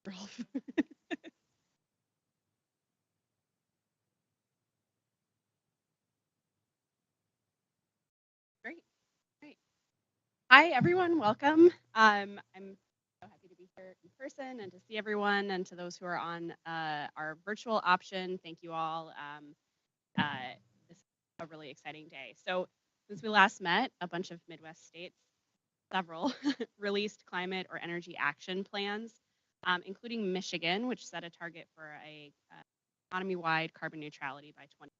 Rolf. Great, great. Hi, everyone. Welcome. I'm so happy to be here in person and to see everyone, and to those who are on our virtual option. Thank you all. This is a really exciting day. So, since we last met, a bunch of Midwest states, several, released climate or energy action plans, including Michigan, which set a target for a economy-wide carbon neutrality by 20.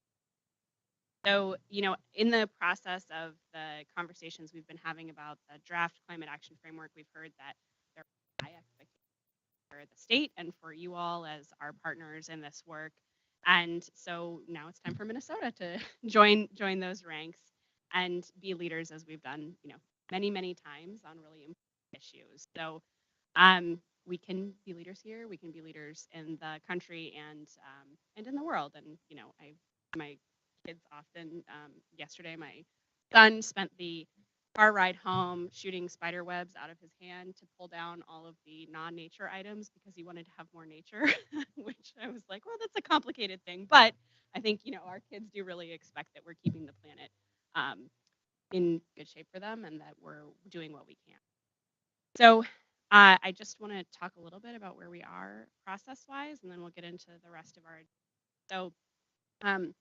So, in the process of the conversations we've been having about the draft climate action framework, we've heard that there are high expectations for the state and for you all as our partners in this work. And so now it's time for Minnesota to join those ranks and be leaders, as we've done, many, many times on really important issues. So we can be leaders here. We can be leaders in the country and in the world. And my kids often. Yesterday, my son spent the car ride home shooting spider webs out of his hand to pull down all of the non-nature items because he wanted to have more nature, which I was like, well, that's a complicated thing. But I think, our kids do really expect that we're keeping the planet in good shape for them and that we're doing what we can. So I just want to talk a little bit about where we are process-wise, and then we'll get into the rest of our. So um,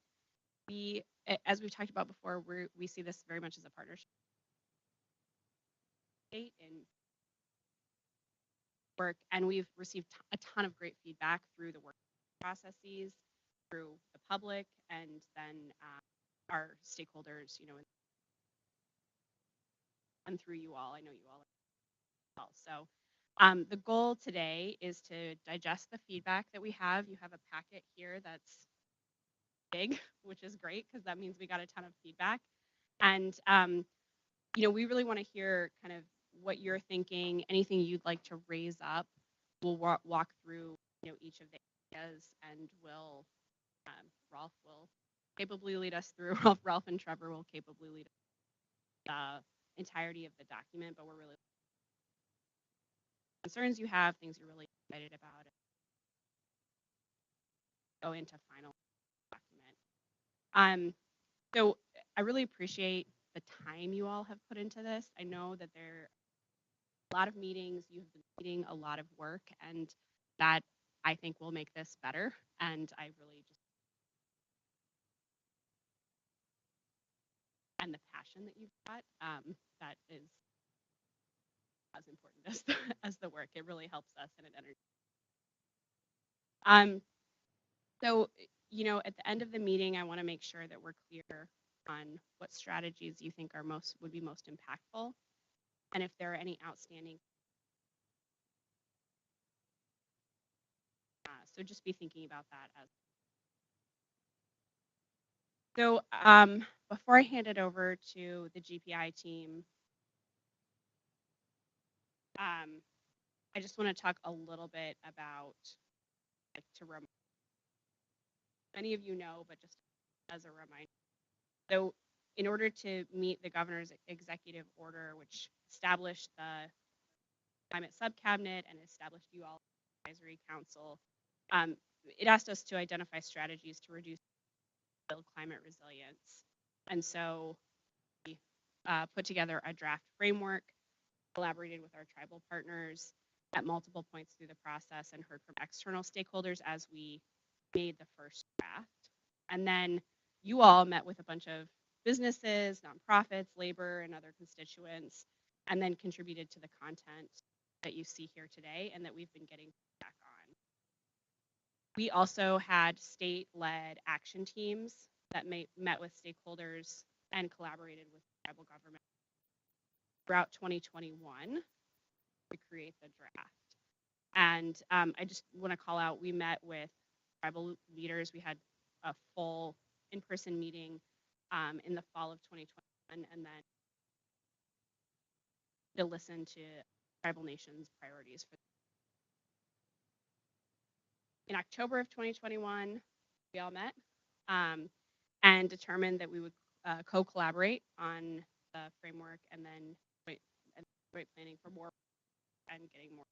as we've talked about before, we see this very much as a partnership in work, and we've received a ton of great feedback through the work processes, through the public, and then our stakeholders, and through you all. I know you all as well. So the goal today is to digest the feedback that we have. You have a packet here that's big, which is great because that means we got a ton of feedback. And we really want to hear kind of what you're thinking, anything you'd like to raise up. We'll walk through, each of the areas, and Rolf will capably lead us through. Ralph and Trevor will capably lead us through the entirety of the document, but we're really concerns you have, things you're really excited about, and go into final document. So I really appreciate the time you all have put into this. I know that there are a lot of meetings, you've been leading a lot of work, and that I think will make this better. And I really just and the passion that you've got, that is as important as as the work. It really helps us and it energizes. So at the end of the meeting, I want to make sure that we're clear on what strategies you think would be most impactful, and if there are any outstanding. So just be thinking about that as. So before I hand it over to the GPI team, I just want to talk a little bit about, many of you know, but just as a reminder. So in order to meet the governor's executive order, which established the climate subcabinet and established you all advisory council, it asked us to identify strategies to reduce build climate resilience. And so we put together a draft framework, collaborated with our tribal partners at multiple points through the process, and heard from external stakeholders as we made the first draft. And then you all met with a bunch of businesses, nonprofits, labor, and other constituents, and then contributed to the content that you see here today and that we've been getting feedback on. We also had state-led action teams that met with stakeholders and collaborated with tribal government throughout 2021 to create the draft. And I just want to call out, we met with tribal leaders. We had a full in-person meeting in the fall of 2021, and then to listen to tribal nations' priorities for. In October of 2021, we all met and determined that we would co-collaborate on the framework, and then joint planning for more and getting more.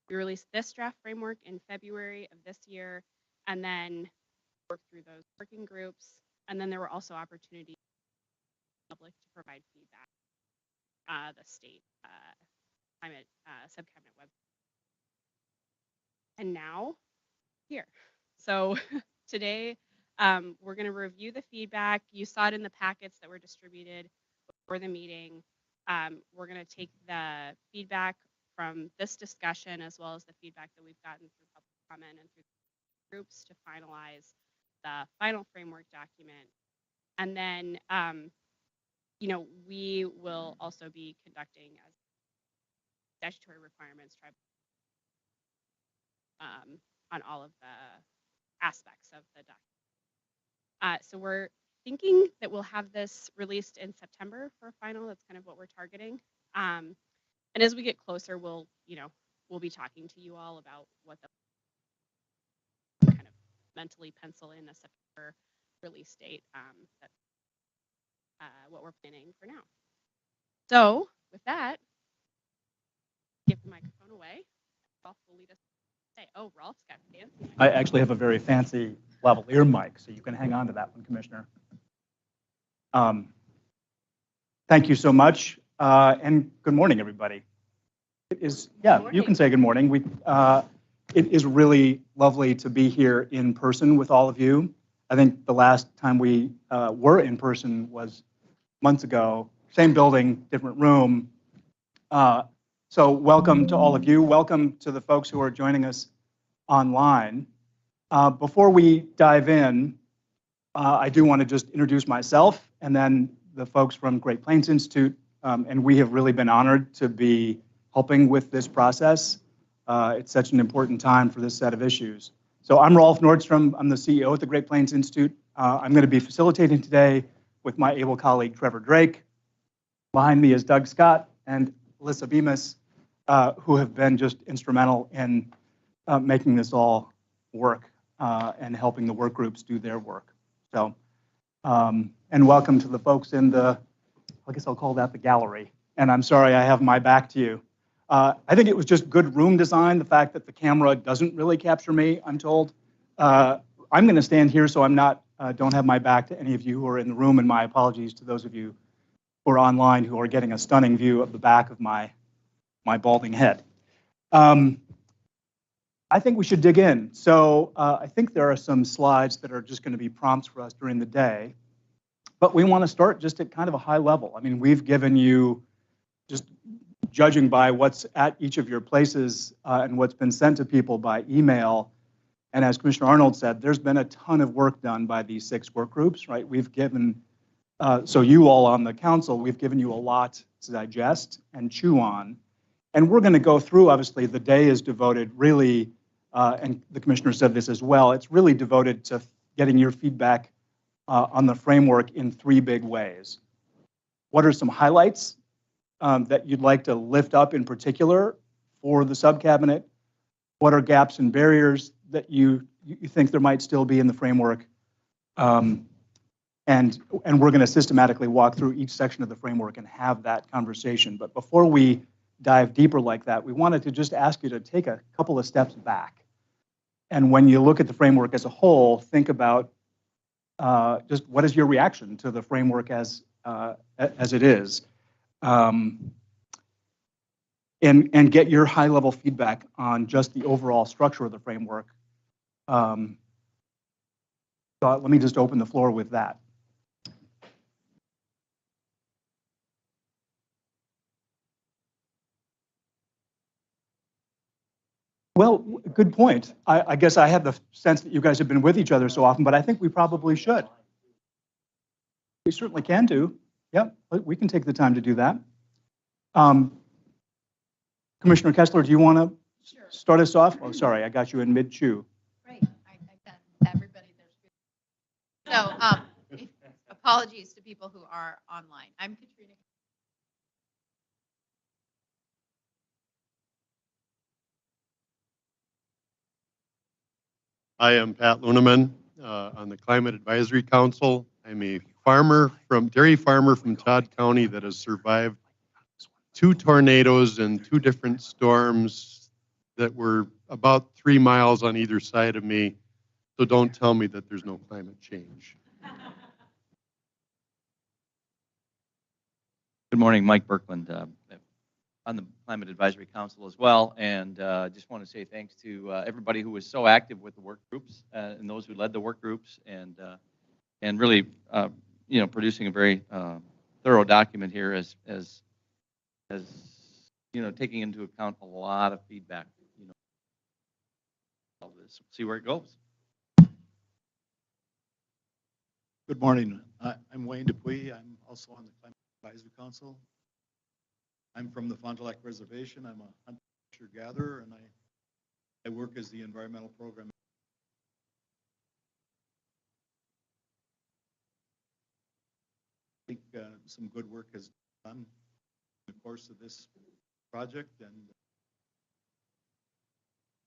We released this draft framework in February of this year, and then worked through those working groups. And then there were also opportunities for the public to provide feedback. The state climate subcabinet web. And now here. So today we're going to review the feedback. You saw it in the packets that were distributed before the meeting. We're going to take the feedback from this discussion as well as the feedback that we've gotten through public comment and through groups to finalize the final framework document. And then, we will also be conducting as statutory requirements on all of the aspects of the document. So we're thinking that we'll have this released in September for a final. That's kind of what we're targeting. And as we get closer, we'll be talking to you all about what the kind of mentally pencil in a September release date. That's what we're planning for now. So with that, give the microphone away. Rolf will lead us. Oh, Rolf's got fancy. I actually have a very fancy lavalier mic, so you can hang on to that one, Commissioner. Thank you so much, and good morning, everybody. You can say good morning. It is really lovely to be here in person with all of you. I think the last time we were in person was months ago, same building, different room. So welcome to all of you. Welcome to the folks who are joining us online. Before we dive in, I do want to just introduce myself and then the folks from Great Plains Institute, and we have really been honored to be helping with this process. It's such an important time for this set of issues. So I'm Rolf Nordstrom. I'm the CEO at the Great Plains Institute. I'm going to be facilitating today with my able colleague, Trevor Drake. Behind me is Doug Scott and Alyssa Bemis, who have been just instrumental in making this all work and helping the work groups do their work. So, and welcome to the folks in the, I guess I'll call that the gallery. And I'm sorry I have my back to you. I think it was just good room design, the fact that the camera doesn't really capture me, I'm told. I'm going to stand here so I'm not, don't have my back to any of you who are in the room, and my apologies to those of you who are online who are getting a stunning view of the back of my balding head. I think we should dig in. So I think there are some slides that are just going to be prompts for us during the day, but we want to start just at kind of a high level. I mean, we've given you, just judging by what's at each of your places and what's been sent to people by email, and as Commissioner Arnold said, there's been a ton of work done by these 6 work groups, right? We've given, so you all on the council, we've given you a lot to digest and chew on. And we're going to go through, obviously, the day is devoted really, and the commissioner said this as well, it's really devoted to getting your feedback on the framework in 3 big ways. What are some highlights that you'd like to lift up in particular for the subcabinet? What are gaps and barriers that you think there might still be in the framework? And we're going to systematically walk through each section of the framework and have that conversation. But before we dive deeper like that, we wanted to just ask you to take a couple of steps back. And when you look at the framework as a whole, think about just what is your reaction to the framework as it is, and get your high-level feedback on just the overall structure of the framework. So let me just open the floor with that. Well, good point. I guess I have the sense that you guys have been with each other so often, but I think we probably should. We certainly can do. Yep, we can take the time to do that. Commissioner Kessler, do you want to start us off? Oh, sorry, I got you in mid-chew. Right, I got everybody there's. So apologies to people who are online. I'm Katrina. I am Pat Luneman on the Climate Advisory Council. I'm a dairy farmer from Todd County that has survived 2 tornadoes and 2 different storms that were about 3 miles on either side of me, so don't tell me that there's no climate change. Good morning, Mike Birkland, on the Climate Advisory Council as well, and just want to say thanks to everybody who was so active with the work groups and those who led the work groups, and really, producing a very thorough document here as taking into account a lot of feedback. All this, see where it goes. Good morning. I'm Wayne Dupuy. I'm also on the Climate Advisory Council. I'm from the Fond du Lac Reservation. I'm a hunter-gatherer, and I work as the environmental program. I think some good work has done in the course of this project, and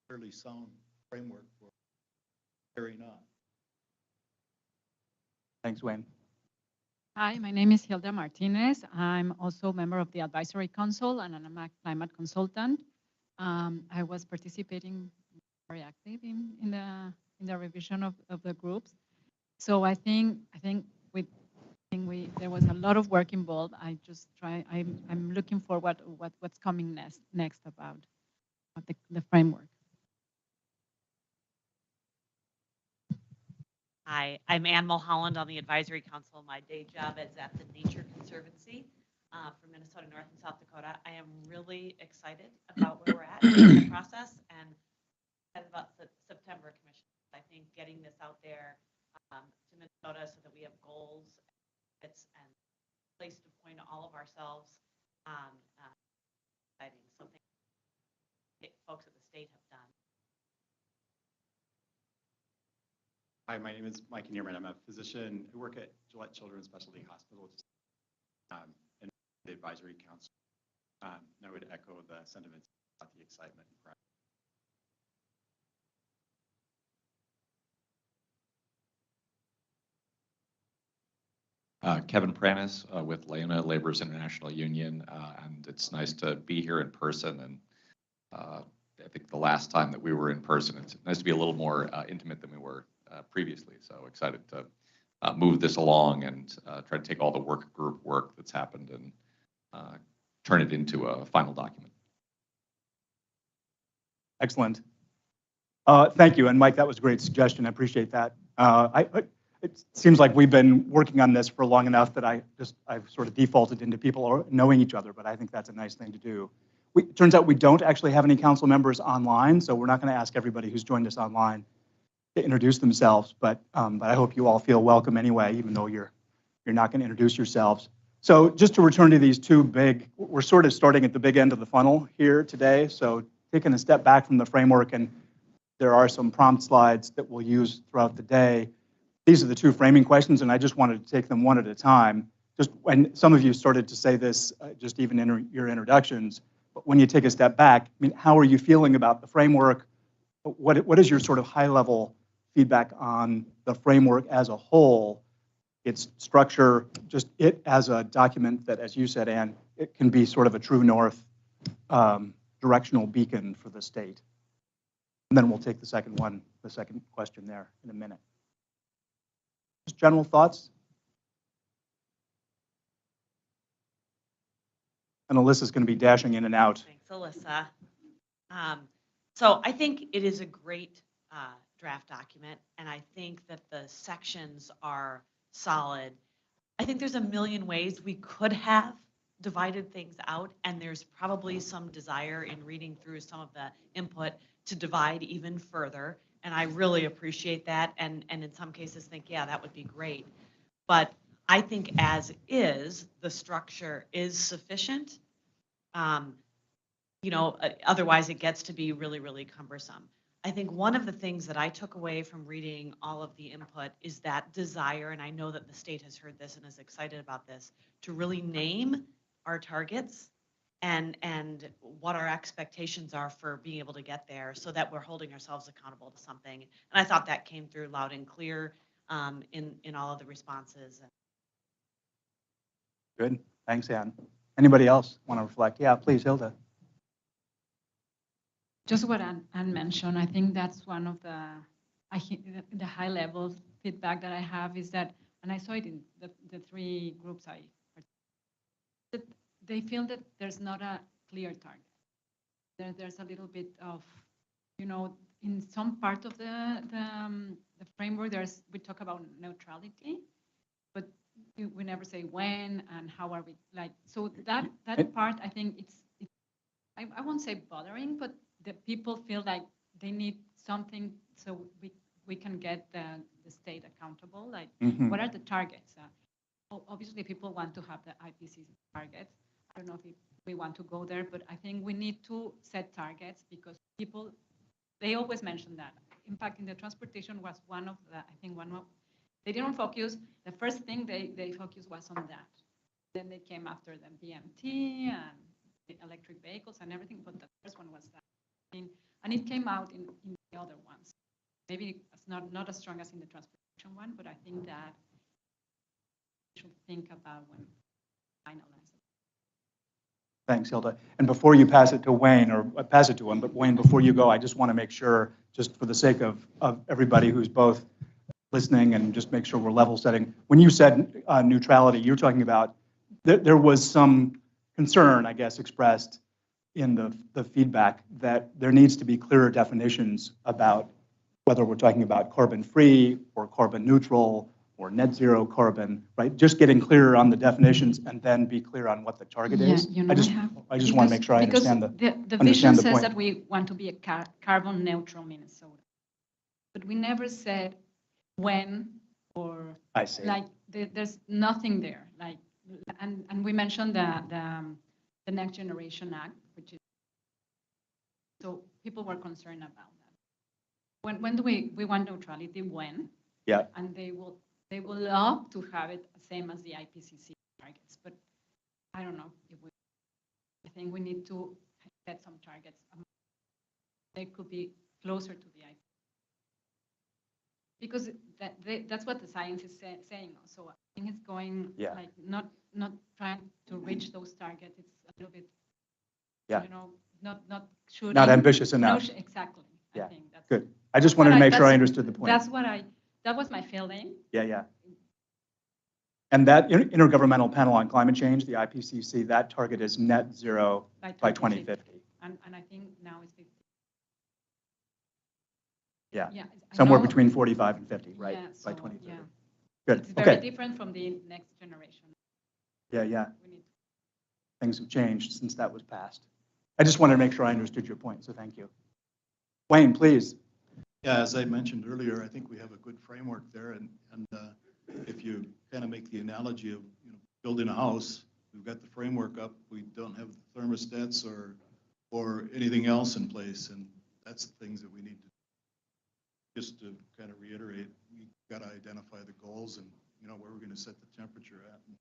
fairly sound framework for carrying on. Thanks, Wayne. Hi, my name is Hilda Martinez. I'm also a member of the Advisory Council, and I'm a climate consultant. I was participating very active in the revision of the groups. So I think there was a lot of work involved. I'm looking forward to what's coming next about the framework. Hi, I'm Ann Mulholland on the Advisory Council. My day job is at the Nature Conservancy for Minnesota, North and South Dakota. I am really excited about where we're at in the process and about the September Commission. I think getting this out there to Minnesota so that we have goals and a place to point to all of ourselves. Exciting, something folks at the state have done. Hi, my name is Mike Newman. I'm a physician who work at Gillette Children's Specialty Hospital and the Advisory Council. And I would echo the sentiments about the excitement and pride. Kevin Pranis with Leona Laborers International Union, and it's nice to be here in person. And I think the last time that we were in person, it's nice to be a little more intimate than we were previously. So excited to move this along and try to take all the work group work that's happened and turn it into a final document. Excellent. Thank you. And Mike, that was a great suggestion. I appreciate that. It seems like we've been working on this for long enough that I've sort of defaulted into people knowing each other, but I think that's a nice thing to do. It turns out we don't actually have any council members online, so we're not going to ask everybody who's joined us online to introduce themselves, but I hope you all feel welcome anyway, even though you're not going to introduce yourselves. So just to return to these two we're sort of starting at the big end of the funnel here today, so taking a step back from the framework, and there are some prompt slides that we'll use throughout the day. These are the two framing questions, and I just wanted to take them one at a time. Just when some of you started to say this, just even in your introductions, but when you take a step back, I mean, how are you feeling about the framework? What is your sort of high-level feedback on the framework as a whole, its structure, just it as a document that, as you said, Ann, it can be sort of a true north directional beacon for the state? And then we'll take the second question there in a minute. Just general thoughts? And Alyssa's going to be dashing in and out. Thanks, Alyssa. So I think it is a great draft document, and I think that the sections are solid. I think there's a million ways we could have divided things out, and there's probably some desire in reading through some of the input to divide even further. And I really appreciate that, and in some cases think, yeah, that would be great. But I think as is, the structure is sufficient. Otherwise it gets to be really, really cumbersome. I think one of the things that I took away from reading all of the input is that desire, and I know that the state has heard this and is excited about this, to really name our targets and what our expectations are for being able to get there so that we're holding ourselves accountable to something. And I thought that came through loud and clear in all of the responses. Good. Thanks, Ann. Anybody else want to reflect? Yeah, please, Hilda. just what Ann mentioned, I think that's one of the high level feedback that I have is that, and I saw it in the three groups that they feel that there's not a clear target. There's a little bit of, in some part of the framework, we talk about neutrality, but we never say when and how are we like. So that part, I think I won't say bothering, but the people feel like they need something so we can get the state accountable. Like, what are the targets? Obviously, people want to have the IPCC targets. I don't know if we want to go there, but I think we need to set targets because people, they always mention that. In fact, in the transportation was one of, they didn't focus, the first thing they focused was on that. Then they came after the BMT and the electric vehicles and everything, but the first one was that. And it came out in the other ones. Maybe it's not as strong as in the transportation one, but I think that we should think about when finalizing. Thanks, Hilda. And before you pass it to Wayne, or pass it to him, but Wayne, before you go, I just want to make sure, just for the sake of everybody who's both listening and just make sure we're level setting. When you said neutrality, you're talking about, there was some concern, I guess, expressed in the feedback that there needs to be clearer definitions about whether we're talking about carbon-free or carbon neutral or net zero carbon, right? Just getting clearer on the definitions and then be clear on what the target is. I just want to make sure I understand the vision says that we want to be a carbon neutral Minnesota, but we never said when or I see. Like there's nothing there. Like and we mentioned the Next Generation Act, which is, so people were concerned about that. When do we want neutrality? When? Yeah. And they will love to have it the same as the IPCC targets, but I don't know if I think we need to set some targets. They could be closer to the IPCC because that's what the science is saying. So I think it's going like not trying to reach those targets. It's a little bit, not shooting. Not ambitious enough. No, exactly. Yeah. I think that's good. I just wanted to make sure I understood the point. That was my feeling. Yeah. And that Intergovernmental Panel on Climate Change, the IPCC, that target is net zero by 2050. And I think now it's 50. Yeah. Somewhere between 45 and 50, right? Yeah, by 2030. Yeah. Good. It's very different from the Next Generation. Yeah. Things have changed since that was passed. I just wanted to make sure I understood your point, so thank you. Wayne, please. Yeah, as I mentioned earlier, I think we have a good framework there, and if you kind of make the analogy of building a house, we've got the framework up, we don't have the thermostats or anything else in place, and that's the things that we need to just to kind of reiterate. We got to identify the goals and where we're going to set the temperature at, and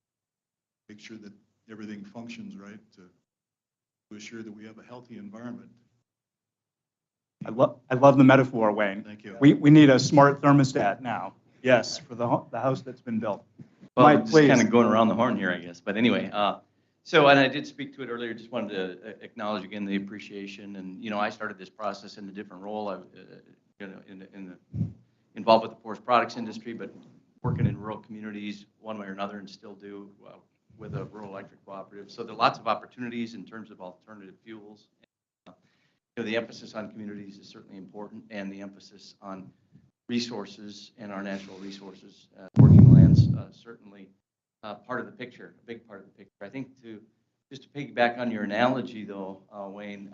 make sure that everything functions right to assure that we have a healthy environment. I love the metaphor, Wayne. Thank you. We need a smart thermostat now. Yes, for the house that's been built. Well, Mike, just please. kind of going around the horn here, I guess. But anyway, so, and I did speak to it earlier. Just wanted to acknowledge again the appreciation. And I started this process in a different role. I, involved with the forest products industry, but working in rural communities one way or another, and still do with a rural electric cooperative. So there are lots of opportunities in terms of alternative fuels. The emphasis on communities is certainly important, and the emphasis on resources and our natural resources, working lands, certainly part of the picture, a big part of the picture. I think just to piggyback on your analogy, though, Wayne,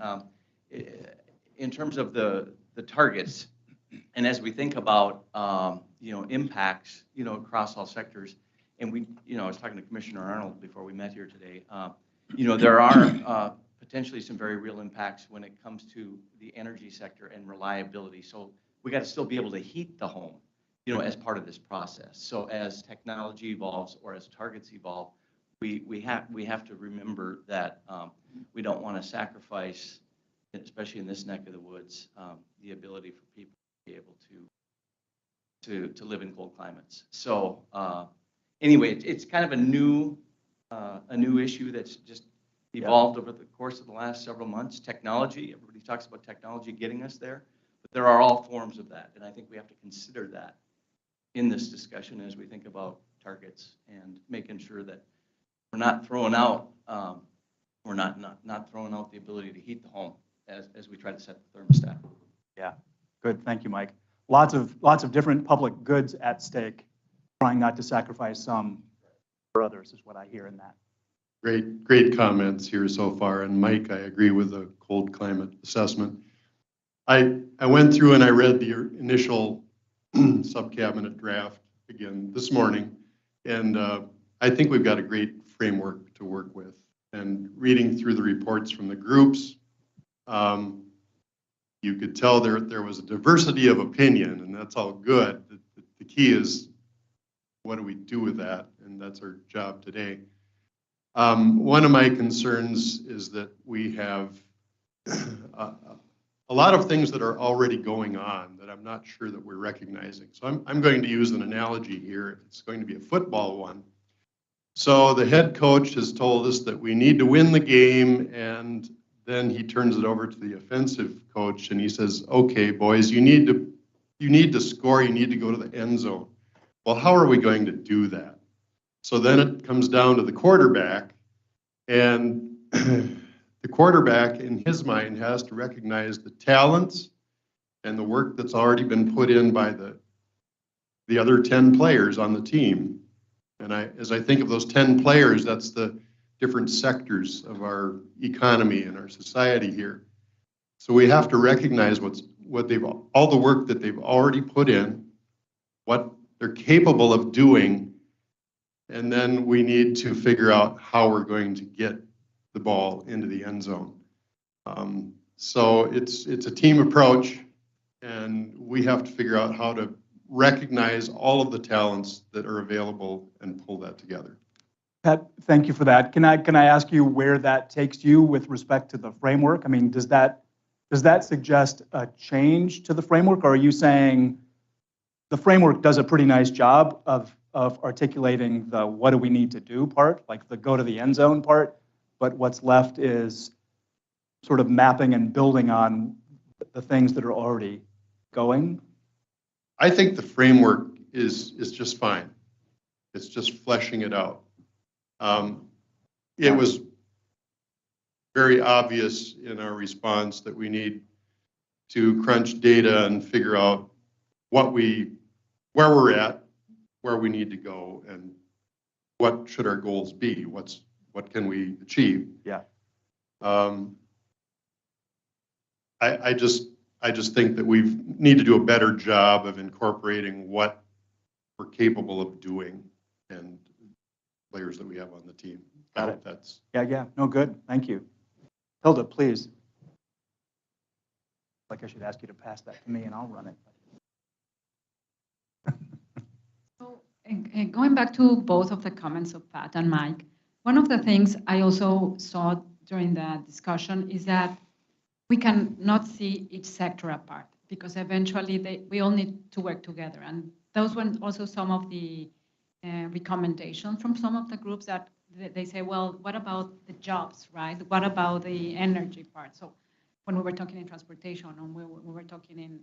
in terms of the targets, and as we think about impacts, across all sectors, and I was talking to Commissioner Arnold before we met here today. There are potentially some very real impacts when it comes to the energy sector and reliability. So we got to still be able to heat the home, as part of this process. So as technology evolves or as targets evolve, we have to remember that we don't want to sacrifice, especially in this neck of the woods, the ability for people to be able to live in cold climates. So anyway, it's kind of a new issue that's just evolved over the course of the last several months. Technology, everybody talks about technology getting us there, but there are all forms of that. And I think we have to consider that in this discussion as we think about targets and making sure that we're not throwing out, we're not throwing out the ability to heat the home as we try to set the thermostat. Yeah, good. Thank you, Mike. Lots of different public goods at stake, trying not to sacrifice some for others is what I hear in that. Great comments here so far. And Mike, I agree with the cold climate assessment. I went through and I read the initial sub-cabinet draft again this morning, and I think we've got a great framework to work with. And reading through the reports from the groups, you could tell there was a diversity of opinion, and that's all good. The key is, what do we do with that? And that's our job today. One of my concerns is that we have a lot of things that are already going on that I'm not sure that we're recognizing. So I'm going to use an analogy here. It's going to be a football one. So the head coach has told us that we need to win the game, and then he turns it over to the offensive coach and he says, okay, boys, you need to score, you need to go to the end zone. Well, how are we going to do that? So then it comes down to the quarterback, and the quarterback in his mind has to recognize the talents and the work that's already been put in by the other 10 players on the team. And as I think of those 10 players, that's the different sectors of our economy and our society here. So we have to recognize all the work that they've already put in, what they're capable of doing, and then we need to figure out how we're going to get the ball into the end zone. So it's a team approach, and we have to figure out how to recognize all of the talents that are available and pull that together. Pat, thank you for that. Can I ask you where that takes you with respect to the framework? I mean, does that suggest a change to the framework, or are you saying the framework does a pretty nice job of articulating the what do we need to do part, like the go to the end zone part, but what's left is sort of mapping and building on the things that are already going? I think the framework is just fine. It's just fleshing it out. It was very obvious in our response that we need to crunch data and figure out where we're at, where we need to go, and what should our goals be? What can we achieve? Yeah. I just think that we need to do a better job of incorporating what we're capable of doing and players that we have on the team. Got it. That's Yeah. No, good. Thank you. Hilda, please. Like I should ask you to pass that to me and I'll run it. So, going back to both of the comments of Pat and Mike, one of the things I also saw during the discussion is that we can not see each sector apart, because eventually we all need to work together. And those were also some of the recommendations from some of the groups that they say, well, what about the jobs, right? What about the energy part? So when we were talking in transportation, and we were talking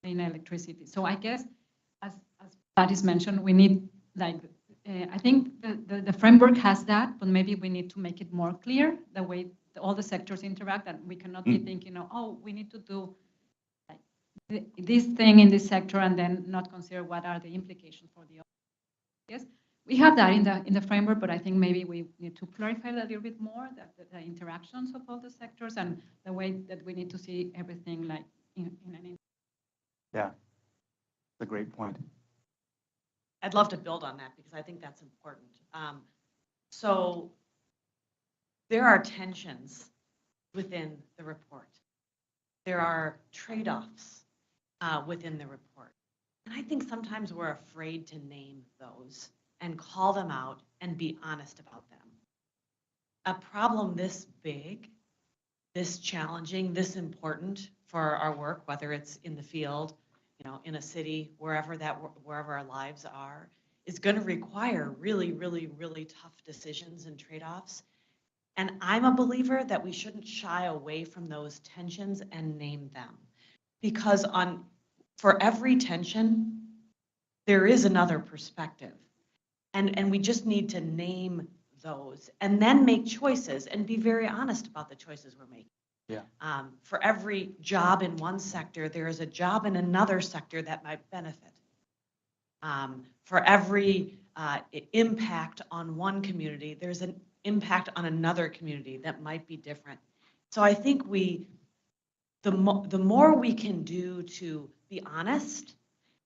in electricity. So I guess, as Pat is mentioned, we need, like, I think the framework has that, but maybe we need to make it more clear, the way all the sectors interact, and we cannot be thinking, oh, we need to do like this thing in this sector and then not consider what are the implications for the other. Yes, we have that in the framework, but I think maybe we need to clarify a little bit more the interactions of all the sectors and the way that we need to see everything like in an. Yeah, that's a great point. I'd love to build on that because I think that's important. So there are tensions within the report. There are trade-offs within the report. And I think sometimes we're afraid to name those and call them out and be honest about them. A problem this big, this challenging, this important for our work, whether it's in the field, in a city, wherever our lives are, is going to require really, really, really tough decisions and trade-offs. And I'm a believer that we shouldn't shy away from those tensions and name them. Because for every tension, there is another perspective. And we just need to name those and then make choices and be very honest about the choices we're making. Yeah. For every job in one sector, there is a job in another sector that might benefit. For every impact on one community, there's an impact on another community that might be different. So I think the more we can do to be honest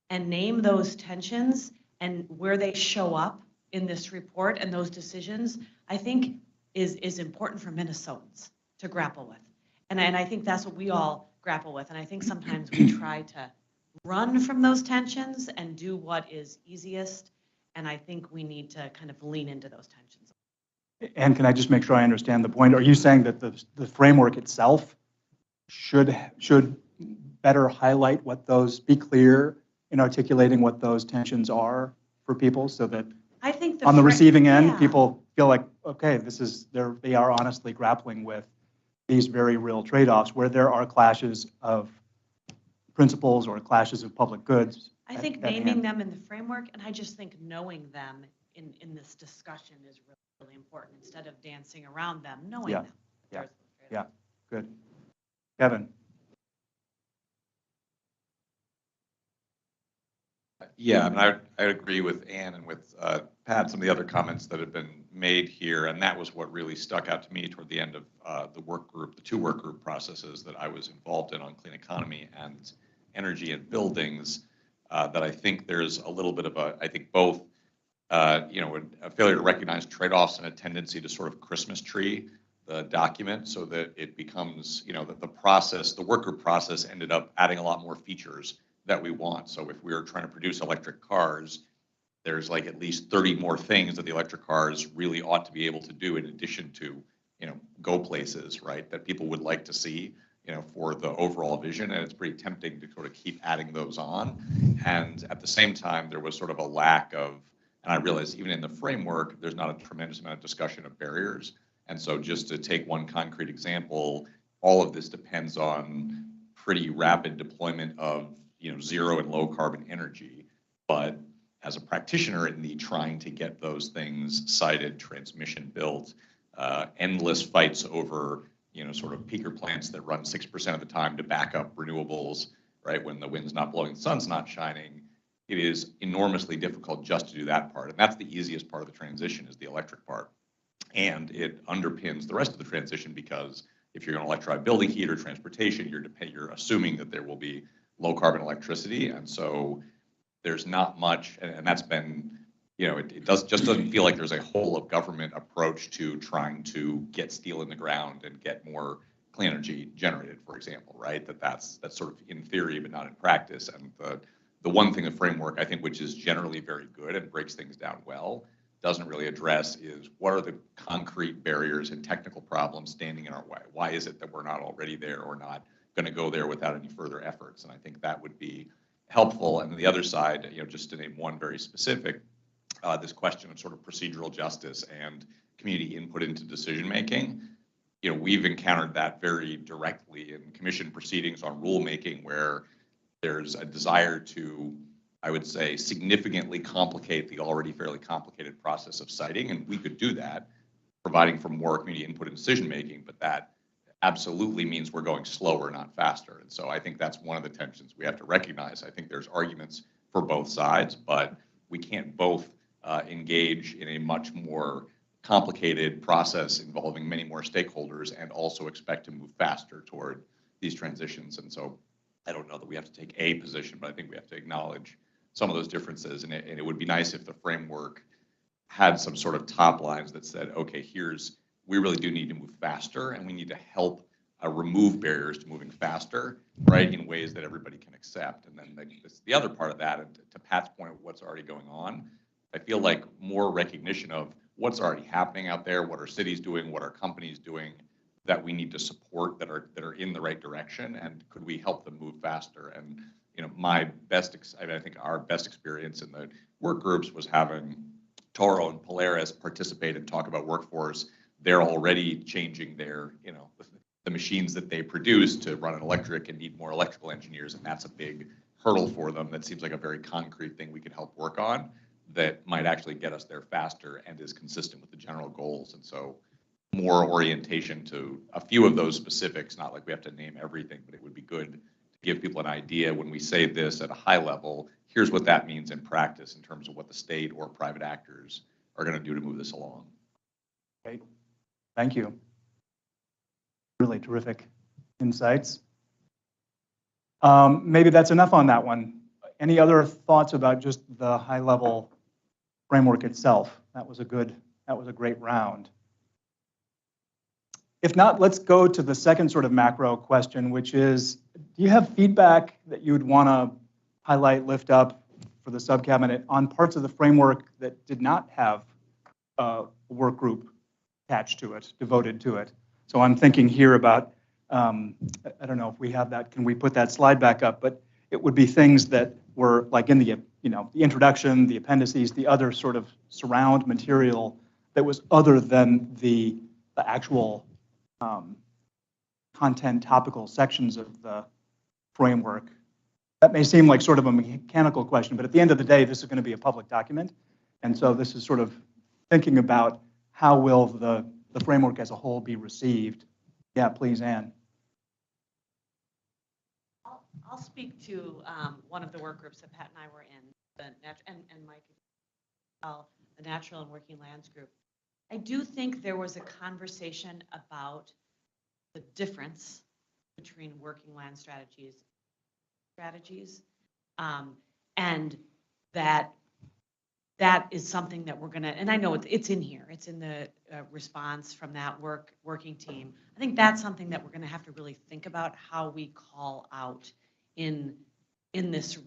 and name those tensions and where they show up in this report and those decisions, I think is important for Minnesotans to grapple with. And I think that's what we all grapple with. And I think sometimes we try to run from those tensions and do what is easiest. And I think we need to kind of lean into those tensions. And can I just make sure I understand the point? Are you saying that the framework itself should better highlight what those, be clear in articulating what those tensions are for people, so that I think on the receiving end, yeah. people feel like, okay, they are honestly grappling with these very real trade-offs where there are clashes of principles or clashes of public goods. I think naming them in the framework, and I just think knowing them in this discussion is really important instead of dancing around them, knowing them. Yeah, good. Kevin. Yeah, I mean, I agree with Ann and with Pat, some of the other comments that have been made here, and that was what really stuck out to me toward the end of the work group, the two work group processes that I was involved in on clean economy and energy and buildings, that I think there's a little bit of I think both, a failure to recognize trade-offs and a tendency to sort of Christmas tree the document so that it becomes, that the process, the work group process ended up adding a lot more features that we want. So if we are trying to produce electric cars, there's like at least 30 more things that the electric cars really ought to be able to do in addition to, go places, right, that people would like to see, for the overall vision. And it's pretty tempting to sort of keep adding those on. And at the same time, there was sort of a lack of, and I realized even in the framework, there's not a tremendous amount of discussion of barriers. And so just to take one concrete example, all of this depends on pretty rapid deployment of zero and low carbon energy. But as a practitioner in the trying to get those things sited, transmission built, endless fights over, sort of peaker plants that run 6% of the time to back up renewables, right? When the wind's not blowing, the sun's not shining, it is enormously difficult just to do that part. And that's the easiest part of the transition, is the electric part. And it underpins the rest of the transition, because if you're going to electrify building heat or transportation, you're assuming that there will be low carbon electricity. And so there's not much, and that's been, it just doesn't feel like there's a whole of government approach to trying to get steel in the ground and get more clean energy generated, for example, right? That's sort of in theory, but not in practice. And the one thing, the framework, I think, which is generally very good and breaks things down well, doesn't really address is what are the concrete barriers and technical problems standing in our way? Why is it that we're not already there or not going to go there without any further efforts? And I think that would be helpful. And on the other side, just to name one very specific, this question of sort of procedural justice and community input into decision making. We've encountered that very directly in commission proceedings on rulemaking, where there's a desire to, I would say, significantly complicate the already fairly complicated process of citing. And we could do that, providing for more community input in decision making, but that absolutely means we're going slower, not faster. And so I think that's one of the tensions we have to recognize. I think there's arguments for both sides, but we can't both engage in a much more complicated process involving many more stakeholders and also expect to move faster toward these transitions. And so I don't know that we have to take a position, but I think we have to acknowledge some of those differences. And it would be nice if the framework had some sort of top lines that said, okay, we really do need to move faster, and we need to help remove barriers to moving faster, right, in ways that everybody can accept. And then the other part of that, and to Pat's point of what's already going on, I feel like more recognition of what's already happening out there, what are cities doing, what are companies doing that we need to support that are in the right direction, and could we help them move faster? And I think our best experience in the work groups was having Toro and Polaris participate and talk about workforce they're already changing their, the machines that they produce to run an electric and need more electrical engineers, and that's a big hurdle for them. That seems like a very concrete thing we could help work on that might actually get us there faster and is consistent with the general goals. And so more orientation to a few of those specifics, not like we have to name everything, but it would be good to give people an idea when we say this at a high level, here's what that means in practice in terms of what the state or private actors are going to do to move this along. Great. Thank you. Really terrific insights. Maybe that's enough on that one. Any other thoughts about just the high-level framework itself? That was a great round. If not, let's go to the second sort of macro question, which is, do you have feedback that you would want to highlight, lift up for the subcabinet on parts of the framework that did not have a work group attached to it, devoted to it? So I'm thinking here about, I don't know if we have that, can we put that slide back up? But it would be things that were like in the, the introduction, the appendices, the other sort of surround material that was other than the actual content topical sections of the framework. That may seem like sort of a mechanical question, but at the end of the day, this is going to be a public document. And so this is sort of thinking about how will the framework as a whole be received. Yeah, please, Anne. I'll speak to one of the work groups that Pat and I were in, and Mike, the Natural and Working Lands group. I do think there was a conversation about the difference between working land strategies, and that is something that we're going to, and I know it's in here, it's in the response from that working team. I think that's something that we're going to have to really think about how we call out in this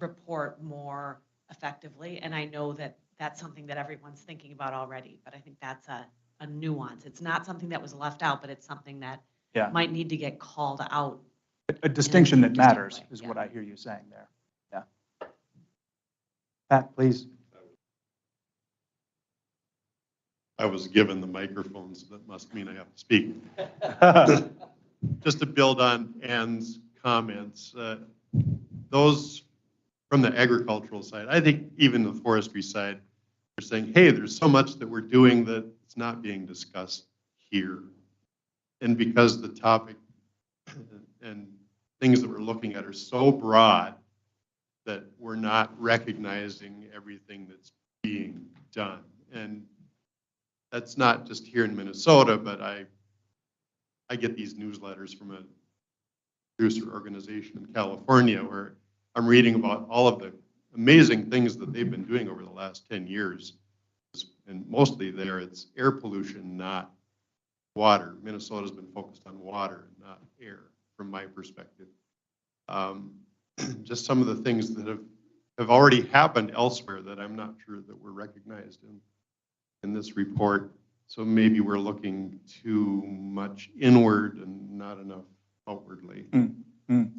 report more effectively. And I know that that's something that everyone's thinking about already, but I think that's a nuance. It's not something that was left out, but it's something that might need to get called out. A distinction that matters is what I hear you saying there. Yeah. Pat, please. I was given the microphone, so that must mean I have to speak. Just to build on Anne's comments, those from the agricultural side, I think even the forestry side, are saying, hey, there's so much that we're doing that it's not being discussed here. And because the topic and things that we're looking at are so broad that we're not recognizing everything that's being done. And that's not just here in Minnesota, but I get these newsletters from a producer organization in California where I'm reading about all of the amazing things that they've been doing over the last 10 years. And mostly there, it's air pollution, not water. Minnesota's been focused on water, not air, from my perspective. Just some of the things that have already happened elsewhere that I'm not sure that were recognized in this report. So maybe we're looking too much inward and not enough outwardly. And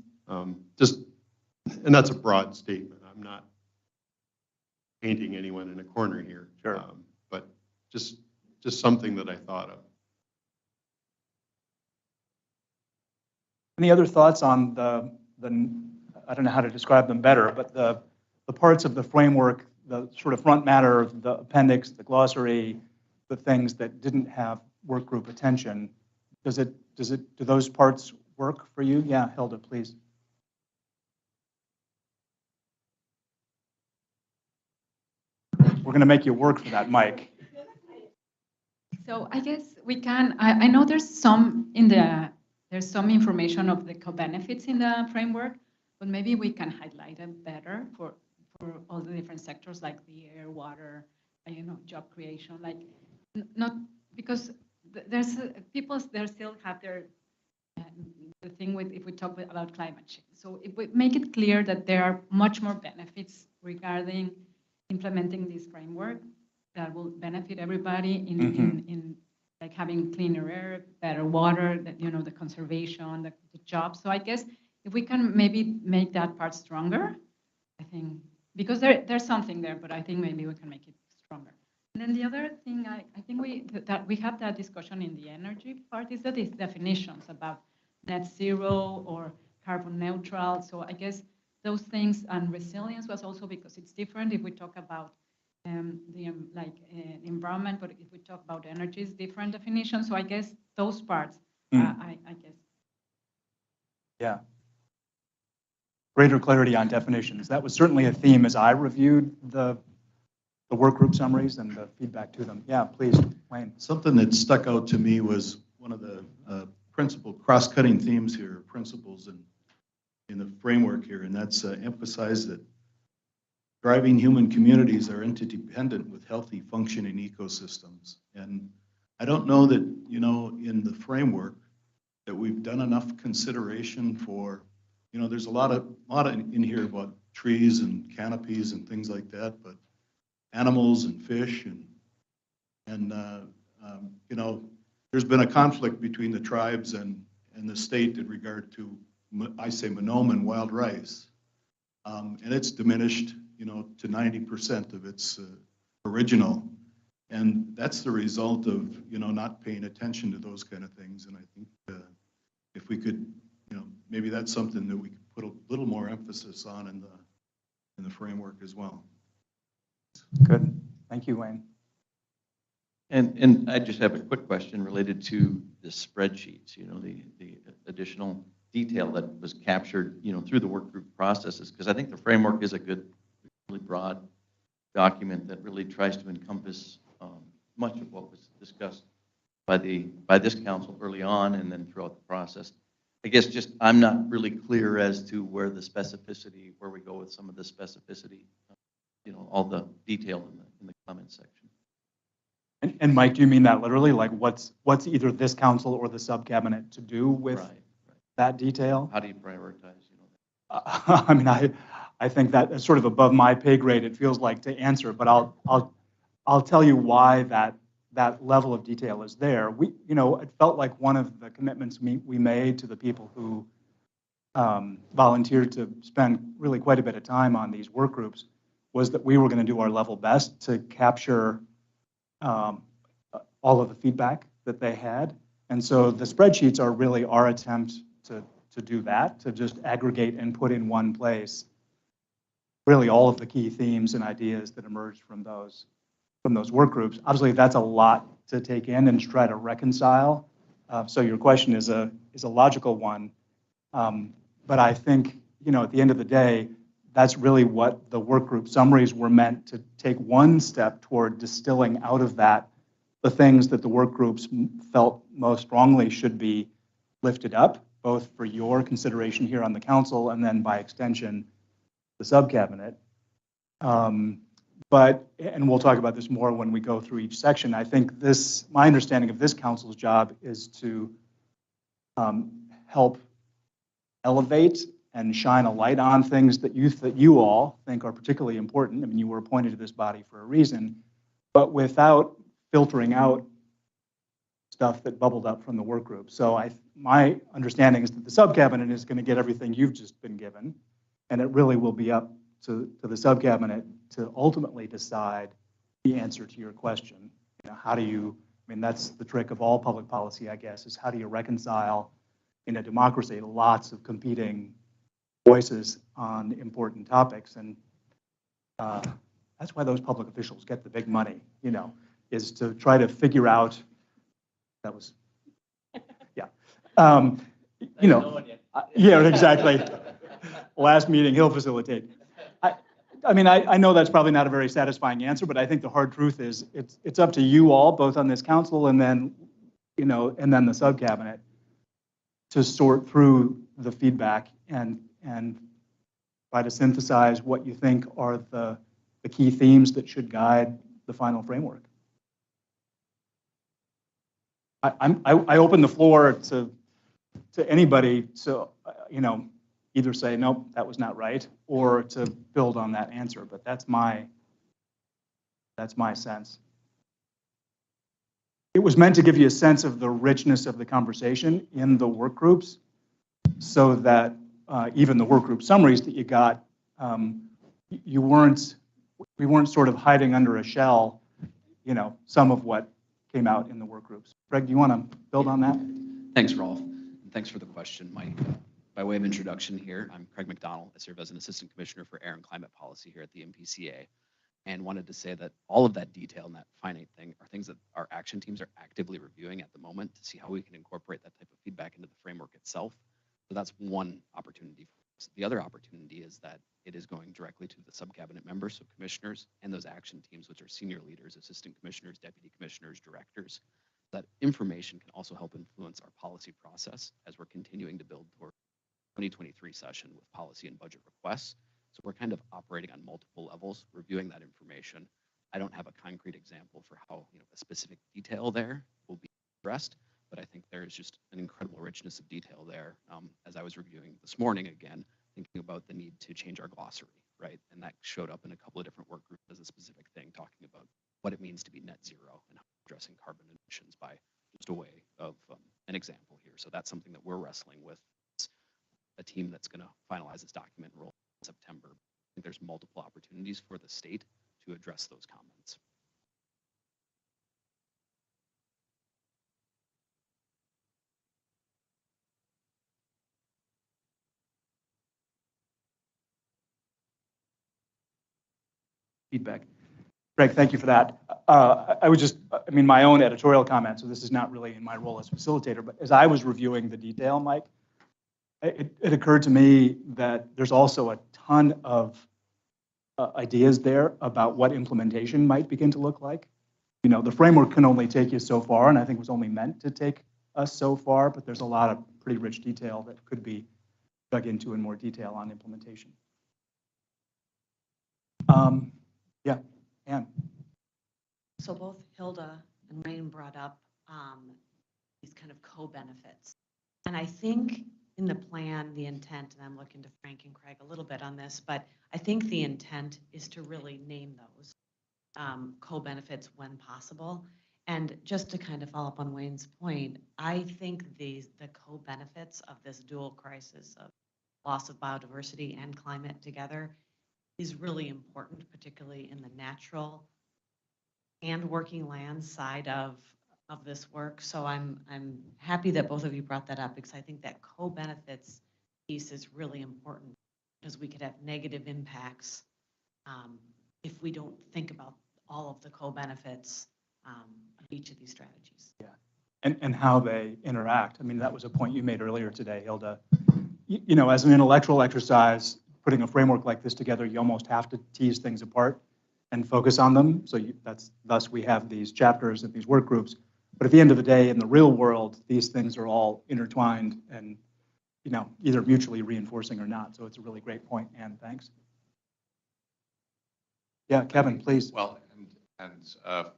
that's a broad statement. I'm not painting anyone in a corner here. Sure. But just something that I thought of. Any other thoughts on the I don't know how to describe them better, but the parts of the framework, the sort of front matter, the appendix, the glossary, the things that didn't have work group attention, do those parts work for you? Yeah, Hilda, please. We're going to make you work for that mic. So I guess we can, I know there's some information of the co-benefits in the framework, but maybe we can highlight it better for all the different sectors like the air, water, job creation, like not because there's people there still have their the thing with if we talk about climate change. So if we make it clear that there are much more benefits regarding implementing this framework that will benefit everybody in like having cleaner air, better water, that the conservation, the jobs. So I guess if we can maybe make that part stronger, I think because there's something there, but I think maybe we can make it stronger. And then the other thing I think we have that discussion in the energy part is these definitions about net zero or carbon neutral. So I guess those things, and resilience was also because it's different if we talk about environment, but if we talk about energy, it's different definitions. So I guess those parts, I guess. Yeah. Greater clarity on definitions. That was certainly a theme as I reviewed the work group summaries and the feedback to them. Yeah, please, Wayne. Something that stuck out to me was one of the principal cross-cutting themes here, principles in the framework here, and that's emphasize that thriving human communities are interdependent with healthy functioning ecosystems. And I don't know that, in the framework that we've done enough consideration for, there's a lot in here about trees and canopies and things like that, but animals and fish and there's been a conflict between the tribes and the state in regard to, I say, Monoman wild rice. And it's diminished, to 90% of its original. And that's the result of, not paying attention to those kind of things. And I think if we could, maybe that's something that we could put a little more emphasis on in the framework as well. Good. Thank you, Wayne. And I just have a quick question related to the spreadsheets, the additional detail that was captured, through the work group processes, because I think the framework is a good, really broad document that really tries to encompass much of what was discussed by this council early on and then throughout the process. I guess just I'm not really clear as to where we go with some of the specificity, all the detail in the comment section. And Mike, do you mean that literally? Like what's either this council or the sub-cabinet to do with that detail? How do you prioritize? I mean, I think that is sort of above my pay grade, it feels like, to answer, but I'll tell you why that level of detail is there. It felt like one of the commitments we made to the people who volunteered to spend really quite a bit of time on these work groups was that we were going to do our level best to capture all of the feedback that they had. And so the spreadsheets are really our attempt to do that, to just aggregate and put in one place really all of the key themes and ideas that emerged from those work groups. Obviously, that's a lot to take in and to try to reconcile. So your question is a logical one. But I think, at the end of the day, that's really what the work group summaries were meant to take one step toward distilling out of that the things that the work groups felt most strongly should be lifted up, both for your consideration here on the council and then by extension, the sub-cabinet. And we'll talk about this more when we go through each section. I think my understanding of this council's job is to help elevate and shine a light on things that you all think are particularly important. I mean, you were appointed to this body for a reason, but without filtering out stuff that bubbled up from the work group. So my understanding is that the sub-cabinet is going to get everything you've just been given, and it really will be up to the sub-cabinet to ultimately decide the answer to your question. That's the trick of all public policy, I guess, is how do you reconcile in a democracy lots of competing voices on important topics. And that's why those public officials get the big money, is to try to figure out, yeah. Yeah, exactly. Last meeting, he'll facilitate. I know that's probably not a very satisfying answer, but I think the hard truth is it's up to you all, both on this council and then, and then the sub-cabinet, to sort through the feedback and try to synthesize what you think are the key themes that should guide the final framework. I open the floor to anybody to, either say, nope, that was not right, or to build on that answer, but that's my sense. It was meant to give you a sense of the richness of the conversation in the work groups, so that even the work group summaries that you got, we weren't sort of hiding under a shell, some of what came out in the work groups. Greg, do you want to build on that? Thanks, Rolf. And thanks for the question, Mike. By way of introduction here, I'm Craig McDonald. I serve as an Assistant Commissioner for Air and Climate Policy here at the MPCA, and wanted to say that all of that detail and that finite thing are things that our action teams are actively reviewing at the moment to see how we can incorporate that type of feedback into the framework itself. So that's one opportunity for us. The other opportunity is that it is going directly to the sub-cabinet members, so commissioners, and those action teams, which are senior leaders, assistant commissioners, deputy commissioners, directors. That information can also help influence our policy process as we're continuing to build toward 2023 session with policy and budget requests. So we're kind of operating on multiple levels, reviewing that information. I don't have a concrete example for how a specific detail there will be addressed, but I think there is just an incredible richness of detail there. As I was reviewing this morning again, thinking about the need to change our glossary, right? And that showed up in a couple of different work groups as a specific thing, talking about what it means to be net zero and addressing carbon emissions by just a way of an example here. So that's something that we're wrestling with. A team that's going to finalize this document and roll in September. I think there's multiple opportunities for the state to address those comments. Feedback. Greg, thank you for that. I would just, my own editorial comment, so this is not really in my role as facilitator, but as I was reviewing the detail, Mike, it occurred to me that there's also a ton of ideas there about what implementation might begin to look like. The framework can only take you so far, and I think it was only meant to take us so far, but there's a lot of pretty rich detail that could be dug into in more detail on implementation. Yeah, Anne. So both Hilda and Wayne brought up these kind of co-benefits. And I think in the plan, the intent, and I'm looking to Frank and Craig a little bit on this, but I think the intent is to really name those co-benefits when possible. And just to kind of follow up on Wayne's point, I think the co-benefits of this dual crisis of loss of biodiversity and climate together is really important, particularly in the natural and working land side of this work. So I'm happy that both of you brought that up, because I think that co-benefits piece is really important, because we could have negative impacts if we don't think about all of the co-benefits of each of these strategies. Yeah, and how they interact. That was a point you made earlier today, Hilda. As an intellectual exercise, putting a framework like this together, you almost have to tease things apart and focus on them. So thus we have these chapters and these work groups. But at the end of the day, in the real world, these things are all intertwined and either mutually reinforcing or not. So it's a really great point, Anne. Thanks. Yeah, Kevin, please. Well, and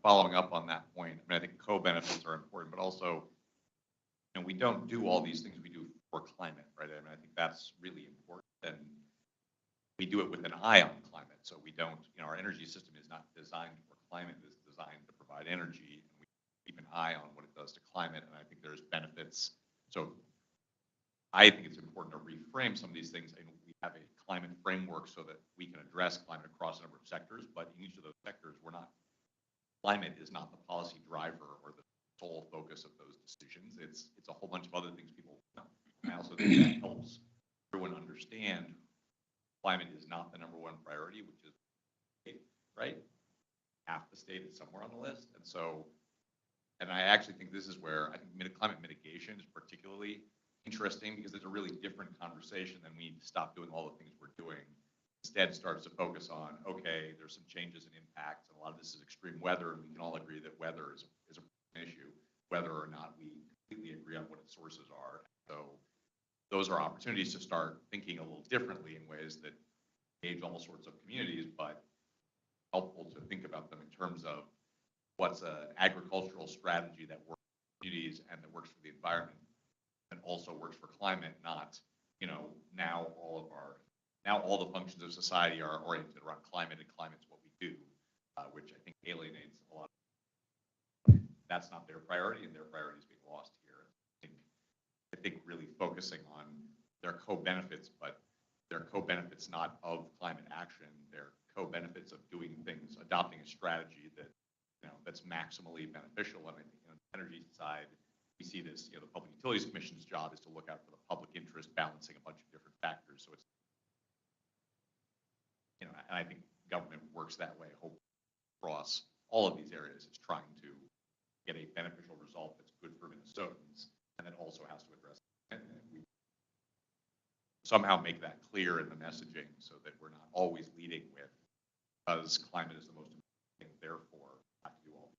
following up on that point, I think co-benefits are important, but also, we don't do all these things we do for climate, right? I think that's really important. And we do it with an eye on climate. So we don't, our energy system is not designed for climate, it's designed to provide energy. And we keep an eye on what it does to climate. And I think there's benefits. So I think it's important to reframe some of these things. And we have a climate framework so that we can address climate across a number of sectors. But in each of those sectors, climate is not the policy driver or the sole focus of those decisions. It's a whole bunch of other things people know. I also think that helps everyone understand climate is not the number one priority, which is right. Half the state is somewhere on the list. And so, and I actually think this is where I think climate mitigation is particularly interesting, because it's a really different conversation than we need to stop doing all the things we're doing. Instead starts to focus on, okay, there's some changes in impacts, and a lot of this is extreme weather, and we can all agree that weather is an issue, whether or not we completely agree on what its sources are. So those are opportunities to start thinking a little differently in ways that engage all sorts of communities, but helpful to think about them in terms of what's an agricultural strategy that works for communities and that works for the environment and also works for climate, not, now all the functions of society are oriented around climate, and climate's what we do, which I think alienates a lot. That's not their priority, and their priority is being lost here. I think really focusing on their co-benefits, but their co-benefits not of climate action, their co-benefits of doing things, adopting a strategy that that's maximally beneficial. And I think on the energy side, we see this, the Public Utilities Commission's job is to look out for the public interest, balancing a bunch of different factors. So it's, and I think government works that way, hope across all of these areas. It's trying to get a beneficial result that's good for Minnesotans, and then also has to address it. And we somehow make that clear in the messaging so that we're not always leading with, because climate is the most important thing, therefore have to do all.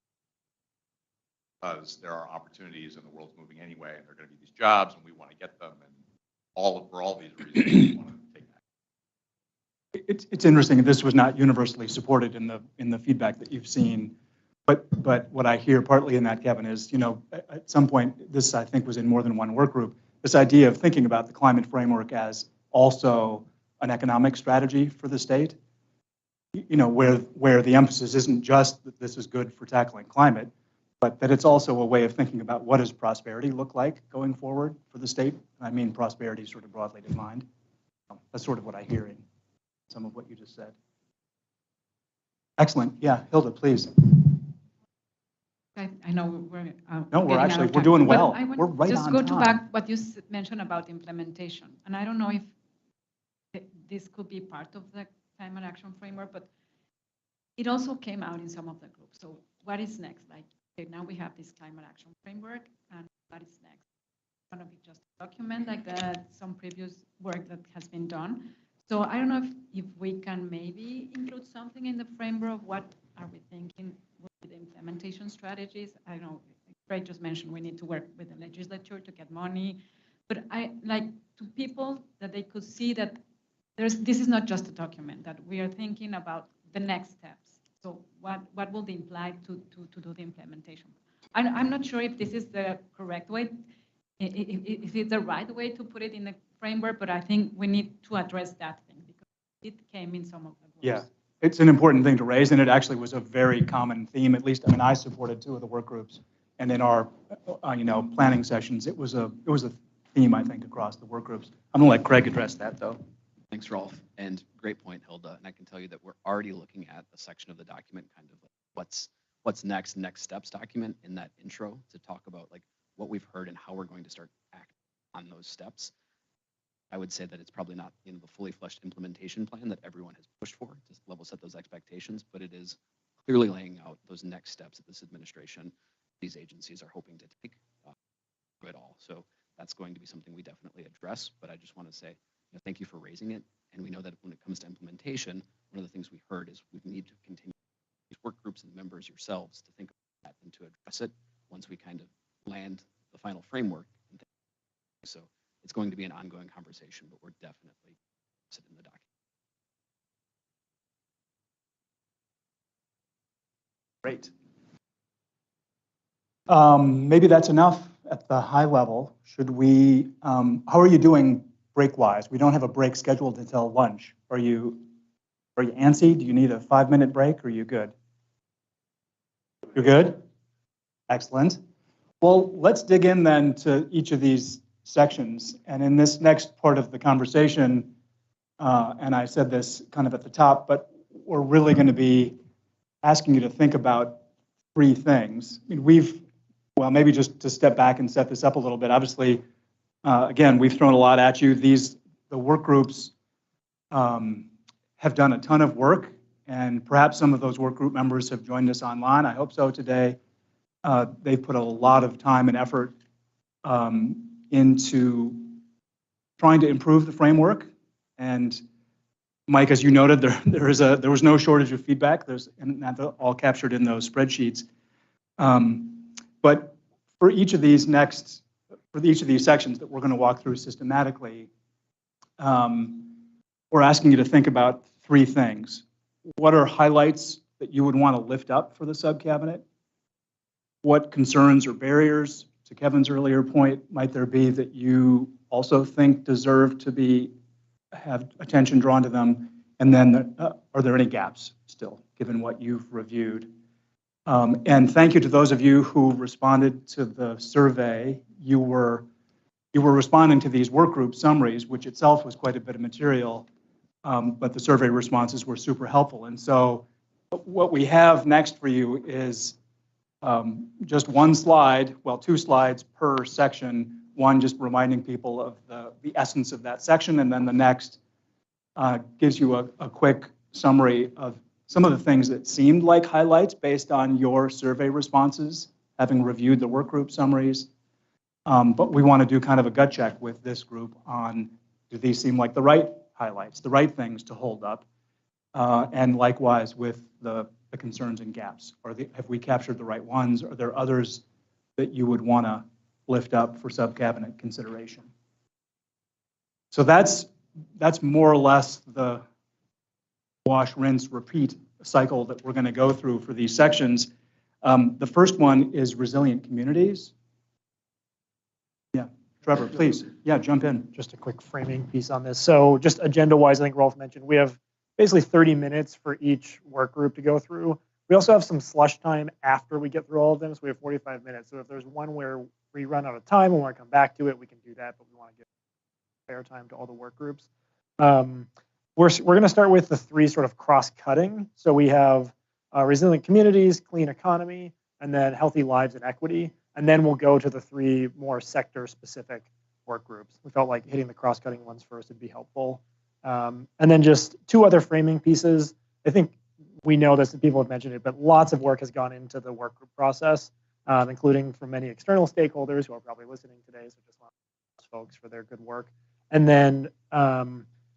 Because there are opportunities and the world's moving anyway, and there are going to be these jobs, and we want to get them, and for all these reasons, we want to take that. It's interesting. This was not universally supported in the feedback that you've seen, but what I hear partly in that, Kevin, is at some point this I think was in more than one work group. This idea of thinking about the climate framework as also an economic strategy for the state. Where the emphasis isn't just that this is good for tackling climate, but that it's also a way of thinking about what does prosperity look like going forward for the state. I mean prosperity sort of broadly defined. That's sort of what I hear in some of what you just said. Excellent. Yeah, Hilda, please. I know we're no, we're getting we're doing well. I want we're right just on go time. to back what you mentioned about implementation, and I don't know if this could be part of the climate action framework, but it also came out in some of the groups. So what is next? Like, okay, now we have this climate action framework, and what is next? It's going to be just a document like that, some previous work that has been done. So I don't know if we can maybe include something in the framework of what are we thinking with the implementation strategies. I know Craig just mentioned we need to work with the legislature to get money, but I like to people that they could see that this is not just a document, that we are thinking about the next steps. So what will it imply to do the implementation? I'm not sure if this is the correct way, if it's the right way to put it in the framework, but I think we need to address that thing because it came in some of the groups. Yeah, it's an important thing to raise, and it actually was a very common theme. At least, I mean, I supported 2 of the work groups, and in our planning sessions, it was a theme, I think, across the work groups. I'm gonna let Craig address that though. Thanks, Rolf. And great point, Hilda. And I can tell you that we're already looking at a section of the document, kind of like what's next steps document in that intro to talk about like what we've heard and how we're going to start acting on those steps. I would say that it's probably not in the fully fleshed implementation plan that everyone has pushed for to level set those expectations, but it is clearly laying out those next steps that this administration, these agencies are hoping to take it all. So that's going to be something we definitely address, but I just want to say, thank you for raising it. And we know that when it comes to implementation, one of the things we heard is we need to continue these work groups and members yourselves to think about that and to address it once we kind of land the final framework. So it's going to be an ongoing conversation, but we're definitely in the document. Great. Maybe that's enough at the high level. Should we, how are you doing break-wise? We don't have a break scheduled until lunch. Are you antsy? Do you need a 5-minute break? Or are you good? You're good? Excellent. Well, let's dig in then to each of these sections. And in this next part of the conversation, and I said this kind of at the top, but we're really going to be asking you to think about 3 things. I mean, well, maybe just to step back and set this up a little bit. Obviously, again, we've thrown a lot at you. The work groups have done a ton of work, and perhaps some of those work group members have joined us online. I hope so today. They've put a lot of time and effort into trying to improve the framework. And Mike, as you noted, there was no shortage of feedback. And that's all captured in those spreadsheets. But for each of these sections that we're going to walk through systematically, we're asking you to think about 3 things. What are highlights that you would want to lift up for the subcabinet? What concerns or barriers, to Kevin's earlier point, might there be that you also think deserve to have attention drawn to them? And then are there any gaps still, given what you've reviewed? And thank you to those of you who responded to the survey. You were responding to these work group summaries, which itself was quite a bit of material, but the survey responses were super helpful. And so what we have next for you is just one slide, well, two slides per section, one just reminding people of the essence of that section, and then the next gives you a quick summary of some of the things that seemed like highlights based on your survey responses, having reviewed the work group summaries. But we want to do kind of a gut check with this group on, do these seem like the right highlights, the right things to hold up? And likewise with the concerns and gaps. Have we captured the right ones? Are there others that you would want to lift up for sub-cabinet consideration? So that's more or less the wash, rinse, repeat cycle that we're going to go through for these sections. The first one is resilient communities. Yeah, Trevor, please. Yeah, jump in. Just a quick framing piece on this. So just agenda-wise, I think Rolf mentioned, we have basically 30 minutes for each work group to go through. We also have some slush time after we get through all of them, so we have 45 minutes. So if there's one where we run out of time and want to come back to it, we can do that, but we want to give fair time to all the work groups. We're going to start with the three sort of cross-cutting. So we have resilient communities, clean economy, and then healthy lives and equity. And then we'll go to the three more sector-specific work groups. We felt like hitting the cross-cutting ones first would be helpful. And then just two other framing pieces. I think we know this, and people have mentioned it, but lots of work has gone into the work group process, including from many external stakeholders who are probably listening today. So just want to thank folks for their good work. And then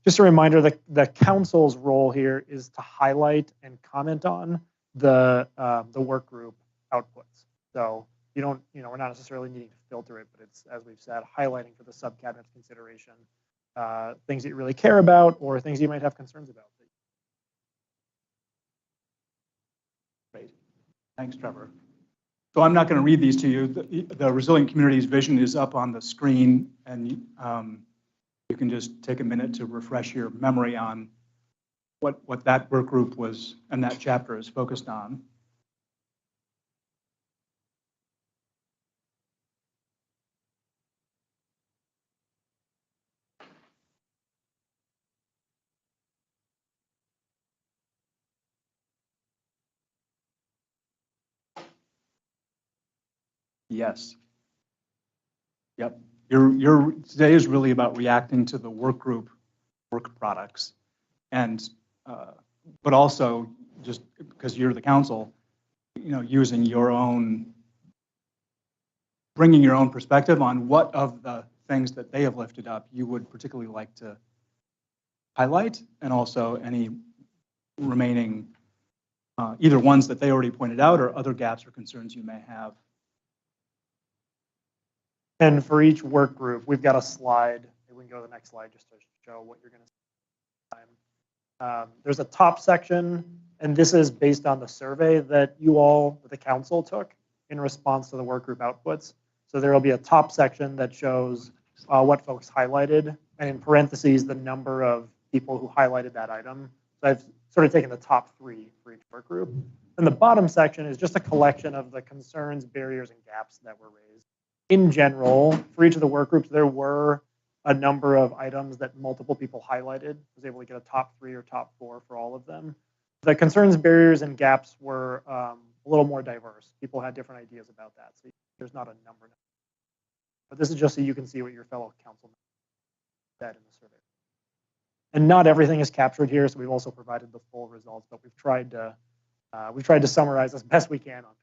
just a reminder that the council's role here is to highlight and comment on the work group outputs. So we're not necessarily needing to filter it, but it's, as we've said, highlighting for the sub-cabinet's consideration things that you really care about or things you might have concerns about. Great. Thanks, Trevor. So I'm not going to read these to you. The Resilient Communities vision is up on the screen, and you can just take a minute to refresh your memory on what that work group was and that chapter is focused on. Yes. Yep. Your today is really about reacting to the work group work products, and but also just because you're the council, using your own, bringing your own perspective on what of the things that they have lifted up you would particularly like to highlight, and also any remaining either ones that they already pointed out or other gaps or concerns you may have. And for each work group, we've got a slide. Maybe we can go to the next slide just to show what you're going to see. There's a top section, and this is based on the survey that the council took in response to the work group outputs. So there will be a top section that shows what folks highlighted, and in parentheses, the number of people who highlighted that item. So I've sort of taken the top three for each work group. And the bottom section is just a collection of the concerns, barriers, and gaps that were raised. In general, for each of the work groups, there were a number of items that multiple people highlighted. I was able to get a top 3 or top 4 for all of them. The concerns, barriers, and gaps were a little more diverse. People had different ideas about that. So there's not a number. But this is just so you can see what your fellow council said in the survey. And not everything is captured here, so we've also provided the full results, but we've tried to summarize as best we can onto one.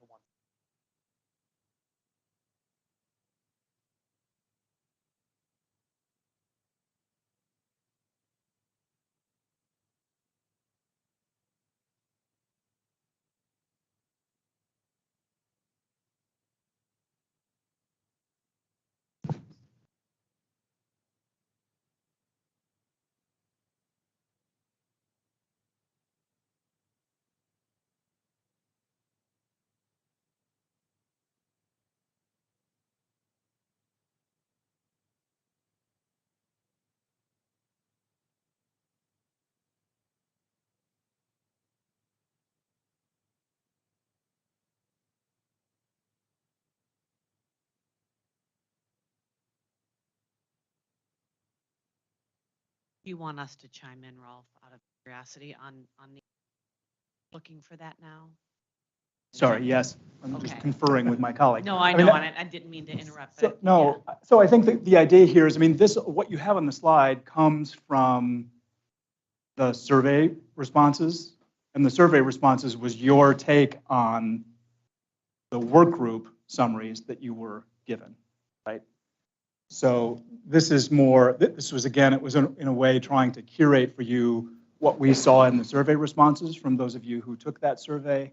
You want us to chime in, Rolf, out of curiosity on the looking for that now? Sorry, yes, I'm just Okay. conferring with my colleague. No, I mean, know, and I didn't mean to interrupt. So, but no, so I think that the idea here is, I mean, this, what you have on the slide comes from the survey responses, and the survey responses was your take on the work group summaries that you were given, right? So this is more, this was, again, it was in a way trying to curate for you what we saw in the survey responses from those of you who took that survey.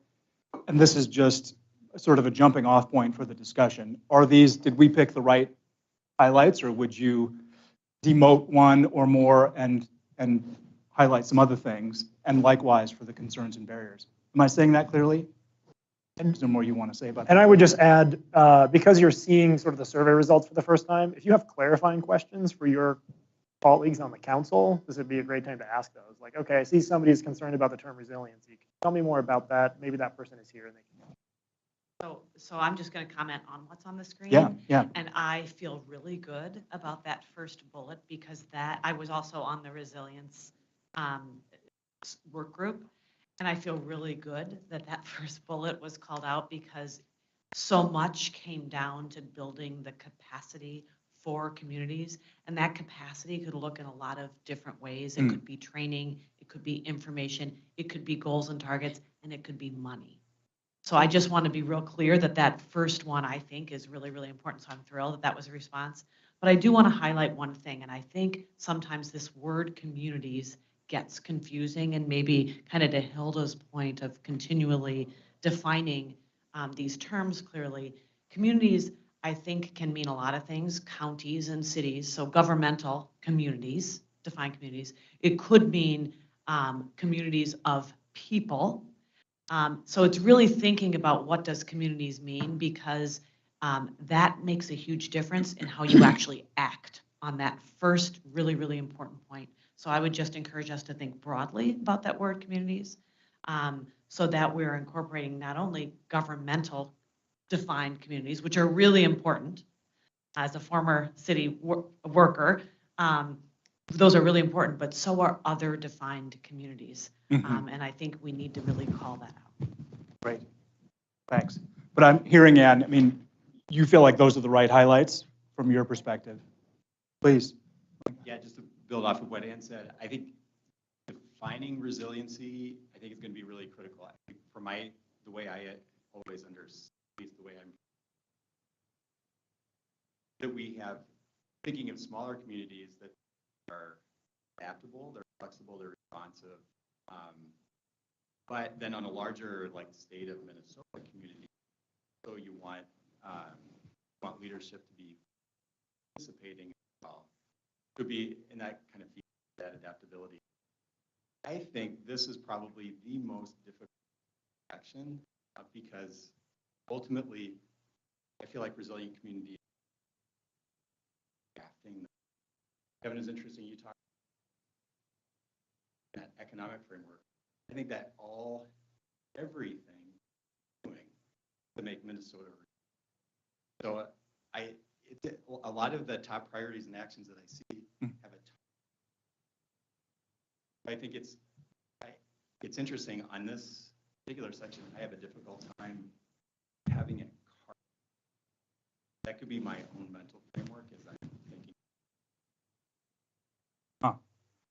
And this is just sort of a jumping off point for the discussion. Are these, did we pick the right highlights, or would you demote one or more and highlight some other things? And likewise for the concerns and barriers. Am I saying that clearly? Is there more you want to say about that? And I would just add, because you're seeing sort of the survey results for the first time, if you have clarifying questions for your colleagues on the council, this would be a great time to ask those. Like, okay, I see somebody's concerned about the term resiliency. Can you tell me more about that? Maybe that person is here and they can. So I'm just going to comment on what's on the screen. Yeah, yeah. And I feel really good about that first bullet because that I was also on the resilience work group. And I feel really good that that first bullet was called out because so much came down to building the capacity for communities. And that capacity could look in a lot of different ways. It could be training, it could be information, it could be goals and targets, and it could be money. So I just want to be real clear that that first one I think is really, really important. So I'm thrilled that that was a response. But I do want to highlight one thing, and I think sometimes this word communities gets confusing, and maybe kind of to Hilda's point of continually defining these terms clearly. Communities, I think, can mean a lot of things, counties and cities, so governmental communities, define communities. It could mean communities of people. So it's really thinking about what does communities mean, because that makes a huge difference in how you actually act on that first really, really important point. So I would just encourage us to think broadly about that word communities, so that we're incorporating not only governmental defined communities, which are really important. As a former city worker, those are really important, but so are other defined communities. And I think we need to really call that out. Great, thanks. But I'm hearing, Ann, I mean, you feel like those are the right highlights from your perspective? Please. Yeah, just to build off of what Ann said, I think defining resiliency, I think is going to be really critical. I think for the way I always understand, the way I'm, that we have, thinking of smaller communities that are adaptable, they're flexible, they're responsive. But then on a larger, like, state of Minnesota community, so you want leadership to be participating as well. Could be in that kind of that adaptability. I think this is probably the most difficult action because ultimately, I feel like resilient community drafting. Kevin, is interesting. You talked about that economic framework. I think that everything doing to make Minnesota. So a lot of the top priorities and actions that I see have I think it's interesting on this particular section. I have a difficult time having it. That could be my own mental framework as I'm thinking.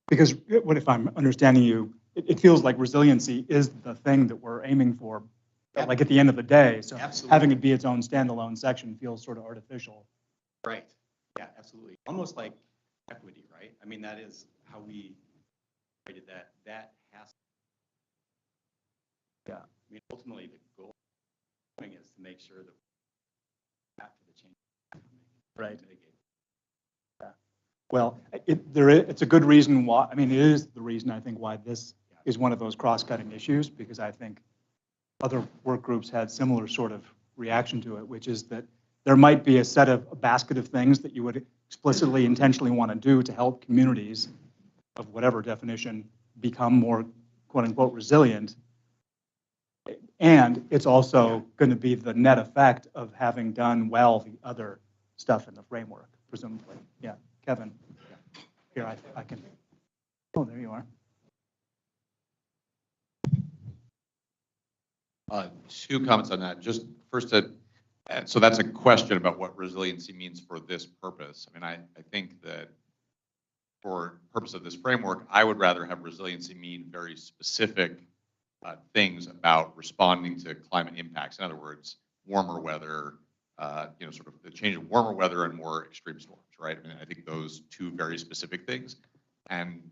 Because what if I'm understanding you? It feels like resiliency is the thing that we're aiming for, like at the end of the day. So absolutely. Having it be its own standalone section feels sort of artificial. Right. Yeah, absolutely. Almost like equity, right? I mean, that is how we created that. That has to. Yeah. I mean, ultimately, the goal is to make sure that after the change, right. Mitigate. Yeah. Well, it's a good reason why. I mean, it is the reason I think why this is one of those cross-cutting issues, because I think other work groups had similar sort of reaction to it, which is that there might be a basket of things that you would explicitly, intentionally want to do to help communities of whatever definition become more quote unquote resilient. And it's also going to be the net effect of having done well the other stuff in the framework, presumably. Yeah, Kevin. Here, I can. Oh, there you are. Two comments on that. Just first, so that's a question about what resiliency means for this purpose. I mean, I think that for purpose of this framework, I would rather have resiliency mean very specific things about responding to climate impacts. In other words, warmer weather, sort of the change of warmer weather and more extreme storms, right? I mean, I think those two very specific things, and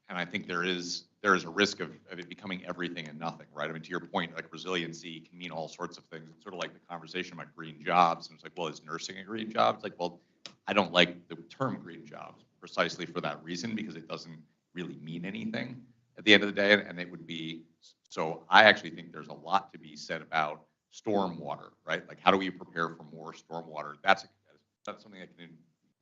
I think there is a risk of it becoming everything and nothing, right? I mean, to your point, like resiliency can mean all sorts of things. It's sort of like the conversation about green jobs, and it's like, well, is nursing a green job? It's like, well, I don't like the term green jobs precisely for that reason, because it doesn't really mean anything at the end of the day, and it would be, so I actually think there's a lot to be said about stormwater, right? Like, how do we prepare for more stormwater? That's something that can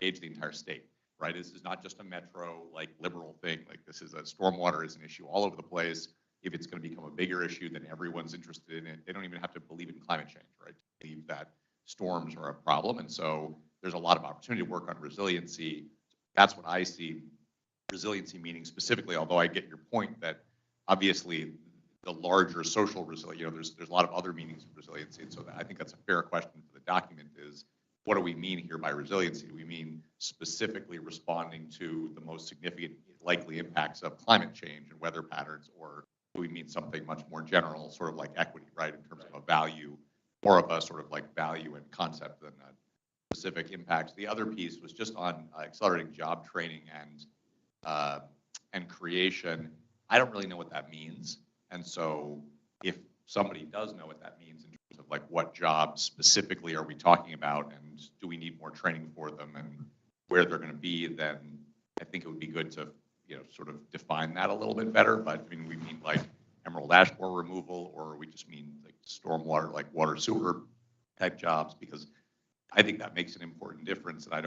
engage the entire state, right? This is not just a metro, like, liberal thing. Like, this is stormwater is an issue all over the place. If it's going to become a bigger issue, then everyone's interested in it. They don't even have to believe in climate change, right? To believe that storms are a problem. And so there's a lot of opportunity to work on resiliency. That's what I see resiliency meaning specifically, although I get your point that obviously the larger social resilience, there's a lot of other meanings of resiliency. And so I think that's a fair question for the document is, what do we mean here by resiliency? Do we mean specifically responding to the most significant likely impacts of climate change and weather patterns, or do we mean something much more general, sort of like equity, right, in terms of a value, more of a sort of like value and concept than specific impacts? The other piece was just on accelerating job training and creation. I don't really know what that means, and so if somebody does know what that means in terms of like what jobs specifically are we talking about, and do we need more training for them, and where they're going to be, then I think it would be good to sort of define that a little bit better. But I mean, we mean like emerald ash borer removal, or we just mean like stormwater, like water sewer type jobs, because I think that makes an important difference. And I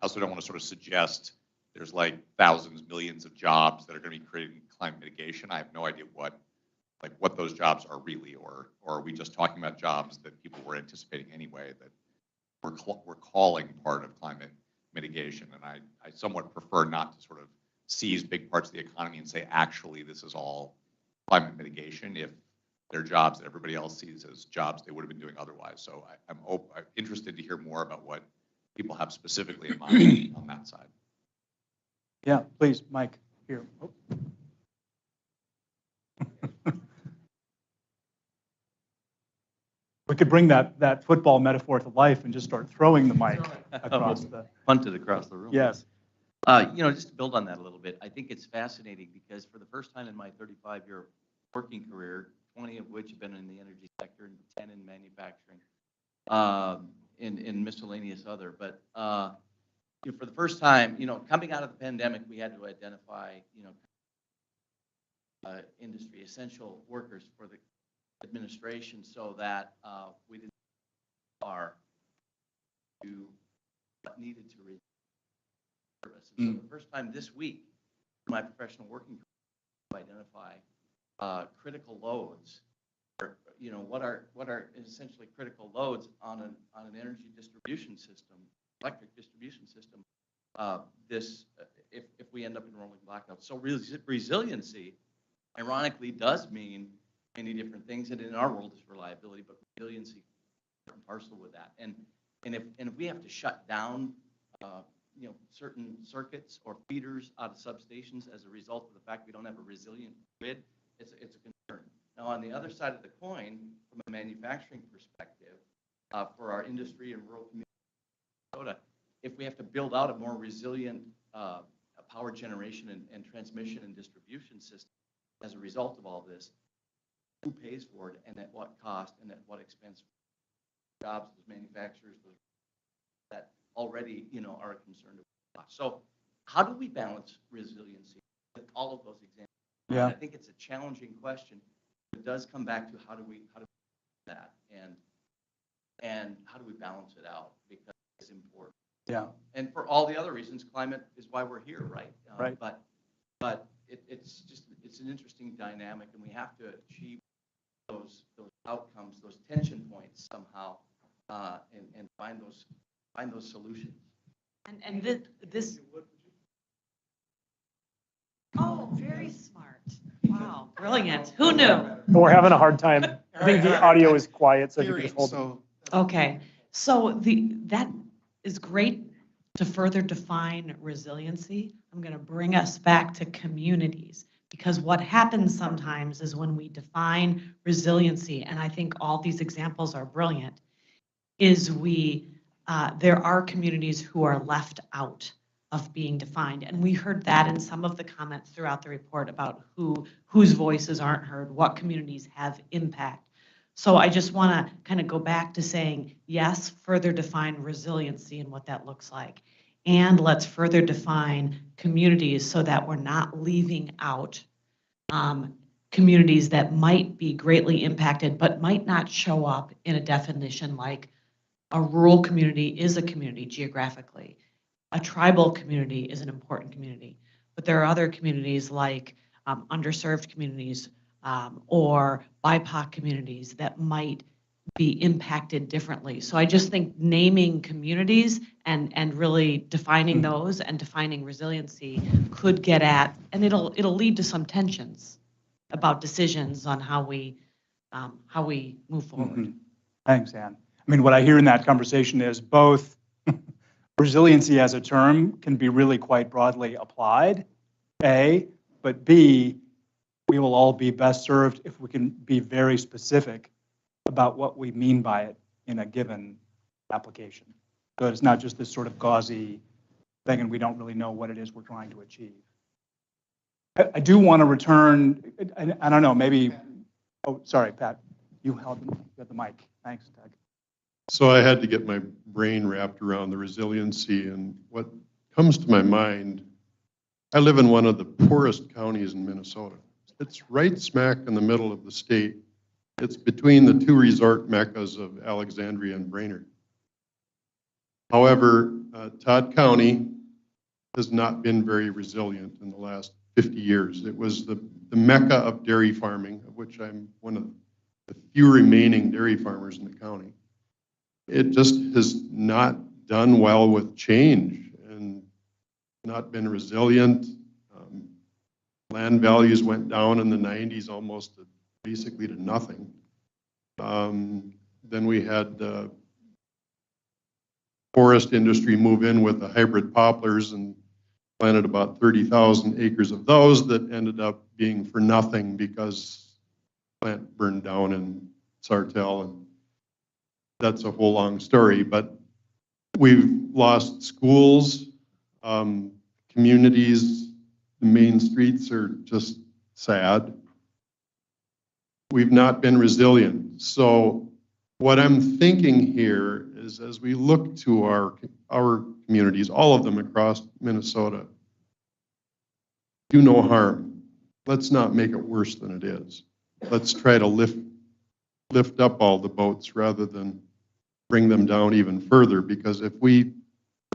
also don't want to sort of suggest there's like thousands, millions of jobs that are going to be created in climate mitigation. I have no idea what those jobs are really, or are we just talking about jobs that people were anticipating anyway that we're calling part of climate mitigation? And I somewhat prefer not to sort of seize big parts of the economy and say, actually, this is all climate mitigation, if they're jobs that everybody else sees as jobs they would have been doing otherwise. So I'm interested to hear more about what people have specifically in mind on that side. Yeah, please, Mike, here. Oh. We could bring that football metaphor to life and just start throwing the mic across the. Punted across the room. Yes. Just to build on that a little bit, I think it's fascinating because for the first time in my 35-year working career, 20 of which have been in the energy sector and 10 in manufacturing, in miscellaneous other. But for the first time, coming out of the pandemic, we had to identify, industry essential workers for the administration so that we didn't do what needed to reach service. And so the first time this week, in my professional working career, to identify critical loads. What are essentially critical loads on an energy distribution system, electric distribution system. If we end up in rolling blackouts, so resiliency, ironically, does mean many different things, and in our world is reliability, but resiliency is part and parcel with that. And if we have to shut down certain circuits or feeders out of substations as a result of the fact we don't have a resilient grid, it's a concern. Now, on the other side of the coin, from a manufacturing perspective, for our industry and rural communities in Minnesota, if we have to build out a more resilient power generation and transmission and distribution system as a result of all this, who pays for it and at what cost and at what expense? Jobs, those manufacturers, that already are concerned about. So how do we balance resiliency with all of those examples? Yeah. I think it's a challenging question. It does come back to how do we do that, and how do we balance it out, because it's important. Yeah. And for all the other reasons, climate is why we're here, right? Right. But it's an interesting dynamic, and we have to achieve those outcomes, those tension points somehow, and find those solutions. And this. Oh, very smart. Wow, brilliant. Who knew? We're having a hard time. I think the audio is quiet, so if you could just hold it. Okay, so that is great to further define resiliency. I'm going to bring us back to communities, because what happens sometimes is when we define resiliency, and I think all these examples are brilliant, is there are communities who are left out of being defined. And we heard that in some of the comments throughout the report about whose voices aren't heard, what communities have impact. So I just want to kind of go back to saying, yes, further define resiliency and what that looks like. And let's further define communities so that we're not leaving out communities that might be greatly impacted, but might not show up in a definition like a rural community is a community geographically. A tribal community is an important community. But there are other communities like underserved communities or BIPOC communities that might be impacted differently. So I just think naming communities and really defining those and defining resiliency could get at, and it'll lead to some tensions about decisions on how we move forward. Thanks, Ann. I mean, what I hear in that conversation is both resiliency as a term can be really quite broadly applied, A, but B, we will all be best served if we can be very specific about what we mean by it in a given application. So it's not just this sort of gauzy thing and we don't really know what it is we're trying to achieve. I do want to return, I don't know, maybe, oh, sorry, Pat, you held the mic. Thanks, Doug. So I had to get my brain wrapped around the resiliency, and what comes to my mind, I live in one of the poorest counties in Minnesota. It's right smack in the middle of the state. It's between the two resort meccas of Alexandria and Brainerd. However, Todd County has not been very resilient in the last 50 years. It was the mecca of dairy farming, of which I'm one of the few remaining dairy farmers in the county. It just has not done well with change and not been resilient. Land values went down in the 90s almost basically to nothing. Then we had forest industry move in with the hybrid poplars and planted about 30,000 acres of those that ended up being for nothing because plant burned down in Sartell, and that's a whole long story. But we've lost schools, communities, the main streets are just sad. We've not been resilient. So what I'm thinking here is, as we look to our communities, all of them across Minnesota, do no harm. Let's not make it worse than it is. Let's try to lift up all the boats rather than bring them down even further, because if we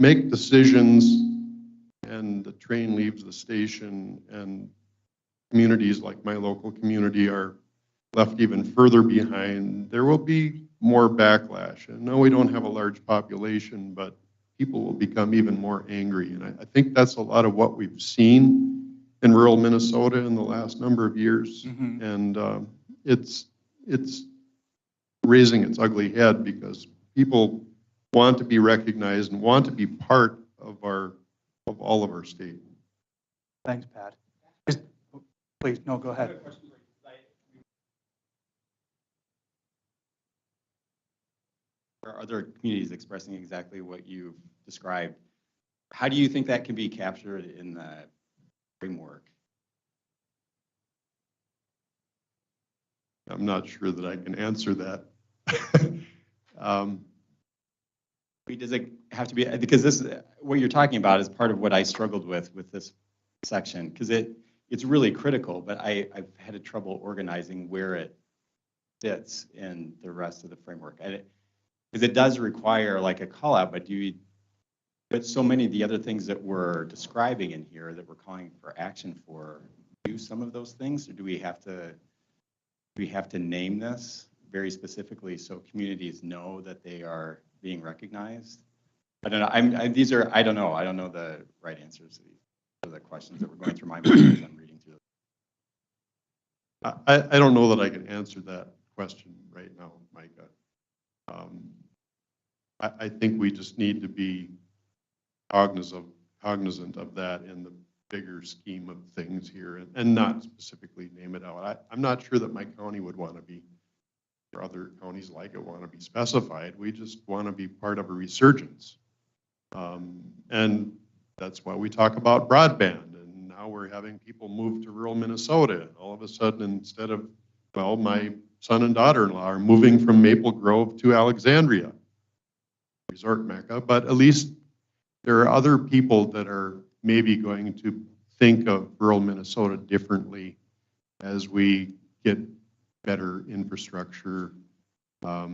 make decisions and the train leaves the station and communities like my local community are left even further behind, there will be more backlash. And no, we don't have a large population, but people will become even more angry. And I think that's a lot of what we've seen in rural Minnesota in the last number of years. And it's raising its ugly head because people want to be recognized and want to be part of all of our state. Thanks, Pat. Please, no, go ahead. There are other communities expressing exactly what you've described. How do you think that can be captured in the framework? I'm not sure that I can answer that. Does it have to be, because this, what you're talking about is part of what I struggled with this section, because it's really critical, but I've had trouble organizing where it fits in the rest of the framework. Because it does require like a call out, but so many of the other things that we're describing in here that we're calling for action for, do some of those things, or do we have to name this very specifically so communities know that they are being recognized? I don't know. I don't know. I don't know the right answers to the questions that were going through my mind as I'm reading through. I don't know that I can answer that question right now, Micah. I think we just need to be cognizant of that in the bigger scheme of things here and not specifically name it out. I'm not sure that my county would want to be, or other counties like it want to be specified. We just want to be part of a resurgence. And that's why we talk about broadband. And now we're having people move to rural Minnesota. And all of a sudden, instead of, well, my son and daughter-in-law are moving from Maple Grove to Alexandria, resort Mecca, but at least there are other people that are maybe going to think of rural Minnesota differently as we get better infrastructure. But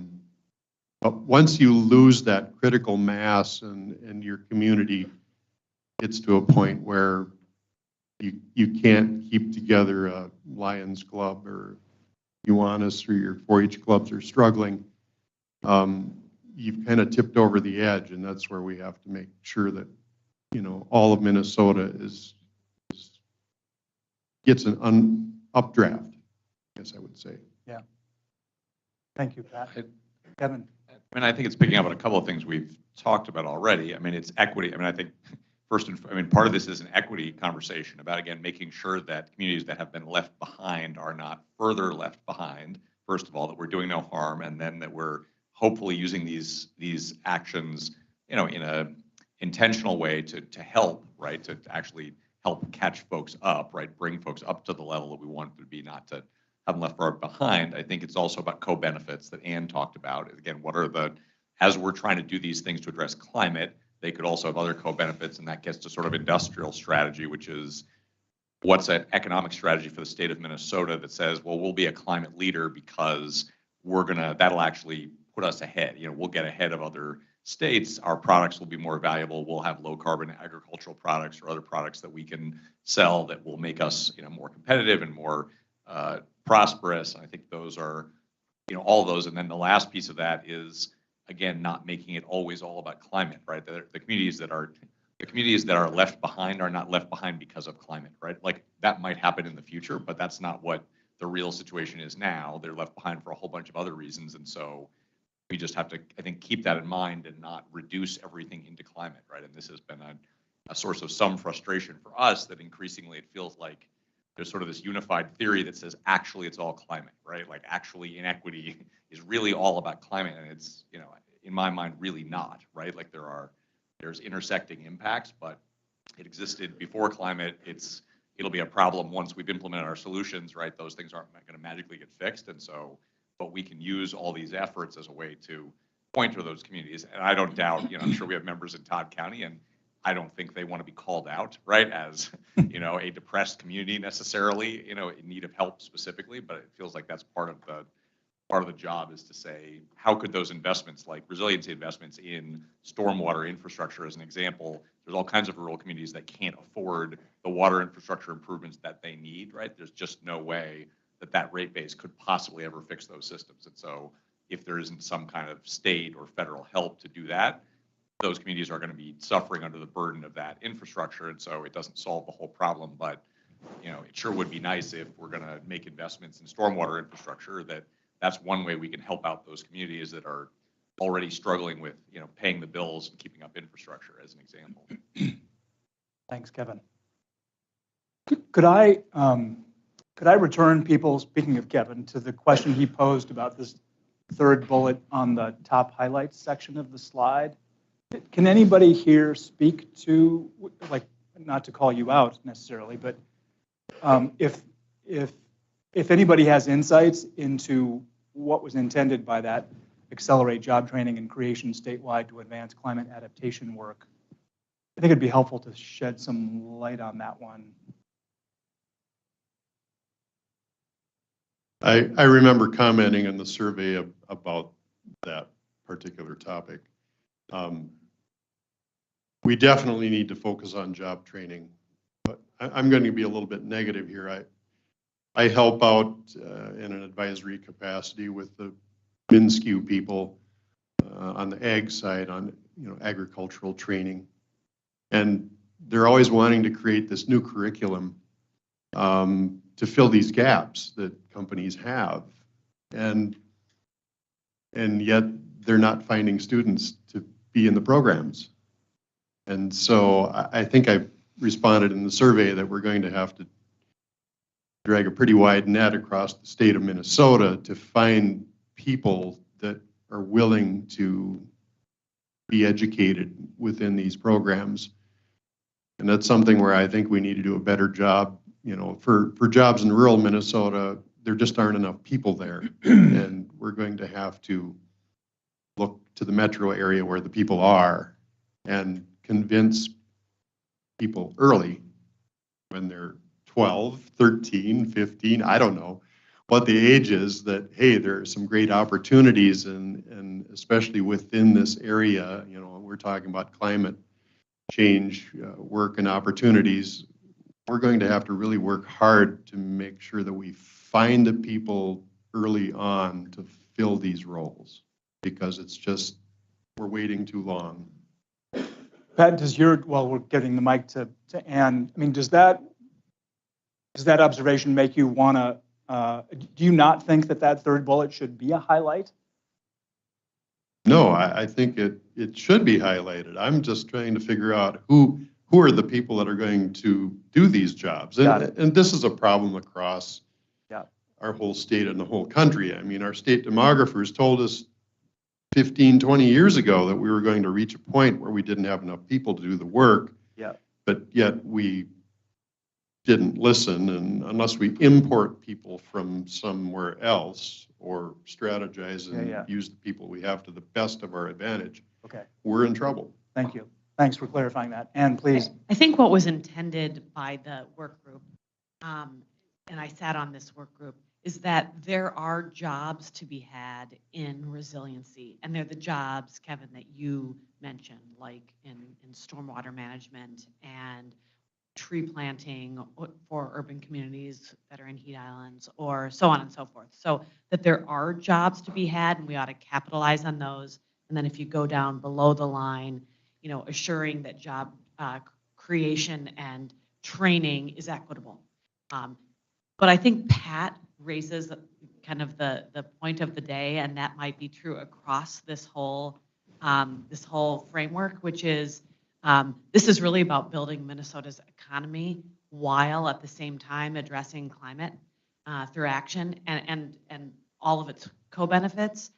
once you lose that critical mass and your community gets to a point where you can't keep together a Lions Club or Kiwanis or your 4-H clubs are struggling, you've kind of tipped over the edge, and that's where we have to make sure that, you know, all of Minnesota gets an updraft, I guess I would say. Yeah. Thank you, Pat. Kevin. I mean, I think it's picking up on a couple of things we've talked about already. I mean, it's equity. I mean, I think part of this is an equity conversation about, again, making sure that communities that have been left behind are not further left behind. First of all, that we're doing no harm, and then that we're hopefully using these actions, you know, in a intentional way to help, right, to actually help catch folks up, right, bring folks up to the level that we want them to be, not to have them left far behind. I think it's also about co-benefits that Ann talked about. Again, what are as we're trying to do these things to address climate, they could also have other co-benefits, and that gets to sort of industrial strategy, which is what's an economic strategy for the state of Minnesota that says, well, we'll be a climate leader because that'll actually put us ahead. You know, we'll get ahead of other states. Our products will be more valuable. We'll have low carbon agricultural products or other products that we can sell that will make us, you know, more competitive and more prosperous. I think those are, you know, all of those. And then the last piece of that is, again, not making it always all about climate, right? The communities that are left behind are not left behind because of climate, right? Like that might happen in the future, but that's not what the real situation is now. They're left behind for a whole bunch of other reasons. And so we just have to, I think, keep that in mind and not reduce everything into climate, right? And this has been a source of some frustration for us that increasingly it feels like there's sort of this unified theory that says actually it's all climate, right? Like actually inequity is really all about climate, and it's, you know, in my mind, really not, right? Like there's intersecting impacts, but it existed before climate. It'll be a problem once we've implemented our solutions, right? Those things aren't going to magically get fixed, and so, but we can use all these efforts as a way to point to those communities. And I don't doubt, you know, I'm sure we have members in Todd County, and I don't think they want to be called out, right, as, you know, a depressed community necessarily, you know, in need of help specifically, but it feels like that's part of the job is to say, how could those investments, like resiliency investments in stormwater infrastructure as an example, there's all kinds of rural communities that can't afford the water infrastructure improvements that they need, right? There's just no way that rate base could possibly ever fix those systems. And so if there isn't some kind of state or federal help to do that, those communities are going to be suffering under the burden of that infrastructure. And so it doesn't solve the whole problem, but, you know, it sure would be nice if we're going to make investments in stormwater infrastructure that's one way we can help out those communities that are already struggling with, you know, paying the bills and keeping up infrastructure as an example. Thanks, Kevin. Could I return people, speaking of Kevin, to the question he posed about this third bullet on the top highlights section of the slide? Can anybody here speak to, like, not to call you out necessarily, but if anybody has insights into what was intended by that accelerate job training and creation statewide to advance climate adaptation work, I think it'd be helpful to shed some light on that one. I remember commenting in the survey about that particular topic. We definitely need to focus on job training, but I'm going to be a little bit negative here. I help out in an advisory capacity with the MinSCU people on the ag side on, you know, agricultural training, and they're always wanting to create this new curriculum. to fill these gaps that companies have. And yet they're not finding students to be in the programs. And so I think I responded in the survey that we're going to have to drag a pretty wide net across the state of Minnesota to find people that are willing to be educated within these programs. And that's something where I think we need to do a better job. You know, for jobs in rural Minnesota, there just aren't enough people there. And we're going to have to look to the metro area where the people are and convince people early when they're 12, 13, 15, I don't know what the age is, that, hey, there are some great opportunities, and especially within this area, you know, we're talking about climate change work and opportunities. We're going to have to really work hard to make sure that we find the people early on to fill these roles, because it's just, we're waiting too long. Pat, while we're getting the mic to Ann, I mean, does that observation make you want to, do you not think that third bullet should be a highlight? No, I think it should be highlighted. I'm just trying to figure out who are the people that are going to do these jobs. And this is a problem across our whole state and the whole country. I mean, our state demographers told us 15, 20 years ago that we were going to reach a point where we didn't have enough people to do the work. Yeah. But yet we didn't listen, and unless we import people from somewhere else or strategize and use the people we have to the best of our advantage, we're in trouble. Thank you. Thanks for clarifying that. Ann, please. I think what was intended by the work group, and I sat on this work group, is that there are jobs to be had in resiliency. And they're the jobs, Kevin, that you mentioned, like in stormwater management and tree planting for urban communities that are in heat islands, or so on and so forth. So that there are jobs to be had, and we ought to capitalize on those. And then if you go down below the line, you know, assuring that job creation and training is equitable. But I think Pat raises kind of the point of the day, and that might be true across this whole framework, which is this is really about building Minnesota's economy while at the same time addressing climate through action and all of its co-benefits.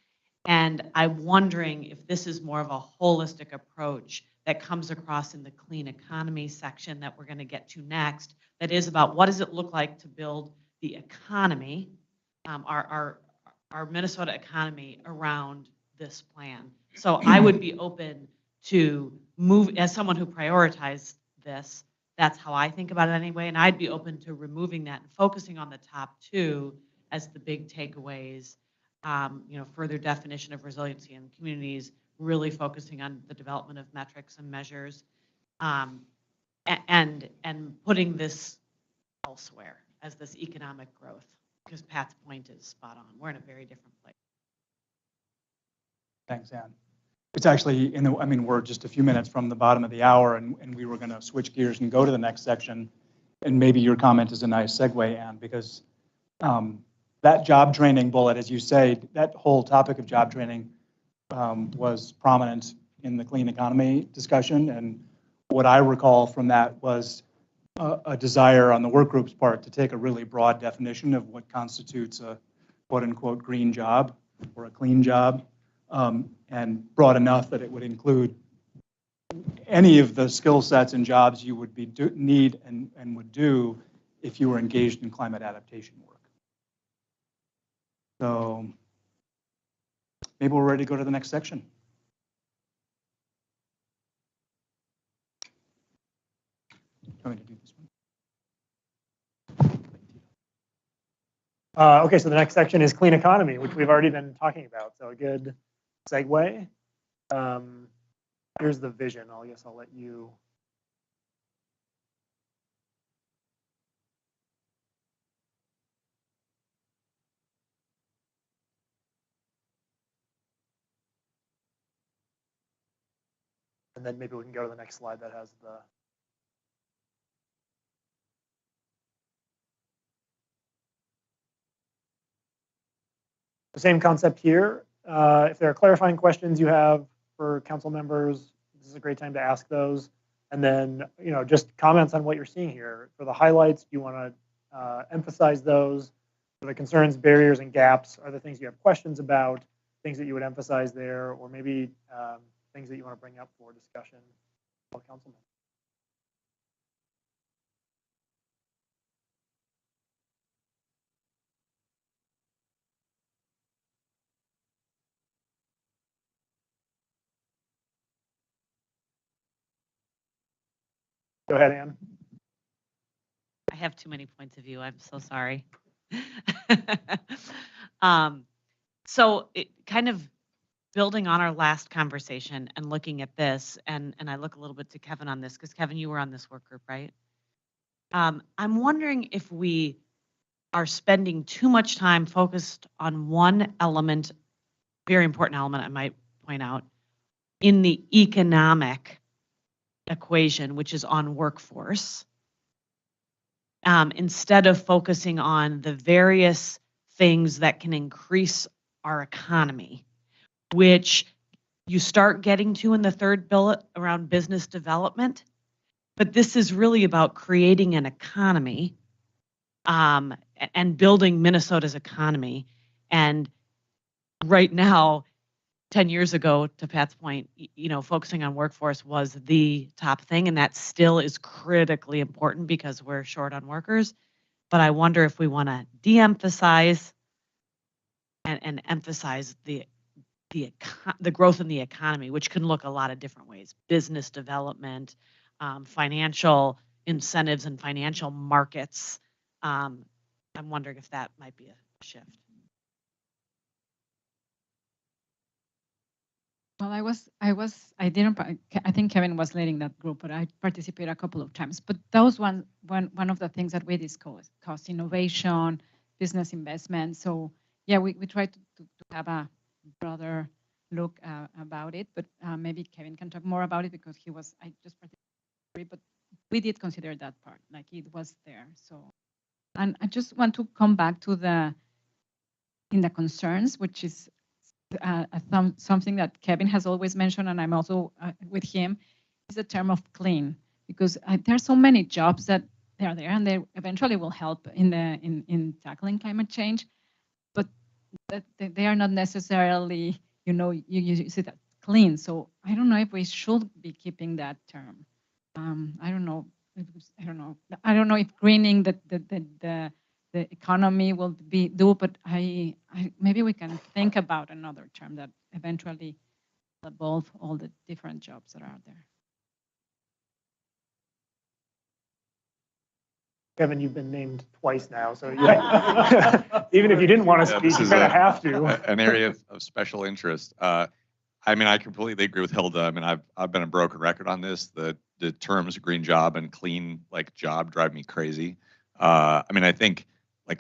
And I'm wondering if this is more of a holistic approach that comes across in the clean economy section that we're going to get to next, that is about what does it look like to build the economy, our Minnesota economy around this plan. So I would be open to move, as someone who prioritized this, that's how I think about it anyway, and I'd be open to removing that and focusing on the top two as the big takeaways. You know, further definition of resiliency in communities, really focusing on the development of metrics and measures, and putting this elsewhere as this economic growth, because Pat's point is spot on. We're in a very different place. Thanks, Ann. It's actually, I mean, we're just a few minutes from the bottom of the hour, and we were going to switch gears and go to the next section. And maybe your comment is a nice segue, Ann, because that job training bullet, as you say, that whole topic of job training was prominent in the clean economy discussion. And what I recall from that was a desire on the work group's part to take a really broad definition of what constitutes a quote unquote green job or a clean job, and broad enough that it would include any of the skill sets and jobs you would need and would do if you were engaged in climate adaptation work. So maybe we're ready to go to the next section. Going to do this one. Okay, so the next section is clean economy, which we've already been talking about. So a good segue. Here's the vision. I guess I'll let you. And then maybe we can go to the next slide that has the. The same concept here. If there are clarifying questions you have for council members, this is a great time to ask those. And then, just comments on what you're seeing here. For the highlights, you want to emphasize those. For the concerns, barriers, and gaps are the things you have questions about, things that you would emphasize there, or maybe things that you want to bring up for discussion with council members. Go ahead, Ann. I have too many points of view. I'm so sorry. So it kind of building on our last conversation and looking at this, and I look a little bit to Kevin on this, because Kevin, you were on this work group, right? I'm wondering if we are spending too much time focused on one element, very important element I might point out, in the economic equation, which is on workforce, instead of focusing on the various things that can increase our economy, which you start getting to in the third bullet around business development. But this is really about creating an economy and building Minnesota's economy. And right now, 10 years ago, to Pat's point, focusing on workforce was the top thing, and that still is critically important because we're short on workers. But I wonder if we want to de-emphasize and emphasize the growth in the economy, which can look a lot of different ways: business development, financial incentives, and financial markets. I'm wondering if that might be a shift. Well, I think Kevin was leading that group, but I participated a couple of times. But that was one of the things that we discussed: cost innovation, business investment. So yeah, we tried to have a broader look about it, but maybe Kevin can talk more about it because I just participated, but we did consider that part, like it was there. So, and I just want to come back to the concerns, which is something that Kevin has always mentioned, and I'm also with him, is the term of clean, because there are so many jobs that they are there, and they eventually will help in tackling climate change, but that they are not necessarily, you see that clean. So I don't know if we should be keeping that term. I don't know if greening the economy will but maybe we can think about another term that eventually will involve all the different jobs that are out there. Kevin, you've been named twice now, so even if you didn't want to speak, you kind of have to. An area of special interest. I completely agree with Hilda. I've been a broken record on this. The terms green job and clean job drive me crazy. I think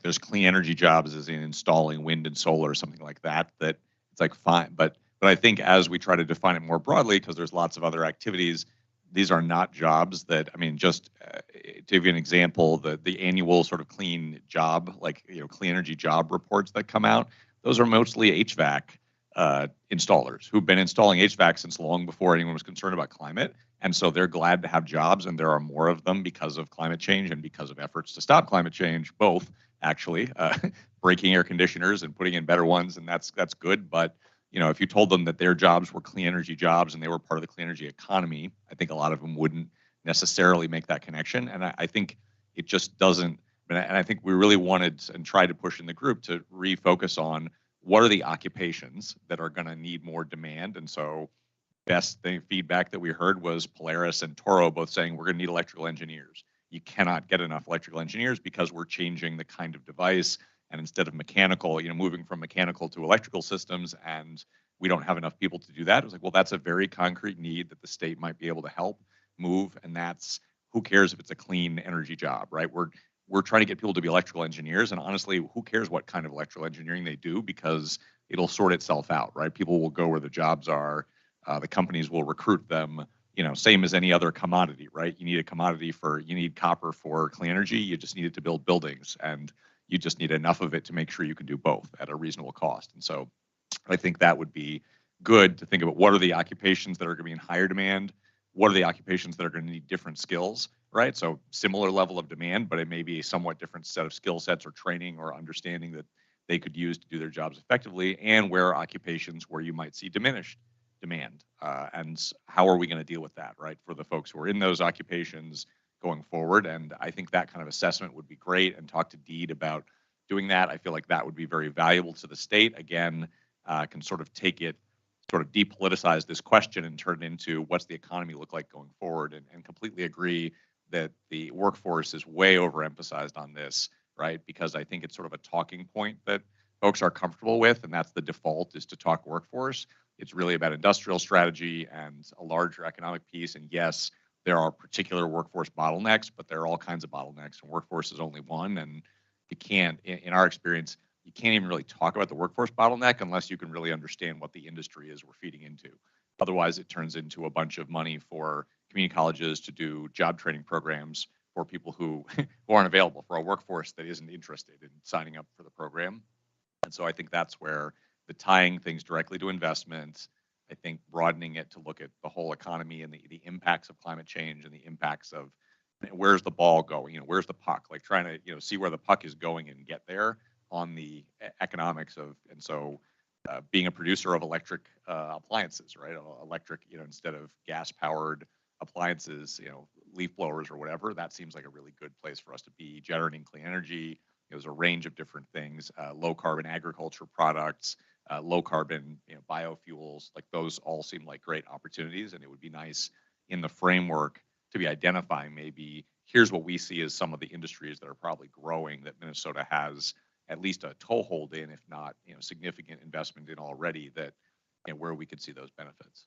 there's clean energy jobs as in installing wind and solar or something like that. That it's fine, but I think as we try to define it more broadly, because there's lots of other activities, these are not jobs that, just to give you an example, the annual sort of clean job, clean energy job reports that come out, those are mostly HVAC installers who've been installing HVAC since long before anyone was concerned about climate. And so they're glad to have jobs, and there are more of them because of climate change and because of efforts to stop climate change, both actually, breaking air conditioners and putting in better ones, and that's good. But if you told them that their jobs were clean energy jobs and they were part of the clean energy economy, I think a lot of them wouldn't necessarily make that connection. And I think it just doesn't. And I think we really wanted and tried to push in the group to refocus on what are the occupations that are going to need more demand. And so best feedback that we heard was Polaris and Toro both saying we're going to need electrical engineers. You cannot get enough electrical engineers because we're changing the kind of device, and instead of mechanical, moving from mechanical to electrical systems, and we don't have enough people to do that. It was like, well, that's a very concrete need that the state might be able to help move, and that's, who cares if it's a clean energy job, right? We're trying to get people to be electrical engineers, and honestly, who cares what kind of electrical engineering they do, because it'll sort itself out, right? People will go where the jobs are. The companies will recruit them, same as any other commodity, right? You need a commodity you need copper for clean energy. You just need it to build buildings. And, You just need enough of it to make sure you can do both at a reasonable cost. And so I think that would be good to think about what are the occupations that are going to be in higher demand, what are the occupations that are going to need different skills, right? So similar level of demand, but it may be a somewhat different set of skill sets or training or understanding that they could use to do their jobs effectively, and where are occupations where you might see diminished demand, and how are we going to deal with that, right, for the folks who are in those occupations going forward. And I think that kind of assessment would be great, and talk to Deed about doing that. I feel like that would be very valuable to the state. Again, can sort of take it, sort of depoliticize this question and turn it into what's the economy look like going forward, and completely agree that the workforce is way overemphasized on this, right? Because I think it's sort of a talking point that folks are comfortable with, and that's the default, is to talk workforce. It's really about industrial strategy and a larger economic piece. And yes, there are particular workforce bottlenecks, but there are all kinds of bottlenecks, and workforce is only one. And you can't, in our experience, you can't even really talk about the workforce bottleneck unless you can really understand what the industry is we're feeding into. Otherwise, it turns into a bunch of money for community colleges to do job training programs for people who aren't available, for a workforce that isn't interested in signing up for the program. And so I think that's where the tying things directly to investments, I think broadening it to look at the whole economy and the impacts of climate change and the impacts of where's the ball going, where's the puck, like trying to, see where the puck is going and get there on the economics of, and so being a producer of electric appliances, right? Electric, instead of gas powered appliances, leaf blowers or whatever, that seems like a really good place for us to be. Generating clean energy, there's a range of different things, low carbon agriculture products, low carbon, biofuels, like those all seem like great opportunities. And it would be nice in the framework to be identifying, maybe here's what we see as some of the industries that are probably growing that Minnesota has at least a toehold in, if not, significant investment in already, that, where we could see those benefits.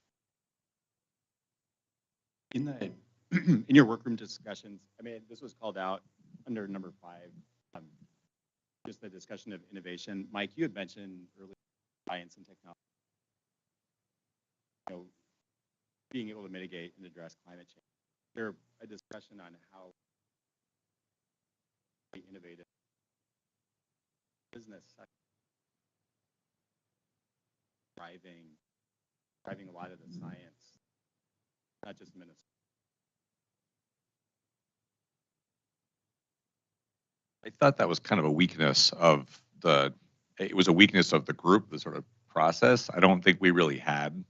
In the in your workroom discussions, I mean, this was called out under number 5, just the discussion of innovation. Mike, you had mentioned earlier science and technology, being able to mitigate and address climate change. There a discussion on how innovative business driving a lot of the science, not just Minnesota. I thought that was kind of a weakness of the group, the sort of process. I don't think we really had.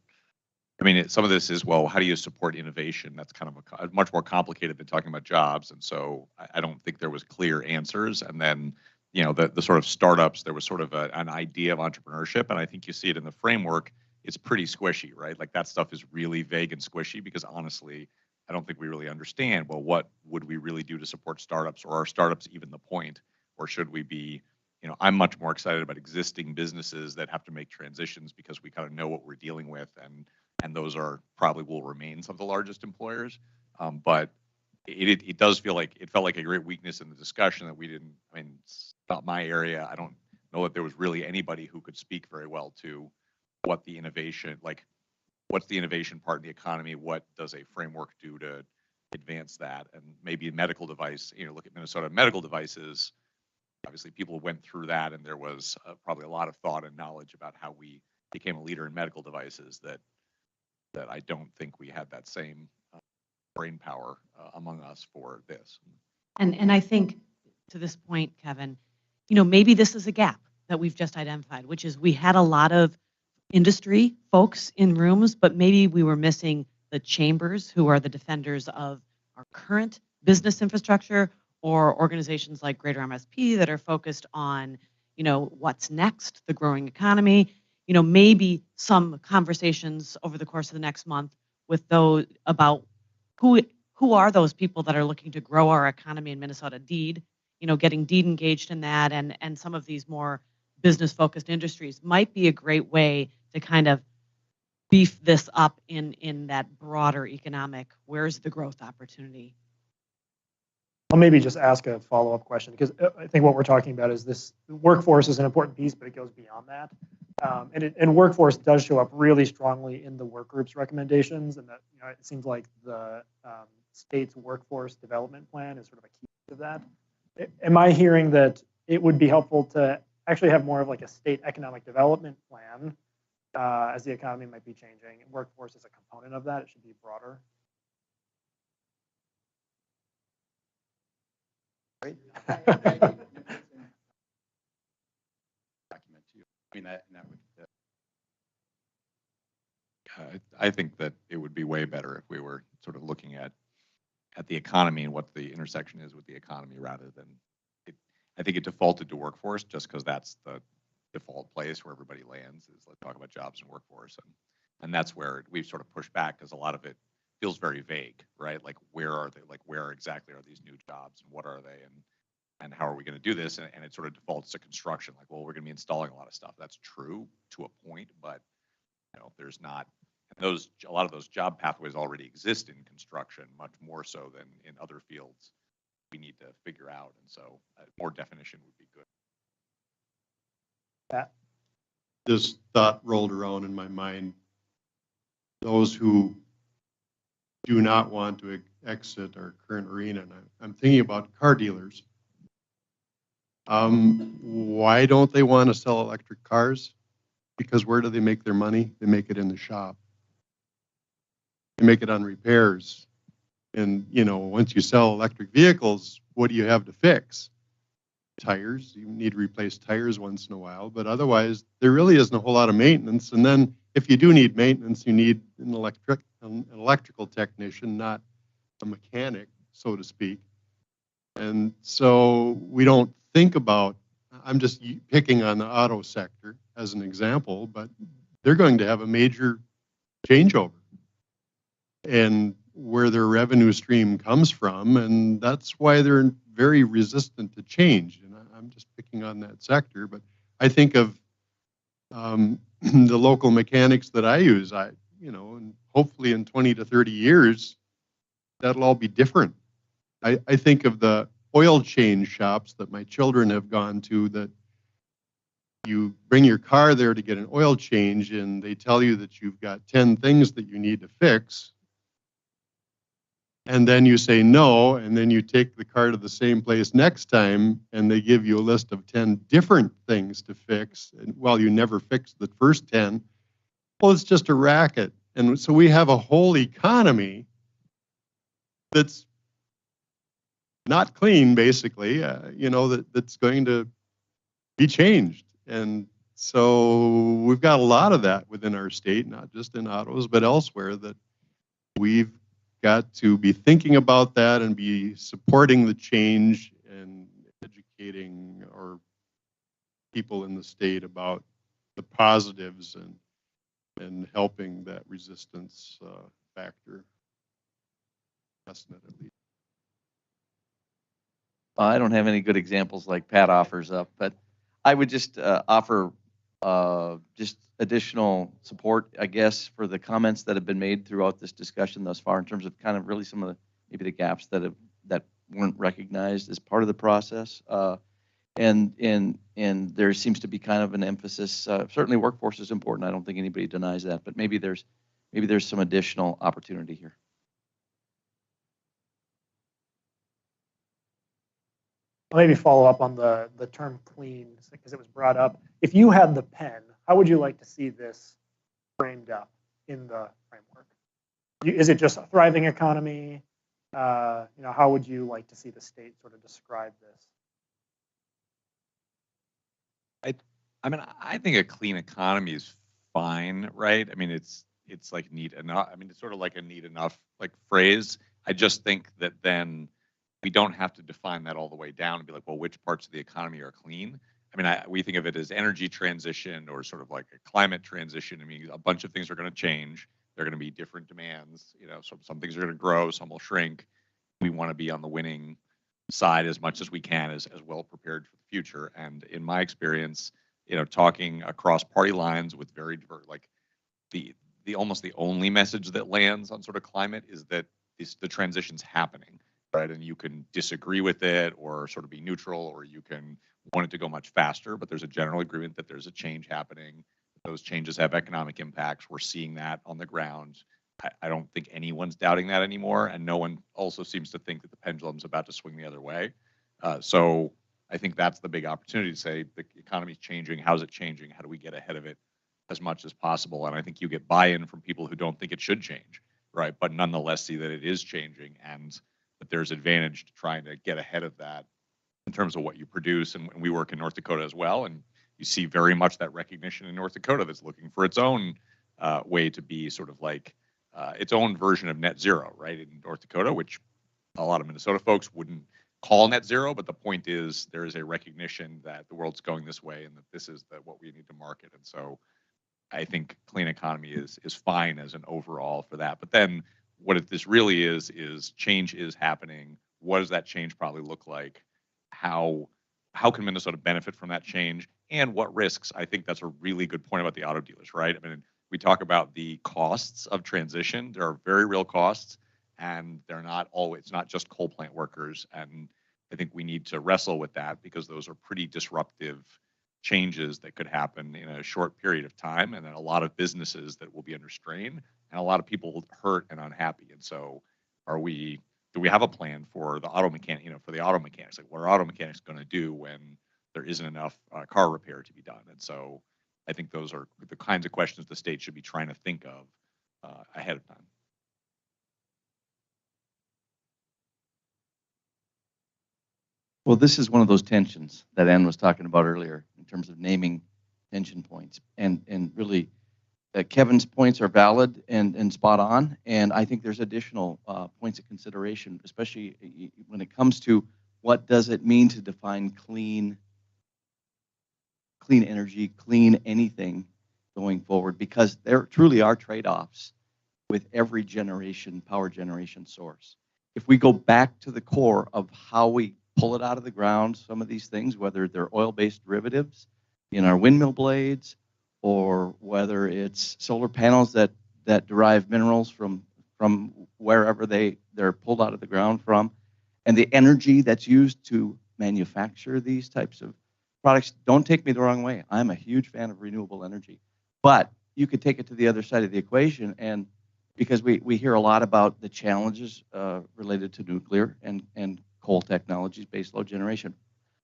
I mean, some of this is, well, how do you support innovation? That's kind of much more complicated than talking about jobs. And so I don't think there was clear answers. And then, the sort of startups, there was sort of an idea of entrepreneurship. And I think you see it in the framework. It's pretty squishy, right? Like that stuff is really vague and squishy because honestly, I don't think we really understand, well, what would we really do to support startups, or are startups even the point? Or should we be, I'm much more excited about existing businesses that have to make transitions because we kind of know what we're dealing with, and those are probably will remain some of the largest employers. But it does feel like, it felt like a great weakness in the discussion that we didn't, I mean, it's not my area. I don't know that there was really anybody who could speak very well to what the innovation, like, what's the innovation part in the economy? What does a framework do to advance that? And maybe a medical device, look at Minnesota medical devices. Obviously, people went through that, and there was probably a lot of thought and knowledge about how we became a leader in medical devices that I don't think we had that same brain power among us for this. And I think to this point, Kevin, maybe this is a gap that we've just identified, which is we had a lot of industry folks in rooms, but maybe we were missing the chambers, who are the defenders of our current business infrastructure, or organizations like Greater MSP that are focused on, what's next, the growing economy. Maybe some conversations over the course of the next month with those about who are those people that are looking to grow our economy in Minnesota. Deed, getting Deed engaged in that, and some of these more business-focused industries might be a great way to kind of beef this up in that broader economic, where's the growth opportunity? I'll maybe just ask a follow-up question, because I think what we're talking about is this workforce is an important piece, but it goes beyond that. And workforce does show up really strongly in the work group's recommendations, and that it seems like the state's workforce development plan is sort of a key to that. Am I hearing that it would be helpful to actually have more of like a state economic development plan as the economy might be changing. Workforce is a component of that. It should be broader. Great. Document too. I mean, that would. I think that it would be way better if we were sort of looking at the economy and what the intersection is with the economy rather than I think it defaulted to workforce just because that's the default place where everybody lands is let's talk about jobs and workforce. And that's where we've sort of pushed back because a lot of it feels very vague, right? Like where are they? Like where exactly are these new jobs and what are they? And how are we going to do this? And it sort of defaults to construction. Like, well, we're going to be installing a lot of stuff. That's true to a point, but there's not. And a lot of those job pathways already exist in construction, much more so than in other fields we need to figure out. And so more definition would be good. Yeah. This thought rolled around in my mind. Those who do not want to exit our current arena, and I'm thinking about car dealers. Why don't they want to sell electric cars? Because where do they make their money? They make it in the shop. They make it on repairs. And, once you sell electric vehicles, what do you have to fix? Tires. You need to replace tires once in a while, but otherwise there really isn't a whole lot of maintenance. And then if you do need maintenance, you need an electrical technician, not a mechanic, so to speak. And so we don't think about, I'm just picking on the auto sector as an example, but they're going to have a major changeover and where their revenue stream comes from. And that's why they're very resistant to change. And I'm just picking on that sector, but I think of the local mechanics that I use, and hopefully in 20 to 30 years, that'll all be different. I think of the oil change shops that my children have gone to that you bring your car there to get an oil change and they tell you that you've got 10 things that you need to fix. And then you say no, and then you take the car to the same place next time and they give you a list of 10 different things to fix. And while you never fixed the first 10, well, it's just a racket. And so we have a whole economy that's not clean, basically, that's going to be changed. And so we've got a lot of that within our state, not just in autos, but elsewhere, that we've got to be thinking about that and be supporting the change and educating our people in the state about the positives and helping that resistance factor lessen it at least. I don't have any good examples like Pat offers up, but I would just offer just additional support, I guess, for the comments that have been made throughout this discussion thus far in terms of kind of really some of maybe the gaps that weren't recognized as part of the process. And there seems to be kind of an emphasis. Certainly, workforce is important. I don't think anybody denies that, but maybe there's some additional opportunity here. I'll maybe follow up on the term clean because it was brought up. If you had the pen, how would you like to see this framed up in the framework? Is it just a thriving economy? How would you like to see the state sort of describe this? I think a clean economy is fine, right? I mean, it's like neat enough. I mean, it's sort of like a neat enough like phrase. I just think that then we don't have to define that all the way down and be like, well, which parts of the economy are clean? I mean, we think of it as energy transition or sort of like a climate transition. I mean, a bunch of things are going to change. There are going to be different demands. So some things are going to grow, some will shrink. We want to be on the winning side as much as we can, as well prepared for the future. And in my experience, talking across party lines with very diverse, like the almost the only message that lands on sort of climate is that the transition's happening. Right, and you can disagree with it or sort of be neutral, or you can want it to go much faster, but there's a general agreement that there's a change happening. Those changes have economic impacts. We're seeing that on the ground. I don't think anyone's doubting that anymore, and no one also seems to think that the pendulum's about to swing the other way. So I think that's the big opportunity to say the economy's changing. How's it changing? How do we get ahead of it as much as possible? And I think you get buy-in from people who don't think it should change, right? But nonetheless see that it is changing and that there's advantage to trying to get ahead of that in terms of what you produce. And we work in North Dakota as well, and you see very much that recognition in North Dakota that's looking for its own way to be sort of like its own version of net zero, right? In North Dakota, which a lot of Minnesota folks wouldn't call net zero, but the point is there is a recognition that the world's going this way and that this is what we need to market. And so I think clean economy is fine as an overall for that. But then what this really is change is happening. What does that change probably look like? How can Minnesota benefit from that change? And what risks? I think that's a really good point about the auto dealers, right? I mean, we talk about the costs of transition. There are very real costs, and they're not always, it's not just coal plant workers. And I think we need to wrestle with that because those are pretty disruptive changes that could happen in a short period of time, and then a lot of businesses that will be under strain and a lot of people hurt and unhappy. And so do we have a plan for the auto mechanic, for the auto mechanics? Like, what are auto mechanics going to do when there isn't enough car repair to be done? And so I think those are the kinds of questions the state should be trying to think of ahead of time. Well, this is one of those tensions that Ann was talking about earlier in terms of naming tension points. And really, Kevin's points are valid and spot on. And I think there's additional points of consideration, especially when it comes to what does it mean to define clean energy, clean anything going forward, because there truly are trade-offs with every power generation source. If we go back to the core of how we pull it out of the ground, some of these things, whether they're oil-based derivatives in our windmill blades, or whether it's solar panels that derive minerals from wherever they're pulled out of the ground from, and the energy that's used to manufacture these types of products. Don't take me the wrong way. I'm a huge fan of renewable energy. But you could take it to the other side of the equation, and because we hear a lot about the challenges related to nuclear and coal technologies, baseload generation.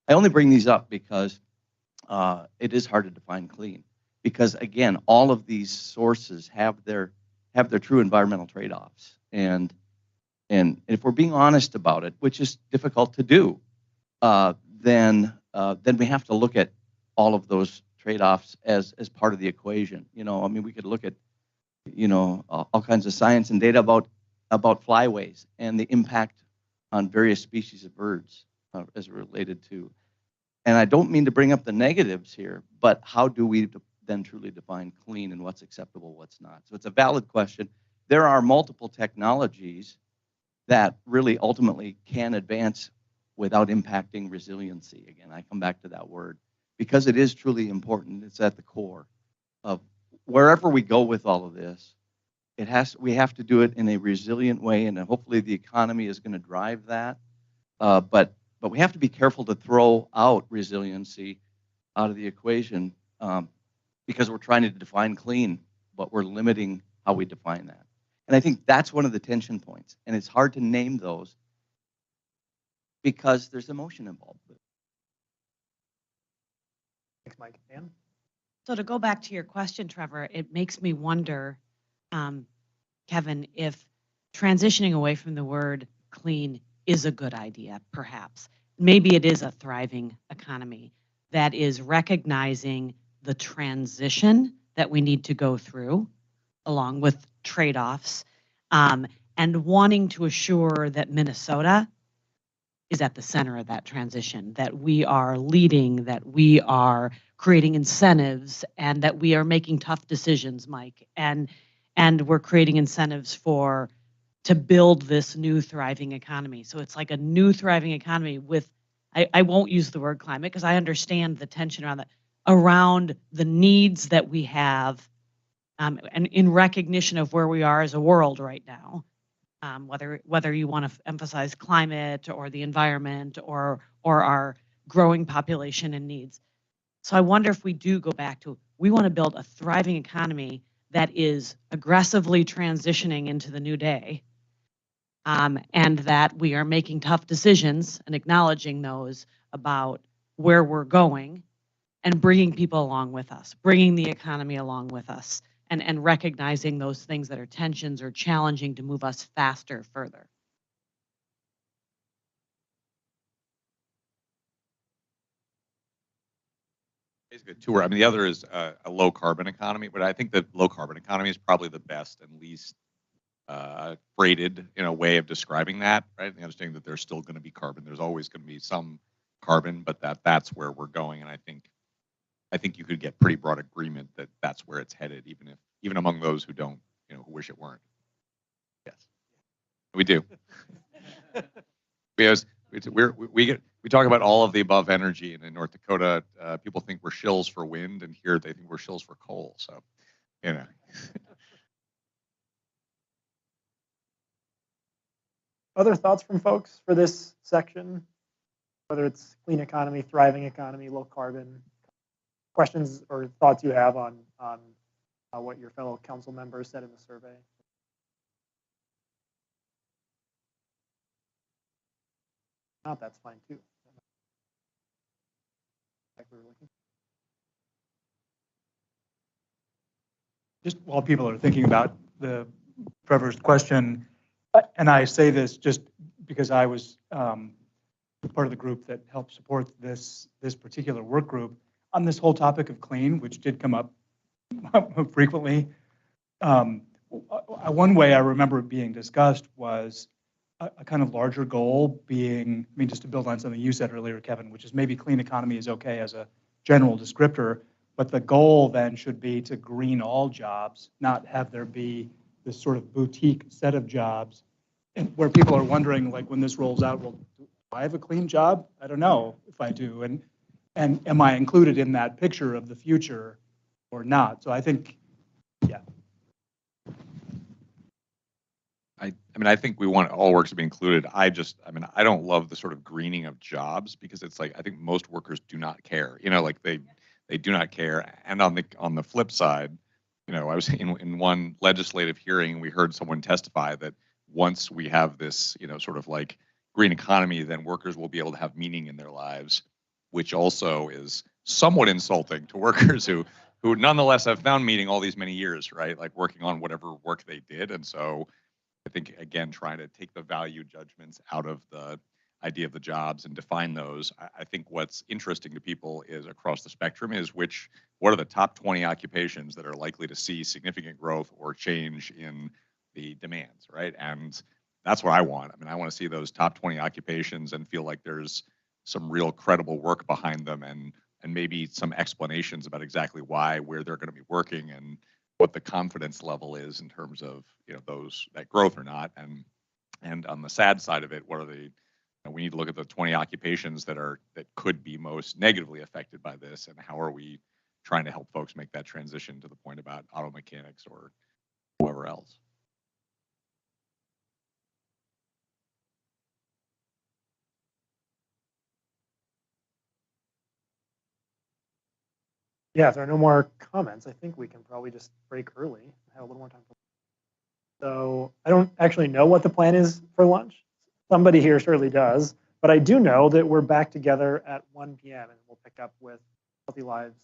I only bring these up because it is hard to define clean. Because again, all of these sources have their true environmental trade-offs, and if we're being honest about it, which is difficult to do, then we have to look at all of those trade-offs as part of the equation. I mean, we could look at all kinds of science and data about flyways and the impact on various species of birds as related to. And I don't mean to bring up the negatives here, but how do we then truly define clean and what's acceptable, what's not? So it's a valid question. There are multiple technologies that really ultimately can advance without impacting resiliency. Again, I come back to that word because it is truly important. It's at the core of wherever we go with all of this. We have to do it in a resilient way, and hopefully the economy is going to drive that. But we have to be careful to throw out resiliency out of the equation because we're trying to define clean, but we're limiting how we define that. And I think that's one of the tension points, and it's hard to name those because there's emotion involved. Thanks, Mike. Ann? So to go back to your question, Trevor, it makes me wonder, Kevin, if transitioning away from the word clean is a good idea, perhaps. Maybe it is a thriving economy that is recognizing the transition that we need to go through, along with trade-offs, and wanting to assure that Minnesota is at the center of that transition, that we are leading, that we are creating incentives, and that we are making tough decisions, Mike, and we're creating incentives to build this new thriving economy. So it's like a new thriving economy with, I won't use the word climate because I understand the tension around that, around the needs that we have, and in recognition of where we are as a world right now, whether you want to emphasize climate or the environment or our growing population and needs. So I wonder if we do go back to, we want to build a thriving economy that is aggressively transitioning into the new day, and that we are making tough decisions and acknowledging those about where we're going and bringing people along with us, bringing the economy along with us, and recognizing those things that are tensions or challenging to move us faster, further. Basically, two. I mean, the other is a low carbon economy, but I think the low carbon economy is probably the best and least freighted in a way of describing that, right? And understanding that there's still going to be carbon. There's always going to be some carbon, but that's where we're going. And I think you could get pretty broad agreement that that's where it's headed, even among those who don't, who wish it weren't. Yes, we do. Because we talk about all of the above energy, and in North Dakota, people think we're shills for wind, and here they think we're shills for coal. So, Other thoughts from folks for this section, whether it's clean economy, thriving economy, low carbon? Questions or thoughts you have on what your fellow council members said in the survey? Not, that's fine too. Like we were looking. Just while people are thinking about Trevor's question, and I say this just because I was part of the group that helped support this particular work group on this whole topic of clean, which did come up frequently. One way I remember it being discussed was a kind of larger goal being, I mean, just to build on something you said earlier, Kevin, which is maybe clean economy is okay as a general descriptor, but the goal then should be to green all jobs, not have there be this sort of boutique set of jobs where people are wondering, like, when this rolls out, well, do I have a clean job? I don't know if I do. And am I included in that picture of the future or not? So I think, yeah. I think we want all workers to be included. I don't love the sort of greening of jobs, because it's like, I think most workers do not care, like they do not care. And on the flip side, I was in one legislative hearing, we heard someone testify that once we have this, sort of like green economy, then workers will be able to have meaning in their lives, which also is somewhat insulting to workers who nonetheless have found meaning all these many years, right? Like working on whatever work they did. And so I think, again, trying to take the value judgments out of the idea of the jobs and define those. I think what's interesting to people is across the spectrum is what are the top 20 occupations that are likely to see significant growth or change in the demands, right? And that's what I want. I want to see those top 20 occupations and feel like there's some real credible work behind them, and maybe some explanations about exactly where they're going to be working, and what the confidence level is in terms of that growth or not. And on the sad side of it, what are we need to look at the 20 occupations that could be most negatively affected by this, and how are we trying to help folks make that transition to the point about auto mechanics or whoever else. Yeah, if there are no more comments, I think we can probably just break early. Have a little more time. So I don't actually know what the plan is for lunch. Somebody here surely does, but I do know that we're back together at 1 p.m. and we'll pick up with Healthy Lives and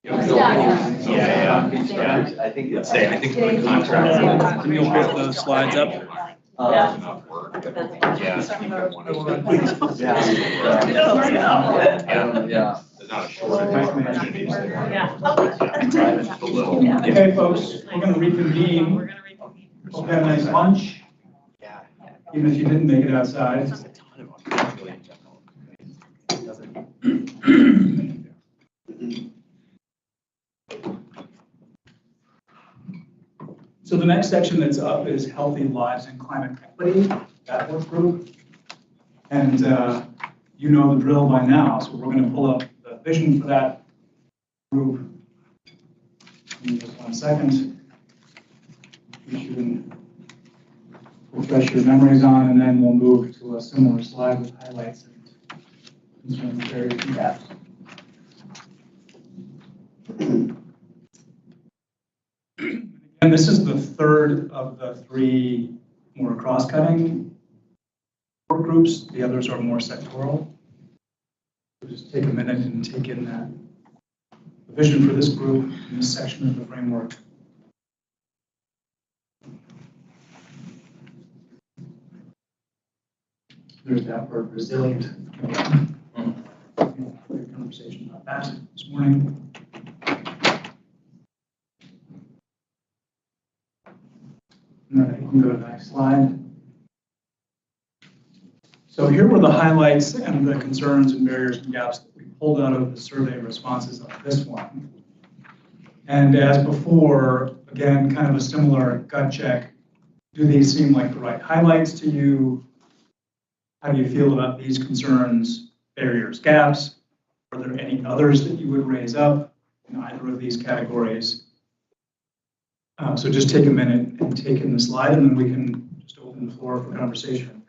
I think it's safe. I think the contract. Can you put those slides up? Yeah. There's not a shortage of opportunities there. Okay, folks, we're going to reconvene. Hope you had a nice lunch, even if you didn't make it outside. So the next section that's up is Healthy Lives and Climate Equity, that work group. And you know the drill by now, so we're going to pull up the vision for that group. In just 1 second. You should refresh your memories on, and then we'll move to a similar slide with highlights and concerns, barriers, and gaps. And this is the third of the 3 more cross-cutting work groups. The others are more sectoral. So just take a minute and take in that the vision for this group in this section of the framework. There's that word resilient. Great conversation about that this morning. All right, you can go to the next slide. So here were the highlights and the concerns and barriers and gaps that we pulled out of the survey responses of this one. And as before, again, kind of a similar gut check. Do these seem like the right highlights to you? How do you feel about these concerns, barriers, gaps? Are there any others that you would raise up in either of these categories? So just take a minute and take in the slide, and then we can just open the floor for conversation.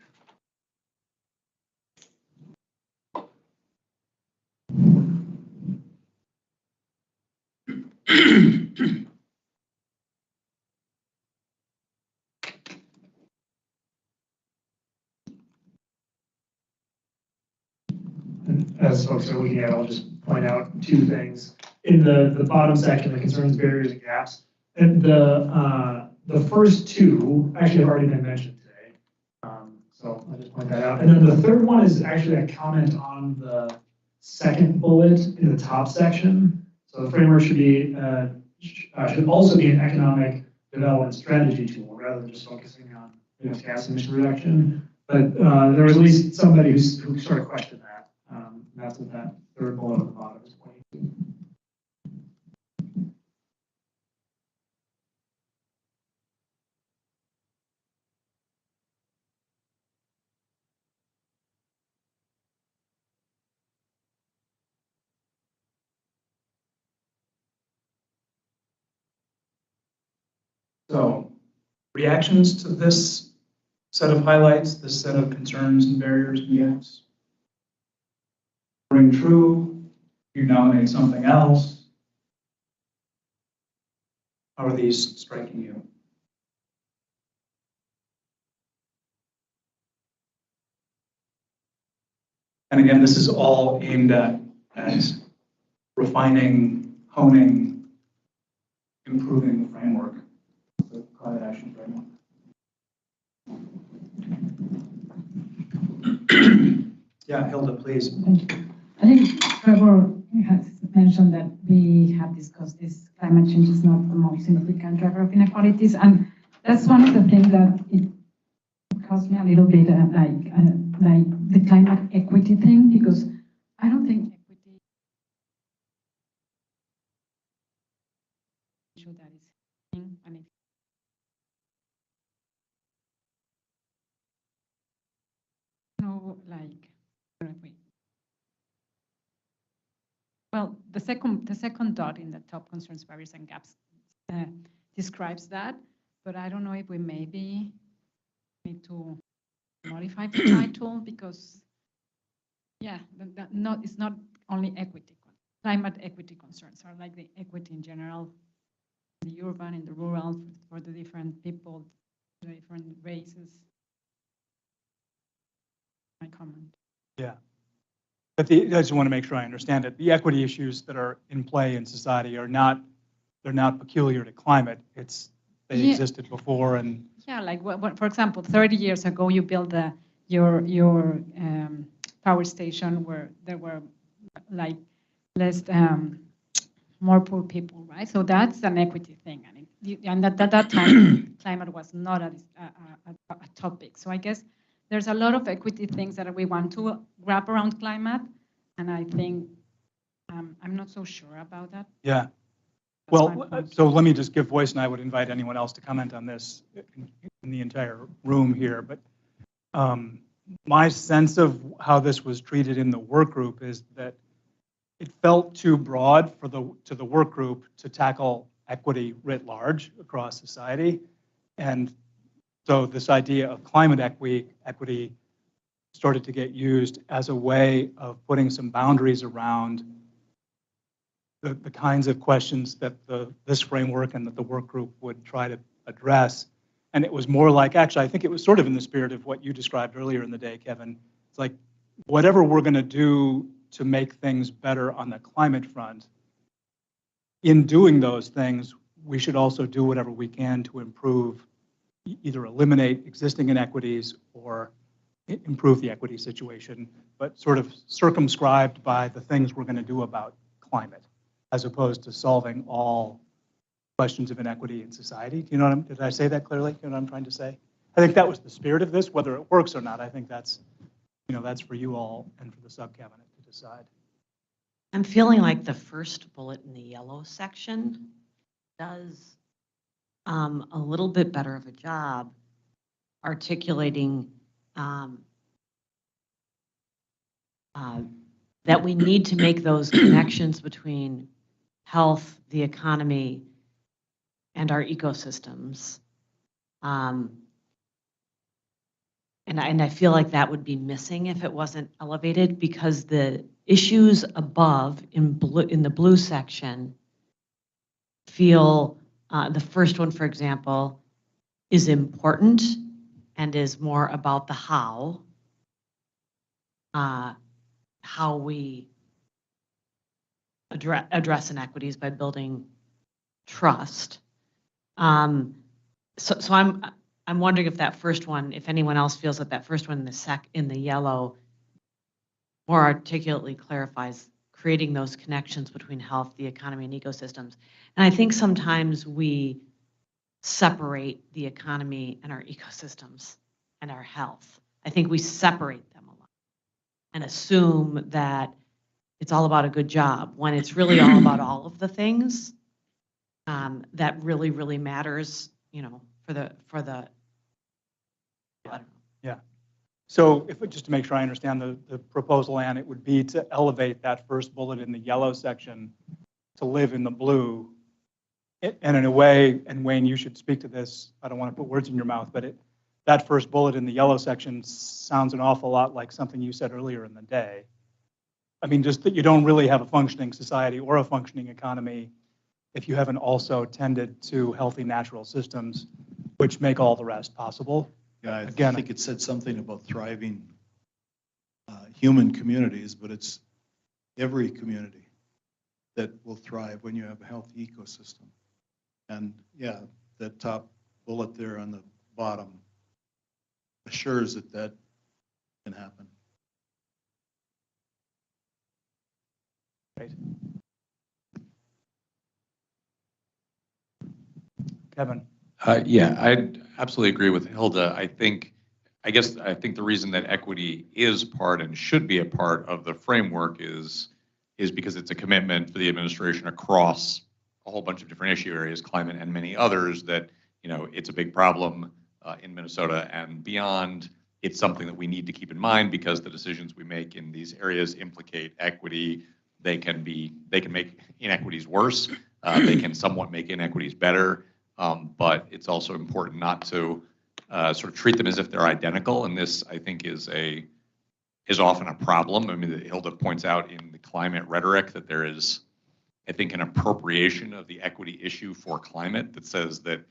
As folks are looking at, I'll just point out 2 things. In the bottom section, the concerns, barriers, and gaps, and the first 2 actually have already been mentioned today. So I'll just point that out. And then the third one is actually a comment on the second bullet in the top section. So the framework should also be an economic development strategy tool rather than just focusing on greenhouse gas emission reduction. But there was at least somebody who sort of questioned that. And that's what that third bullet at the bottom is pointing to. So, reactions to this set of highlights, this set of concerns and barriers and gaps? Ring true? You nominate something else? How are these striking you? And again, this is all aimed at refining, honing, improving the framework, the climate action framework. Yeah, Hilda, please. Thank you. I think Trevor has mentioned that we have discussed this climate change is not the most significant driver of inequalities, and that's one of the things that it caused me a little bit like the climate equity thing, because I don't think equity issue that is happening, and well, the second dot in the top concerns, barriers, and gaps describes that, but I don't know if we maybe need to modify the title, because yeah, it's not only equity. Climate equity concerns are like the equity in general, in the urban, in the rural, for the different people, the different races. My comment. Yeah. But I just want to make sure I understand it. The equity issues that are in play in society are not, they're not peculiar to climate. They Yeah. existed before, and Yeah, like for example, 30 years ago, you built your power station where there were like less more poor people, right? So that's an equity thing, and at that time, climate was not a topic. So I guess there's a lot of equity things that we want to wrap around climate, and I think I'm not so sure about that. yeah. That's Well, my point. so let me just give voice, and I would invite anyone else to comment on this in the entire room here. But my sense of how this was treated in the work group is that it felt too broad to the work group to tackle equity writ large across society. And so this idea of climate equity started to get used as a way of putting some boundaries around the kinds of questions that this framework and that the work group would try to address. And it was more like, actually, I think it was sort of in the spirit of what you described earlier in the day, Kevin. It's like, whatever we're going to do to make things better on the climate front, in doing those things, we should also do whatever we can to improve, either eliminate existing inequities or improve the equity situation, but sort of circumscribed by the things we're going to do about climate, as opposed to solving all questions of inequity in society. Do you know did I say that clearly? You know what I'm trying to say? I think that was the spirit of this. Whether it works or not, I think that's for you all and for the sub-cabinet to decide. I'm feeling like the first bullet in the yellow section does a little bit better of a job articulating that we need to make those connections between health, the economy, and our ecosystems. And I feel like that would be missing if it wasn't elevated, because the issues above in the blue section feel, the first one, for example, is important and is more about the how we address inequities by building trust. So I'm wondering if that first one, if anyone else feels that first one in the yellow more articulately clarifies creating those connections between health, the economy, and ecosystems. And I think sometimes we separate the economy and our ecosystems and our health. I think we separate them a lot and assume that it's all about a good job, when it's really all about all of the things that really, really matters, for the I don't know. Yeah. So just to make sure I understand the proposal, Ann, it would be to elevate that first bullet in the yellow section to live in the blue. And in a way, and Wayne, you should speak to this, I don't want to put words in your mouth, but that first bullet in the yellow section sounds an awful lot like something you said earlier in the day. I mean, just that you don't really have a functioning society or a functioning economy if you haven't also tended to healthy natural systems, which make all the rest possible. Yeah, Again, I think it said something about thriving human communities, but it's every community that will thrive when you have a healthy ecosystem. And yeah, that top bullet there on the bottom assures that can happen. Great. Kevin. Yeah, I absolutely agree with Hilda. I think the reason that equity is part and should be a part of the framework is because it's a commitment for the administration across a whole bunch of different issue areas, climate and many others, that it's a big problem in Minnesota and beyond. It's something that we need to keep in mind because the decisions we make in these areas implicate equity. They can make inequities worse. They can somewhat make inequities better. But it's also important not to sort of treat them as if they're identical. And this, I think, is often a problem. I mean, Hilda points out in the climate rhetoric that there is, I think, an appropriation of the equity issue for climate that says that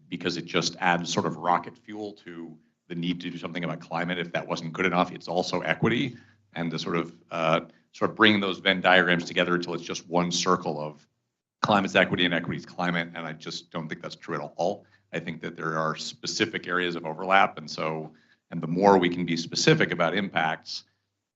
because it just adds sort of rocket fuel to the need to do something about climate, if that wasn't good enough, it's also equity. and to sort of bring those Venn diagrams together until it's just one circle of climate's equity and equity's climate. And I just don't think that's true at all. I think that there are specific areas of overlap. And the more we can be specific about impacts,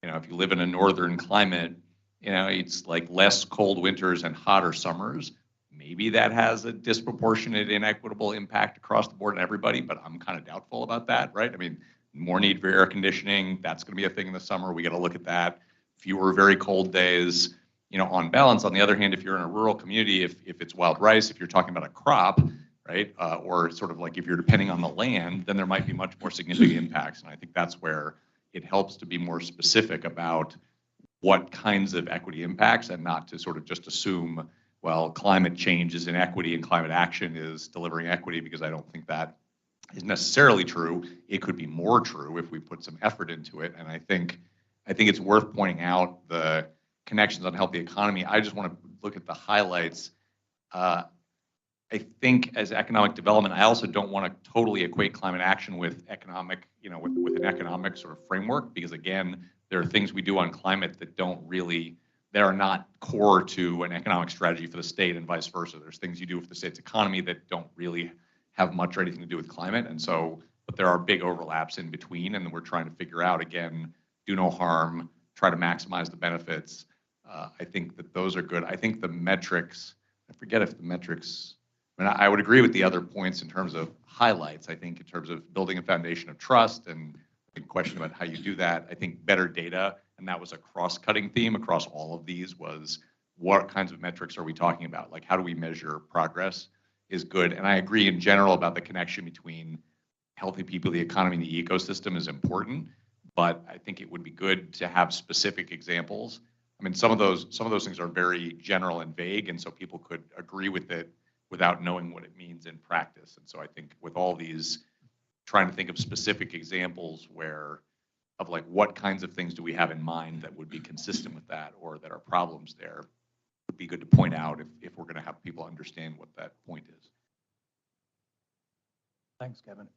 if you live in a northern climate, it's like less cold winters and hotter summers. Maybe that has a disproportionate inequitable impact across the board on everybody, but I'm kind of doubtful about that, right? I mean, more need for air conditioning, that's going to be a thing in the summer. We got to look at that. Fewer very cold days, on balance. On the other hand, if you're in a rural community, if it's wild rice, if you're talking about a crop, right, or sort of like if you're depending on the land, then there might be much more significant impacts. And I think that's where it helps to be more specific about what kinds of equity impacts and not to sort of just assume, well, climate change is inequity and climate action is delivering equity, because I don't think that is necessarily true. It could be more true if we put some effort into it. And I think it's worth pointing out the connections on healthy economy. I just want to look at the highlights. I think as economic development, I also don't want to totally equate climate action with economic, with an economic sort of framework, because again, there are things we do on climate that are not core to an economic strategy for the state, and vice versa. There's things you do for the state's economy that don't really have much or anything to do with climate. And so, but there are big overlaps in between, and we're trying to figure out, again, do no harm, try to maximize the benefits. I think that those are good. I think the metrics, I forget if the metrics, I would agree with the other points in terms of highlights. I think in terms of building a foundation of trust and the question about how you do that, I think better data, and that was a cross-cutting theme across all of these, was what kinds of metrics are we talking about? Like, how do we measure progress is good. And I agree in general about the connection between healthy people, the economy, and the ecosystem is important, but I think it would be good to have specific examples. I mean, some of those things are very general and vague, and so people could agree with it without knowing what it means in practice. And so I think with all these, trying to think of specific examples of like what kinds of things do we have in mind that would be consistent with that, or that are problems there, would be good to point out if we're going to have people understand what that point is. Thanks, Kevin.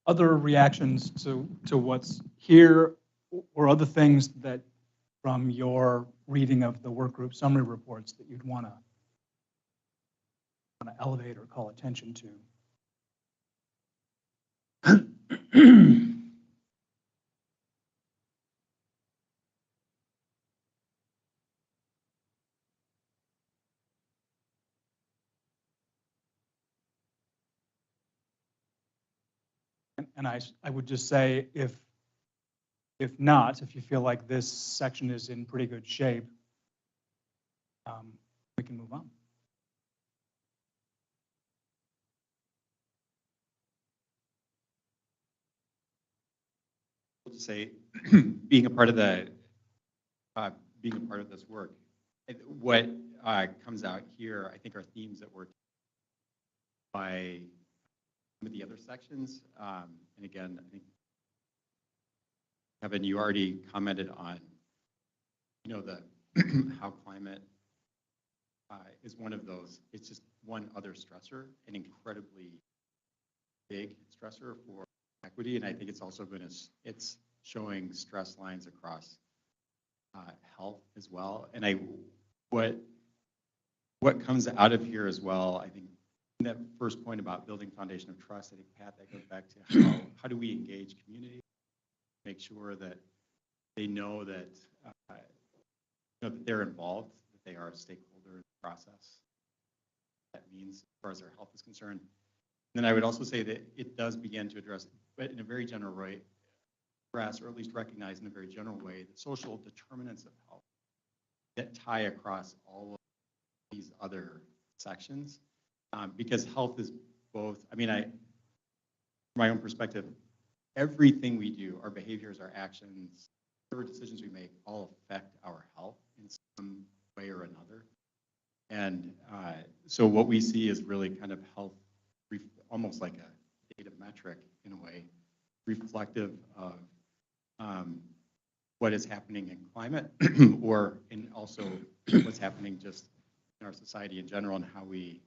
Other reactions to what's here, or other things that from your reading of the work group summary reports that you'd want to elevate or call attention to? And I would just say, if not, if you feel like this section is in pretty good shape, we can move on. I'll just say, being a part of this work, what comes out here, I think, are themes that were by some of the other sections. And again, I think, Kevin, you already commented on, how climate is one of those. It's just one other stressor, an incredibly big stressor for equity. And I think it's also it's showing stress lines across health as well. And what comes out of here as well, I think, that first point about building foundation of trust, I think, Pat, that goes back to how do we engage community, make sure that they know that, that they're involved, that they are a stakeholder in the process. That means as far as their health is concerned. And then I would also say that it does begin to address, but in a very general way, or at least recognize in a very general way, the social determinants of health that tie across all of these other sections. Because health is both, from my own perspective, everything we do, our behaviors, our actions, whatever decisions we make, all affect our health in some way or another. And so what we see is really kind of health, almost like a data metric in a way, reflective of what is happening in climate, or in also what's happening just in our society in general, and how we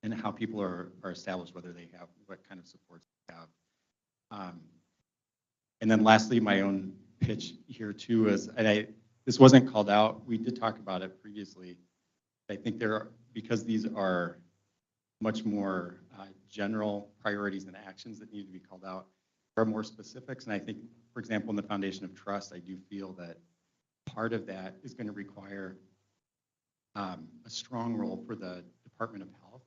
and how people are established, whether they have, what kind of supports they have. And then lastly, my own pitch here too is, and this wasn't called out, we did talk about it previously. I think because these are much more general priorities and actions that need to be called out, there are more specifics. And I think, for example, in the foundation of trust, I do feel that part of that is going to require a strong role for the Department of Health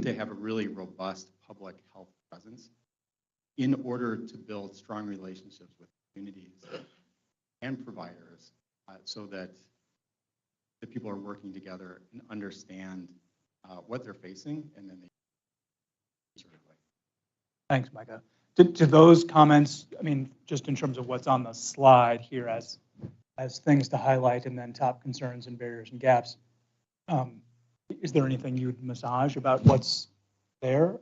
to have a really robust public health presence in order to build strong relationships with communities and providers so that the people are working together and understand what they're facing, and then they Thanks, Micah. To those comments, I mean, just in terms of what's on the slide here as things to highlight and then top concerns and barriers and gaps, is there anything you'd massage about what's there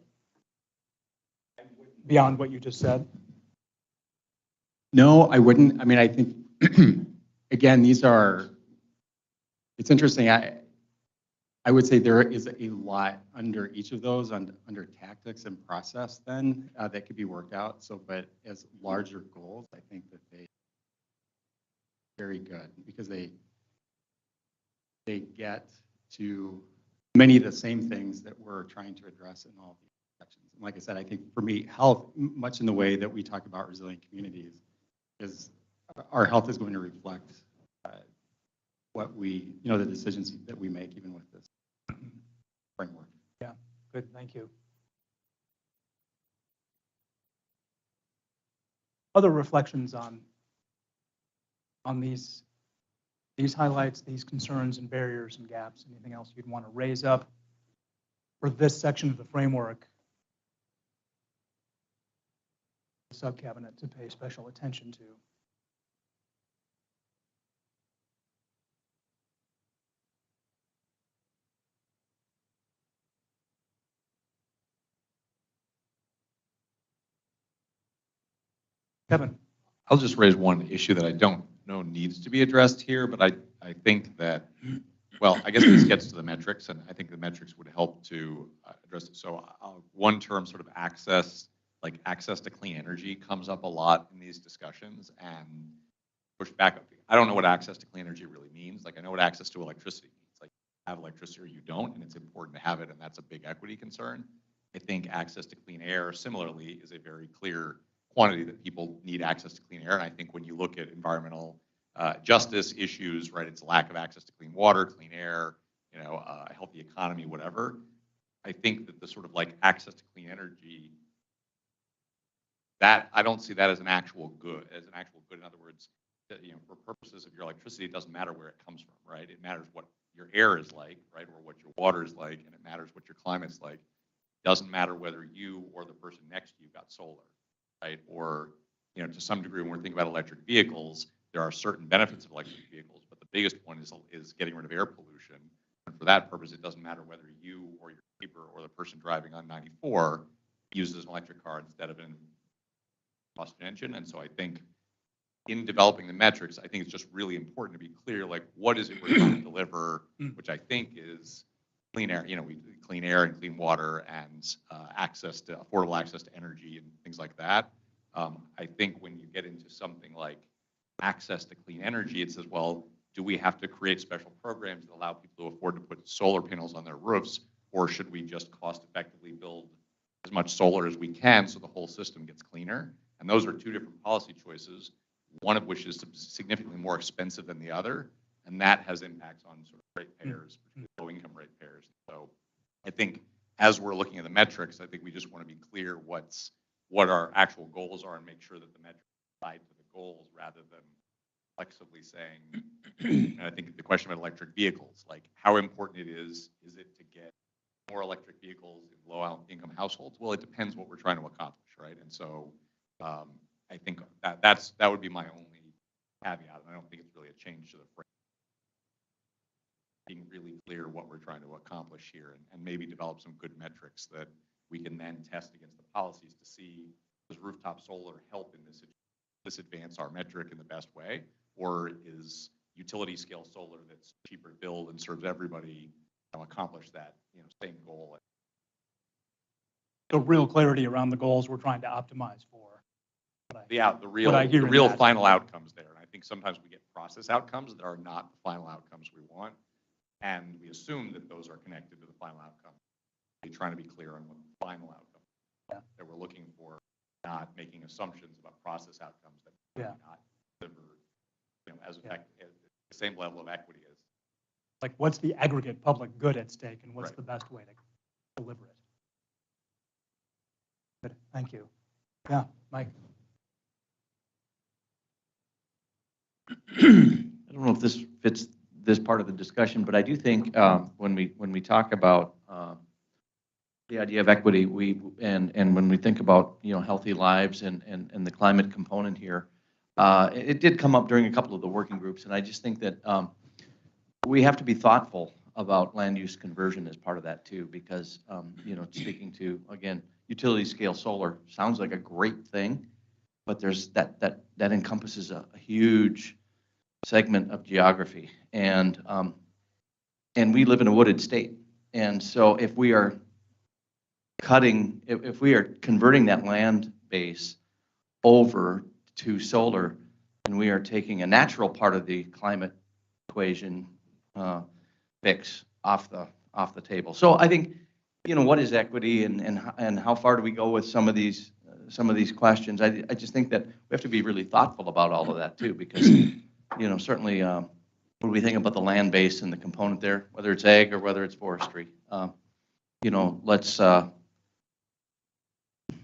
beyond what you just said? No, I wouldn't. I mean, I think, again, it's interesting. I would say there is a lot under each of those, under tactics and process then that could be worked out. So, but as larger goals, I think that they very good because they get to many of the same things that we're trying to address in all these sections. And like I said, I think for me, health, much in the way that we talk about resilient communities, is our health is going to reflect what the decisions that we make, even with this framework. Yeah, good, thank you. Other reflections on these highlights, these concerns and barriers and gaps? Anything else you'd want to raise up for this section of the framework? The sub-cabinet to pay special attention to. Kevin. I'll just raise one issue that I don't know needs to be addressed here, but I think that, well, I guess this gets to the metrics, and I think the metrics would help to address it. So one term, sort of access, like access to clean energy, comes up a lot in these discussions, and push back. I don't know what access to clean energy really means. Like, I know what access to electricity means. Like, you have electricity or you don't, and it's important to have it, and that's a big equity concern. I think access to clean air, similarly, is a very clear quantity that people need access to clean air. And I think when you look at environmental justice issues, right, it's lack of access to clean water, clean air, a healthy economy, whatever. I think that the sort of like access to clean energy, that I don't see that as an actual good. In other words, for purposes of your electricity, it doesn't matter where it comes from, right? It matters what your air is like, right, or what your water is like, and it matters what your climate's like. It doesn't matter whether you or the person next to you got solar. Right? Or, to some degree, when we're thinking about electric vehicles, there are certain benefits of electric vehicles, but the biggest one is getting rid of air pollution. And for that purpose, it doesn't matter whether you or your neighbor or the person driving on 94 uses an electric car instead of an combustion engine. And so I think in developing the metrics, I think it's just really important to be clear, like, what is it we're trying to deliver, which I think is clean air, clean air and clean water and affordable access to energy and things like that. I think when you get into something like access to clean energy, it says, well, do we have to create special programs that allow people to afford to put solar panels on their roofs, or should we just cost effectively build as much solar as we can so the whole system gets cleaner? And those are two different policy choices, one of which is significantly more expensive than the other. And that has impacts on sort of ratepayers, low-income ratepayers. So I think as we're looking at the metrics, I think we just want to be clear what our actual goals are and make sure that the metrics are tied to the goals rather than flexibly saying, and I think the question about electric vehicles, like how important it is it to get more electric vehicles in low-income households? Well, it depends what we're trying to accomplish, right? And so I think that would be my only caveat. And I don't think it's really a change to the frame. Being really clear what we're trying to accomplish here and maybe develop some good metrics that we can then test against the policies to see, does rooftop solar help in this advance our metric in the best way, or is utility scale solar that's cheaper to build and serves everybody accomplish that same goal? So real clarity around the goals we're trying to optimize for. Yeah, the real, what I hear the in real that. final outcomes there. And I think sometimes we get process outcomes that are not the final outcomes we want. And we assume that those are connected to the final outcome. We're trying to be clear on what the final outcome that we're looking for, not making assumptions about process outcomes that may not deliver, as effective, the same level of equity as. Like, what's the aggregate public good at stake, and what's the best way to deliver it? Good, thank you. Yeah, Mike. I don't know if this fits this part of the discussion, but I do think when we talk about the idea of equity, and when we think about healthy lives and the climate component here, it did come up during a couple of the working groups, and I just think that we have to be thoughtful about land use conversion as part of that too, because speaking to, again, utility scale solar sounds like a great thing, but there's that encompasses a huge segment of geography, and we live in a wooded state, and so if we are converting that land base over to solar, and we are taking a natural part of the climate equation fix off the table. So I think, what is equity, and how far do we go with some of these questions? I just think that we have to be really thoughtful about all of that too, because certainly when we think about the land base and the component there, whether it's ag or whether it's forestry,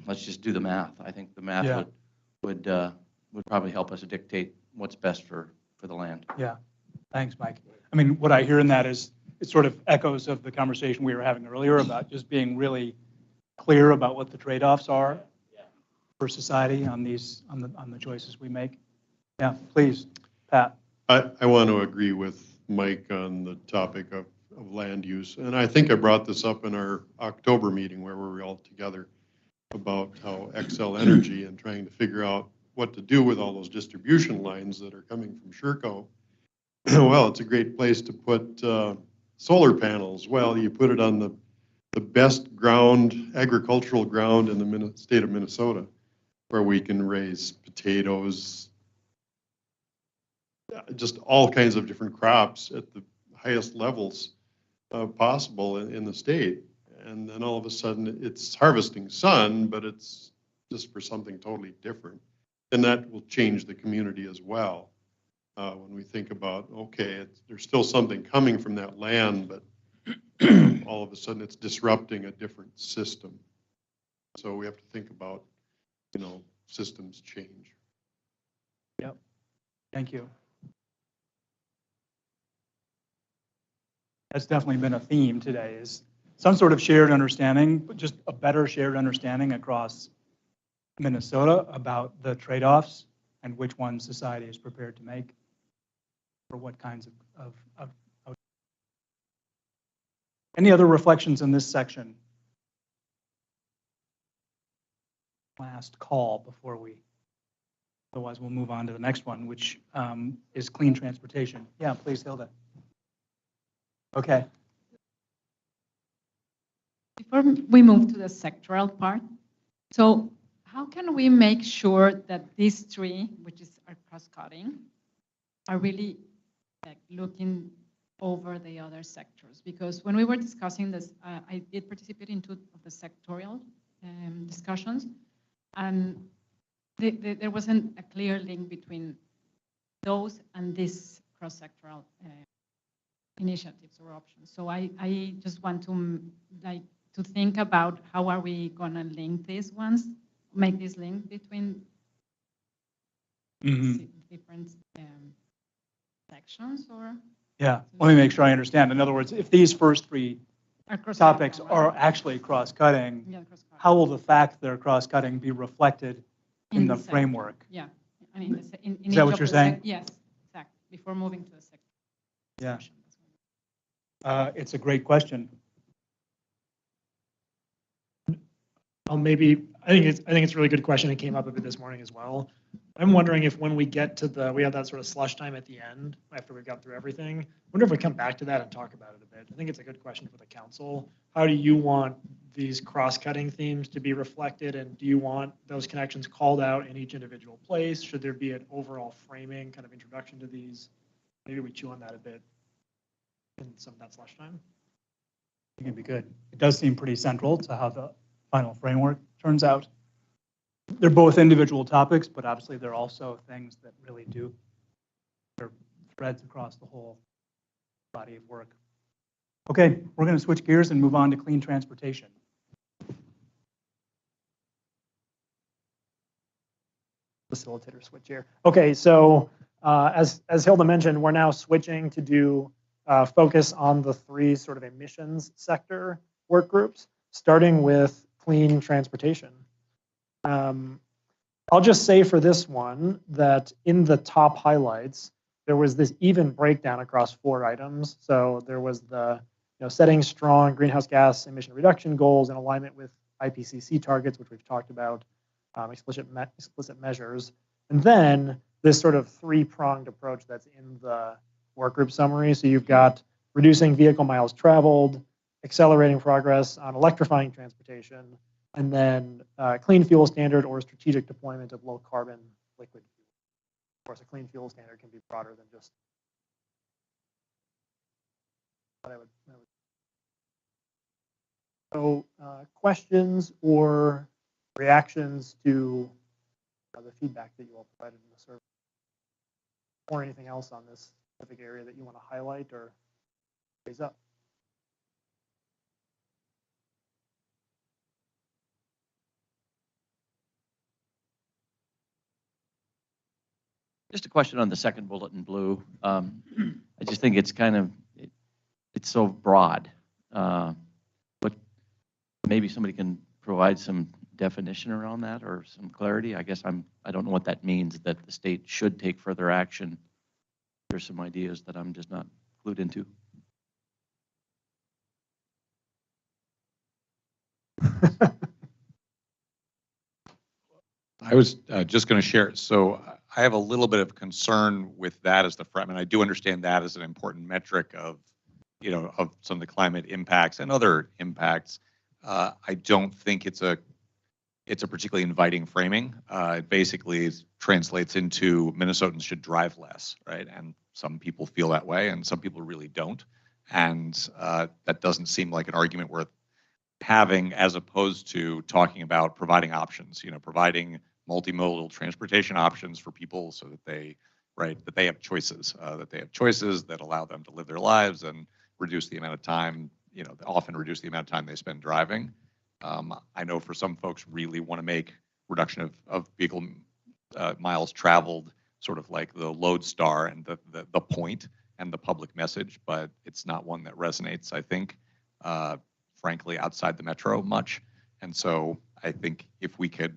let's just do the math. I think the math would probably help us dictate what's best for the land. Yeah, thanks, Mike. I mean, what I hear in that is it sort of echoes of the conversation we were having earlier about just being really clear about what the trade-offs are for society on the choices we make. Yeah, please, Pat. I want to agree with Mike on the topic of land use, and I think I brought this up in our October meeting where we were all together about how Xcel Energy and trying to figure out what to do with all those distribution lines that are coming from Sherco. Well, it's a great place to put solar panels. Well, you put it on the best ground, agricultural ground in the state of Minnesota, where we can raise potatoes, just all kinds of different crops at the highest levels possible in the state. And then all of a sudden it's harvesting sun, but it's just for something totally different. And that will change the community as well. When we think about, okay, there's still something coming from that land, but all of a sudden it's disrupting a different system. So we have to think about, systems change. Yep. Thank you. That's definitely been a theme today, is some sort of shared understanding, but just a better shared understanding across Minnesota about the trade-offs and which ones society is prepared to make for what kinds of Any other reflections in this section? Last call before otherwise we'll move on to the next one, which is clean transportation. Yeah, please, Hilda. Okay. Before we move to the sectoral part, so how can we make sure that these three, which are cross-cutting, are really looking over the other sectors? Because when we were discussing this, I did participate in two of the sectorial discussions, and there wasn't a clear link between those and this cross-sectoral initiatives or options. So I just want to to think about how are we going to link these ones, make this link between different sections, or? Yeah, let me make sure I understand. In other words, if these first three topics are actually cross-cutting, how will the fact they're cross-cutting be reflected in the framework? Yeah. I mean, is that what you're saying? Yes, exactly. Before moving to the sector. Yeah. It's a great question. Maybe I think it's a really good question. It came up a bit this morning as well. I'm wondering if when we get to we have that sort of slush time at the end after we've got through everything. I wonder if we come back to that and talk about it a bit. I think it's a good question for the council. How do you want these cross-cutting themes to be reflected? And do you want those connections called out in each individual place? Should there be an overall framing, kind of introduction to these? Maybe we chew on that a bit in some of that slush time. I think it'd be good. It does seem pretty central to how the final framework turns out. They're both individual topics, but obviously they're also things that really do, they're threads across the whole body of work. Okay, we're going to switch gears and move on to clean transportation. Facilitator switch here. Okay, so as Hilda mentioned, we're now switching to do focus on the three sort of emissions sector work groups, starting with clean transportation. I'll just say for this one that in the top highlights, there was this even breakdown across 4 items. So there was the setting strong greenhouse gas emission reduction goals in alignment with IPCC targets, which we've talked about, explicit measures, and then this sort of 3-pronged approach that's in the work group summary. So you've got reducing vehicle miles traveled, accelerating progress on electrifying transportation, and then clean fuel standard or strategic deployment of low carbon liquid fuel. Of course, a clean fuel standard can be broader than just what I would. So questions or reactions to the feedback that you all provided in the survey, or anything else on this specific area that you want to highlight or raise up? Just a question on the second bullet in blue. I just think it's kind of, it's so broad. But maybe somebody can provide some definition around that or some clarity. I guess I don't know what that means, that the state should take further action. There's some ideas that I'm just not clued into. I was just going to share. So I have a little bit of concern with that as the front. I do understand that as an important metric of, of some of the climate impacts and other impacts. I don't think it's a particularly inviting framing. It basically translates into Minnesotans should drive less, right? And some people feel that way, and some people really don't. And that doesn't seem like an argument worth having, as opposed to talking about providing options. Providing multimodal transportation options for people so that they have choices, that allow them to live their lives and reduce the amount of time, often reduce the amount of time they spend driving. I know for some folks really want to make reduction of vehicle miles traveled sort of like the lodestar and the point and the public message, but it's not one that resonates, I think, frankly, outside the metro much. And so I think if we could,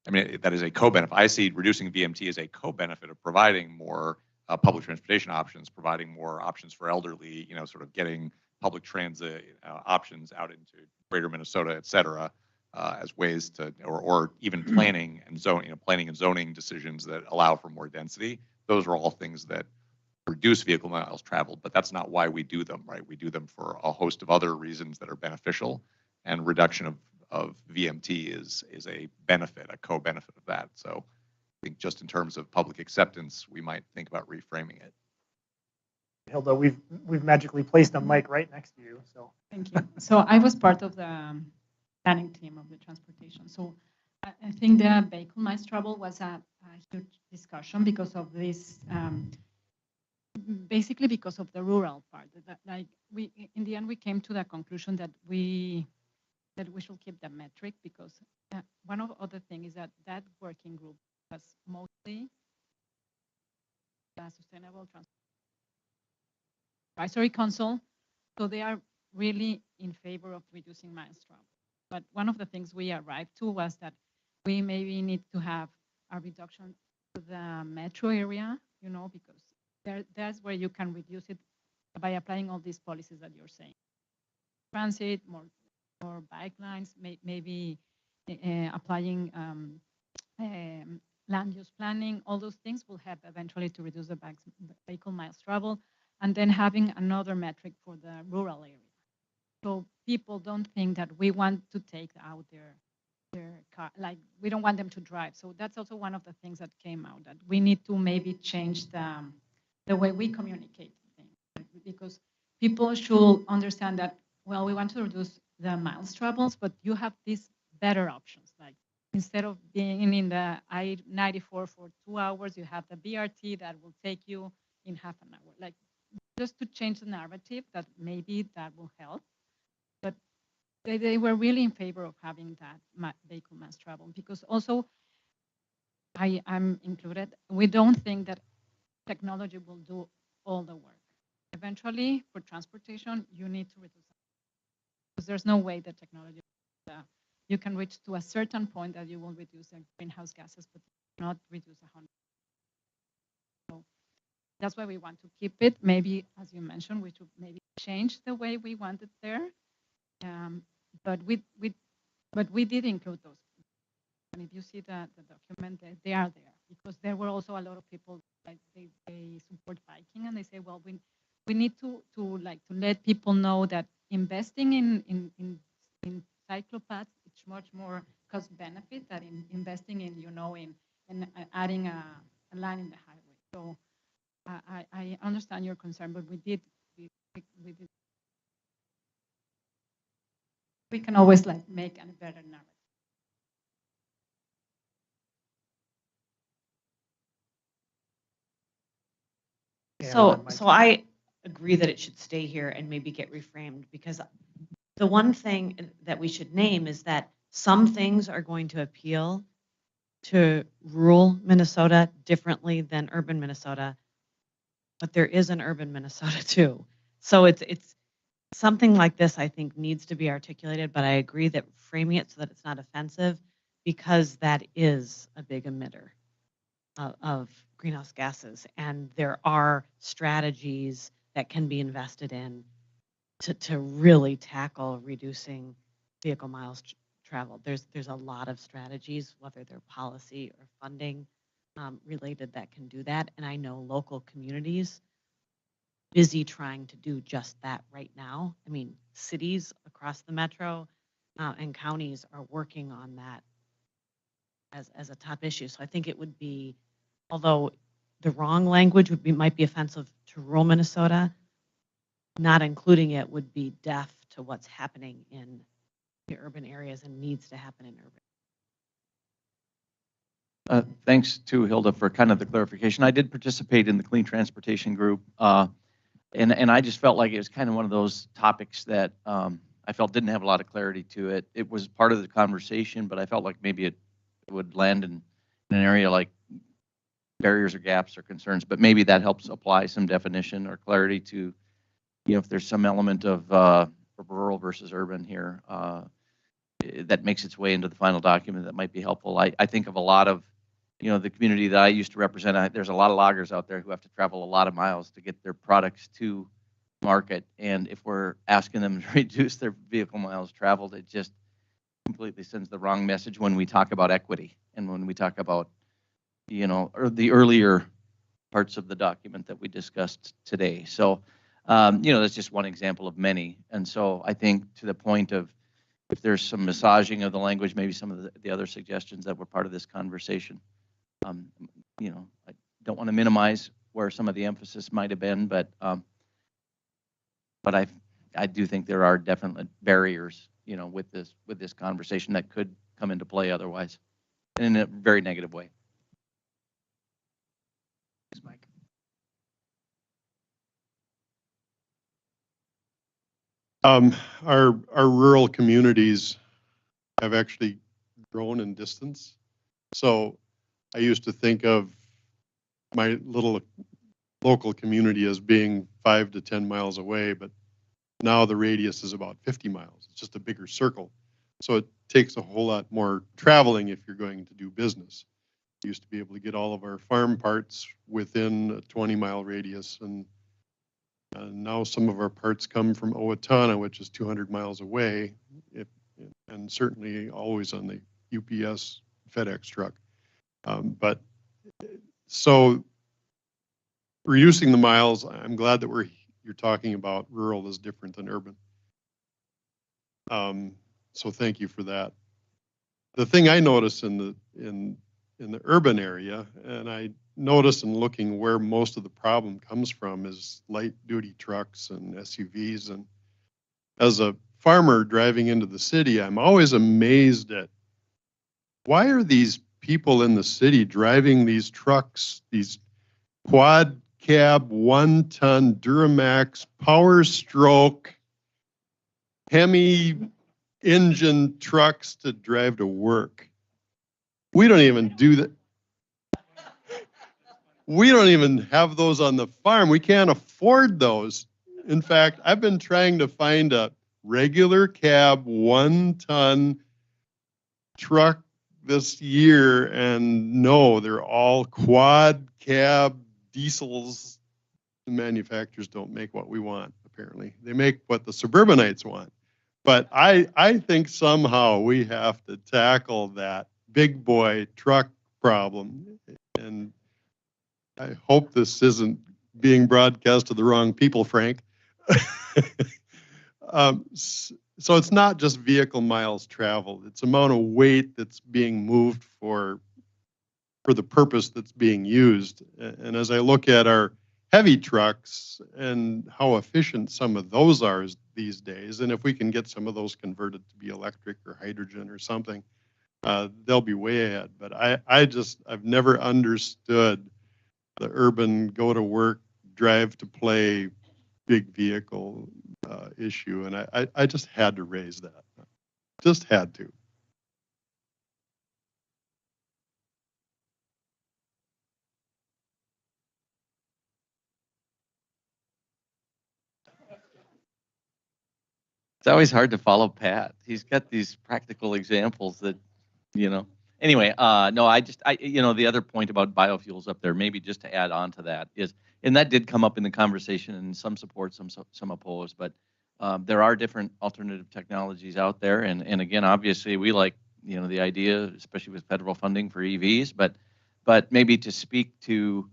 that is a co-benefit. I see reducing VMT as a co-benefit of providing more public transportation options, providing more options for elderly, sort of getting public transit options out into greater Minnesota, et cetera, as ways to, or even planning and zoning decisions that allow for more density. Those are all things that reduce vehicle miles traveled, but that's not why we do them, right? We do them for a host of other reasons that are beneficial, and reduction of VMT is a benefit, a co-benefit of that. So I think just in terms of public acceptance, we might think about reframing it. Hilda, we've magically placed a mic right next to you. So thank you. So I was part of the planning team of the transportation. So I think the vehicle miles travel was a huge discussion because of this, basically because of the rural part. Like in the end, we came to the conclusion that we should keep the metric, because one of the other things is that working group was mostly sustainable transport advisory council, so they are really in favor of reducing miles traveled. But one of the things we arrived to was that we maybe need to have a reduction to the metro area, because that's where you can reduce it by applying all these policies that you're saying. Transit, more bike lines, maybe applying land use planning, all those things will help eventually to reduce the vehicle miles traveled. And then having another metric for the rural area. So people don't think that we want to take out their car, like we don't want them to drive. So that's also one of the things that came out, that we need to maybe change the way we communicate things, because people should understand that, well, we want to reduce the miles travels, but you have these better options. Like instead of being in the I-94 for 2 hours, you have the BRT that will take you in half an hour. Like just to change the narrative, that maybe that will help. But they were really in favor of having that vehicle mass travel, because also I'm included. We don't think that technology will do all the work. Eventually, for transportation, you need to reduce it, because there's no way that technology, you can reach to a certain point that you will reduce the greenhouse gases, but not reduce 100. So that's why we want to keep it. Maybe, as you mentioned, we should maybe change the way we want it there. But we did include those. And if you see the document, they are there, because there were also a lot of people, like they support biking, and they say, well, we need to let people know that investing in cyclopaths, it's much more cost benefit than in investing in adding a line in the highway. So I understand your concern, but we did. We can always make a better narrative. So I agree that it should stay here and maybe get reframed, because the one thing that we should name is that some things are going to appeal to rural Minnesota differently than urban Minnesota, but there is an urban Minnesota too. So it's something like this, I think, needs to be articulated, but I agree that framing it so that it's not offensive, because that is a big emitter of greenhouse gases. And there are strategies that can be invested in to really tackle reducing vehicle miles traveled. There's a lot of strategies, whether they're policy or funding related, that can do that. And I know local communities busy trying to do just that right now. I mean, cities across the metro and counties are working on that as a top issue. So I think it would be, although the wrong language might be offensive to rural Minnesota, not including it would be deaf to what's happening in the urban areas and needs to happen in urban. Thanks to Hilda for kind of the clarification. I did participate in the Clean Transportation Group, and I just felt like it was kind of one of those topics that I felt didn't have a lot of clarity to it. It was part of the conversation, but I felt like maybe it would land in an area like barriers or gaps or concerns, but maybe that helps apply some definition or clarity to, if there's some element of rural versus urban here that makes its way into the final document that might be helpful. I think of a lot of, the community that I used to represent, there's a lot of loggers out there who have to travel a lot of miles to get their products to market. And if we're asking them to reduce their vehicle miles traveled, it just completely sends the wrong message when we talk about equity and when we talk about, or the earlier parts of the document that we discussed today. So, that's just one example of many. And so I think to the point of, if there's some massaging of the language, maybe some of the other suggestions that were part of this conversation, I don't want to minimize where some of the emphasis might have been, but I do think there are definitely barriers, with this conversation that could come into play otherwise, in a very negative way. Thanks, Mike. Our rural communities have actually grown in distance. So I used to think of my little local community as being 5 to 10 miles away, but now the radius is about 50 miles. It's just a bigger circle. So it takes a whole lot more traveling if you're going to do business. We used to be able to get all of our farm parts within a 20-mile radius, and now some of our parts come from Owatonna, which is 200 miles away, and certainly always on the UPS FedEx truck. But so reducing the miles, I'm glad that you're talking about rural is different than urban. So thank you for that. The thing I notice in the urban area, and I notice in looking where most of the problem comes from, is light duty trucks and SUVs. And as a farmer driving into the city, I'm always amazed at why are these people in the city driving these trucks, these quad cab, 1-ton Duramax, Power Stroke, Hemi engine trucks to drive to work. We don't even do that. We don't even have those on the farm. We can't afford those. In fact, I've been trying to find a regular cab, 1-ton truck this year, and no, they're all quad cab diesels. The manufacturers don't make what we want, apparently. They make what the suburbanites want. But I think somehow we have to tackle that big boy truck problem. And I hope this isn't being broadcast to the wrong people, Frank. So it's not just vehicle miles traveled. It's amount of weight that's being moved for the purpose that's being used. And as I look at our heavy trucks and how efficient some of those are these days, and if we can get some of those converted to be electric or hydrogen or something, they'll be way ahead. But I've never understood the urban go to work, drive to play big vehicle issue. And I just had to raise that. Just had to. It's always hard to follow Pat. He's got these practical examples that, Anyway, no, the other point about biofuels up there, maybe just to add on to that is, and that did come up in the conversation, and some support, some oppose, but there are different alternative technologies out there. And again, obviously we like, the idea, especially with federal funding for EVs, but maybe to speak to,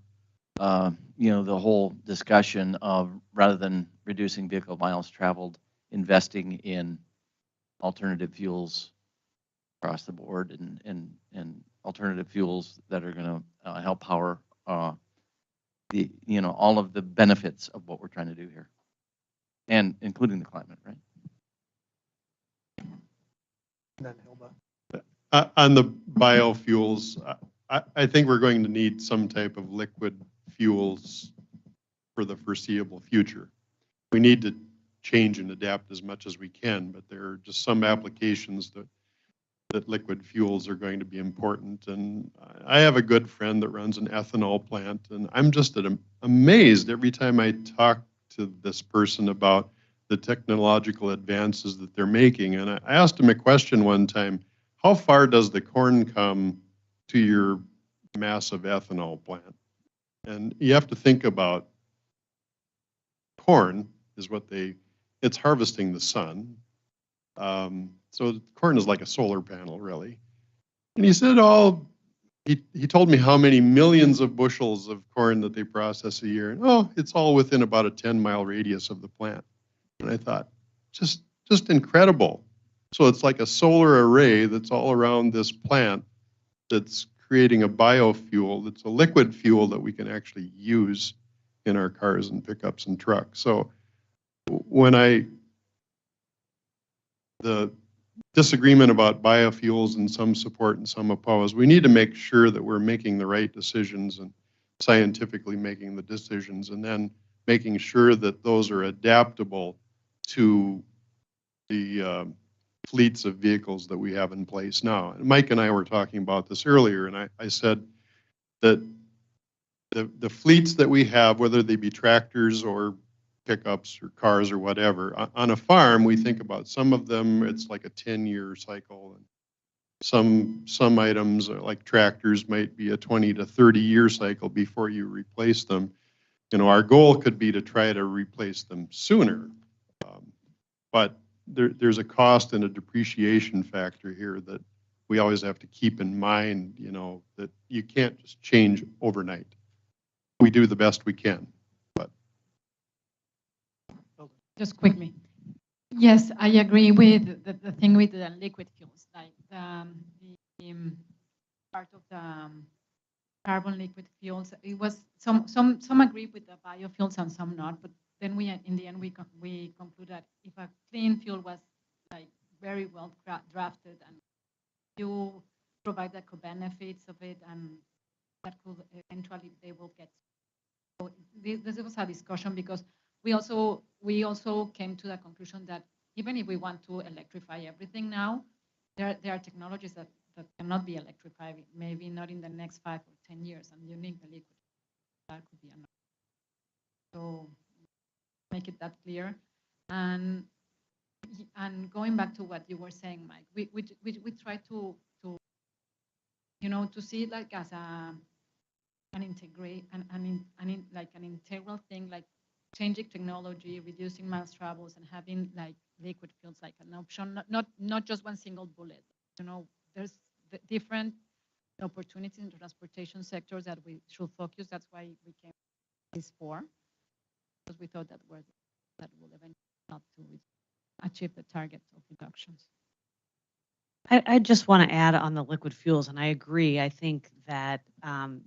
the whole discussion of, rather than reducing vehicle miles traveled, investing in alternative fuels across the board and alternative fuels that are going to help power all of the benefits of what we're trying to do here, and including the climate, right? And then Hilda. On the biofuels, I think we're going to need some type of liquid fuels for the foreseeable future. We need to change and adapt as much as we can, but there are just some applications that liquid fuels are going to be important. And I have a good friend that runs an ethanol plant, and I'm just amazed every time I talk to this person about the technological advances that they're making. And I asked him a question one time: how far does the corn come to your massive ethanol plant? And you have to think about corn is it's harvesting the sun. So corn is like a solar panel, really. And he said, he told me how many millions of bushels of corn that they process a year. And it's all within about a 10-mile radius of the plant. And I thought, just incredible. So it's like a solar array that's all around this plant that's creating a biofuel that's a liquid fuel that we can actually use in our cars and pickups and trucks. So when the disagreement about biofuels and some support and some oppose, we need to make sure that we're making the right decisions and scientifically making the decisions, and then making sure that those are adaptable to the fleets of vehicles that we have in place now. And Mike and I were talking about this earlier, and I said that the fleets that we have, whether they be tractors or pickups or cars or whatever, on a farm, we think about some of them, it's like a 10-year cycle. And some items, like tractors, might be a 20 to 30-year cycle before you replace them. Our goal could be to try to replace them sooner. But there's a cost and a depreciation factor here that we always have to keep in mind, that you can't just change overnight. We do the best we can. Just quickly, Yes, I agree with the thing with the liquid fuels, like part of the carbon liquid fuels. It was some agree with the biofuels and some not, but then we in the end we conclude that if a clean fuel was like very well drafted and you provide the co-benefits of it, and that could eventually they will get. So this was a discussion because we also came to the conclusion that even if we want to electrify everything now, there are technologies that cannot be electrified, maybe not in the next 5 or 10 years, and you need the liquid. That could be enough. So make it that clear. And going back to what you were saying, Mike, we try to to see it like as an integral thing, like changing technology, reducing mass travels, and having like liquid fuels like an option, not just one single bullet. There's different opportunities in the transportation sectors that we should focus. That's why we came to this for, because we thought that will eventually help to achieve the target of reductions. I just want to add on the liquid fuels, and I agree. I think that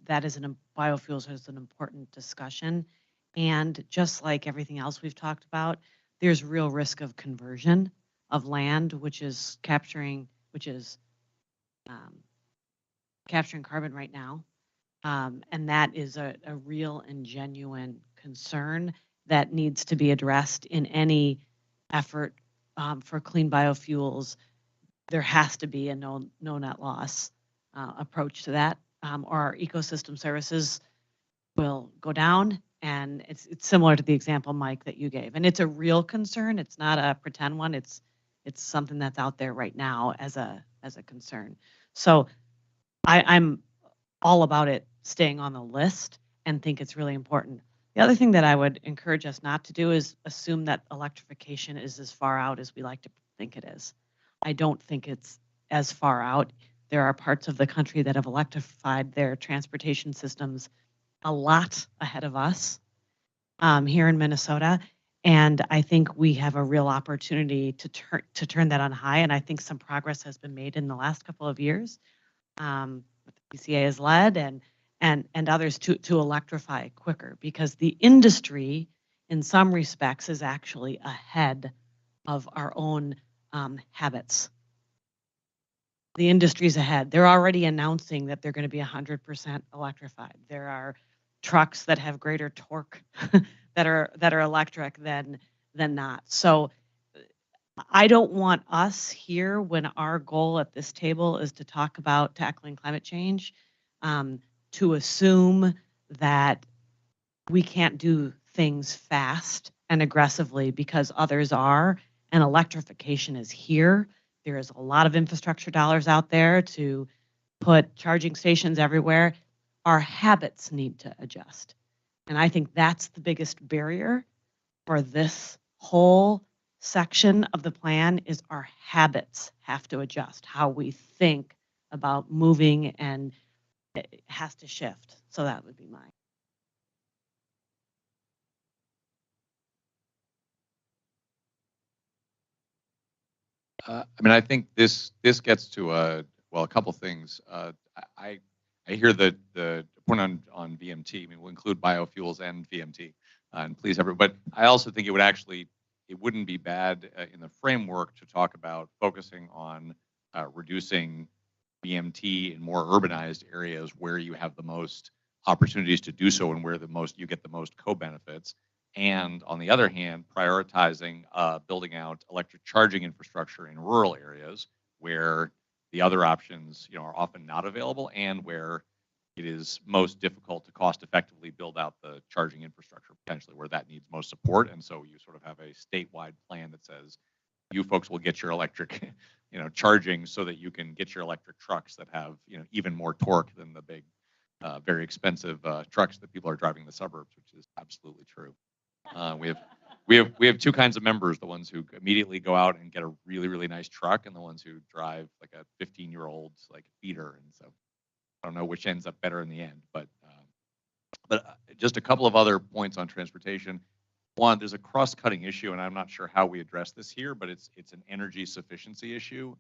that is biofuels is an important discussion, and just like everything else we've talked about, there's real risk of conversion of land, which is capturing carbon right now, and that is a real and genuine concern that needs to be addressed in any effort for clean biofuels. There has to be a no net loss approach to that, or our ecosystem services will go down. And it's similar to the example, Mike, that you gave. And it's a real concern. It's not a pretend one. It's something that's out there right now as a concern. So I'm all about it staying on the list and think it's really important. The other thing that I would encourage us not to do is assume that electrification is as far out as we like to think it is. I don't think it's as far out. There are parts of the country that have electrified their transportation systems a lot ahead of us here in Minnesota. And I think we have a real opportunity to turn that on high. And I think some progress has been made in the last couple of years. The PCA has led and others to electrify quicker, because the industry in some respects is actually ahead of our own habits. The industry's ahead. They're already announcing that they're going to be 100% electrified. There are trucks that have greater torque that are electric than not. So I don't want us here, when our goal at this table is to talk about tackling climate change, to assume that we can't do things fast and aggressively because others are, and electrification is here. There is a lot of infrastructure dollars out there to put charging stations everywhere. Our habits need to adjust. And I think that's the biggest barrier for this whole section of the plan, is our habits have to adjust. How we think about moving, and it has to shift. So that would be mine. I mean, I think this gets to a couple things. I hear the point on VMT. I mean, we'll include biofuels and VMT, and please everybody. But I also think it wouldn't be bad in the framework to talk about focusing on reducing VMT in more urbanized areas where you have the most opportunities to do so and where you get the most co-benefits. And on the other hand, prioritizing building out electric charging infrastructure in rural areas where the other options, are often not available, and where it is most difficult to cost effectively build out the charging infrastructure, potentially where that needs most support. And so you sort of have a statewide plan that says, you folks will get your electric, charging so that you can get your electric trucks that have, even more torque than the big, very expensive trucks that people are driving in the suburbs, which is absolutely true. We have two kinds of members: the ones who immediately go out and get a really, really nice truck, and the ones who drive like a 15-year-old like feeder. And so I don't know which ends up better in the end, but just a couple of other points on transportation. One, there's a cross-cutting issue, and I'm not sure how we address this here, but it's an energy sufficiency issue.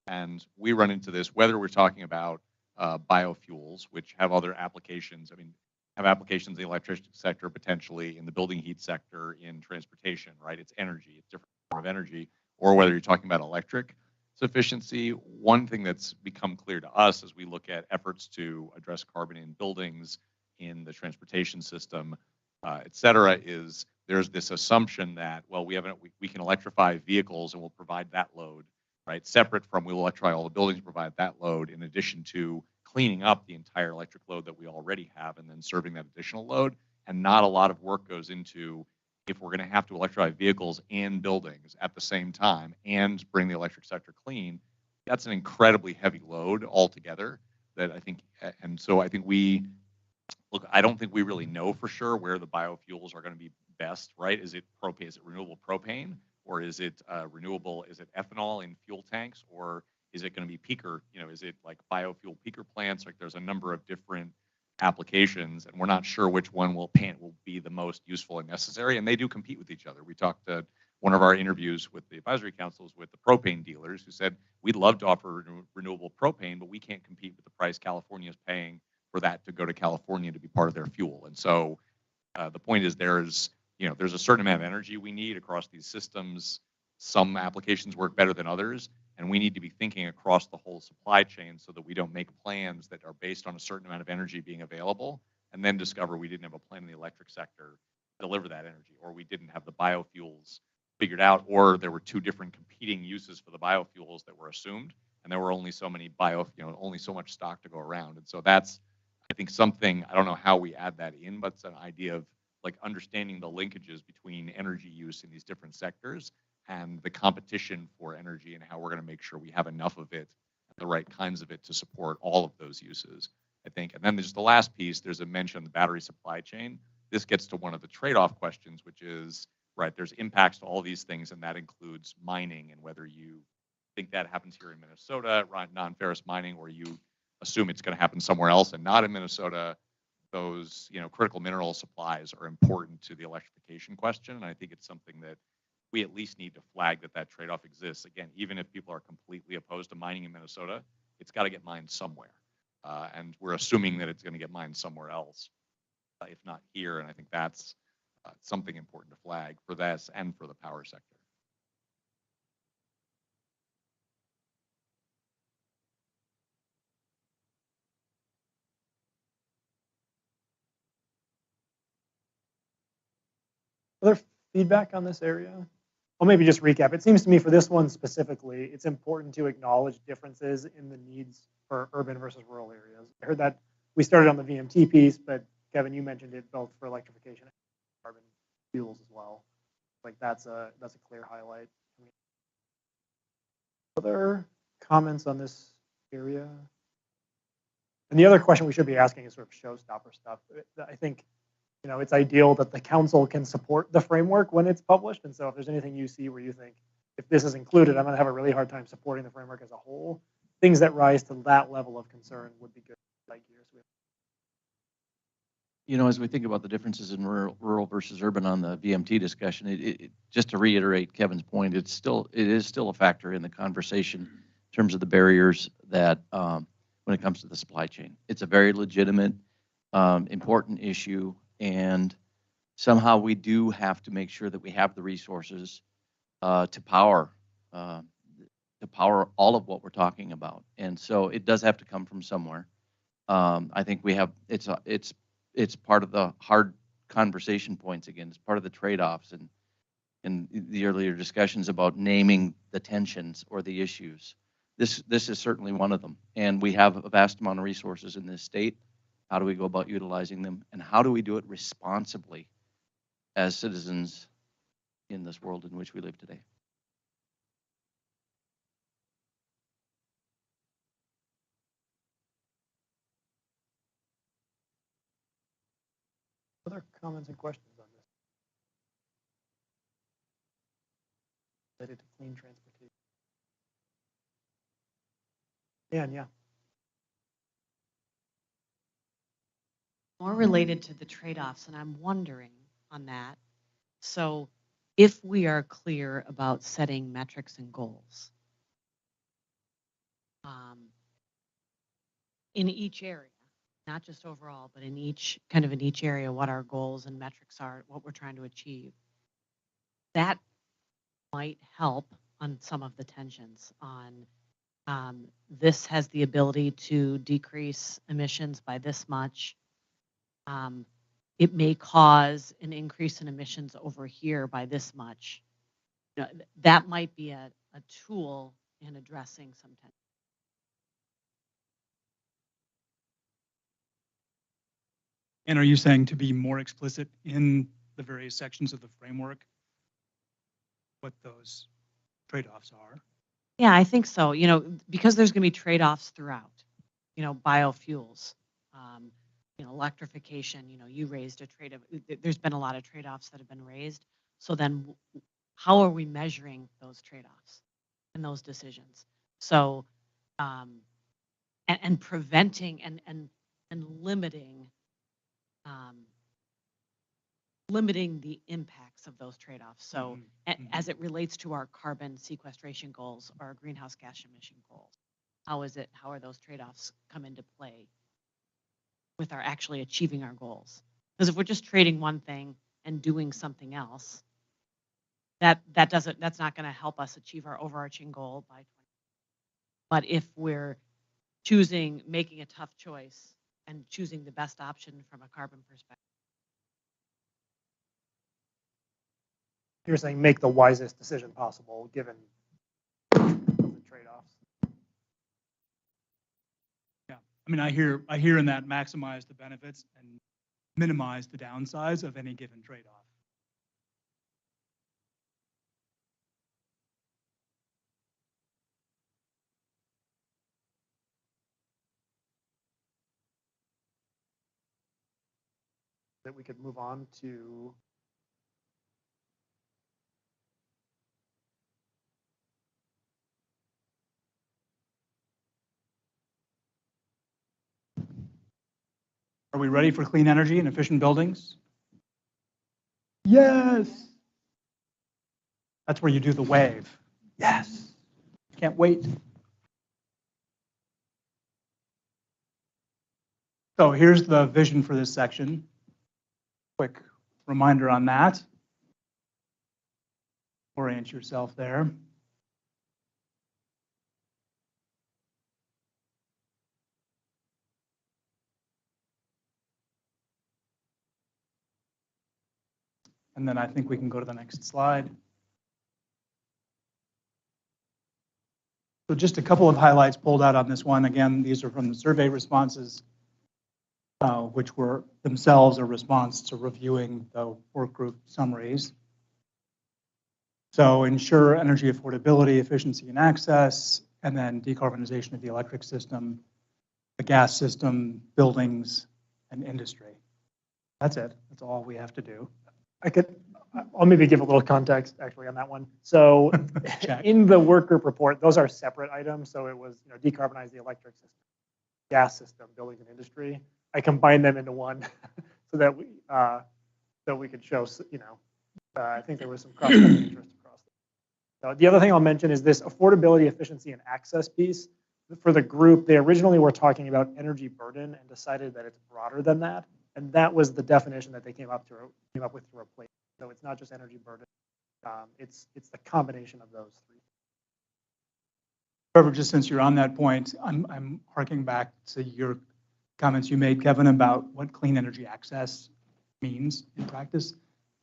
And we run into this, whether we're talking about biofuels, which have other applications. I mean, have applications in the electricity sector, potentially in the building heat sector, in transportation, right? It's energy, it's different form of energy. Or whether you're talking about electric sufficiency, one thing that's become clear to us as we look at efforts to address carbon in buildings, in the transportation system, et cetera, is there's this assumption that, well, we can electrify vehicles and we'll provide that load, right? Separate from we'll electrify all the buildings, provide that load in addition to cleaning up the entire electric load that we already have and then serving that additional load. And not a lot of work goes into if we're going to have to electrify vehicles and buildings at the same time and bring the electric sector clean. That's an incredibly heavy load altogether that I think, and so I think look, I don't think we really know for sure where the biofuels are going to be best, right? Is it propane? Is it renewable propane? Or is it renewable? Is it ethanol in fuel tanks? Or is it going to be peaker? You know, is it like biofuel peaker plants? Like there's a number of different applications, and we're not sure which one will be the most useful and necessary. And they do compete with each other. We talked to one of our interviews with the advisory councils with the propane dealers who said, we'd love to offer renewable propane, but we can't compete with the price California is paying for that to go to California to be part of their fuel. And so the point is there's a certain amount of energy we need across these systems. Some applications work better than others, and we need to be thinking across the whole supply chain so that we don't make plans that are based on a certain amount of energy being available and then discover we didn't have a plan in the electric sector to deliver that energy, or we didn't have the biofuels figured out, or there were two different competing uses for the biofuels that were assumed, and there were only so many only so much stock to go around. And so that's, I think, something, I don't know how we add that in, but it's an idea of like understanding the linkages between energy use in these different sectors and the competition for energy and how we're going to make sure we have enough of it, the right kinds of it to support all of those uses, I think. And then there's the last piece, there's a mention of the battery supply chain. This gets to one of the trade-off questions, which is, right, there's impacts to all these things, and that includes mining, and whether you think that happens here in Minnesota, non-ferrous mining, or you assume it's going to happen somewhere else and not in Minnesota. Those, critical mineral supplies are important to the electrification question, and I think it's something that we at least need to flag that trade-off exists. Again, even if people are completely opposed to mining in Minnesota, it's got to get mined somewhere, and we're assuming that it's going to get mined somewhere else, if not here. And I think that's something important to flag for this and for the power sector. Other feedback on this area? Well, maybe just recap. It seems to me for this one specifically, it's important to acknowledge differences in the needs for urban versus rural areas. I heard that we started on the VMT piece, but Kevin, you mentioned it both for electrification and carbon fuels as well. Like that's a clear highlight. Other comments on this area? And the other question we should be asking is sort of showstopper stuff. I think, it's ideal that the council can support the framework when it's published. And so if there's anything you see where you think, if this is included, I'm going to have a really hard time supporting the framework as a whole, things that rise to that level of concern would be good. Like as we think about the differences in rural versus urban on the VMT discussion, just to reiterate Kevin's point, it is still a factor in the conversation in terms of the barriers that when it comes to the supply chain. It's a very legitimate, important issue. And somehow we do have to make sure that we have the resources to power all of what we're talking about. And so it does have to come from somewhere. I think we have it's part of the hard conversation points again. It's part of the trade-offs and the earlier discussions about naming the tensions or the issues. This is certainly one of them. And we have a vast amount of resources in this state. How do we go about utilizing them? And how do we do it responsibly as citizens in this world in which we live today? Other comments and questions on this? Related to clean transportation. Yeah. More related to the trade-offs, and I'm wondering on that, So if we are clear about setting metrics and goals in each area, not just overall, but in each area, what our goals and metrics are, what we're trying to achieve, that might help on some of the tensions on this has the ability to decrease emissions by this much. It may cause an increase in emissions over here by this much. You know, that might be a tool in addressing some tension. And are you saying to be more explicit in the various sections of the framework, what those trade-offs are? Yeah, I think so. You know, because there's going to be trade-offs throughout. You know, biofuels, you know, electrification. You know, you raised a trade-off. There's been a lot of trade-offs that have been raised. So then, how are we measuring those trade-offs and those decisions? So, and preventing and limiting. Limiting the impacts of those trade-offs. So as it relates to our carbon sequestration goals or our greenhouse gas emission goals, how are those trade-offs come into play with our actually achieving our goals? Because if we're just trading one thing and doing something else, that's not going to help us achieve our overarching goal by 20. But if we're making a tough choice and choosing the best option from a carbon perspective. You're saying make the wisest decision possible given the trade-offs. Yeah, I mean, I hear in that maximize the benefits and minimize the downsides of any given trade-off. That we could move on to Are we ready for clean energy and efficient buildings? Yes. That's where you do the wave. Yes. Can't wait. So here's the vision for this section. Quick reminder on that. Orient yourself there. And then I think we can go to the next slide. So just a couple of highlights pulled out on this one. Again, these are from the survey responses, which were themselves a response to reviewing the work group summaries. So ensure energy affordability, efficiency and access, and then decarbonization of the electric system, the gas system, buildings, and industry. That's it. That's all we have to do. I'll maybe give a little context actually on that one. So in the work group report, those are separate items. So it was, you know, decarbonize the electric system, gas system, buildings and industry. I combined them into one so that we could show, you know, I think there was some cross interest across. The other thing I'll mention is this affordability, efficiency, and access piece. For the group, they originally were talking about energy burden and decided that it's broader than that. And that was the definition that they came up with to replace. So it's not just energy burden. It's the combination of those three. Trevor, just since you're on that point, I'm harking back to your comments you made, Kevin, about what clean energy access means in practice.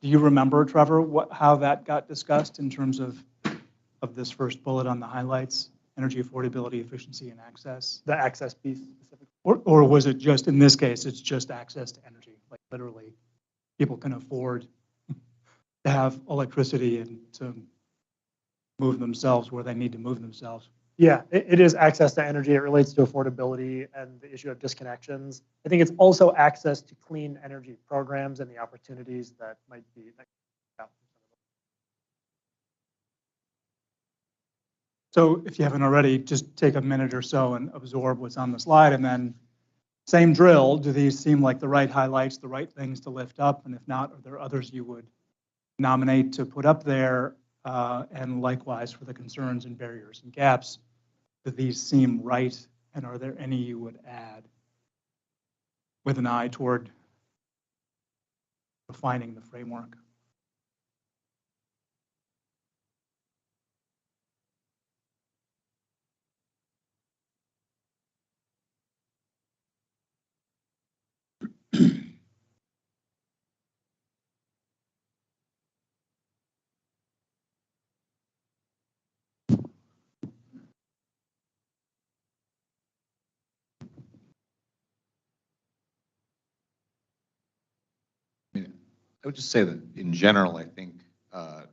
Do you remember, Trevor, how that got discussed in terms of this first bullet on the highlights? Energy affordability, efficiency, and access. The access piece specifically. Or was it just, in this case, it's just access to energy? Like literally, people can afford to have electricity and to move themselves where they need to move themselves. Yeah, it is access to energy. It relates to affordability and the issue of disconnections. I think it's also access to clean energy programs and the opportunities that might be. So if you haven't already, just take a minute or so and absorb what's on the slide, and then same drill. Do these seem like the right highlights, the right things to lift up? And if not, are there others you would nominate to put up there, and likewise for the concerns and barriers and gaps. Do these seem right, and are there any you would add with an eye toward refining the framework? I would just say that in general, I think that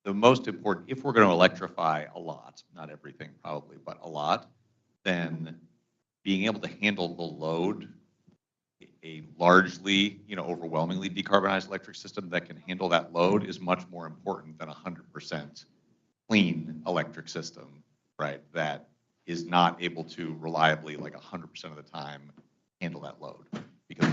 the most important, if we're going to electrify a lot, not everything probably, but a lot, then being able to handle the load, a largely, overwhelmingly decarbonized electric system that can handle that load is much more important than a 100% clean electric system, right? That is not able to reliably, like 100% of the time, handle that load. Because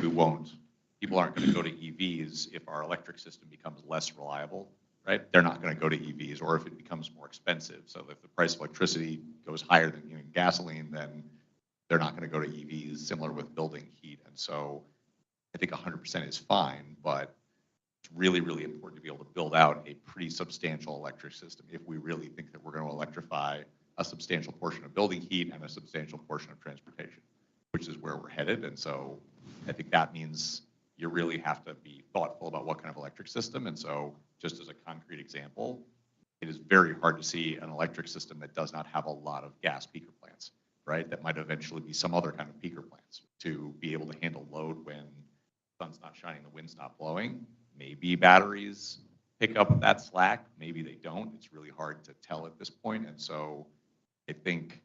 people aren't going to go to EVs if our electric system becomes less reliable, right? They're not going to go to EVs, or if it becomes more expensive. So if the price of electricity goes higher than gasoline, then they're not going to go to EVs, similar with building heat. And so I think 100% is fine, but it's really, really important to be able to build out a pretty substantial electric system if we really think that we're going to electrify a substantial portion of building heat and a substantial portion of transportation, which is where we're headed. And so I think that means you really have to be thoughtful about what kind of electric system. And so just as a concrete example, it is very hard to see an electric system that does not have a lot of gas peaker plants, right? That might eventually be some other kind of peaker plants to be able to handle load when the sun's not shining, the wind's not blowing. Maybe batteries pick up that slack, maybe they don't. It's really hard to tell at this point. And so I think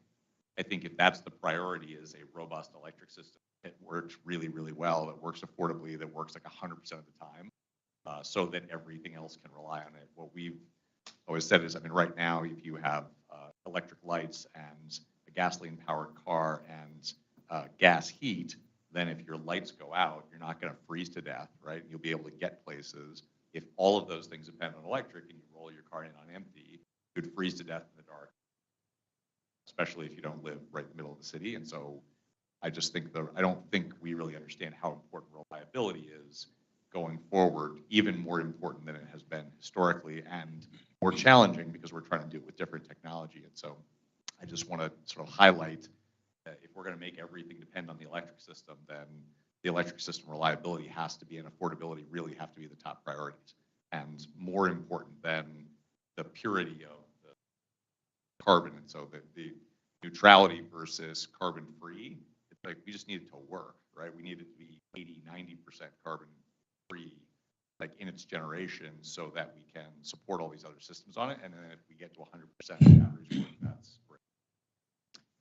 if that's the priority, is a robust electric system that works really, really well, that works affordably, that works like 100% of the time, so that everything else can rely on it. What we've always said is, right now, if you have electric lights and a gasoline-powered car and gas heat, then if your lights go out, you're not going to freeze to death, right? You'll be able to get places. If all of those things depend on electric and you roll your car in on empty, you'd freeze to death in the dark, especially if you don't live right in the middle of the city. And so I just think I don't think we really understand how important reliability is going forward, even more important than it has been historically, and more challenging because we're trying to do it with different technology. And so I just want to sort of highlight that if we're going to make everything depend on the electric system, then the electric system reliability has to be, and affordability really have to be the top priorities. And more important than the purity of the carbon. And so the neutrality versus carbon free, it's like we just need it to work, right? We need it to be 80, 90% carbon free, like in its generation, so that we can support all these other systems on it. And then if we get to 100% batteries work, that's great.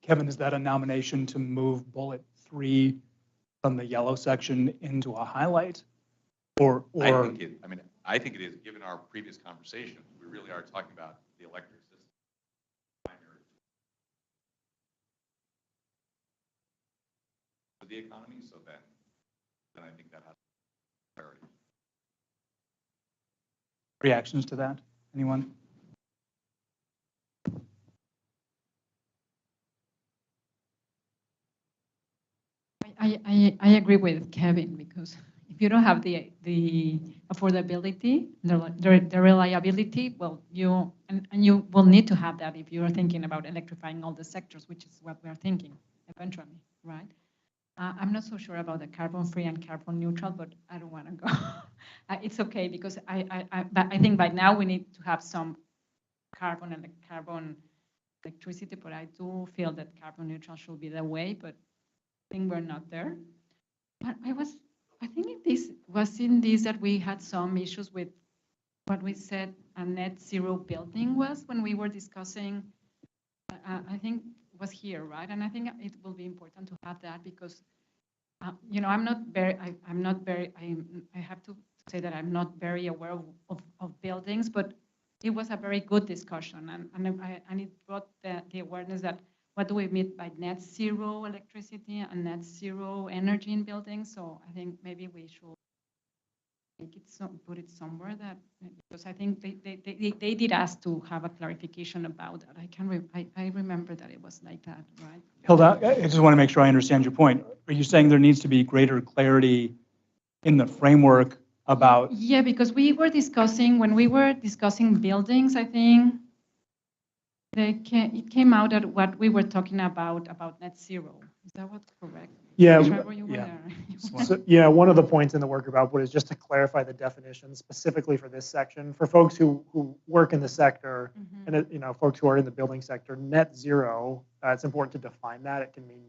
Kevin, is that a nomination to move bullet 3 from the yellow section into a highlight? Or I think it is, given our previous conversation. We really are talking about the electric system primary for the economy, so then I think that has priority. Reactions to that? Anyone? I agree with Kevin, because if you don't have the affordability, the reliability, well, you will need to have that if you're thinking about electrifying all the sectors, which is what we're thinking eventually, right? I'm not so sure about the carbon free and carbon neutral, but I don't want to go. It's okay, because I think by now we need to have some carbon and carbon electricity, but I do feel that carbon neutral should be the way, but I think we're not there. But I think this was in this that we had some issues with what we said a net zero building was when we were discussing, I think it was here, right? And I think it will be important to have that, because I have to say that I'm not very aware of buildings, but it was a very good discussion, and it brought the awareness that what do we mean by net zero electricity and net zero energy in buildings. So I think maybe we should make it put it somewhere that, because I think they did ask to have a clarification about that. I remember that it was like that, right? Hilda, I just want to make sure I understand your point. Are you saying there needs to be greater clarity in the framework about? Yeah, because we were discussing, when we were discussing buildings, I think it came out that what we were talking about net zero. Is that what's correct? Yeah. Yeah. One of the points in the work group output is just to clarify the definition specifically for this section. For folks who work in the sector, and folks who are in the building sector, net zero, it's important to define that. It can mean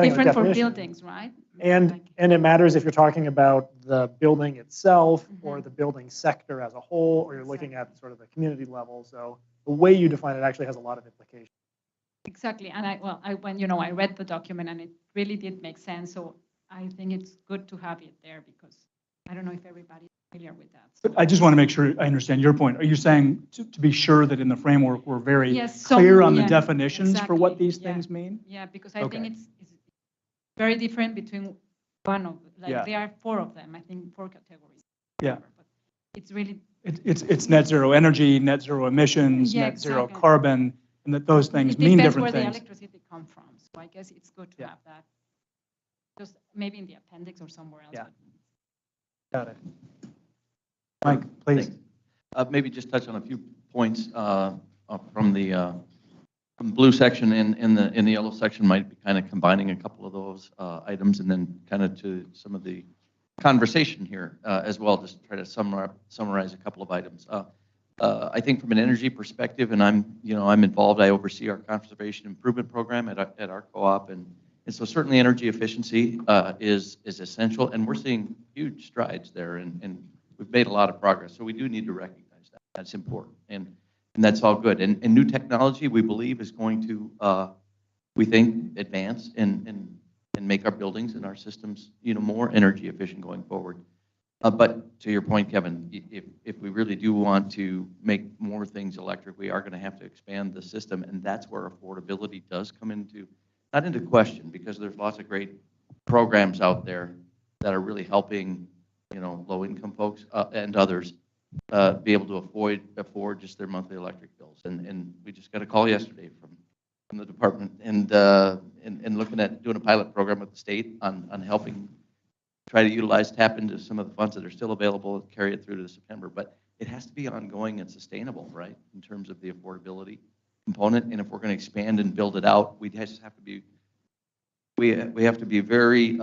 different for buildings, right? And it matters if you're talking about the building itself or the building sector as a whole, or you're looking at sort of the community level. So the way you define it actually has a lot of implications. Exactly, and I read the document and it really did make sense. So I think it's good to have it there because I don't know if everybody's familiar with that. So. But I just want to make sure I understand your point. Are you saying to be sure that in the framework we're very clear on the definitions for what these things mean? Yeah, because I think it's very different between one of there are 4 of them. I think 4 categories. Yeah, but it's really it's net zero energy, net zero emissions, net zero carbon. And that those things mean different things. It depends where the electricity comes from. So I guess it's good to have that. Just maybe in the appendix or somewhere else. Yeah. Got it. Mike, please. Maybe just touch on a few points from the blue section in the yellow section. Might be kind of combining a couple of those items, and then kind of to some of the conversation here as well. Just try to summarize a couple of items. I think from an energy perspective, and I'm involved. I oversee our conservation improvement program at our co-op, and so certainly energy efficiency is essential, and we're seeing huge strides there, and we've made a lot of progress. So we do need to recognize that. That's important, and that's all good. And new technology, we believe, is going to, we think, advance and make our buildings and our systems, more energy efficient going forward. But to your point, Kevin, if we really do want to make more things electric, we are going to have to expand the system, and that's where affordability does come not into question, because there's lots of great programs out there that are really helping, low-income folks and others be able to afford just their monthly electric bills. And we just got a call yesterday from the department, and looking at doing a pilot program with the state on helping try to tap into some of the funds that are still available and carry it through to September. But it has to be ongoing and sustainable, right, in terms of the affordability component. And if we're going to expand and build it out, we just have to be, we have to be very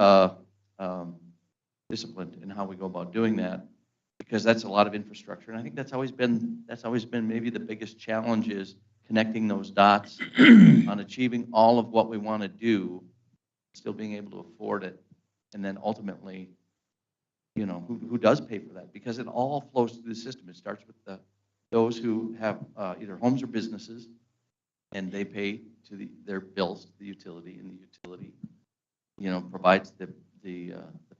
disciplined in how we go about doing that, because that's a lot of infrastructure. And I think that's always been maybe the biggest challenge, is connecting those dots on achieving all of what we want to do, still being able to afford it. And then ultimately, who does pay for that? Because it all flows through the system. It starts with those who have either homes or businesses, and they pay to their bills to the utility, and the utility, provides the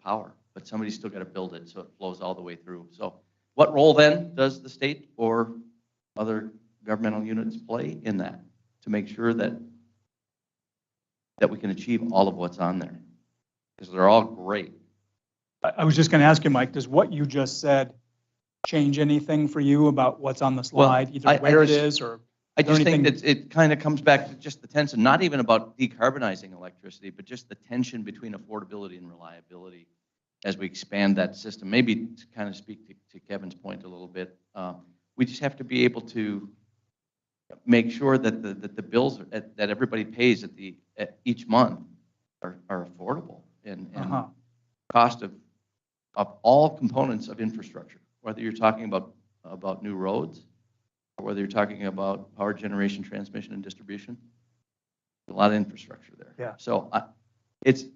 power. But somebody's still got to build it, so it flows all the way through. So, what role then does the state or other governmental units play in that to make sure that we can achieve all of what's on there? Because they're all great. I was just going to ask you, Mike, does what you just said change anything for you about what's on the slide, either where it is or? I just think that it kind of comes back to just the tension, not even about decarbonizing electricity, but just the tension between affordability and reliability as we expand that system. Maybe to kind of speak to Kevin's point a little bit, we just have to be able to make sure that the bills that everybody pays at each month are affordable. And cost of all components of infrastructure, whether you're talking about new roads, or whether you're talking about power generation, transmission, and distribution. There's a lot of infrastructure there. Yeah. So it's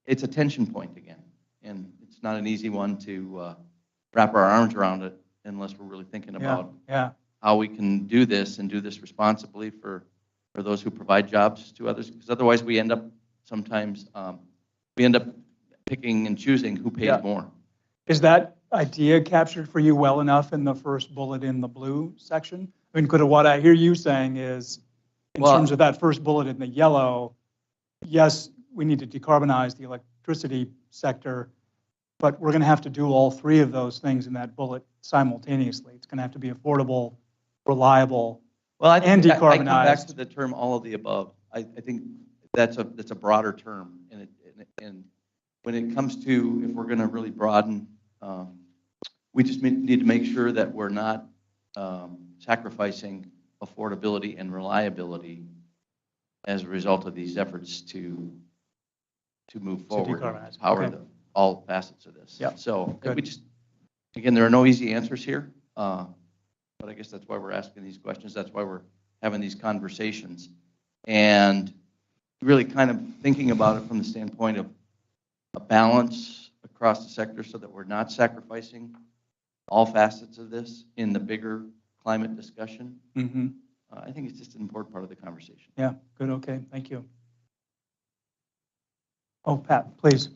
a tension point again, and it's not an easy one to wrap our arms around it unless we're really thinking about how we can do this and do this responsibly for those who provide jobs to others. Because otherwise, we end up sometimes picking and choosing who pays more. Is that idea captured for you well enough in the first bullet in the blue section? I mean, could what I hear you saying is, in terms of that first bullet in the yellow, yes, we need to decarbonize the electricity sector, but we're going to have to do all three of those things in that bullet simultaneously. It's going to have to be affordable, reliable, Well, I and think I come back decarbonized. to the term all of the above. I think that's a broader term. And when it comes to, if we're going to really broaden, we just need to make sure that we're not sacrificing affordability and reliability as a result of these efforts to move forward, decarbonize. power Okay. all facets of this. Yeah. So Good. we just, again, there are no easy answers here, but I guess that's why we're asking these questions. That's why we're having these conversations, and really kind of thinking about it from the standpoint of a balance across the sector so that we're not sacrificing all facets of this in the bigger climate discussion. Mm-hmm. I think it's just an important part of the conversation. Yeah, good, okay, thank you. Oh, Pat, please.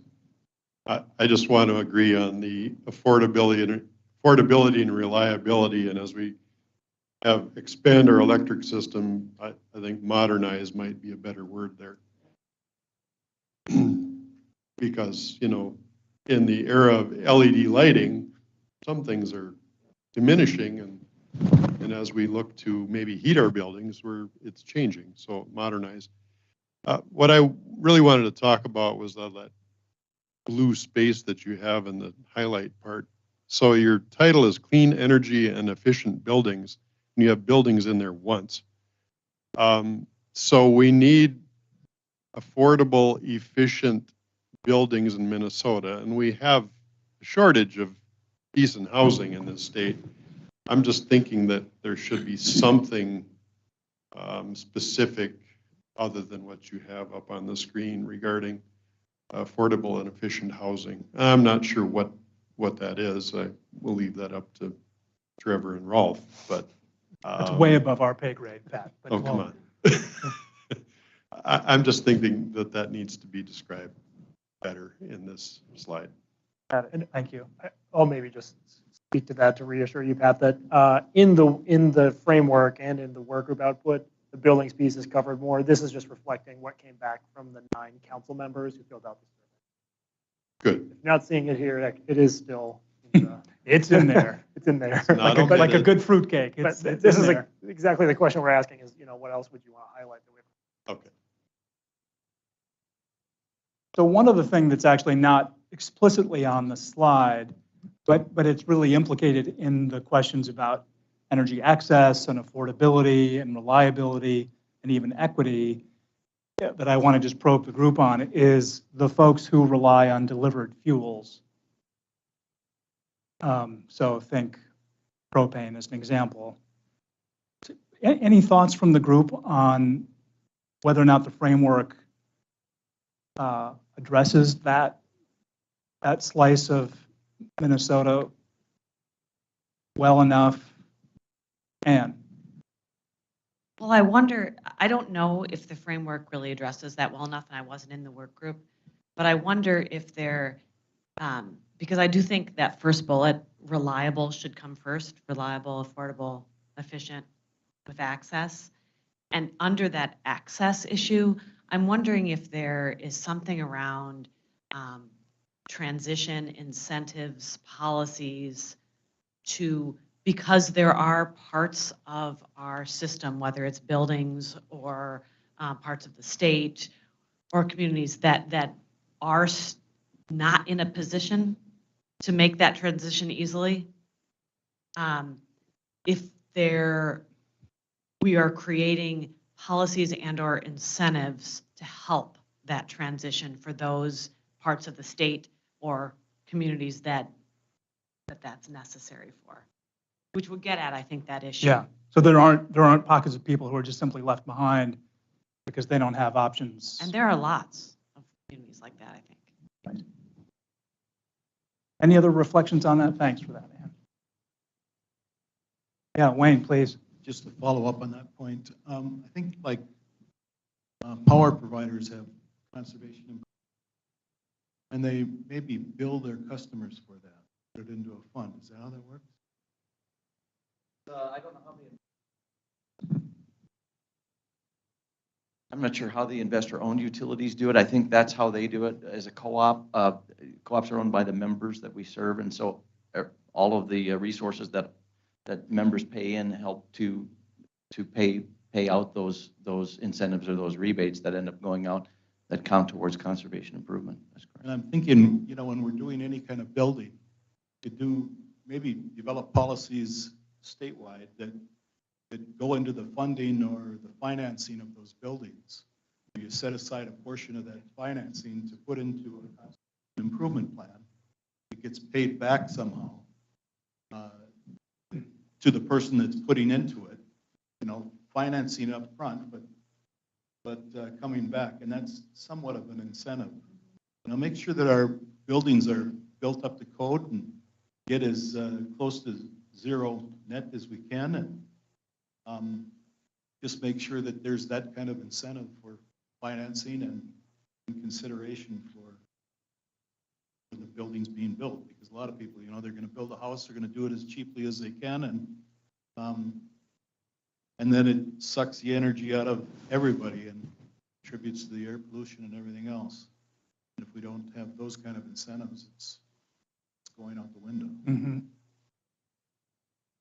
I just want to agree on the affordability and reliability. And as we expand our electric system, I think modernize might be a better word there. Because, you know, in the era of LED lighting, some things are diminishing, and as we look to maybe heat our buildings, it's changing. So modernize. What I really wanted to talk about was that blue space that you have in the highlight part. So your title is Clean Energy and Efficient Buildings, and you have buildings in there once. So we need affordable, efficient buildings in Minnesota, and we have a shortage of decent housing in this state. I'm just thinking that there should be something specific other than what you have up on the screen regarding affordable and efficient housing. I'm not sure what that is. I will leave that up to Trevor and Rolf, but It's way above our pay grade, Pat. But oh, come on. I'm just thinking that needs to be described better in this slide. Thank you. I'll maybe just speak to that to reassure you, Pat, that in the framework and in the work group output, the buildings piece is covered more. This is just reflecting what came back from the 9 council members who filled out the survey. Good. If you're not seeing it here, it is still. It's in there. It's in there. Like a good fruitcake. But this is exactly the question we're asking is, you know, what else would you want to highlight? Okay. So one of the things that's actually not explicitly on the slide, but it's really implicated in the questions about energy access and affordability and reliability and even equity that I want to just probe the group on is the folks who rely on delivered fuels. So think propane as an example. Any thoughts from the group on whether or not the framework addresses that slice of Minnesota well enough? And well, I wonder, I don't know if the framework really addresses that well enough, and I wasn't in the work group, but I wonder if they're, because I do think that first bullet, reliable, should come first, reliable, affordable, efficient, with access. And under that access issue, I'm wondering if there is something around transition incentives, policies because there are parts of our system, whether it's buildings or parts of the state or communities that are not in a position to make that transition easily. If we are creating policies and or incentives to help that transition for those parts of the state or communities that's necessary for, which would get at, I think, that issue. yeah, so there aren't pockets of people who are just simply left behind because they don't have options. And there are lots of communities like that, I think. Right. Any other reflections on that? Thanks for that, Ann. Yeah, Wayne, please. Just to follow up on that point, I think like power providers have conservation and they maybe bill their customers for that, put it into a fund. Is that how that works? I don't know how I'm not sure how the investor-owned utilities do it. I think that's how they do it as a co-op. Co-ops are owned by the members that we serve, and so all of the resources that members pay in help to pay out those incentives or those rebates that end up going out that count towards conservation improvement. That's correct. And I'm thinking, you know, when we're doing any kind of building, to do maybe develop policies statewide that go into the funding or the financing of those buildings. You set aside a portion of that financing to put into an improvement plan. It gets paid back somehow to the person that's putting into it. You know, financing up front, but coming back, and that's somewhat of an incentive. You know, make sure that our buildings are built up to code and get as close to zero net as we can, and just make sure that there's that kind of incentive for financing and consideration for the buildings being built, because a lot of people, you know, they're going to build a house, they're going to do it as cheaply as they can, and then it sucks the energy out of everybody and contributes to the air pollution and everything else. And if we don't have those kind of incentives, it's going out the window. Mm-hmm.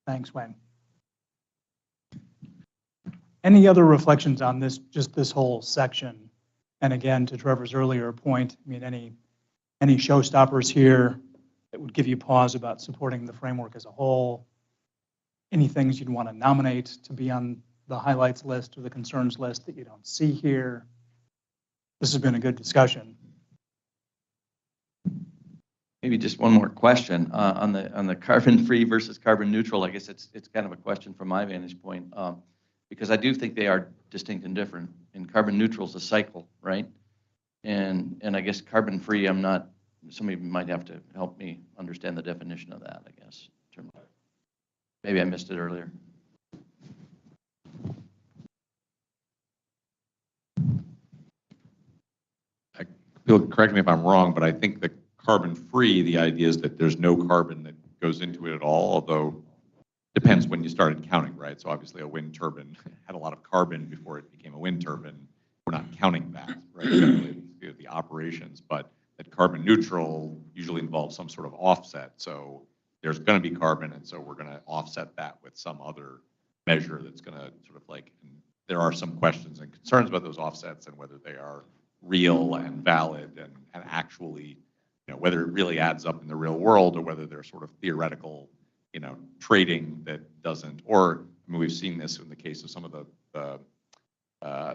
Thanks, Wayne. Any other reflections on this, just this whole section? And again, to Trevor's earlier point, I mean, any showstoppers here that would give you pause about supporting the framework as a whole? Any things you'd want to nominate to be on the highlights list or the concerns list that you don't see here? This has been a good discussion. Maybe just one more question on the carbon-free versus carbon neutral. I guess it's kind of a question from my vantage point, because I do think they are distinct and different. And carbon neutral is a cycle, right? And I guess carbon-free, I'm not. Somebody might have to help me understand the definition of that, I guess. Maybe I missed it earlier. Correct me if I'm wrong, but I think the carbon-free, the idea is that there's no carbon that goes into it at all, although depends when you started counting, right? So obviously a wind turbine had a lot of carbon before it became a wind turbine. We're not counting that, right? The operations, but that carbon neutral usually involves some sort of offset. So there's going to be carbon, and so we're going to offset that with some other measure that's going to sort of like, there are some questions and concerns about those offsets and whether they are real and valid and actually, you know, whether it really adds up in the real world or whether they're sort of theoretical, you know, trading that doesn't, or I mean, we've seen this in the case of some of the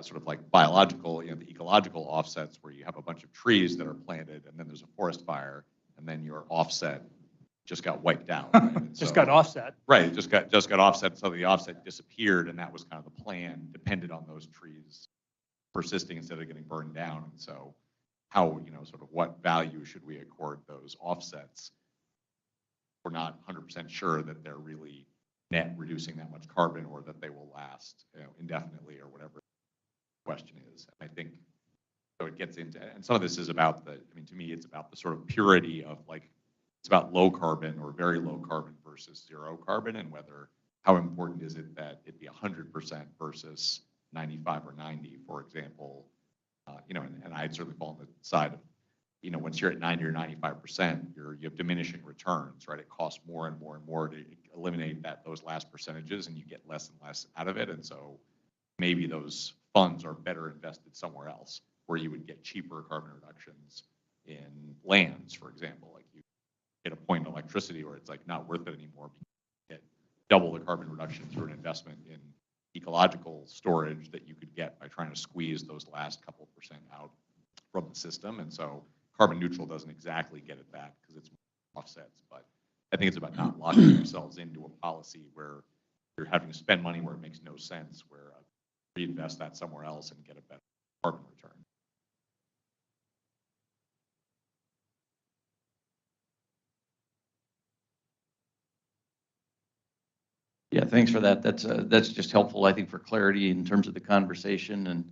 sort of like biological, you know, the ecological offsets where you have a bunch of trees that are planted and then there's a forest fire and then your offset just got wiped out. Right? Just got offset. Right, it just got offset, so the offset disappeared, and that was kind of the plan, depended on those trees persisting instead of getting burned down. And so how, you know, sort of what value should we accord those offsets? We're not 100% sure that they're really net reducing that much carbon or that they will last, you know, indefinitely or whatever the question is. I think so it gets into, and some of this is about the, I mean, to me, it's about the sort of purity of like, it's about low carbon or very low carbon versus zero carbon, and whether, how important is it that it be 100% versus 95 or 90, for example. You know, and I'd certainly fall on the side of, you know, once you're at 90 or 95%, you have diminishing returns, right? It costs more and more and more to eliminate those last percentages, and you get less and less out of it. And so maybe those funds are better invested somewhere else, where you would get cheaper carbon reductions in lands, for example. Like you get a point in electricity where it's like not worth it anymore, because you get double the carbon reduction through an investment in ecological storage that you could get by trying to squeeze those last couple % out from the system. And so carbon neutral doesn't exactly get at that because it's offsets, but I think it's about not locking yourselves into a policy where you're having to spend money where it makes no sense, where reinvest that somewhere else and get a better carbon return. Yeah, thanks for that. That's just helpful, I think, for clarity in terms of the conversation and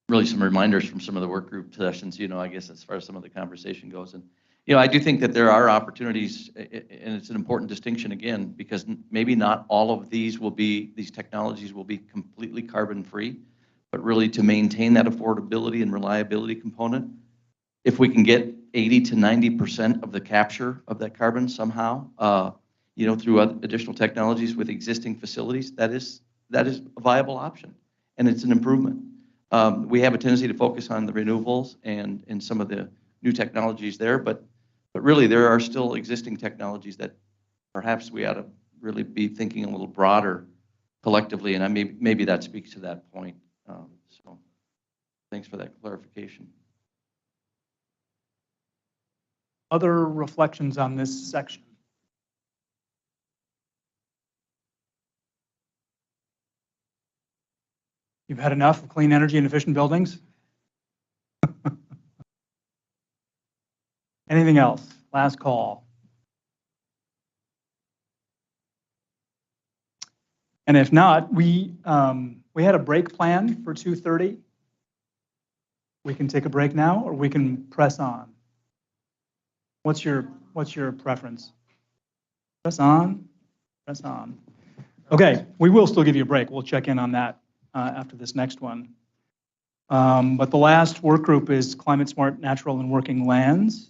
really some reminders from some of the work group sessions, you know, I guess as far as some of the conversation goes. And, you know, I do think that there are opportunities, and it's an important distinction again, because maybe not all of these technologies will be completely carbon free, but really to maintain that affordability and reliability component. If we can get 80 to 90% of the capture of that carbon somehow, you know, through additional technologies with existing facilities, that is a viable option, and it's an improvement. We have a tendency to focus on the renewables and some of the new technologies there, but really there are still existing technologies that perhaps we ought to really be thinking a little broader collectively, and maybe that speaks to that point. So thanks for that clarification. Other reflections on this section? You've had enough of clean energy and efficient buildings? Anything else? Last call. And if not, we had a break planned for 2:30. We can take a break now, or we can press on. What's your preference? Press on? Press on. Okay, we will still give you a break. We'll check in on that after this next one. But the last work group is Climate Smart Natural and Working Lands.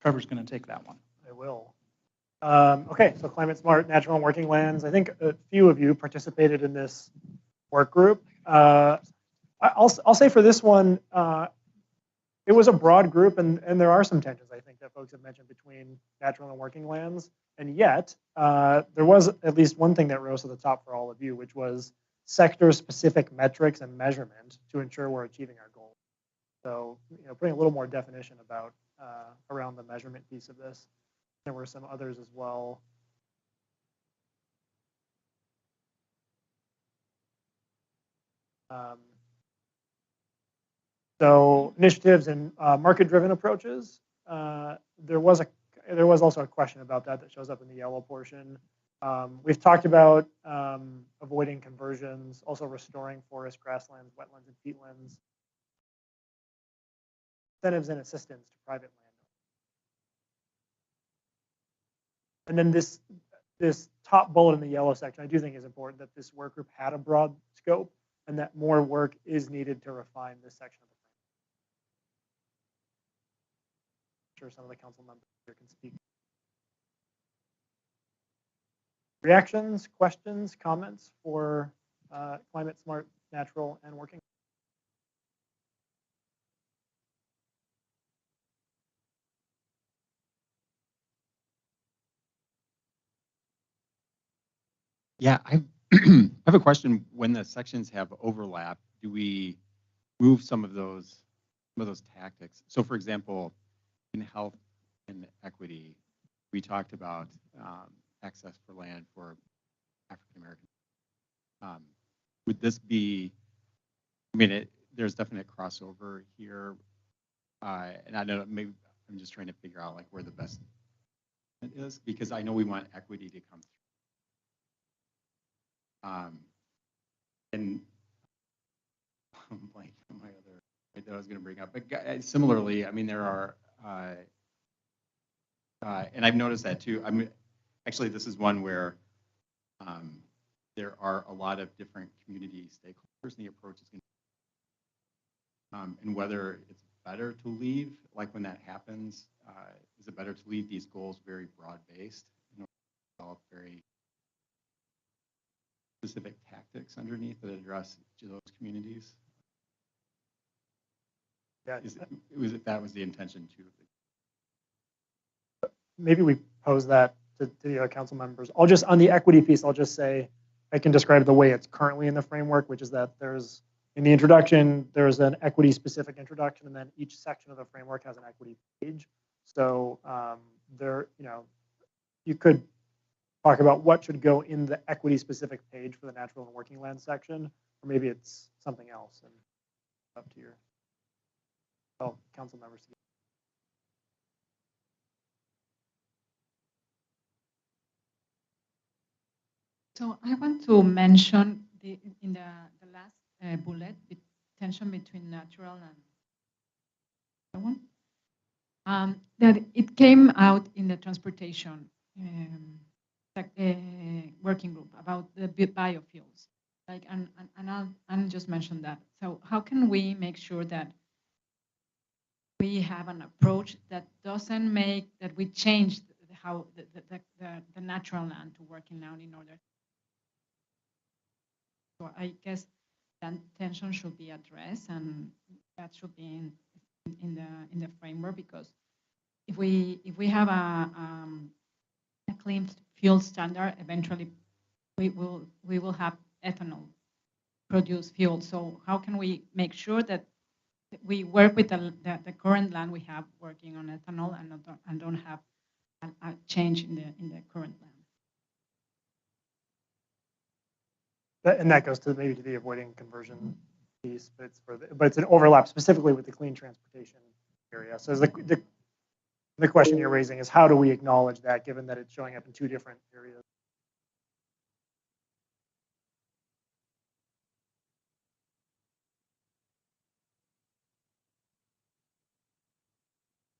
Trevor's going to take that one. I will. Okay, so Climate Smart Natural and Working Lands. I think a few of you participated in this work group. I'll say for this one, it was a broad group, and there are some tensions, I think, that folks have mentioned between natural and working lands. And yet, there was at least one thing that rose to the top for all of you, which was sector-specific metrics and measurement to ensure we're achieving our goals. So, you know, putting a little more definition about around the measurement piece of this. There were some others as well. So initiatives and market-driven approaches. There was also a question about that shows up in the yellow portion. We've talked about avoiding conversions, also restoring forest, grasslands, wetlands, and peatlands. Incentives and assistance to private landowners. And then this top bullet in the yellow section, I do think is important that this work group had a broad scope and that more work is needed to refine this section of the framework. I'm sure some of the council members here can speak. Reactions, questions, comments for Climate Smart, Natural, and Working? Yeah, I have a question. When the sections have overlap, do we move some of those tactics? So, for example, in health and equity, we talked about access for land for African Americans. Would this be? I mean, there's definite crossover here, and I don't know. Maybe I'm just trying to figure out like where the best is, because I know we want equity to come through. And I'm blanking on my other point that I was going to bring up. But similarly, I mean, there are, and I've noticed that too. I mean, actually, this is one where there are a lot of different community stakeholders, and the approach is going to, and whether it's better to leave, like when that happens, is it better to leave these goals very broad-based, you know, develop very specific tactics underneath that address each of those communities? Yeah, that was the intention too. Maybe we pose that to the other council members. I'll just, on the equity piece, I'll just say, I can describe the way it's currently in the framework, which is that there's, in the introduction, there's an equity specific introduction, and then each section of the framework has an equity page. So there, you know, you could talk about what should go in the equity specific page for the natural and working land section, or maybe it's something else, and up to your council members. So I want to mention in the last bullet, the tension between natural and that it came out in the transportation working group about the biofuels. like, I'll just mention that. So how can we make sure that we have an approach that doesn't make, that we change how the natural land to working land in order. So I guess that tension should be addressed, and that should be in the framework, because if we have a clean fuel standard, eventually we will have ethanol produced fuel. So how can we make sure that we work with the current land we have working on ethanol, and don't have a change in the current land? And that goes to maybe to the avoiding conversion piece, but it's an overlap specifically with the clean transportation area. So the question you're raising is, how do we acknowledge that, given that it's showing up in two different areas?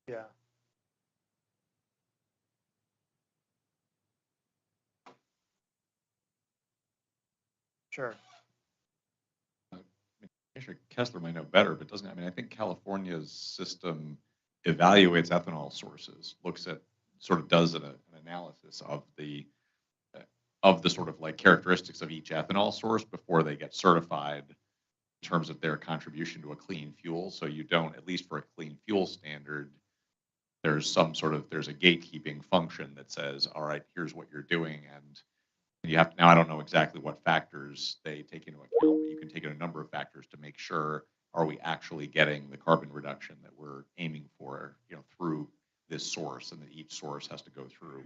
Yeah. Sure. Commissioner Kessler might know better, but doesn't, I mean, I think California's system evaluates ethanol sources, looks at, sort of does an analysis of the sort of like characteristics of each ethanol source before they get certified in terms of their contribution to a clean fuel. So you don't, at least for a clean fuel standard, there's a gatekeeping function that says, all right, here's what you're doing. And you have to, now I don't know exactly what factors they take into account, but you can take in a number of factors to make sure, are we actually getting the carbon reduction that we're aiming for, through this source, and that each source has to go through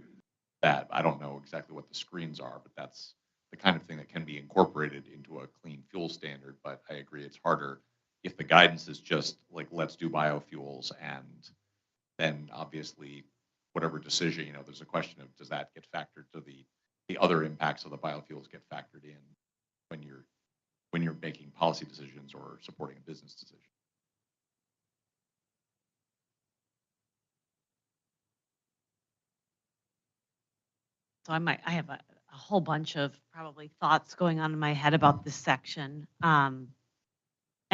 that. I don't know exactly what the screens are, but that's the kind of thing that can be incorporated into a clean fuel standard. But I agree, it's harder if the guidance is just like, let's do biofuels, and then obviously whatever decision, there's a question of, does that get factored to the other impacts of the biofuels get factored in when you're making policy decisions or supporting a business decision. So I have a whole bunch of probably thoughts going on in my head about this section. And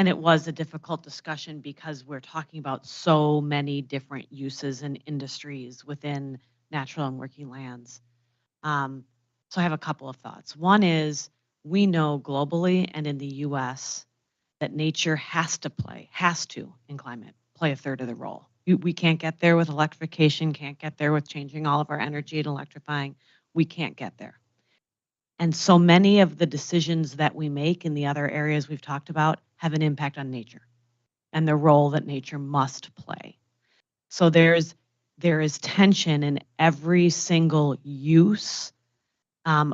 it was a difficult discussion because we're talking about so many different uses and industries within natural and working lands. So I have a couple of thoughts. One is, we know globally and in the US that nature has to, in climate, play a third of the role. We can't get there with electrification, can't get there with changing all of our energy and electrifying. We can't get there. And so many of the decisions that we make in the other areas we've talked about have an impact on nature and the role that nature must play. So there is tension in every single use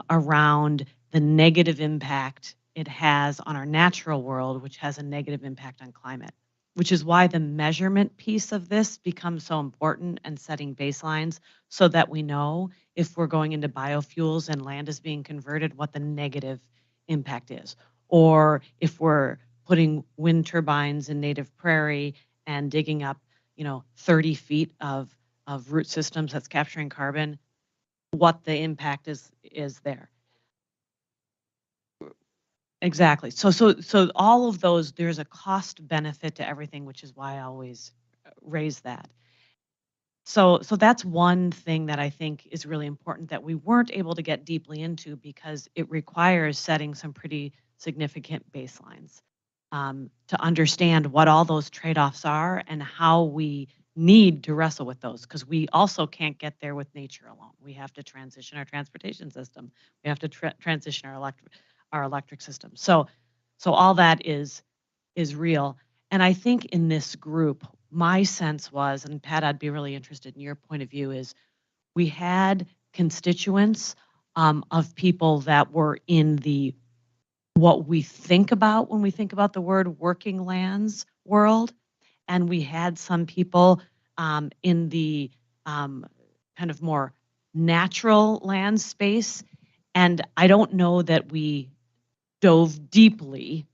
around the negative impact it has on our natural world, which has a negative impact on climate, which is why the measurement piece of this becomes so important, and setting baselines so that we know if we're going into biofuels and land is being converted, what the negative impact is. Or if we're putting wind turbines in native prairie and digging up, 30 feet of root systems that's capturing carbon, what the impact is there. Exactly. So all of those, there's a cost benefit to everything, which is why I always raise that. So that's one thing that I think is really important that we weren't able to get deeply into, because it requires setting some pretty significant baselines to understand what all those trade-offs are and how we need to wrestle with those, because we also can't get there with nature alone. We have to transition our transportation system. We have to transition our electric system. So all that is real. And I think in this group, my sense was, and Pat, I'd be really interested in your point of view, is we had constituents of people that were in the, what we think about when we think about the word working lands world. And we had some people in the kind of more natural land space. And I don't know that we dove deeply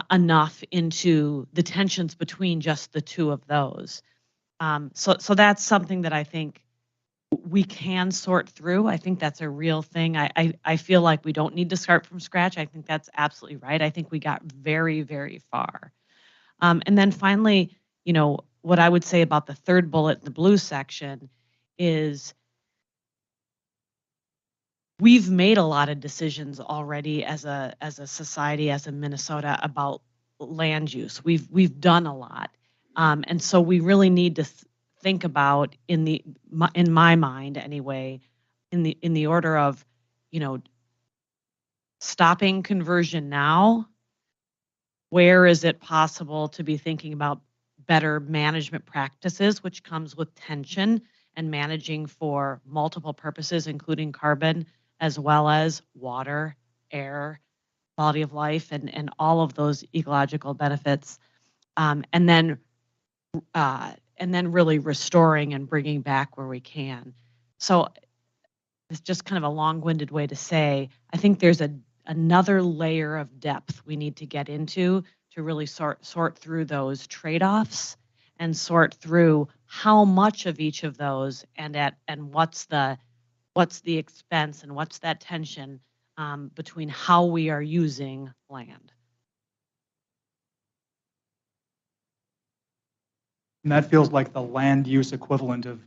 enough into the tensions between just the two of those. So that's something that I think we can sort through. I think that's a real thing. I feel like we don't need to start from scratch. I think that's absolutely right. I think we got very, very far. And then finally, you know, what I would say about the third bullet in the blue section is we've made a lot of decisions already as a society, as a Minnesota, about land use. We've done a lot. And so we really need to think about in my mind anyway, in the order of, you know, stopping conversion now. Where is it possible to be thinking about better management practices, which comes with tension and managing for multiple purposes, including carbon, as well as water, air, quality of life, and all of those ecological benefits. And then really restoring and bringing back where we can. So it's just kind of a long-winded way to say, I think there's another layer of depth we need to get into to really sort through those trade-offs and sort through how much of each of those and what's the expense and what's that tension between how we are using land. And that feels like the land use equivalent of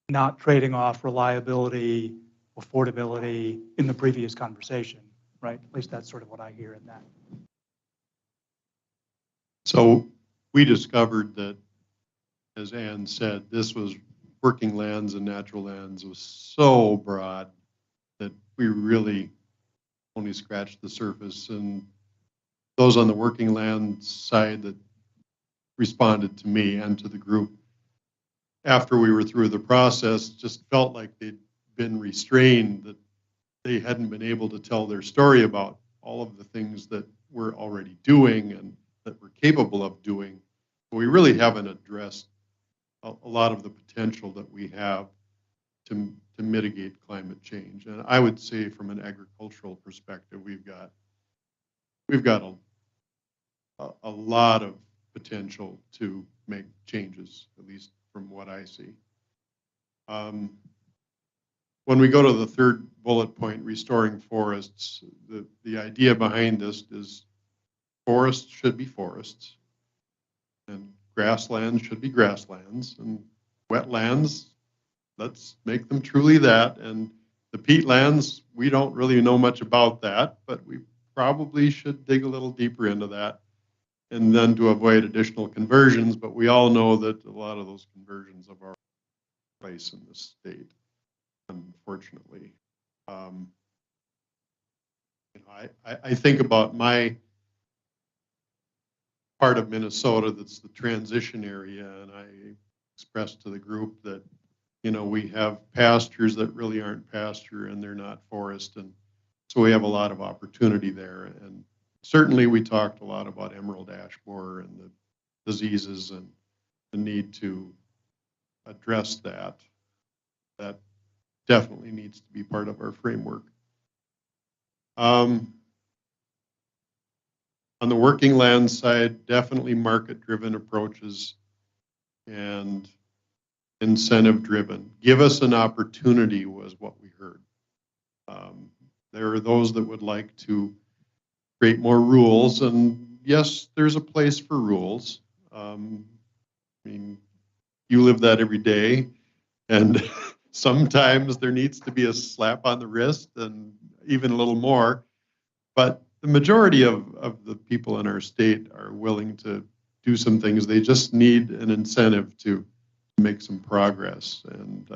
not trading off reliability, affordability in the previous conversation, right? At least that's sort of what I hear in that. So we discovered that, as Ann said, this was working lands and natural lands was so broad that we really only scratched the surface. And those on the working land side that responded to me and to the group after we were through the process just felt like they'd been restrained, that they hadn't been able to tell their story about all of the things that we're already doing and that we're capable of doing. But we really haven't addressed a lot of the potential that we have to mitigate climate change. And I would say from an agricultural perspective, we've got a lot of potential to make changes, at least from what I see. When we go to the third bullet point, restoring forests, the idea behind this is forests should be forests, and grasslands should be grasslands, and wetlands, let's make them truly that. And the peatlands, we don't really know much about that, but we probably should dig a little deeper into that, and then to avoid additional conversions. But we all know that a lot of those conversions have already taken place in this state, unfortunately. I think about my part of Minnesota that's the transition area, and I expressed to the group that, you know, we have pastures that really aren't pasture and they're not forest, and so we have a lot of opportunity there. And certainly we talked a lot about emerald ash borer and the diseases and the need to address that. That definitely needs to be part of our framework. On the working land side, definitely market-driven approaches and incentive-driven. Give us an opportunity was what we heard. There are those that would like to create more rules, and yes, there's a place for rules. I mean, you live that every day, and sometimes there needs to be a slap on the wrist and even a little more, but the majority of the people in our state are willing to do some things. They just need an incentive to make some progress. And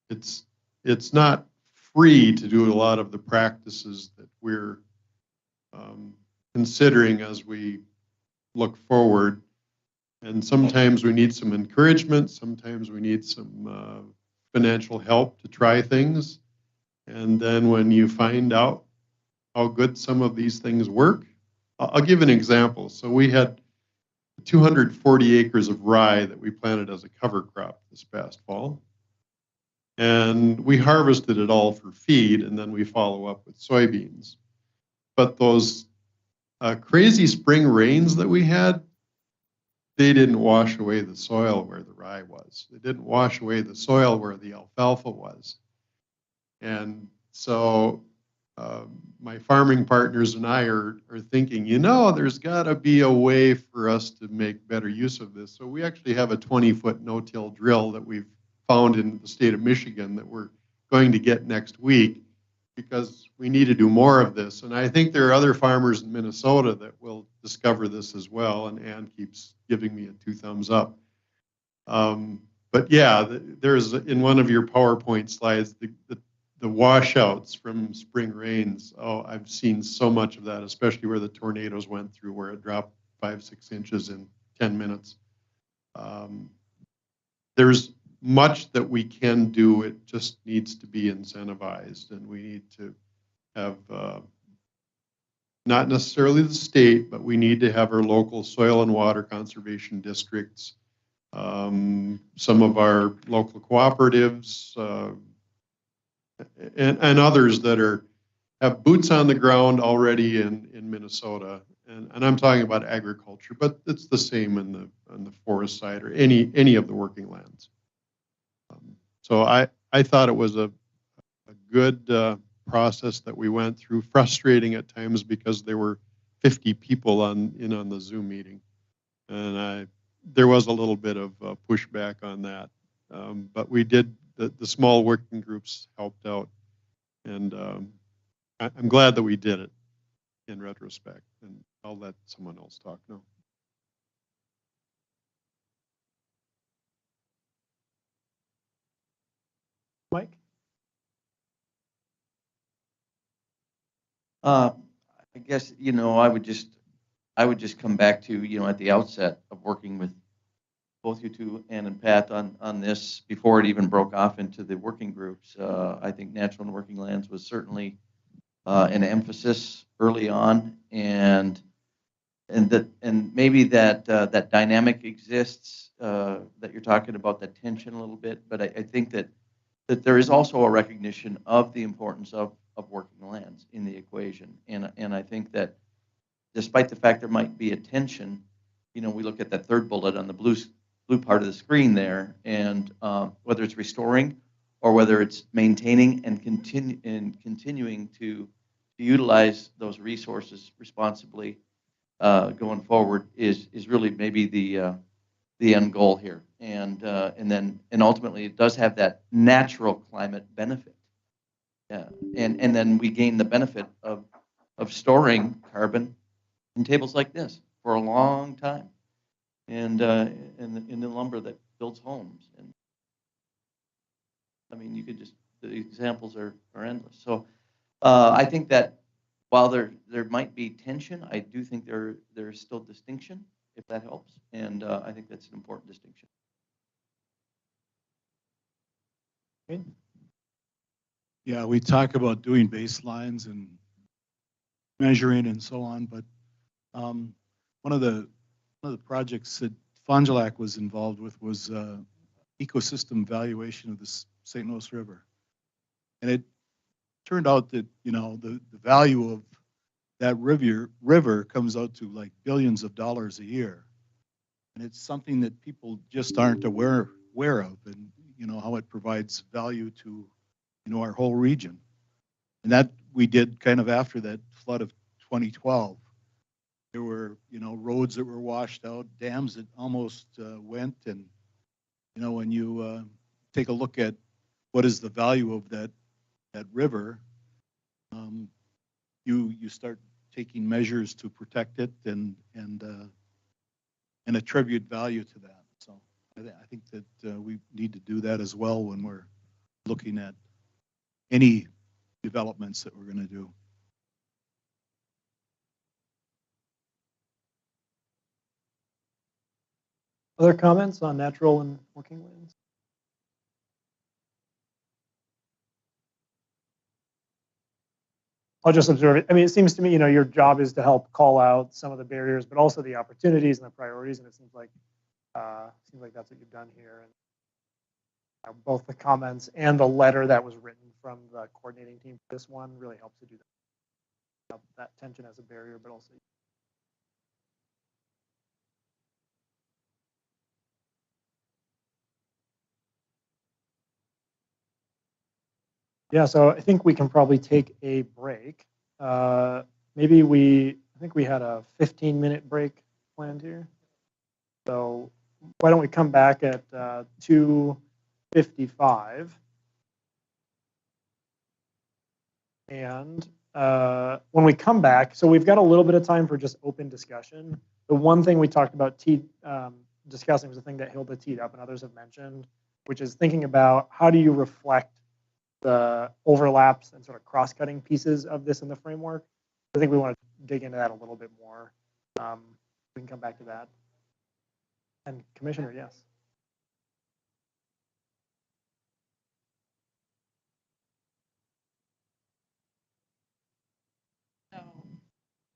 it's not free to do a lot of the practices that we're considering as we look forward. And sometimes we need some encouragement. Sometimes we need some financial help to try things. And then when you find out how good some of these things work, I'll give an example. So we had 240 acres of rye that we planted as a cover crop this past fall. And we harvested it all for feed, and then we follow up with soybeans. But those crazy spring rains that we had they didn't wash away the soil where the rye was. They didn't wash away the soil where the alfalfa was. And so my farming partners and I are thinking, you know, there's got to be a way for us to make better use of this. So we actually have a 20-foot no-till drill that we've found in the state of Michigan that we're going to get next week, because we need to do more of this. And I think there are other farmers in Minnesota that will discover this as well. And Ann keeps giving me a 2 thumbs up. But yeah, there's in one of your PowerPoint slides, the washouts from spring rains. Oh, I've seen so much of that, especially where the tornadoes went through, where it dropped 5-6 inches in 10 minutes. There's much that we can do. It just needs to be incentivized, and we need to have not necessarily the state, but we need to have our local soil and water conservation districts, some of our local cooperatives, and others that have boots on the ground already in Minnesota. And I'm talking about agriculture, but it's the same on the forest side or any of the working lands. So I thought it was a good process that we went through. Frustrating at times because there were 50 people on the Zoom meeting, and there was a little bit of pushback on that. But we did. The small working groups helped out, and I'm glad that we did it in retrospect. And I'll let someone else talk now. Mike? I guess, I would just come back to, at the outset of working with both you two, Ann and Pat, on this before it even broke off into the working groups. I think natural and working lands was certainly an emphasis early on, and maybe that dynamic exists that you're talking about, that tension a little bit. But I think that there is also a recognition of the importance of working lands in the equation, and I think that despite the fact there might be a tension, we look at that third bullet on the blue part of the screen there, and whether it's restoring or whether it's maintaining and continuing to utilize those resources responsibly going forward is really maybe the end goal here, and ultimately it does have that natural climate benefit, and then we gain the benefit of storing carbon in tables like this for a long time, and in the lumber that builds homes. And I mean, the examples are endless. So I think that while there might be tension, I do think there's still distinction, if that helps, and I think that's an important distinction. Okay. Yeah, we talk about doing baselines and measuring and so on, but one of the projects that Fond du Lac was involved with was ecosystem valuation of the St. Louis River, and it turned out that the value of that river comes out to like billions of dollars a year, and it's something that people just aren't aware of, and how it provides value to our whole region. And that we did kind of after that flood of 2012. There were roads that were washed out, dams that almost went, and when you take a look at what is the value of that river, you start taking measures to protect it and attribute value to that. So I think that we need to do that as well when we're looking at any developments that we're going to do. Other comments on natural and working lands? I'll just observe it. I mean, it seems to me, your job is to help call out some of the barriers, but also the opportunities and the priorities. And it seems like that's what you've done here. And both the comments and the letter that was written from the coordinating team for this one really helps to do that. That tension as a barrier, but also Yeah, so I think we can probably take a break. Maybe I think we had a 15-minute break planned here. So why don't we come back at 2:55? And when we come back, so we've got a little bit of time for just open discussion. The one thing we talked about discussing was the thing that Hilda teed up and others have mentioned, which is thinking about how do you reflect the overlaps and sort of cross-cutting pieces of this in the framework. I think we want to dig into that a little bit more. We can come back to that. And Commissioner, yes.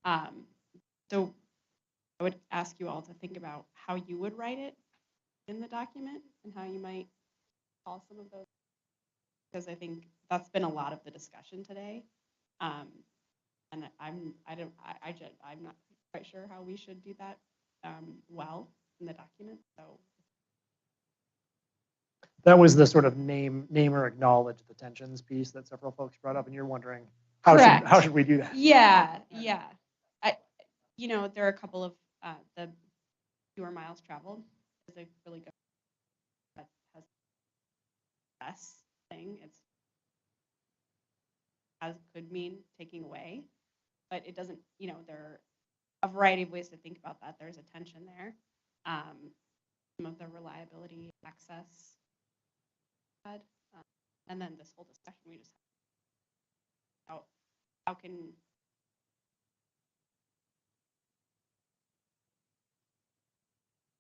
Um, so I would ask you all to think about how you would write it in the document and how you might call some of those, because I think that's been a lot of the discussion today. And I'm not quite sure how we should do that well in the document. So That was the sort of name or acknowledge the tensions piece that several folks brought up, and you're wondering how should we do that? Yeah. There are a couple of the fewer miles traveled is a really good that has less thing. It's as could mean taking away, but it doesn't. There are a variety of ways to think about that. There's a tension there. Some of the reliability, access, and then this whole discussion we just had about how can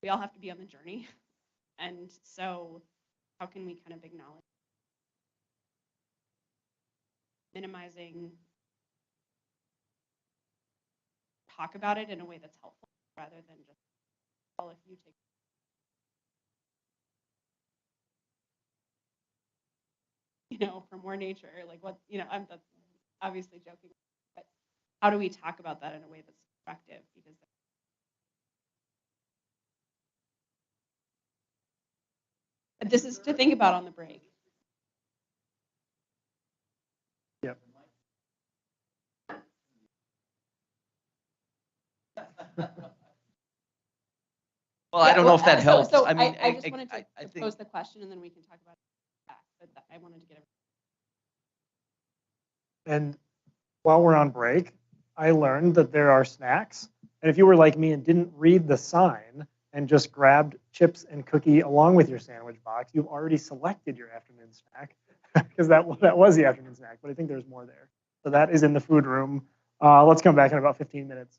we all have to be on the journey, and so how can we kind of acknowledge minimizing, talk about it in a way that's helpful rather than just, well, if you take for more nature, like what, I'm that's obviously joking, but how do we talk about that in a way that's effective? Because this is to think about on the break. Yep. Well, I don't know if that helps. So I mean, I just wanted to think pose the question and then we can talk about it. But I wanted to get it. And while we're on break, I learned that there are snacks. And if you were like me and didn't read the sign and just grabbed chips and cookie along with your sandwich box, you've already selected your afternoon snack because that was the afternoon snack. But I think there's more there. So that is in the food room. Let's come back in about 15 minutes.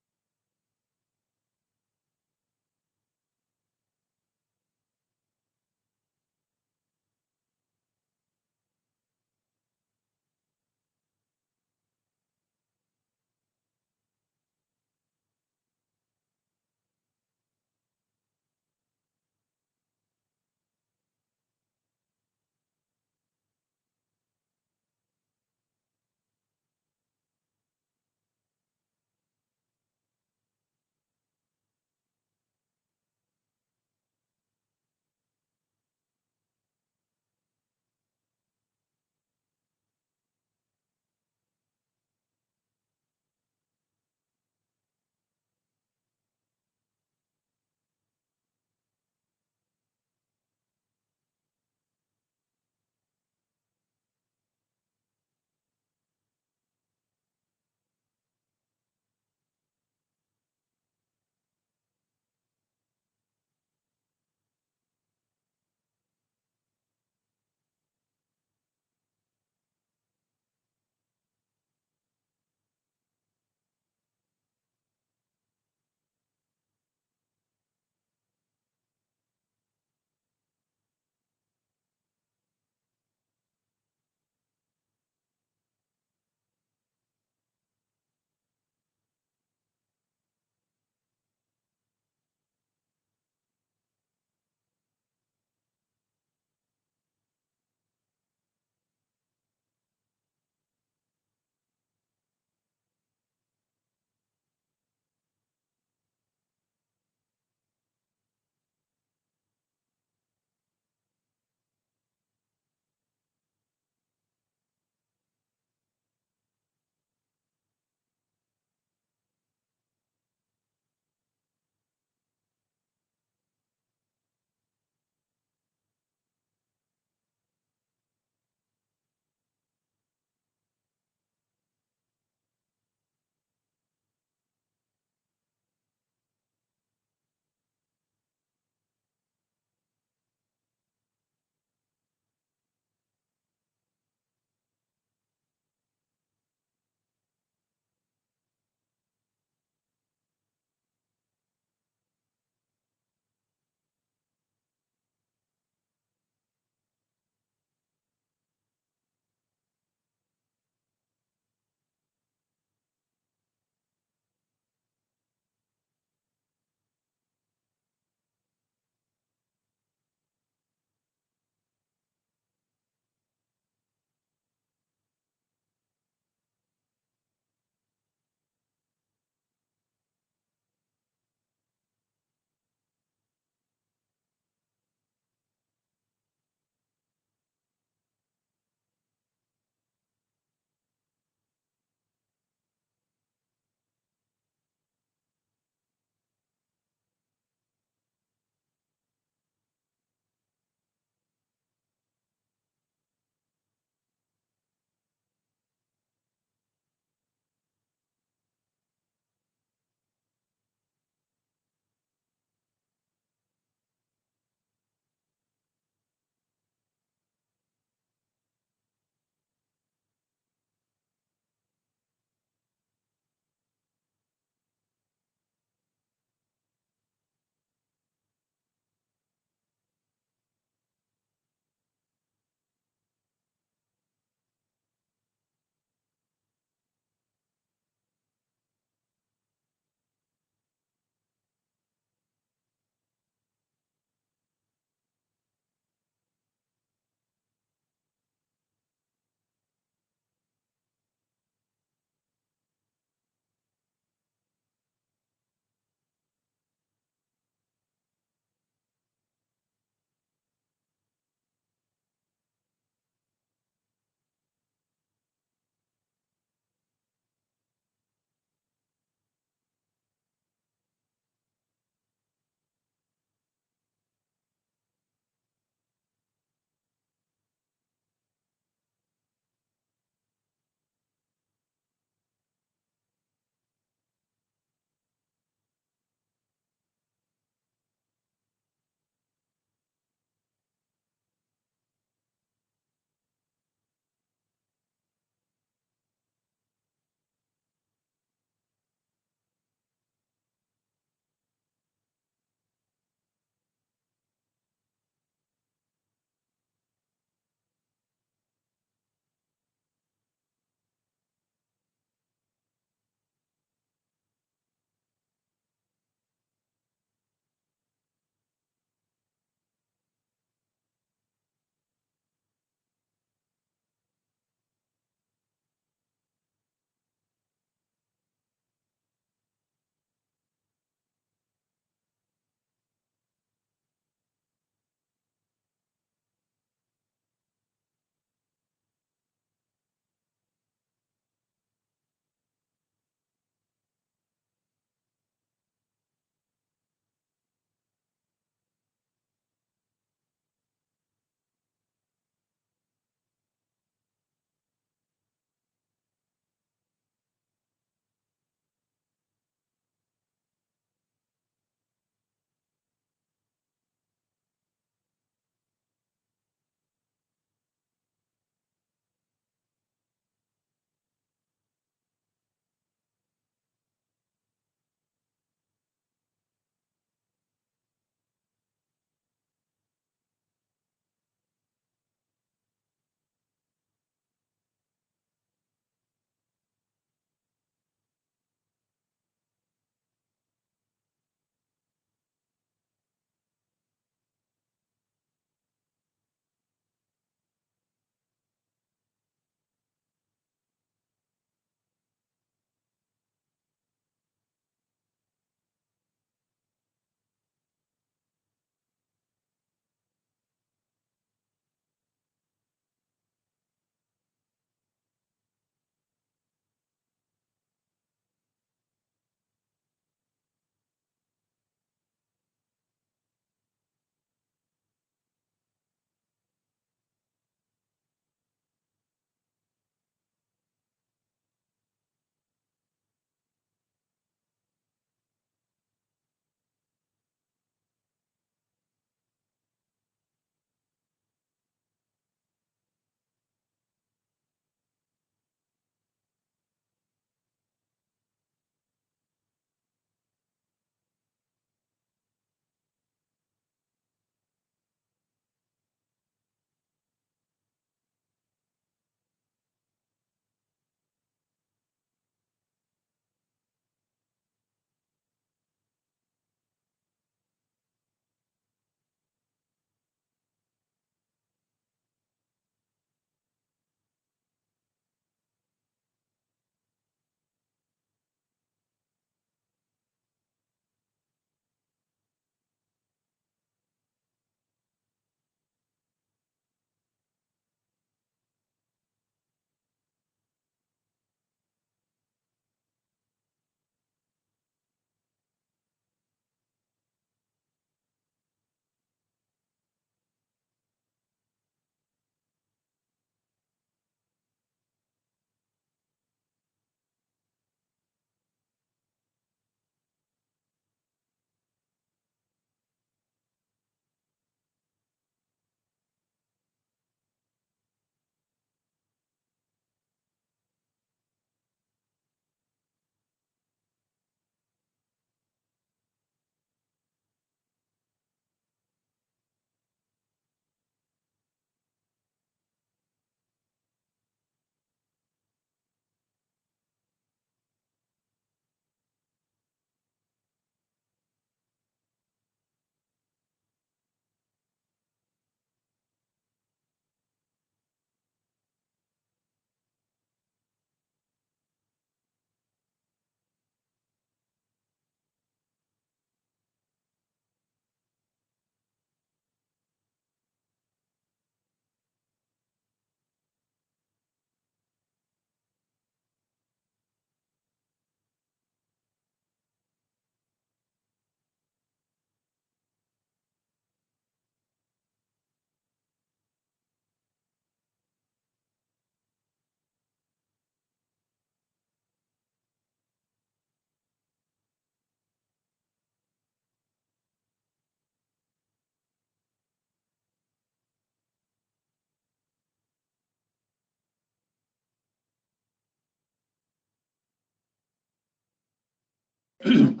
And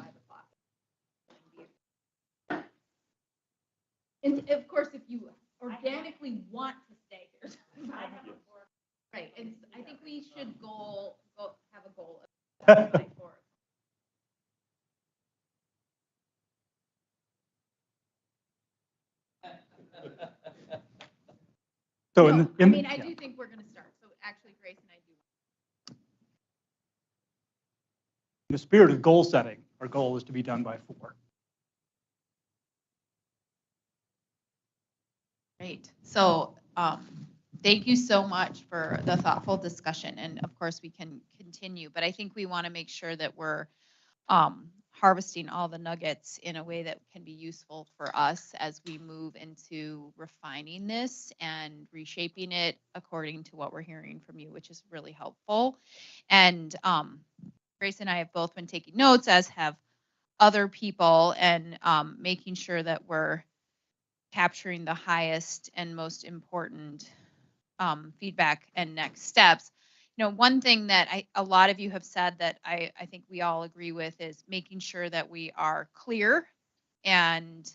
of course, if you organically want to stay here. Right, and I think we should have a goal of by 4. So No, I mean, I yeah. do think we're going to start. So actually, Grace and I do. In the spirit of goal setting, our goal is to be done by 4. Great. So thank you so much for the thoughtful discussion. And of course, we can continue, but I think we want to make sure that we're harvesting all the nuggets in a way that can be useful for us as we move into refining this and reshaping it according to what we're hearing from you, which is really helpful. And Grace and I have both been taking notes, as have other people, and making sure that we're capturing the highest and most important feedback and next steps. You know, one thing that a lot of you have said that I think we all agree with is making sure that we are clear and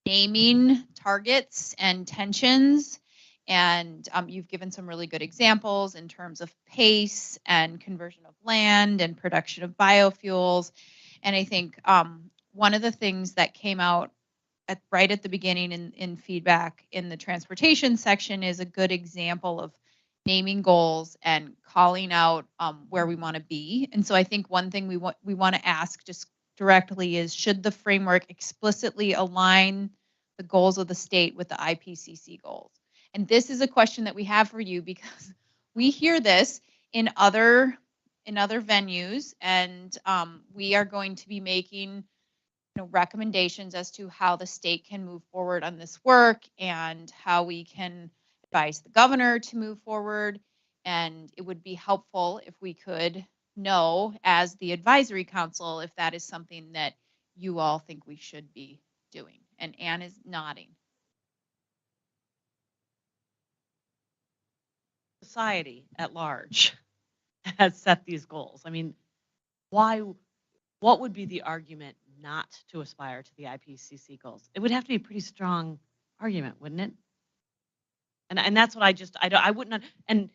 naming targets and tensions. And you've given some really good examples in terms of pace and conversion of land and production of biofuels. And I think one of the things that came out right at the beginning in feedback in the transportation section is a good example of naming goals and calling out where we want to be. And so I think one thing we want to ask just directly is, should the framework explicitly align the goals of the state with the IPCC goals? And this is a question that we have for you, because we hear this in other venues, and we are going to be making recommendations as to how the state can move forward on this work and how we can advise the governor to move forward. And it would be helpful if we could know, as the advisory council, if that is something that you all think we should be doing. And Anne is nodding. Society at large has set these goals. I mean, what would be the argument not to aspire to the IPCC goals? It would have to be a pretty strong argument, wouldn't it? And that's what I wouldn't, and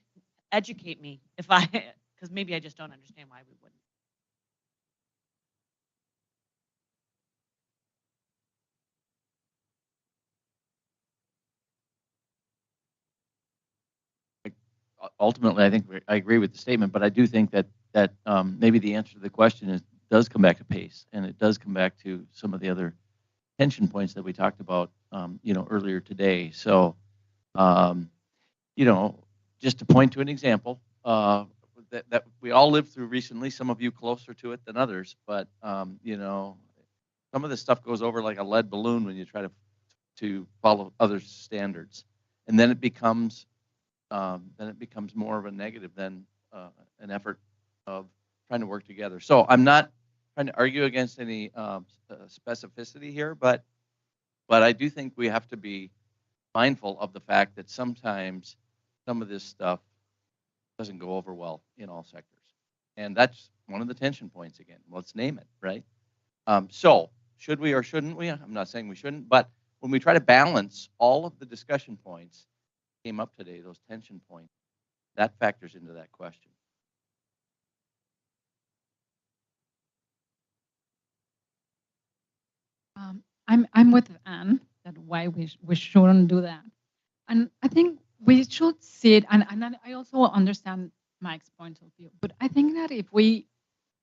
educate me because maybe I just don't understand why we wouldn't. Ultimately, I think I agree with the statement, but I do think that maybe the answer to the question does come back to pace, and it does come back to some of the other tension points that we talked about, earlier today. So, just to point to an example that we all lived through recently, some of you closer to it than others, but some of this stuff goes over like a lead balloon when you try to follow other standards, and then it becomes more of a negative than an effort of trying to work together. So I'm not trying to argue against any specificity here, but I do think we have to be mindful of the fact that sometimes some of this stuff doesn't go over well in all sectors. And that's one of the tension points again. Let's name it, right? So should we or shouldn't we? I'm not saying we shouldn't, but when we try to balance all of the discussion points came up today, those tension points, that factors into that question. I'm with Anne that why we shouldn't do that. And I think we should see it, and I also understand Mike's point of view, but I think that if we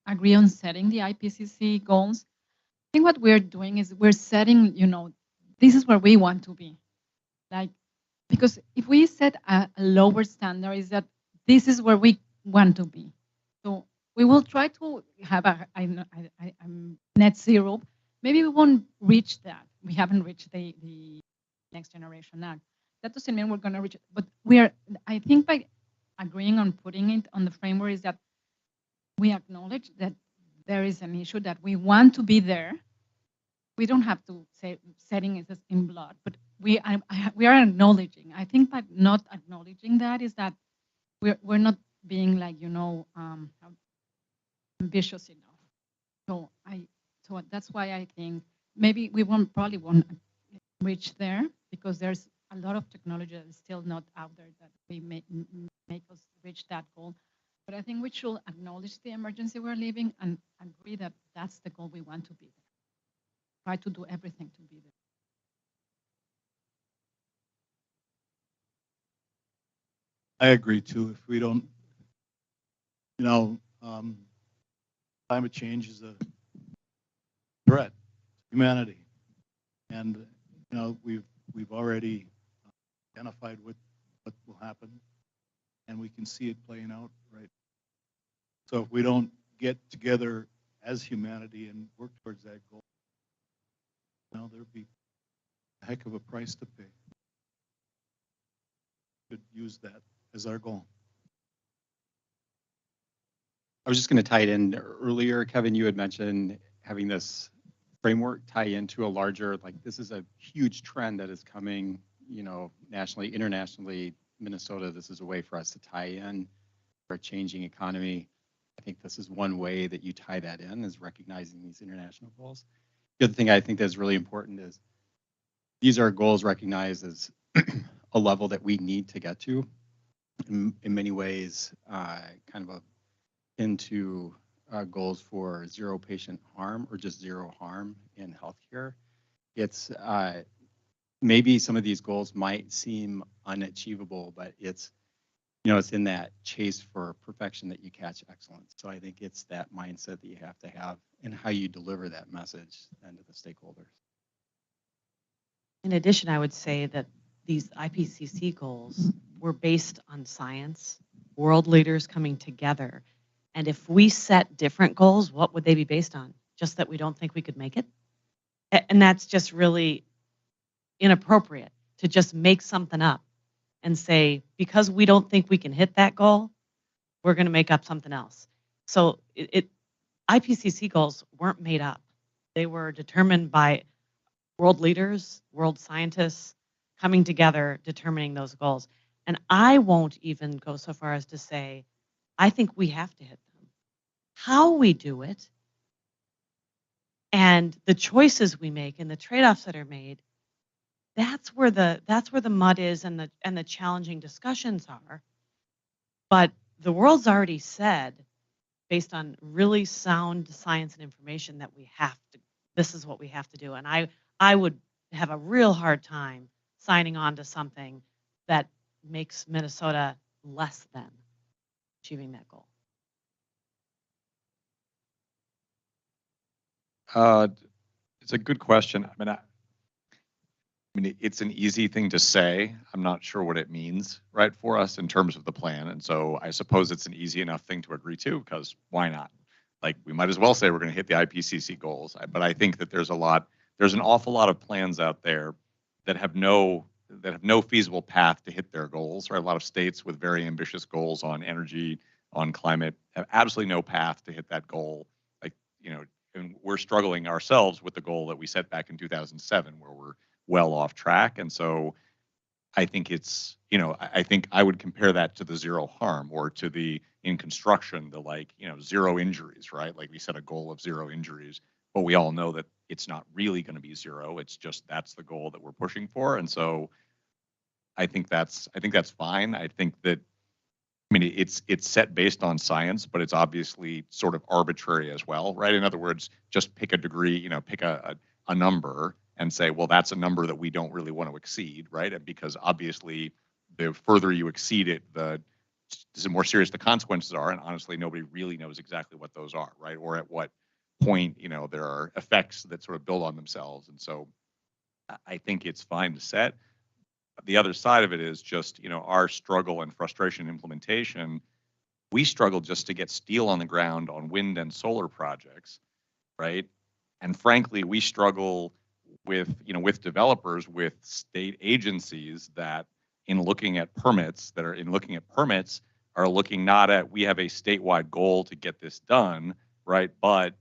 agree on setting the IPCC goals, I think what we're doing is we're setting, this is where we want to be. Like, because if we set a lower standard, is that this is where we want to be. So we will try to have a net zero. Maybe we won't reach that. We haven't reached the Next Generation Act. That doesn't mean we're going to reach it. But I think by agreeing on putting it on the framework is that we acknowledge that there is an issue, that we want to be there. We don't have to say setting it in blood, but we are acknowledging. I think by not acknowledging that is that we're not being like, ambitious enough. So that's why I think maybe we probably won't reach there, because there's a lot of technology that is still not out there that we make us reach that goal. But I think we should acknowledge the emergency we're living and agree that that's the goal we want to be there. Try to do everything to be there. I agree too. If we don't, climate change is a threat to humanity, and we've already identified what will happen, and we can see it playing out right. So if we don't get together as humanity and work towards that goal, there'll be a heck of a price to pay. We could use that as our goal. I was just going to tie it in earlier. Kevin, you had mentioned having this framework tie into a larger, like this is a huge trend that is coming, nationally, internationally. Minnesota, this is a way for us to tie in for a changing economy. I think this is one way that you tie that in, is recognizing these international goals. The other thing I think that's really important is these are goals recognized as a level that we need to get to. In many ways, kind of into goals for zero patient harm or just zero harm in healthcare. It's maybe some of these goals might seem unachievable, but it's it's in that chase for perfection that you catch excellence. So I think it's that mindset that you have to have and how you deliver that message then to the stakeholders. In addition, I would say that these IPCC goals were based on science, world leaders coming together. And if we set different goals, what would they be based on? Just that we don't think we could make it? And that's just really inappropriate to just make something up and say, because we don't think we can hit that goal, we're going to make up something else. So IPCC goals weren't made up. They were determined by world leaders, world scientists coming together, determining those goals. And I won't even go so far as to say, I think we have to hit them. How we do it and the choices we make and the trade-offs that are made, that's where the mud is and the challenging discussions are. But the world's already said, based on really sound science and information, that this is what we have to do. And I would have a real hard time signing on to something that makes Minnesota less than achieving that goal. It's a good question. I mean, it's an easy thing to say. I'm not sure what it means, right, for us in terms of the plan. And so I suppose it's an easy enough thing to agree to, because why not? Like, we might as well say we're going to hit the IPCC goals. But I think that there's an awful lot of plans out there that have no feasible path to hit their goals, right? A lot of states with very ambitious goals on energy, on climate, have absolutely no path to hit that goal. And we're struggling ourselves with the goal that we set back in 2007, where we're well off track. And so I think I think I would compare that to the zero harm, or to in construction, zero injuries, right? Like, we set a goal of zero injuries, but we all know that it's not really going to be zero. It's just, that's the goal that we're pushing for. And so I think that's fine. I think that, it's set based on science, but it's obviously sort of arbitrary as well, right? In other words, just pick a degree, pick a number and say, well, that's a number that we don't really want to exceed, right? And because obviously the further you exceed it, the more serious the consequences are. And honestly, nobody really knows exactly what those are, right? Or at what point, there are effects that sort of build on themselves. And so I think it's fine to set. The other side of it is just, our struggle and frustration in implementation. We struggle just to get steel on the ground on wind and solar projects, right? And frankly, we struggle with developers, with state agencies that in looking at permits, are looking not at, we have a statewide goal to get this done, right? But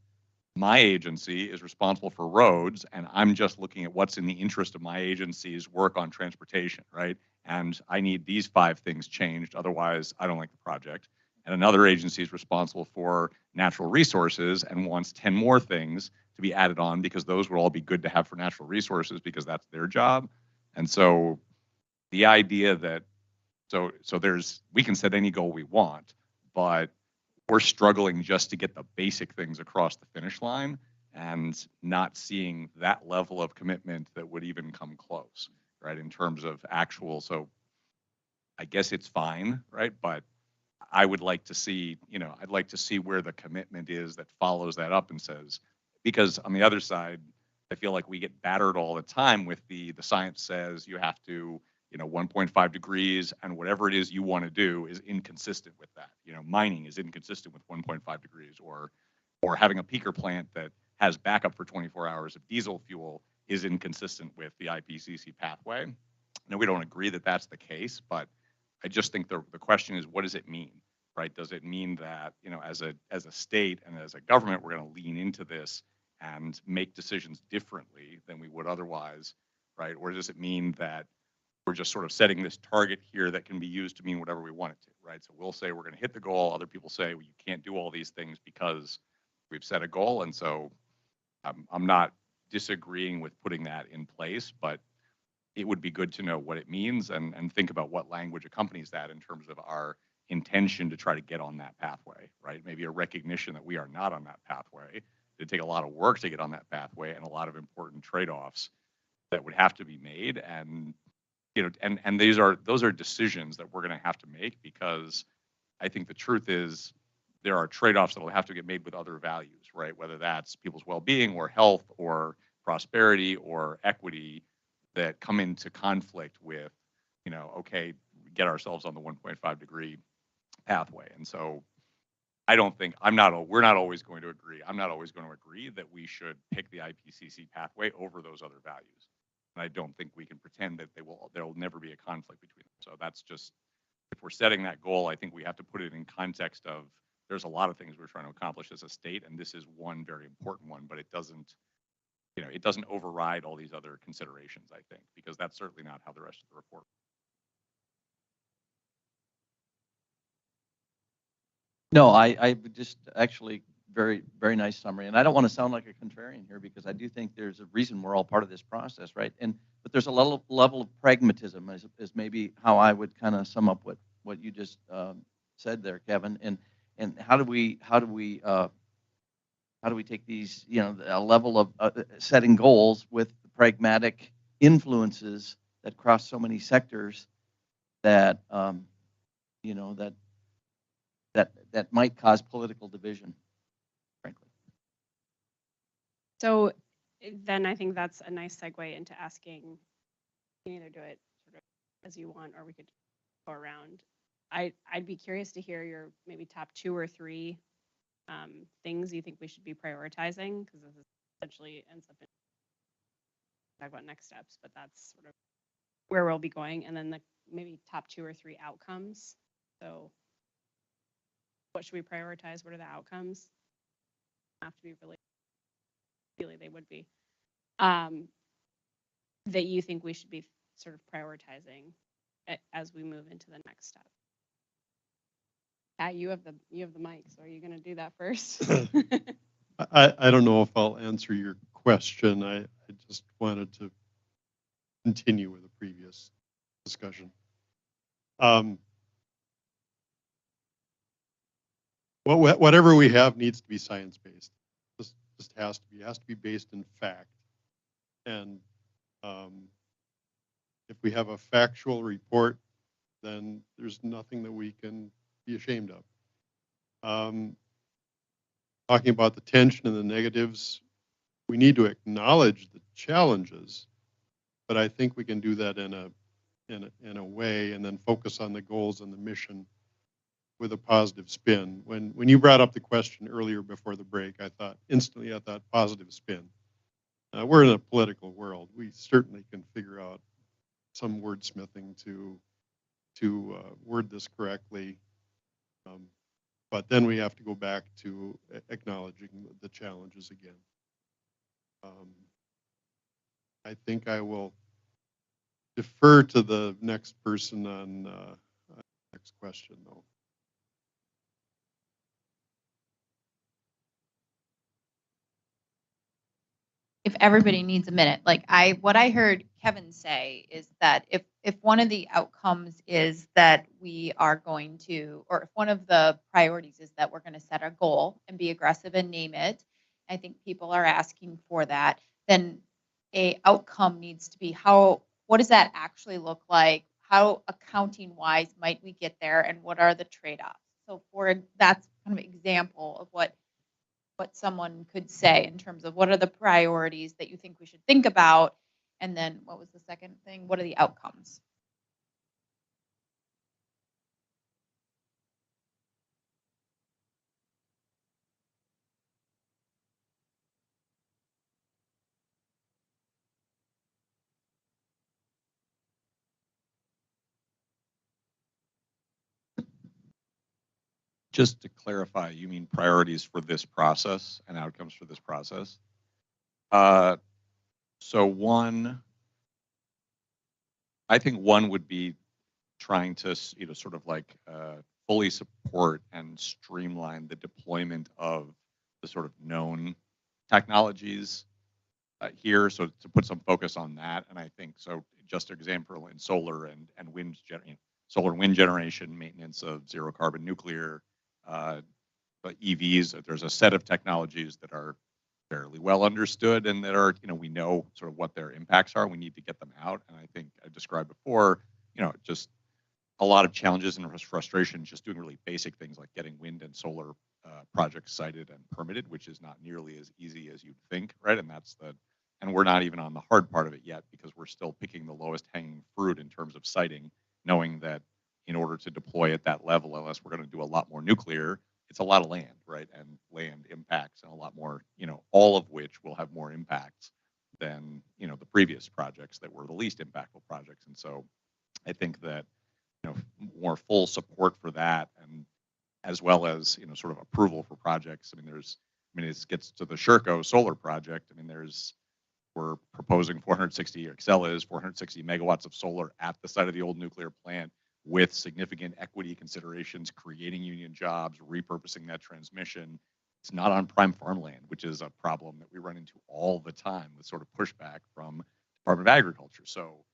my agency is responsible for roads, and I'm just looking at what's in the interest of my agency's work on transportation, right? And I need these 5 things changed, otherwise I don't like the project. and another agency is responsible for natural resources and wants 10 more things to be added on because those would all be good to have for natural resources because that's their job. And so the idea that, so we can set any goal we want, but we're struggling just to get the basic things across the finish line and not seeing that level of commitment that would even come close, right, in terms of actual. So I guess it's fine, right, but I would like to see, I'd like to see where the commitment is that follows that up and says, because on the other side, I feel like we get battered all the time with the science says you have to, 1.5 degrees and whatever it is you want to do is inconsistent with that. Mining is inconsistent with 1.5 degrees or having a peaker plant that has backup for 24 hours of diesel fuel is inconsistent with the IPCC pathway. Now, we don't agree that that's the case, but I just think the question is, what does it mean, right? Does it mean that, as a state and as a government, we're going to lean into this and make decisions differently than we would otherwise, right? Or does it mean that we're just sort of setting this target here that can be used to mean whatever we want it to, right? So we'll say we're going to hit the goal. Other people say, well, you can't do all these things because we've set a goal. And so I'm not disagreeing with putting that in place, but it would be good to know what it means and think about what language accompanies that in terms of our intention to try to get on that pathway, right? Maybe a recognition that we are not on that pathway. It'd take a lot of work to get on that pathway and a lot of important trade-offs that would have to be made. And and those are decisions that we're going to have to make because I think the truth is there are trade-offs that will have to get made with other values, right? Whether that's people's well-being or health or prosperity or equity that come into conflict with, okay, get ourselves on the 1.5 degree pathway. And so we're not always going to agree. I'm not always going to agree that we should pick the IPCC pathway over those other values. And I don't think we can pretend that there will never be a conflict between them. So that's just, if we're setting that goal, I think we have to put it in context of there's a lot of things we're trying to accomplish as a state, and this is one very important one, but it doesn't override all these other considerations, I think, because that's certainly not how the rest of the report. No, I would just actually very, very nice summary. And I don't want to sound like a contrarian here because I do think there's a reason we're all part of this process, right? But there's a level of pragmatism is maybe how I would kind of sum up what you just said there, Kevin. And how do we take these, a level of setting goals with pragmatic influences that cross so many sectors that, that might cause political division, frankly. So then I think that's a nice segue into asking, you can either do it sort of as you want, or we could go around. I'd be curious to hear your maybe top 2 or 3 things you think we should be prioritizing, because this essentially ends up in talk about next steps, but that's sort of where we'll be going. And then the maybe top 2 or 3 outcomes. So what should we prioritize? What are the outcomes? Have to be really they would be that you think we should be sort of prioritizing as we move into the next step. You have the mic, so are you going to do that first? I don't know if I'll answer your question. I just wanted to continue with the previous discussion. Whatever we have needs to be science-based. Just has to be based in fact. And if we have a factual report, then there's nothing that we can be ashamed of. Talking about the tension and the negatives, we need to acknowledge the challenges, but I think we can do that in a way and then focus on the goals and the mission with a positive spin. When you brought up the question earlier before the break, I thought positive spin. We're in a political world. We certainly can figure out some wordsmithing to word this correctly. But then we have to go back to acknowledging the challenges again. I think I will defer to the next person on next question, though. if everybody needs a minute, like what I heard Kevin say is that if one of the outcomes is that we are going to, or if one of the priorities is that we're going to set a goal and be aggressive and name it, I think people are asking for that, then a outcome needs to be what does that actually look like? How accounting wise might we get there, and what are the trade-offs? So that's kind of example of what someone could say in terms of what are the priorities that you think we should think about, and then what was the second thing? What are the outcomes? Just to clarify, you mean priorities for this process and outcomes for this process? So I think one would be trying to, sort of like fully support and streamline the deployment of the sort of known technologies here. So to put some focus on that, and I think so. Just an example in solar and wind, solar and wind generation, maintenance of zero carbon nuclear, EVs. There's a set of technologies that are fairly well understood and that are, we know sort of what their impacts are. We need to get them out. And I think I described before, just a lot of challenges and frustration just doing really basic things like getting wind and solar projects cited and permitted, which is not nearly as easy as you'd think, right? And we're not even on the hard part of it yet because we're still picking the lowest hanging fruit in terms of siting, knowing that in order to deploy at that level, unless we're going to do a lot more nuclear, it's a lot of land, right? And land impacts and a lot more, all of which will have more impacts than, the previous projects that were the least impactful projects. And so I think that, more full support for that, and as well as, sort of approval for projects. It gets to the Sherco solar project. We're proposing 460, or Excel is 460 megawatts of solar at the site of the old nuclear plant with significant equity considerations, creating union jobs, repurposing that transmission. It's not on prime farmland, which is a problem that we run into all the time with sort of pushback from Department of Agriculture. So,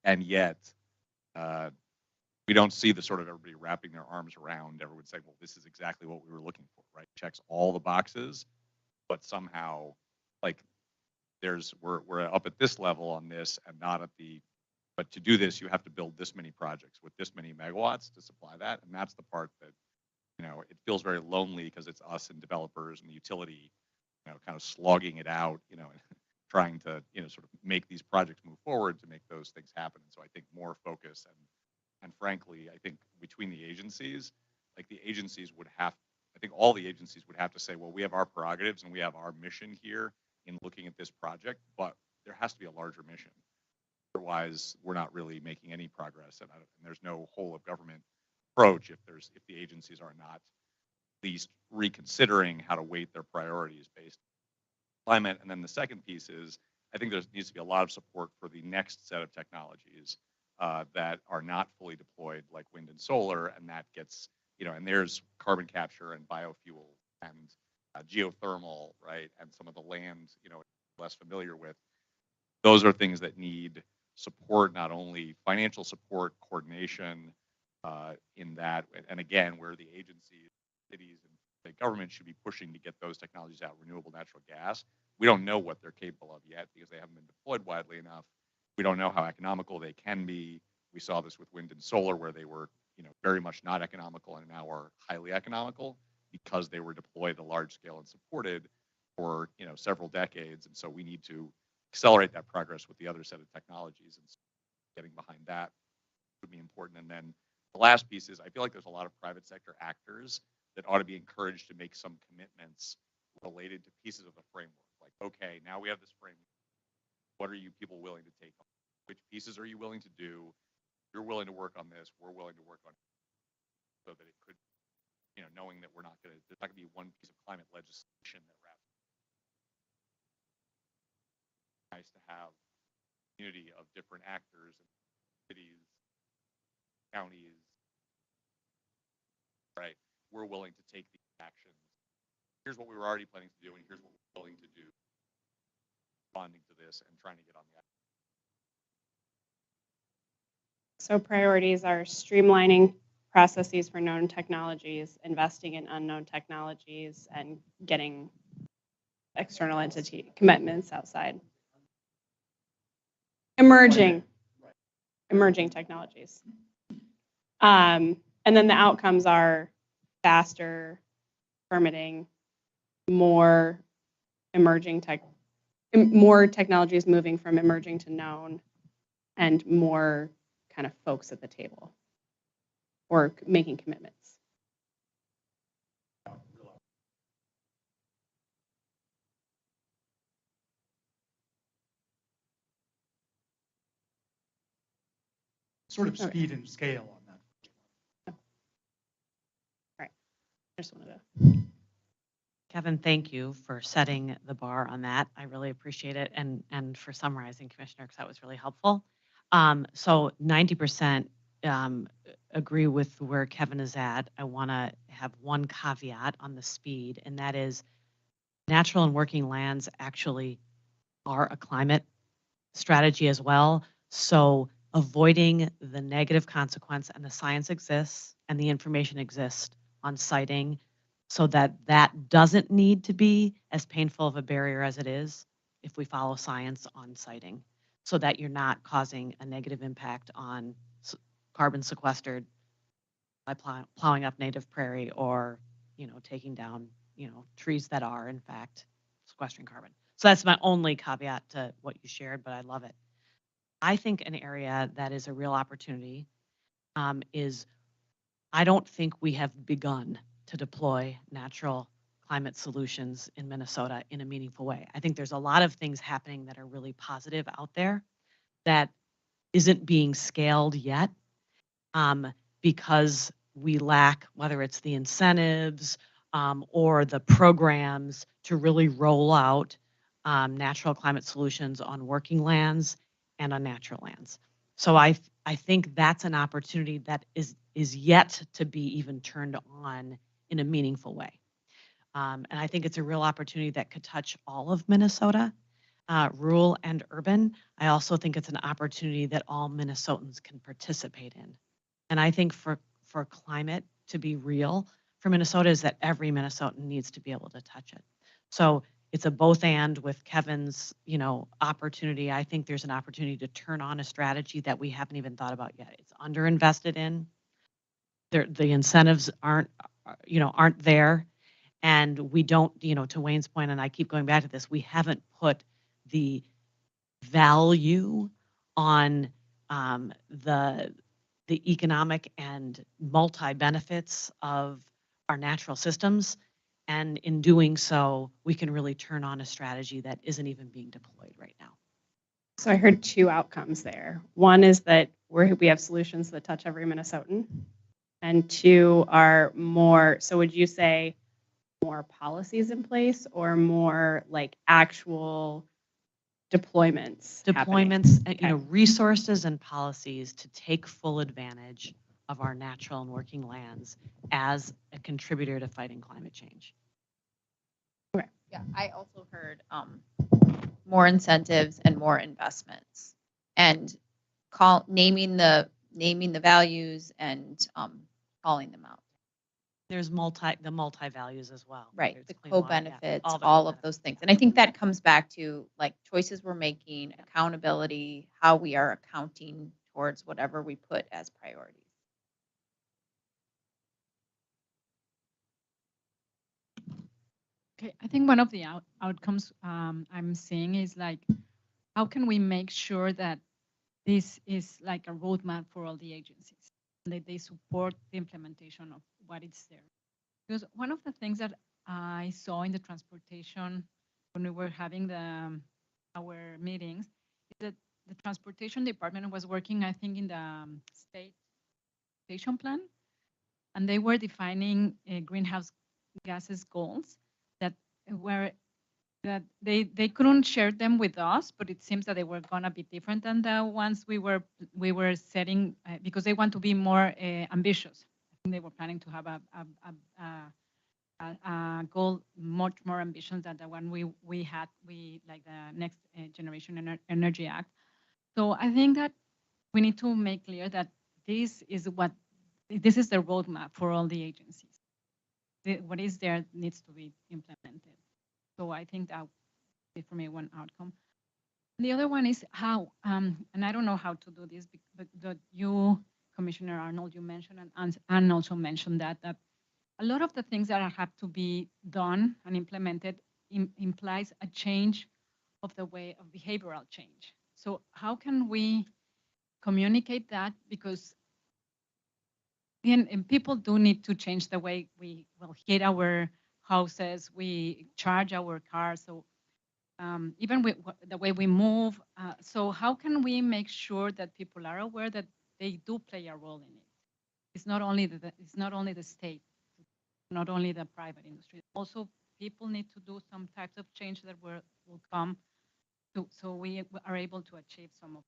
and yet, we don't see the sort of everybody wrapping their arms around. Everyone saying, well, this is exactly what we were looking for, right? Checks all the boxes, but somehow, we're up at this level on this and not at but to do this, you have to build this many projects with this many megawatts to supply that. And that's the part that, it feels very lonely because it's us and developers and the utility, kind of slogging it out, trying to, sort of make these projects move forward to make those things happen. So I think more focus and frankly, I think between the agencies, I think all the agencies would have to say, well, we have our prerogatives and we have our mission here in looking at this project, but there has to be a larger mission. Otherwise, we're not really making any progress, and there's no whole of government approach if the agencies are not at least reconsidering how to weight their priorities based on climate. And then the second piece is, I think there needs to be a lot of support for the next set of technologies that are not fully deployed, like wind and solar, and that gets, and there's carbon capture and biofuel and geothermal, right, and some of the land, less familiar with. Those are things that need support, not only financial support, coordination in that, and again, where the agencies, cities, and the government should be pushing to get those technologies out, renewable natural gas. We don't know what they're capable of yet because they haven't been deployed widely enough. We don't know how economical they can be. We saw this with wind and solar, where they were, very much not economical and now are highly economical because they were deployed at a large scale and supported for, several decades. And so we need to accelerate that progress with the other set of technologies, and getting behind that would be important. And then the last piece is, I feel like there's a lot of private sector actors that ought to be encouraged to make some commitments related to pieces of the framework. Like, okay, now we have this framework. What are you people willing to take on? Which pieces are you willing to do? You're willing to work on this. We're willing to work on it, so that it could, knowing that there's not going to be one piece of climate legislation that wraps. Nice to have a community of different actors, cities, counties, right? We're willing to take these actions. Here's what we were already planning to do, and here's what we're willing to do. responding to this and trying to get on the. So priorities are streamlining processes for known technologies, investing in unknown technologies, and getting external entity commitments outside. Emerging technologies. And then the outcomes are faster permitting, more more technologies moving from emerging to known, and more kind of folks at the table or making commitments. Sort of speed and scale on that. I just wanted to. Kevin, thank you for setting the bar on that. I really appreciate it, and for summarizing, Commissioner, because that was really helpful. So 90% agree with where Kevin is at. I want to have one caveat on the speed, and that is natural and working lands actually are a climate strategy as well. So avoiding the negative consequence, and the science exists and the information exists on siting, so that that doesn't need to be as painful of a barrier as it is if we follow science on siting, so that you're not causing a negative impact on carbon sequestered by plowing up native prairie, or taking down trees that are in fact sequestering carbon. So that's my only caveat to what you shared, but I love it. I think an area that is a real opportunity is, I don't think we have begun to deploy natural climate solutions in Minnesota in a meaningful way. I think there's a lot of things happening that are really positive out there that isn't being scaled yet because we lack, whether it's the incentives or the programs to really roll out natural climate solutions on working lands and on natural lands. So I think that's an opportunity that is yet to be even turned on in a meaningful way. And I think it's a real opportunity that could touch all of Minnesota, rural and urban. I also think it's an opportunity that all Minnesotans can participate in. And I think for climate to be real for Minnesota is that every Minnesotan needs to be able to touch it. So it's a both and with Kevin's, opportunity. I think there's an opportunity to turn on a strategy that we haven't even thought about yet. It's underinvested in. The incentives aren't there. And we don't, to Wayne's point, and I keep going back to this, we haven't put the value on the economic and multi-benefits of our natural systems. And in doing so, we can really turn on a strategy that isn't even being deployed right now. So I heard two outcomes there. One is that we have solutions that touch every Minnesotan, and two are more, so would you say more policies in place or more like actual deployments? Okay. Resources and policies to take full advantage of our natural and working lands as a contributor to fighting climate change. Okay. Yeah, I also heard more incentives and more investments, and naming the values and calling them out. There's the multi values as well. Right, There's the clean water, co-benefits, yeah, all of those things. And I think that comes back to like choices we're making, accountability, how we are accounting towards whatever we put as priorities. Okay, I think one of the outcomes I'm seeing is like, how can we make sure that this is like a roadmap for all the agencies, that they support the implementation of what is there? Because one of the things that I saw in the transportation when we were having our meetings is that the transportation department was working, I think, in the state station plan, and they were defining greenhouse gases goals that they couldn't share them with us, but it seems that they were gonna be different than the ones we were setting because they want to be more ambitious. I think they were planning to have a goal much more ambitious than the one we had, like the Next Generation Energy Act. So I think that we need to make clear that this is the roadmap for all the agencies. What is there needs to be implemented. So I think that is for me one outcome. The other one is how, and I don't know how to do this, but you, Commissioner Arnold, you mentioned, and Anne also mentioned that a lot of the things that have to be done and implemented implies a change of the way of behavioral change. So how can we communicate that? Because and people do need to change the way we heat our houses, we charge our cars, so even with the way we move. So how can we make sure that people are aware that they do play a role in it? It's not only the state, not only the private industry. Also, people need to do some types of change that will come so we are able to achieve some of.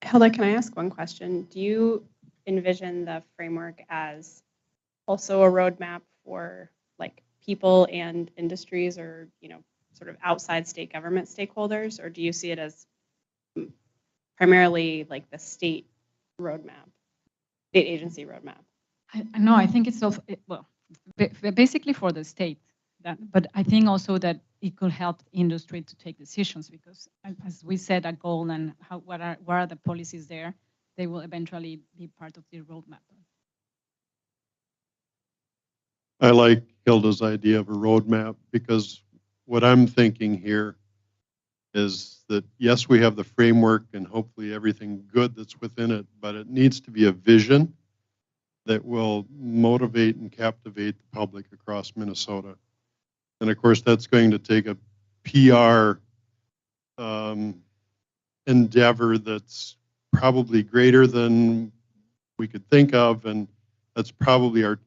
Hilda, can I ask one question? Do you envision the framework as also a roadmap for like people and industries, or sort of outside state government stakeholders, or do you see it as primarily like the state roadmap, state agency roadmap? No, I think it's basically for the state. But I think also that it could help industry to take decisions, because, as we said, a goal and what are the policies there, they will eventually be part of the roadmap. I like Hilda's idea of a roadmap, because what I'm thinking here is that, yes, we have the framework and hopefully everything good that's within it, but it needs to be a vision that will motivate and captivate the public across Minnesota. And of course, that's going to take a PR endeavor that's probably greater than we could think of. And that's probably our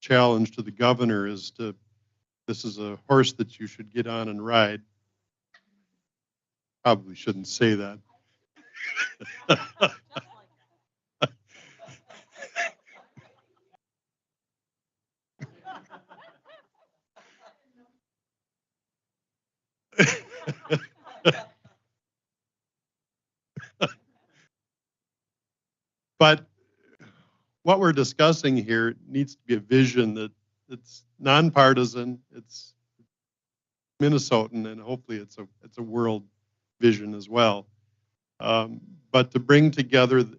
challenge to the governor, is this is a horse that you should get on and ride. Probably shouldn't say that. But what we're discussing here needs to be a vision that's nonpartisan, it's Minnesotan, and hopefully it's a world vision as well. But to bring together the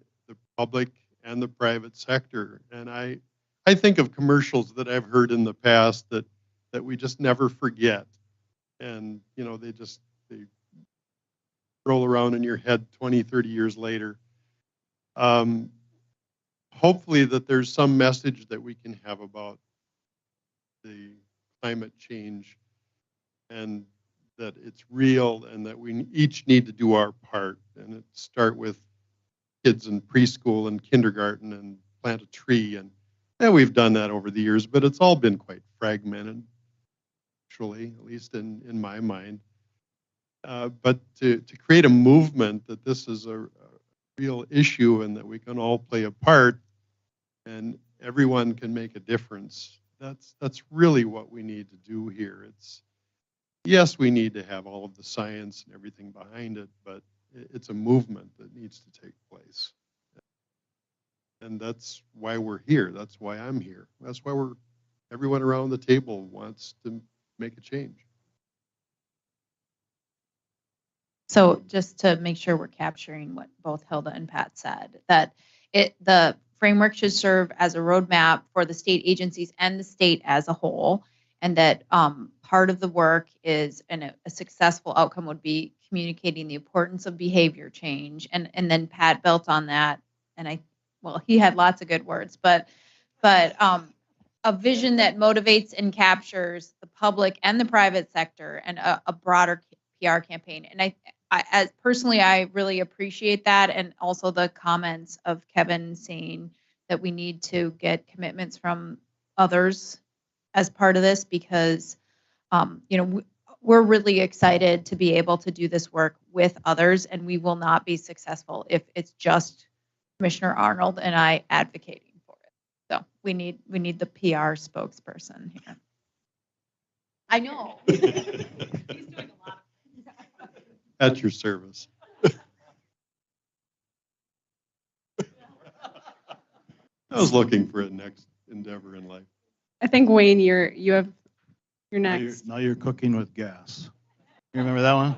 public and the private sector. And I think of commercials that I've heard in the past that we just never forget. And, they roll around in your head 20, 30 years later. Hopefully that there's some message that we can have about the climate change, and that it's real, and that we each need to do our part. And it start with kids in preschool and kindergarten, and plant a tree. And we've done that over the years, but it's all been quite fragmented, actually, at least in my mind. But to create a movement that this is a real issue, and that we can all play a part, and everyone can make a difference. That's really what we need to do here. Yes, we need to have all of the science and everything behind it, but it's a movement that needs to take place. And that's why we're here. That's why I'm here. That's why everyone around the table wants to make a change. So just to make sure we're capturing what both Hilda and Pat said, that the framework should serve as a roadmap for the state agencies and the state as a whole, and that part of the work is, and a successful outcome would be communicating the importance of behavior change. And then Pat built on that, and he had lots of good words, but a vision that motivates and captures the public and the private sector, and a broader PR campaign. And as personally, I really appreciate that, and also the comments of Kevin saying that we need to get commitments from others as part of this, because we're really excited to be able to do this work with others, and we will not be successful if it's just Commissioner Arnold and I advocating for it. So we need the PR spokesperson here. I know. He's doing a lot. At your service. I was looking for a next endeavor in life. I think Wayne, you have your next. Now you're cooking with gas. You remember that one?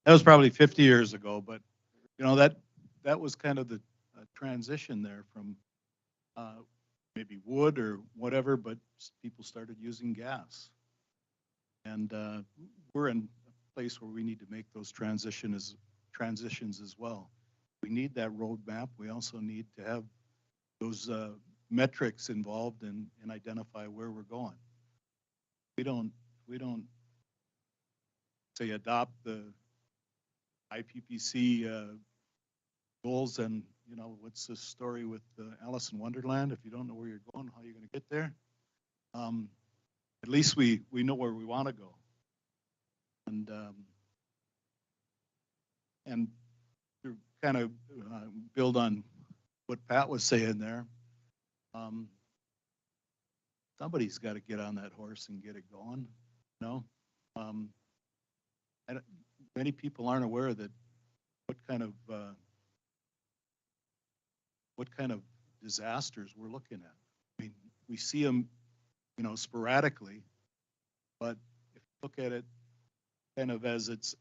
That was probably 50 years ago, but you know, that was kind of the transition there from maybe wood or whatever, but people started using gas. And we're in a place where we need to make those transitions as well. We need that roadmap. We also need to have those metrics involved and identify where we're going. We don't say adopt the IPCC goals and, you know, what's the story with Alice in Wonderland? If you don't know where you're going, how are you going to get there? At least we know where we want to go. And to kind of build on what Pat was saying there, somebody's got to get on that horse and get it going, you know? Many people aren't aware that what kind of disasters we're looking at. I mean, we see them, you know, sporadically, but if you look at it kind of as it's,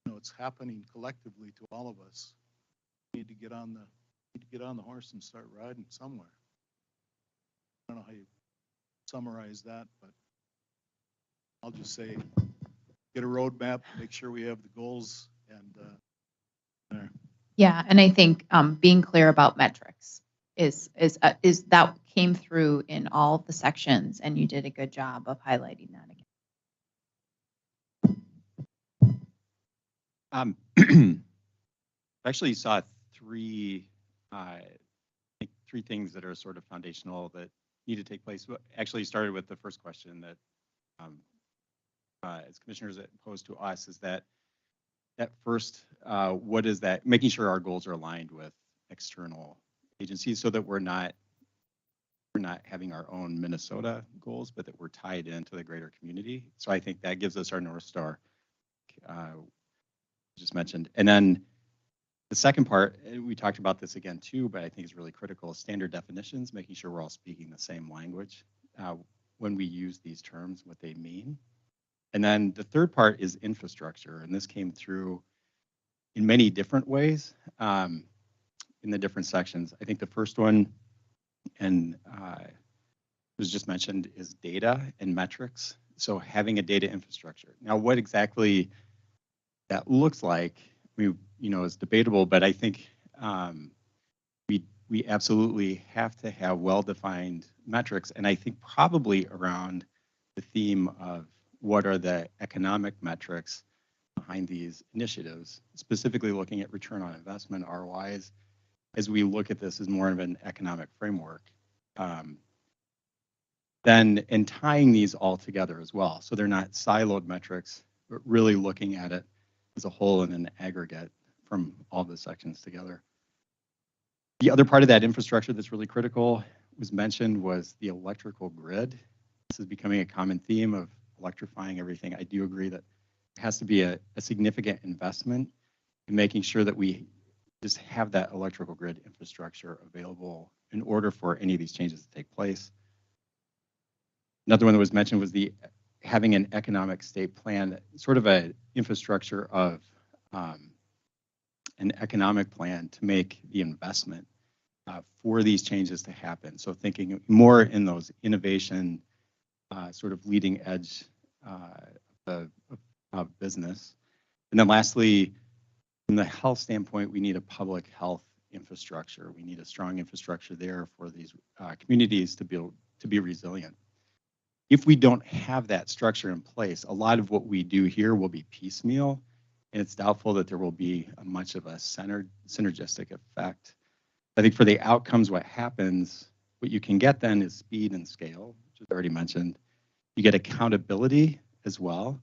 you know, it's happening collectively to all of us, we need to get on the horse and start riding somewhere. I don't know how you summarize that, but I'll just say, get a roadmap, make sure we have the goals, and there. Yeah, and I think being clear about metrics is that came through in all of the sections, and you did a good job of highlighting that again. Actually saw three things that are sort of foundational that need to take place. Actually started with the first question that as commissioners that posed to us is that first, what is that? Making sure our goals are aligned with external agencies so that we're not having our own Minnesota goals, but that we're tied into the greater community. So I think that gives us our North Star, just mentioned. And then the second part, we talked about this again too, but I think it's really critical, standard definitions, making sure we're all speaking the same language when we use these terms, what they mean. And then the third part is infrastructure, and this came through in many different ways in the different sections. I think the first one, and was just mentioned, is data and metrics. So having a data infrastructure. Now, what exactly that looks like, is debatable, but I think we absolutely have to have well-defined metrics, and I think probably around the theme of what are the economic metrics behind these initiatives, specifically looking at return on investment, ROIs, as we look at this as more of an economic framework. And tying these all together as well. So they're not siloed metrics, but really looking at it as a whole and an aggregate from all the sections together. The other part of that infrastructure that's really critical was mentioned was the electrical grid. This is becoming a common theme of electrifying everything. I do agree that it has to be a significant investment in making sure that we just have that electrical grid infrastructure available in order for any of these changes to take place. Another one that was mentioned was having an economic state plan, sort of an infrastructure of an economic plan to make the investment for these changes to happen. So thinking more in those innovation, sort of leading edge of business. And then lastly, from the health standpoint, we need a public health infrastructure. We need a strong infrastructure there for these communities to be resilient. If we don't have that structure in place, a lot of what we do here will be piecemeal, and it's doubtful that there will be much of a synergistic effect. I think for the outcomes, what you can get then is speed and scale, which was already mentioned. You get accountability as well,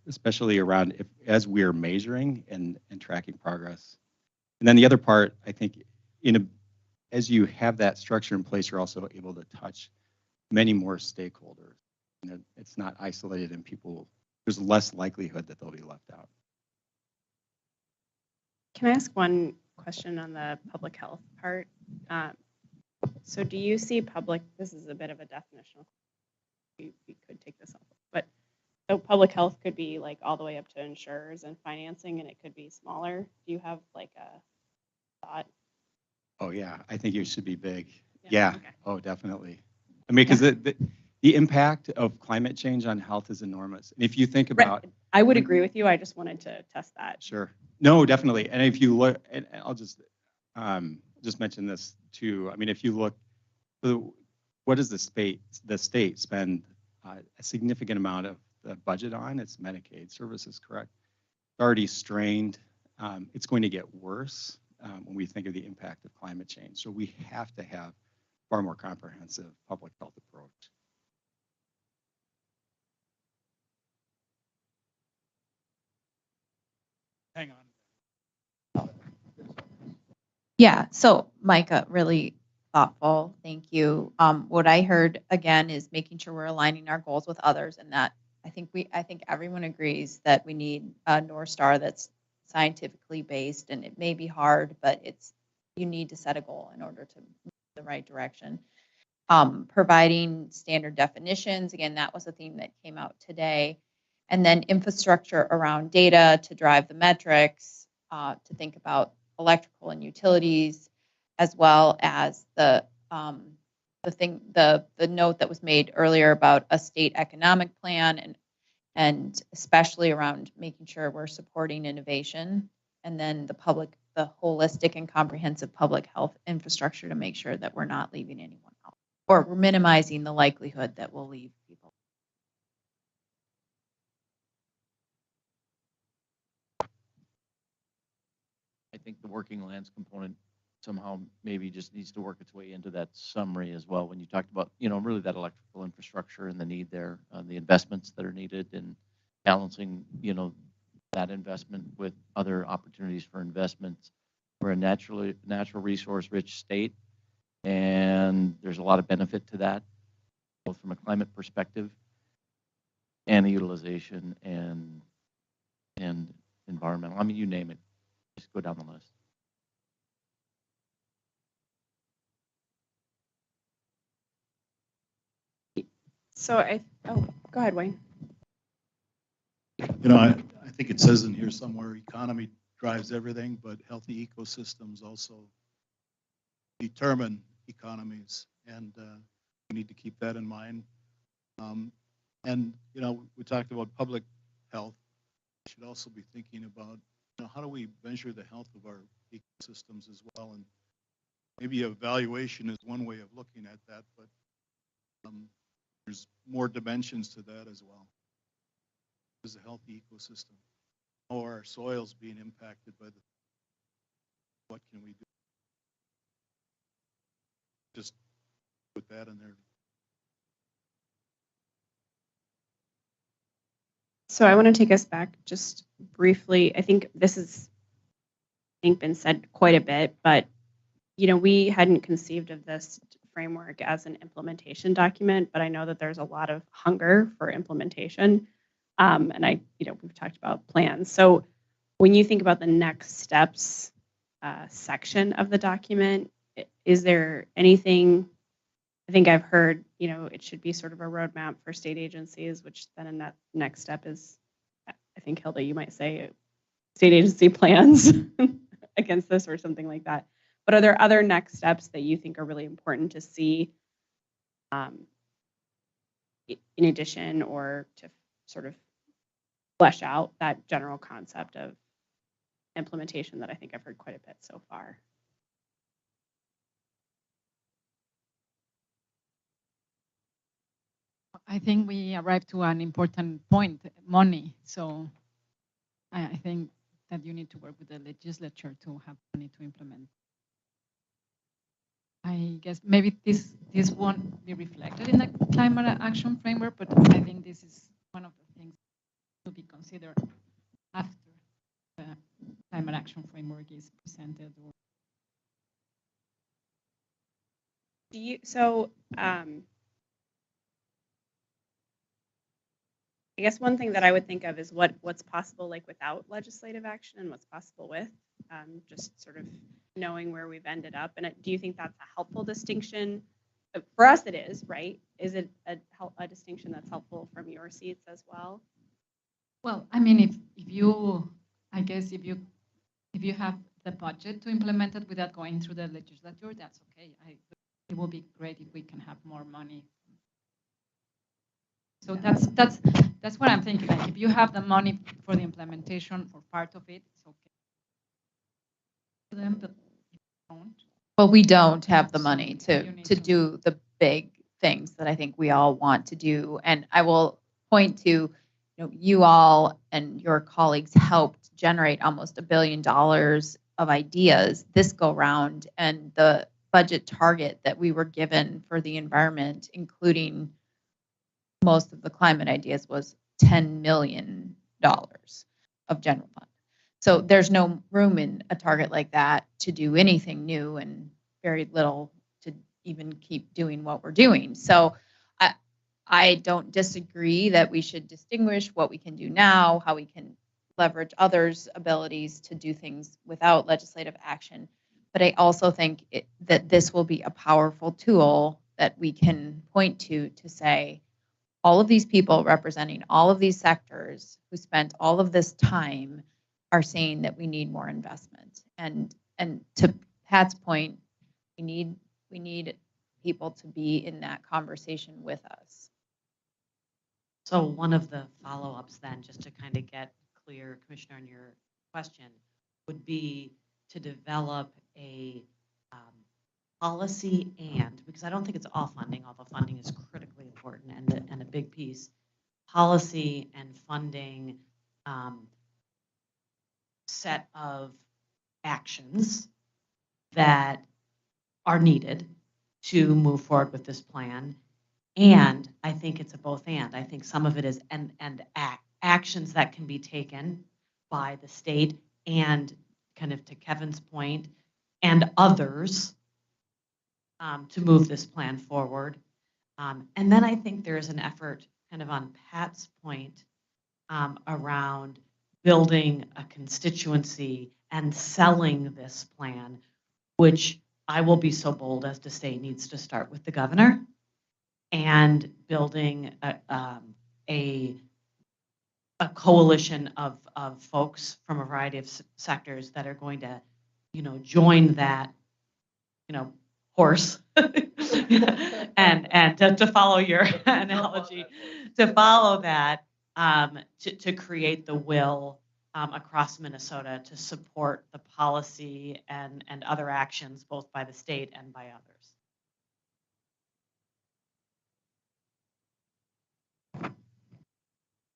especially around as we're measuring and tracking progress. And then the other part, I think, in as you have that structure in place, you're also able to touch many more stakeholders. You know, it's not isolated and people, there's less likelihood that they'll be left out. Can I ask one question on the public health part? So do you see public, this is a bit of a definitional, we could take this off, but so public health could be like all the way up to insurers and financing, and it could be smaller. Do you have like a thought? Oh yeah, I think it should be big. Yeah, Yeah. okay. Oh, definitely. I mean, because the impact of climate change on health is enormous. And if you think about, I would agree with you. I just wanted to test that. sure, no, definitely. And if you look, and I'll just mention this too. I mean, if you look, what does the state spend a significant amount of the budget on? It's Medicaid services, correct? It's already strained. It's going to get worse when we think of the impact of climate change. So we have to have far more comprehensive public health approach. Hang on. Yeah, so Micah, really thoughtful. Thank you. What I heard again is making sure we're aligning our goals with others, and that I think everyone agrees that we need a North Star that's scientifically based, and it may be hard, but you need to set a goal in order to move in the right direction. Providing standard definitions, again, that was a theme that came out today, and then infrastructure around data to drive the metrics, to think about electrical and utilities, as well as the note that was made earlier about a state economic plan, and especially around making sure we're supporting innovation, and then the holistic and comprehensive public health infrastructure to make sure that we're not leaving anyone out, or we're minimizing the likelihood that we'll leave people. I think the working lands component somehow maybe just needs to work its way into that summary as well. When you talked about, really that electrical infrastructure and the need there, the investments that are needed, and balancing, that investment with other opportunities for investments. We're a natural resource rich state, and there's a lot of benefit to that, both from a climate perspective and the utilization and environmental. I mean, you name it. Just go down the list. So go ahead, Wayne. I think it says in here somewhere, economy drives everything, but healthy ecosystems also determine economies, and we need to keep that in mind. And we talked about public health. We should also be thinking about how do we measure the health of our ecosystems as well, and maybe evaluation is one way of looking at that, but there's more dimensions to that as well. Is a healthy ecosystem, or our soils being impacted by what can we do? Just put that in there. So I want to take us back just briefly. I think this has, been said quite a bit, but we hadn't conceived of this framework as an implementation document, but I know that there's a lot of hunger for implementation. And we've talked about plans. So when you think about the next steps section of the document, is there anything? I think I've heard, it should be sort of a roadmap for state agencies, which then in that next step is, I think, Hilda, you might say state agency plans against this or something like that. But are there other next steps that you think are really important to see in addition, or to sort of flesh out that general concept of implementation that I think I've heard quite a bit so far? I think we arrived to an important point, money. So I think that you need to work with the legislature to have money to implement. I guess maybe this won't be reflected in the climate action framework, but I think this is one of the things to be considered after the climate action framework is presented. I guess one thing that I would think of is what's possible like without legislative action and what's possible with, just sort of knowing where we've ended up. And do you think that's a helpful distinction? For us, it is, right? Is it a distinction that's helpful from your seats as well? Well, I mean, if you, I guess if you have the budget to implement it without going through the legislature, that's okay. It will be great if we can have more money. So that's what I'm thinking. Like if you have the money for the implementation for part of it, it's okay. For them, but if you don't. But we don't have the money to do the big things that I think we all want to do. And I will point to, you all and your colleagues helped generate almost $1 billion of ideas this go round, and the budget target that we were given for the environment, including most of the climate ideas, was $10 million of general fund. So there's no room in a target like that to do anything new, and very little to even keep doing what we're doing. So I don't disagree that we should distinguish what we can do now, how we can leverage others' abilities to do things without legislative action. But I also think that this will be a powerful tool that we can point to say, all of these people representing all of these sectors who spent all of this time are saying that we need more investment. And to Pat's point, we need people to be in that conversation with us. So one of the follow-ups then, just to kind of get clear, Commissioner, on your question, would be to develop a policy, and because I don't think it's all funding, although funding is critically important and a big piece, policy and funding set of actions that are needed to move forward with this plan. And I think it's a both and. I think some of it is and actions that can be taken by the state and, kind of to Kevin's point, and others to move this plan forward. And then I think there is an effort, kind of on Pat's point, around building a constituency and selling this plan, which I will be so bold as to say needs to start with the governor, and building a coalition of folks from a variety of sectors that are going to, join that, horse, and to follow your analogy, to follow that, to create the will across Minnesota to support the policy and other actions, both by the state and by others.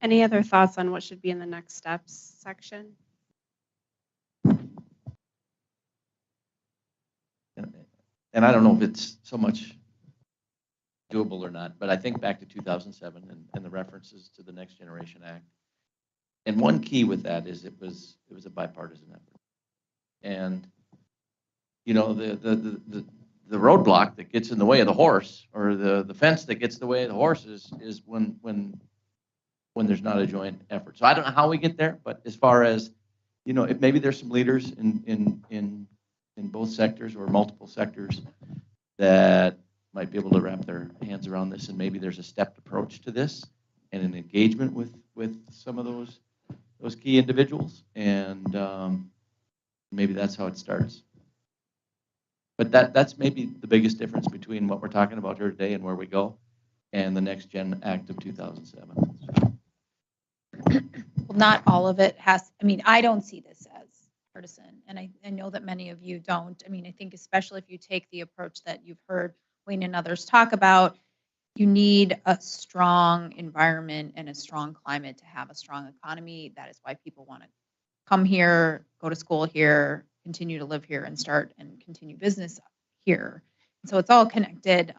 Any other thoughts on what should be in the next steps section? And I don't know if it's so much doable or not, but I think back to 2007 and the references to the Next Generation Act. And one key with that is it was a bipartisan effort. And the roadblock that gets in the way of the horse, or the fence that gets in the way of the horse, is when there's not a joint effort. So I don't know how we get there, but as far as if maybe there's some leaders in both sectors or multiple sectors that might be able to wrap their hands around this, and maybe there's a stepped approach to this and an engagement with some of those key individuals, and maybe that's how it starts. But that's maybe the biggest difference between what we're talking about here today and where we go, and the Next Gen Act of 2007. Well, not all of it has, I don't see this as partisan, and I know that many of you don't. I think especially if you take the approach that you've heard Wayne and others talk about, you need a strong environment and a strong climate to have a strong economy. That is why people want to come here, go to school here, continue to live here, and start and continue business here. So it's all connected.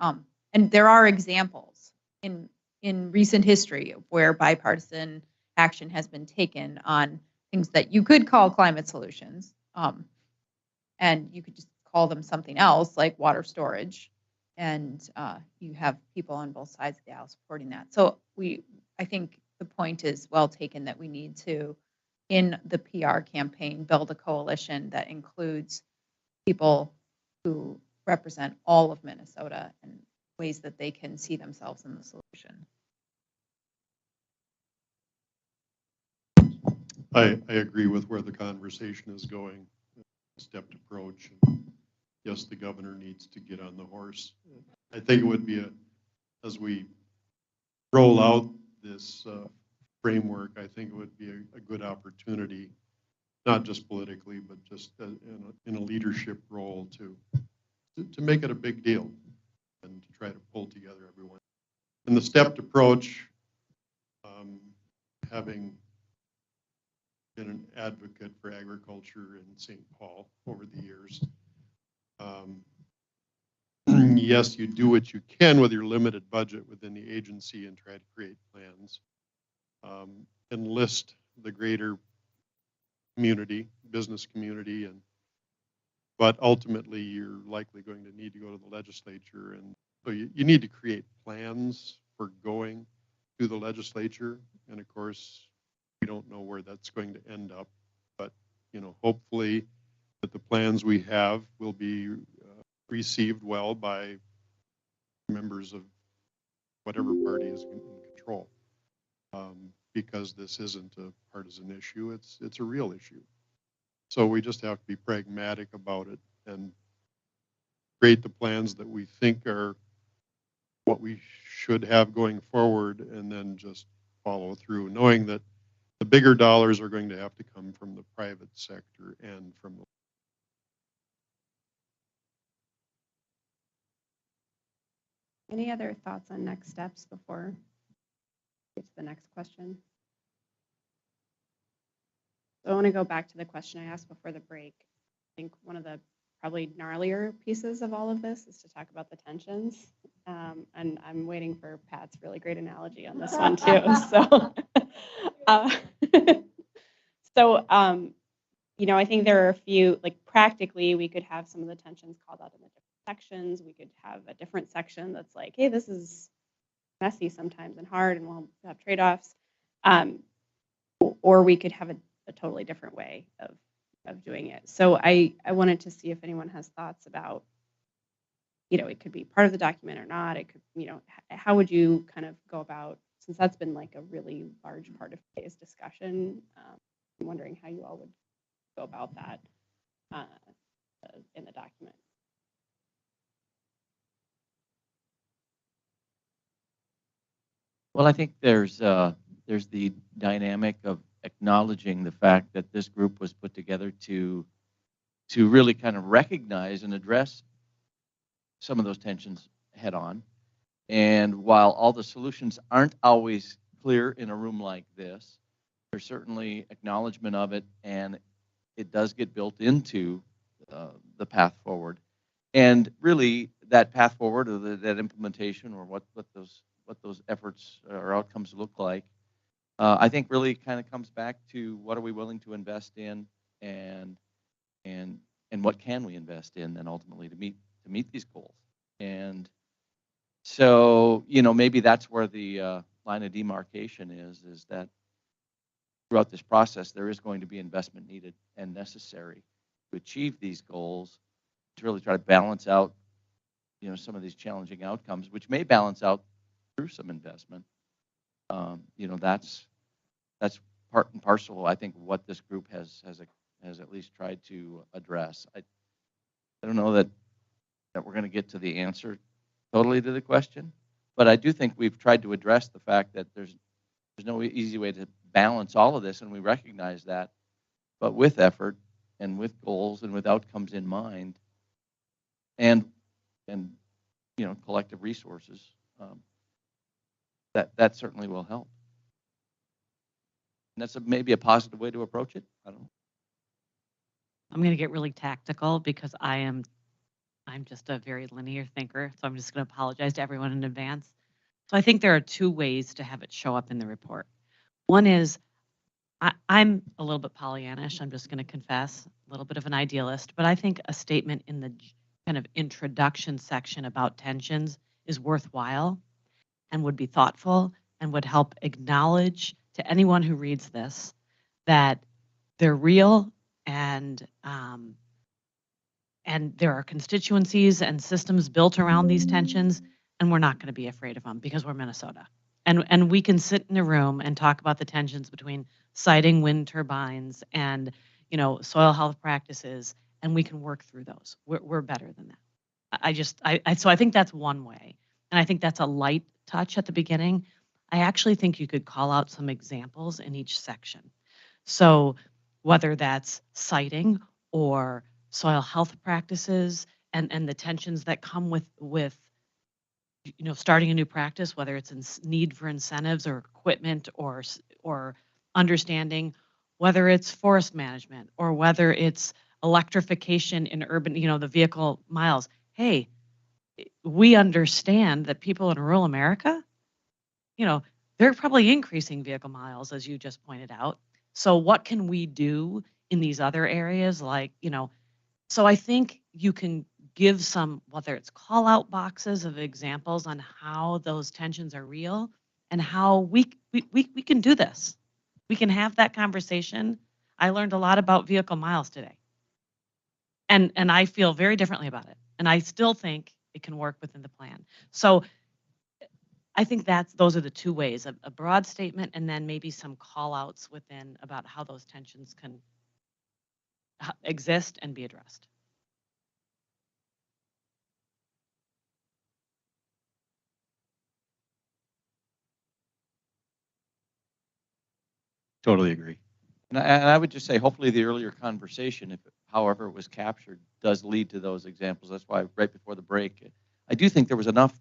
And there are examples in recent history of where bipartisan action has been taken on things that you could call climate solutions. And you could just call them something else, like water storage. and you have people on both sides of the aisle supporting that. So I think the point is well taken that we need to, in the PR campaign, build a coalition that includes people who represent all of Minnesota and ways that they can see themselves in the solution. I agree with where the conversation is going, stepped approach. Yes, the governor needs to get on the horse. I think it would be as we roll out this framework, I think it would be a good opportunity, not just politically, but just in a leadership role to make it a big deal and to try to pull together everyone. And the stepped approach, having been an advocate for agriculture in St. Paul over the years, yes, you do what you can with your limited budget within the agency and try to create plans. Enlist the greater community, business community, but ultimately you're likely going to need to go to the legislature, and so you need to create plans for going to the legislature. And of course, we don't know where that's going to end up, but hopefully that the plans we have will be received well by members of whatever party is in control, because this isn't a partisan issue, it's a real issue. So we just have to be pragmatic about it and create the plans that we think are what we should have going forward, and then just follow through, knowing that the bigger dollars are going to have to come from the private sector and from the Any other thoughts on next steps before we get to the next question? So I want to go back to the question I asked before the break. I think one of the probably gnarlier pieces of all of this is to talk about the tensions. And I'm waiting for Pat's really great analogy on this one too. So, I think there are a few, like practically, we could have some of the tensions called out in the different sections. We could have a different section that's like, hey, this is messy sometimes and hard, and we'll have trade-offs. Or we could have a totally different way of doing it. So I wanted to see if anyone has thoughts about, it could be part of the document or not. It could, how would you kind of go about, since that's been like a really large part of today's discussion, I'm wondering how you all would go about that in the document. Well, I think there's the dynamic of acknowledging the fact that this group was put together to really kind of recognize and address some of those tensions head on. And while all the solutions aren't always clear in a room like this, there's certainly acknowledgement of it, and it does get built into the path forward. And really, that path forward, or that implementation, or what those efforts or outcomes look like, I think really kind of comes back to what are we willing to invest in, and what can we invest in, then ultimately to meet these goals. And so, maybe that's where the line of demarcation is that throughout this process, there is going to be investment needed and necessary to achieve these goals, to really try to balance out, some of these challenging outcomes, which may balance out through some investment. That's part and parcel, I think, what this group has at least tried to address. I don't know that we're going to get to the answer totally to the question, but I do think we've tried to address the fact that there's no easy way to balance all of this, and we recognize that, but with effort and with goals and with outcomes in mind, and collective resources, that certainly will help. And that's maybe a positive way to approach it. I don't know. I'm going to get really tactical because I'm just a very linear thinker, so I'm just going to apologize to everyone in advance. So I think there are two ways to have it show up in the report. One is I'm a little bit Pollyannish. I'm just going to confess, a little bit of an idealist, but I think a statement in kind of introduction section about tensions is worthwhile and would be thoughtful and would help acknowledge to anyone who reads this that they're real and there are constituencies and systems built around these tensions, and we're not going to be afraid of them because we're Minnesota. And we can sit in a room and talk about the tensions between siting wind turbines and, you know, soil health practices, and we can work through those. We're better than that. So I think that's one way. And I think that's a light touch at the beginning. I actually think you could call out some examples in each section. So whether that's siting or soil health practices and the tensions that come with you know, starting a new practice, whether it's in need for incentives or equipment or understanding, whether it's forest management or whether it's electrification in urban, you know, the vehicle miles. Hey, we understand that people in rural America, you know, they're probably increasing vehicle miles, as you just pointed out. So what can we do in these other areas? Like, you know, so I think you can give some, whether it's call out boxes of examples on how those tensions are real and how we can do this. We can have that conversation. I learned a lot about vehicle miles today. And I feel very differently about it. And I still think it can work within the plan. So I think those are the two ways, a broad statement and then maybe some call outs within about how those tensions can exist and be addressed. Totally agree. And I would just say, hopefully the earlier conversation, if however it was captured, does lead to those examples. That's why right before the break, I do think there was enough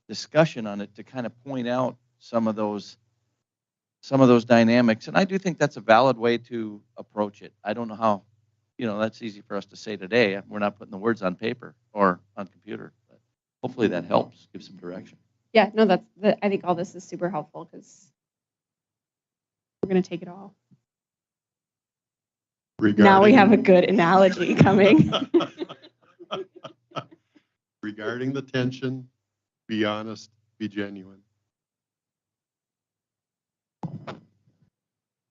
discussion on it to kind of point out some of those dynamics. And I do think that's a valid way to approach it. I don't know how, you know, that's easy for us to say today. We're not putting the words on paper or on computer, but hopefully that helps give some direction. Yeah, no, I think all this is super helpful because we're going to take it all. Now we have a good analogy coming. Regarding the tension, be honest, be genuine.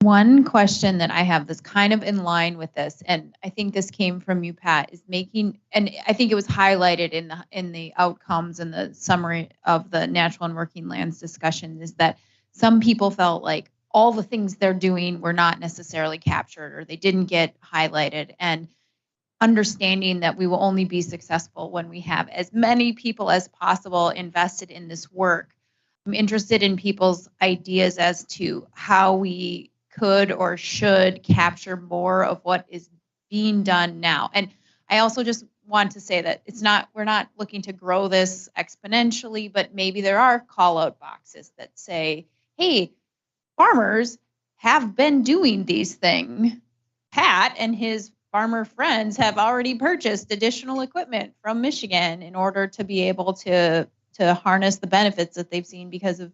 One question that I have that's kind of in line with this, and I think this came from you, Pat, is making, and I think it was highlighted in the outcomes and the summary of the natural and working lands discussion, is that some people felt like all the things they're doing were not necessarily captured or they didn't get highlighted, and understanding that we will only be successful when we have as many people as possible invested in this work. I'm interested in people's ideas as to how we could or should capture more of what is being done now. And I also just want to say that we're not looking to grow this exponentially, but maybe there are call out boxes that say, hey, farmers have been doing these things. Pat and his farmer friends have already purchased additional equipment from Michigan in order to be able to harness the benefits that they've seen because of,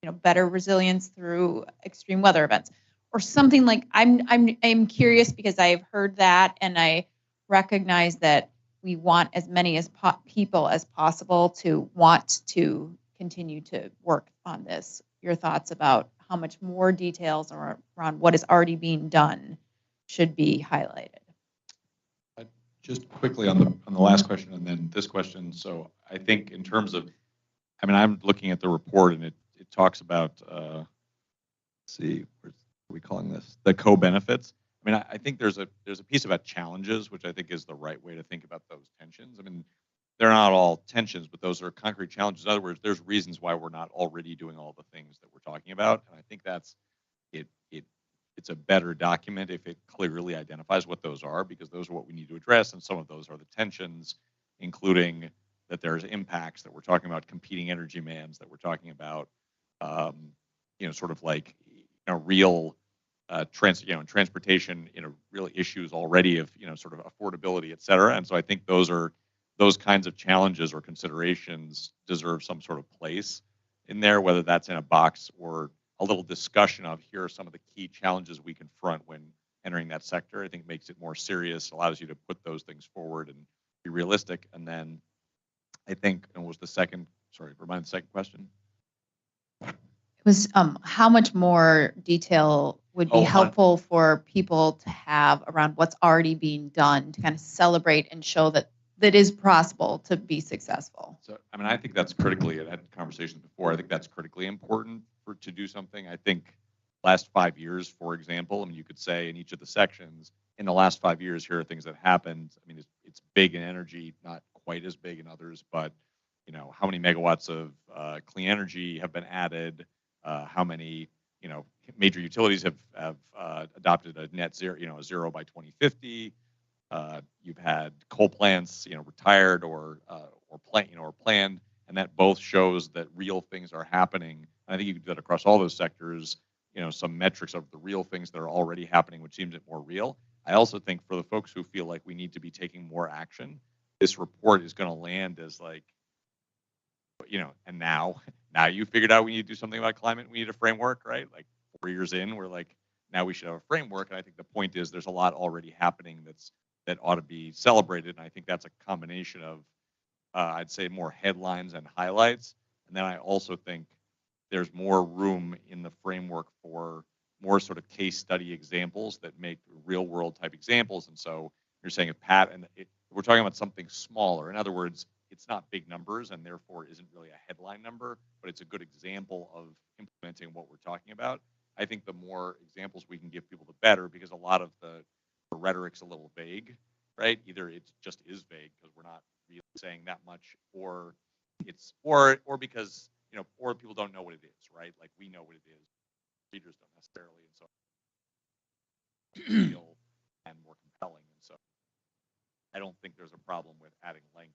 you know, better resilience through extreme weather events or something. Like I'm curious because I've heard that, and I recognize that we want as many people as possible to want to continue to work on this. Your thoughts about how much more details around what is already being done should be highlighted. Just quickly on the last question and then this question. So I think in terms of, I mean, I'm looking at the report and it talks about, let's see, what are we calling this? The co-benefits. I mean, I think there's a piece about challenges, which I think is the right way to think about those tensions. I mean, they're not all tensions, but those are concrete challenges. In other words, there's reasons why we're not already doing all the things that we're talking about. And I think that's it's a better document if it clearly identifies what those are, because those are what we need to address. And some of those are the tensions, including that there's impacts that we're talking about, competing energy demands that we're talking about, you know, sort of like, you know, real transportation, you know, real issues already of, you know, sort of affordability, et cetera. And so I think those kinds of challenges or considerations deserve some sort of place in there, whether that's in a box or a little discussion of here are some of the key challenges we confront when entering that sector. I think makes it more serious, allows you to put those things forward and be realistic. And then I think, and was the second, sorry, remind the second question. It was how much more detail would be helpful for people to have around what's already being done to kind of celebrate and show that that is possible to be successful. So, I mean, I think that's critically, I had conversations before, I think that's critically important to do something. I think last 5 years, for example, I mean, you could say in each of the sections, in the last 5 years, here are things that happened. I mean, it's big in energy, not quite as big in others, but you know, how many megawatts of clean energy have been added? How many, you know, major utilities have adopted a net zero, you know, a zero by 2050? You've had coal plants, you know, retired or planned, and that both shows that real things are happening. And I think you can do that across all those sectors. You know, some metrics of the real things that are already happening, which seems more real. I also think for the folks who feel like we need to be taking more action, this report is going to land as like, you know, and now you figured out we need to do something about climate. We need a framework, right? Like 4 years in, we're like, now we should have a framework. And I think the point is there's a lot already happening that ought to be celebrated. And I think that's a combination of, I'd say, more headlines and highlights. And then I also think there's more room in the framework for more sort of case study examples that make real world type examples. And so you're saying if Pat, and we're talking about something smaller. In other words, it's not big numbers and therefore isn't really a headline number, but it's a good example of implementing what we're talking about. I think the more examples we can give people, the better, because a lot of the rhetoric's a little vague, right? Either it just is vague because we're not really saying that much, or it's or because, you know, or people don't know what it is, right? Like we know what it is, readers don't necessarily, and so real and more compelling. And so I don't think there's a problem with adding length.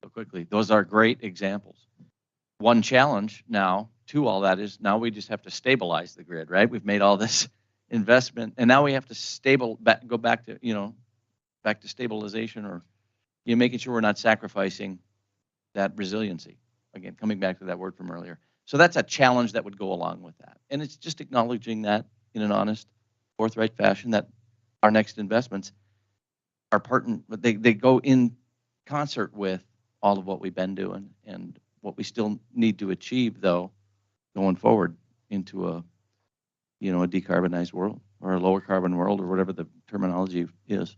So quickly, those are great examples. One challenge now to all that is now we just have to stabilize the grid, right? We've made all this investment, and now we have to go back to, you know, back to stabilization, or you know, making sure we're not sacrificing that resiliency. Again, coming back to that word from earlier. So that's a challenge that would go along with that, and it's just acknowledging that in an honest, forthright fashion that our next investments are they go in concert with all of what we've been doing and what we still need to achieve, though, going forward into a, you know, a decarbonized world or a lower carbon world or whatever the terminology is.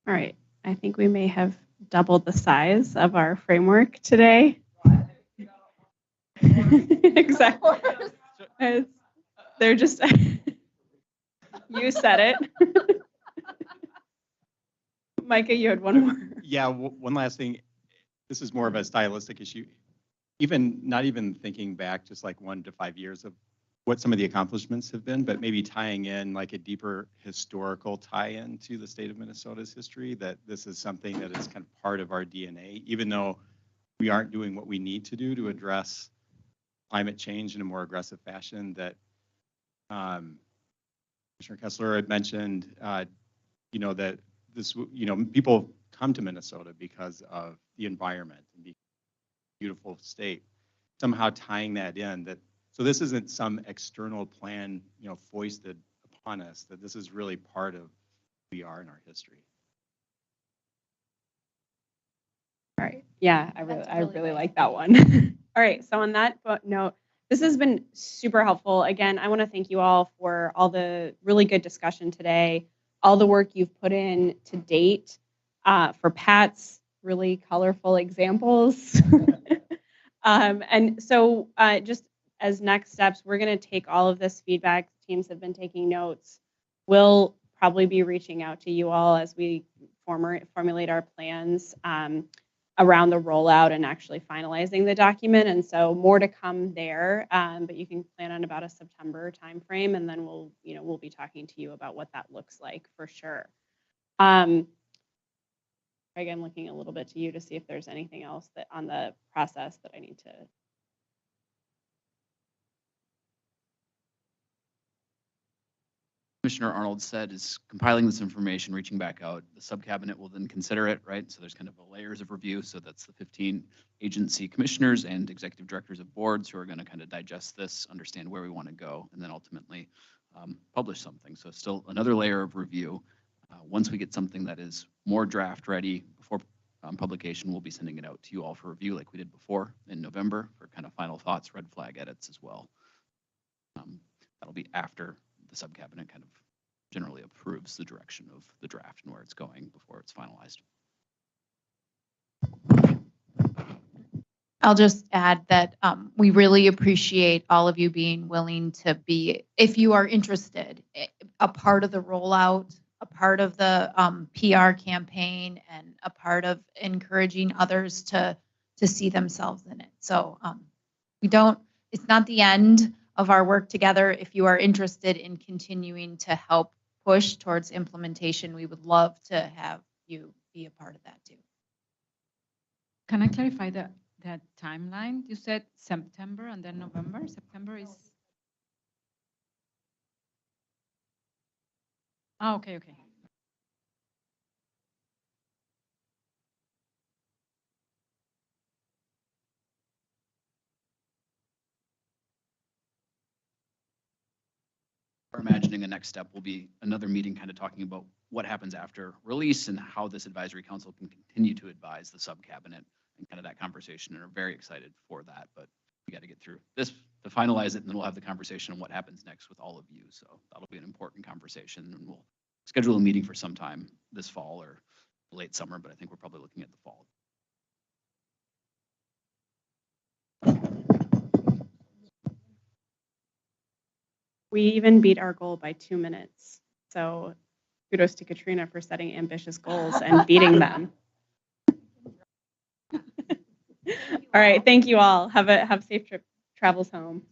All right. I think we may have doubled the size of our framework today. Exactly. They're just, you said it. Micah, you had one more. Yeah, one last thing. This is more of a stylistic issue. Not even thinking back just like 1 to 5 years of what some of the accomplishments have been, but maybe tying in like a deeper historical tie-in to the state of Minnesota's history, that this is something that is kind of part of our DNA, even though we aren't doing what we need to do to address climate change in a more aggressive fashion. That Commissioner Kessler had mentioned, you know, that this, you know, people come to Minnesota because of the environment and the beautiful state. Somehow tying that in, that so this isn't some external plan, you know, foisted upon us, that this is really part of who we are in our history. All right. Yeah, I really like that one. All right. So on that note, this has been super helpful. Again, I want to thank you all for all the really good discussion today, all the work you've put in to date, for Pat's really colorful examples. And so just as next steps, we're going to take all of this feedback. Teams have been taking notes. We'll probably be reaching out to you all as we formulate our plans around the rollout and actually finalizing the document. And so more to come there, but you can plan on about a September timeframe, and then we'll be talking to you about what that looks like for sure. Craig, I'm looking a little bit to you to see if there's anything else that on the process that I need to. Commissioner Arnold said, is compiling this information, reaching back out. The subcabinet will then consider it, right? So there's kind of a layers of review. So that's the 15 agency commissioners and executive directors of boards who are going to kind of digest this, understand where we want to go, and then ultimately publish something. So still another layer of review. Once we get something that is more draft ready before publication, we'll be sending it out to you all for review like we did before in November for kind of final thoughts, red flag edits as well. That'll be after the subcabinet kind of generally approves the direction of the draft and where it's going before it's finalized. I'll just add that we really appreciate all of you being willing to be, if you are interested, a part of the rollout, a part of the PR campaign, and a part of encouraging others to see themselves in it. So it's not the end of our work together. If you are interested in continuing to help push towards implementation, we would love to have you be a part of that too. Can I clarify that timeline? You said September and then November. September is. Oh, okay. We're imagining a next step will be another meeting kind of talking about what happens after release and how this advisory council can continue to advise the subcabinet and kind of that conversation, and are very excited for that. But we got to get through this to finalize it, and then we'll have the conversation on what happens next with all of you. So that'll be an important conversation, and we'll schedule a meeting for some time this fall or late summer, but I think we're probably looking at the fall. We even beat our goal by 2 minutes. So kudos to Katrina for setting ambitious goals and beating them. All right, thank you all. Have safe travels home.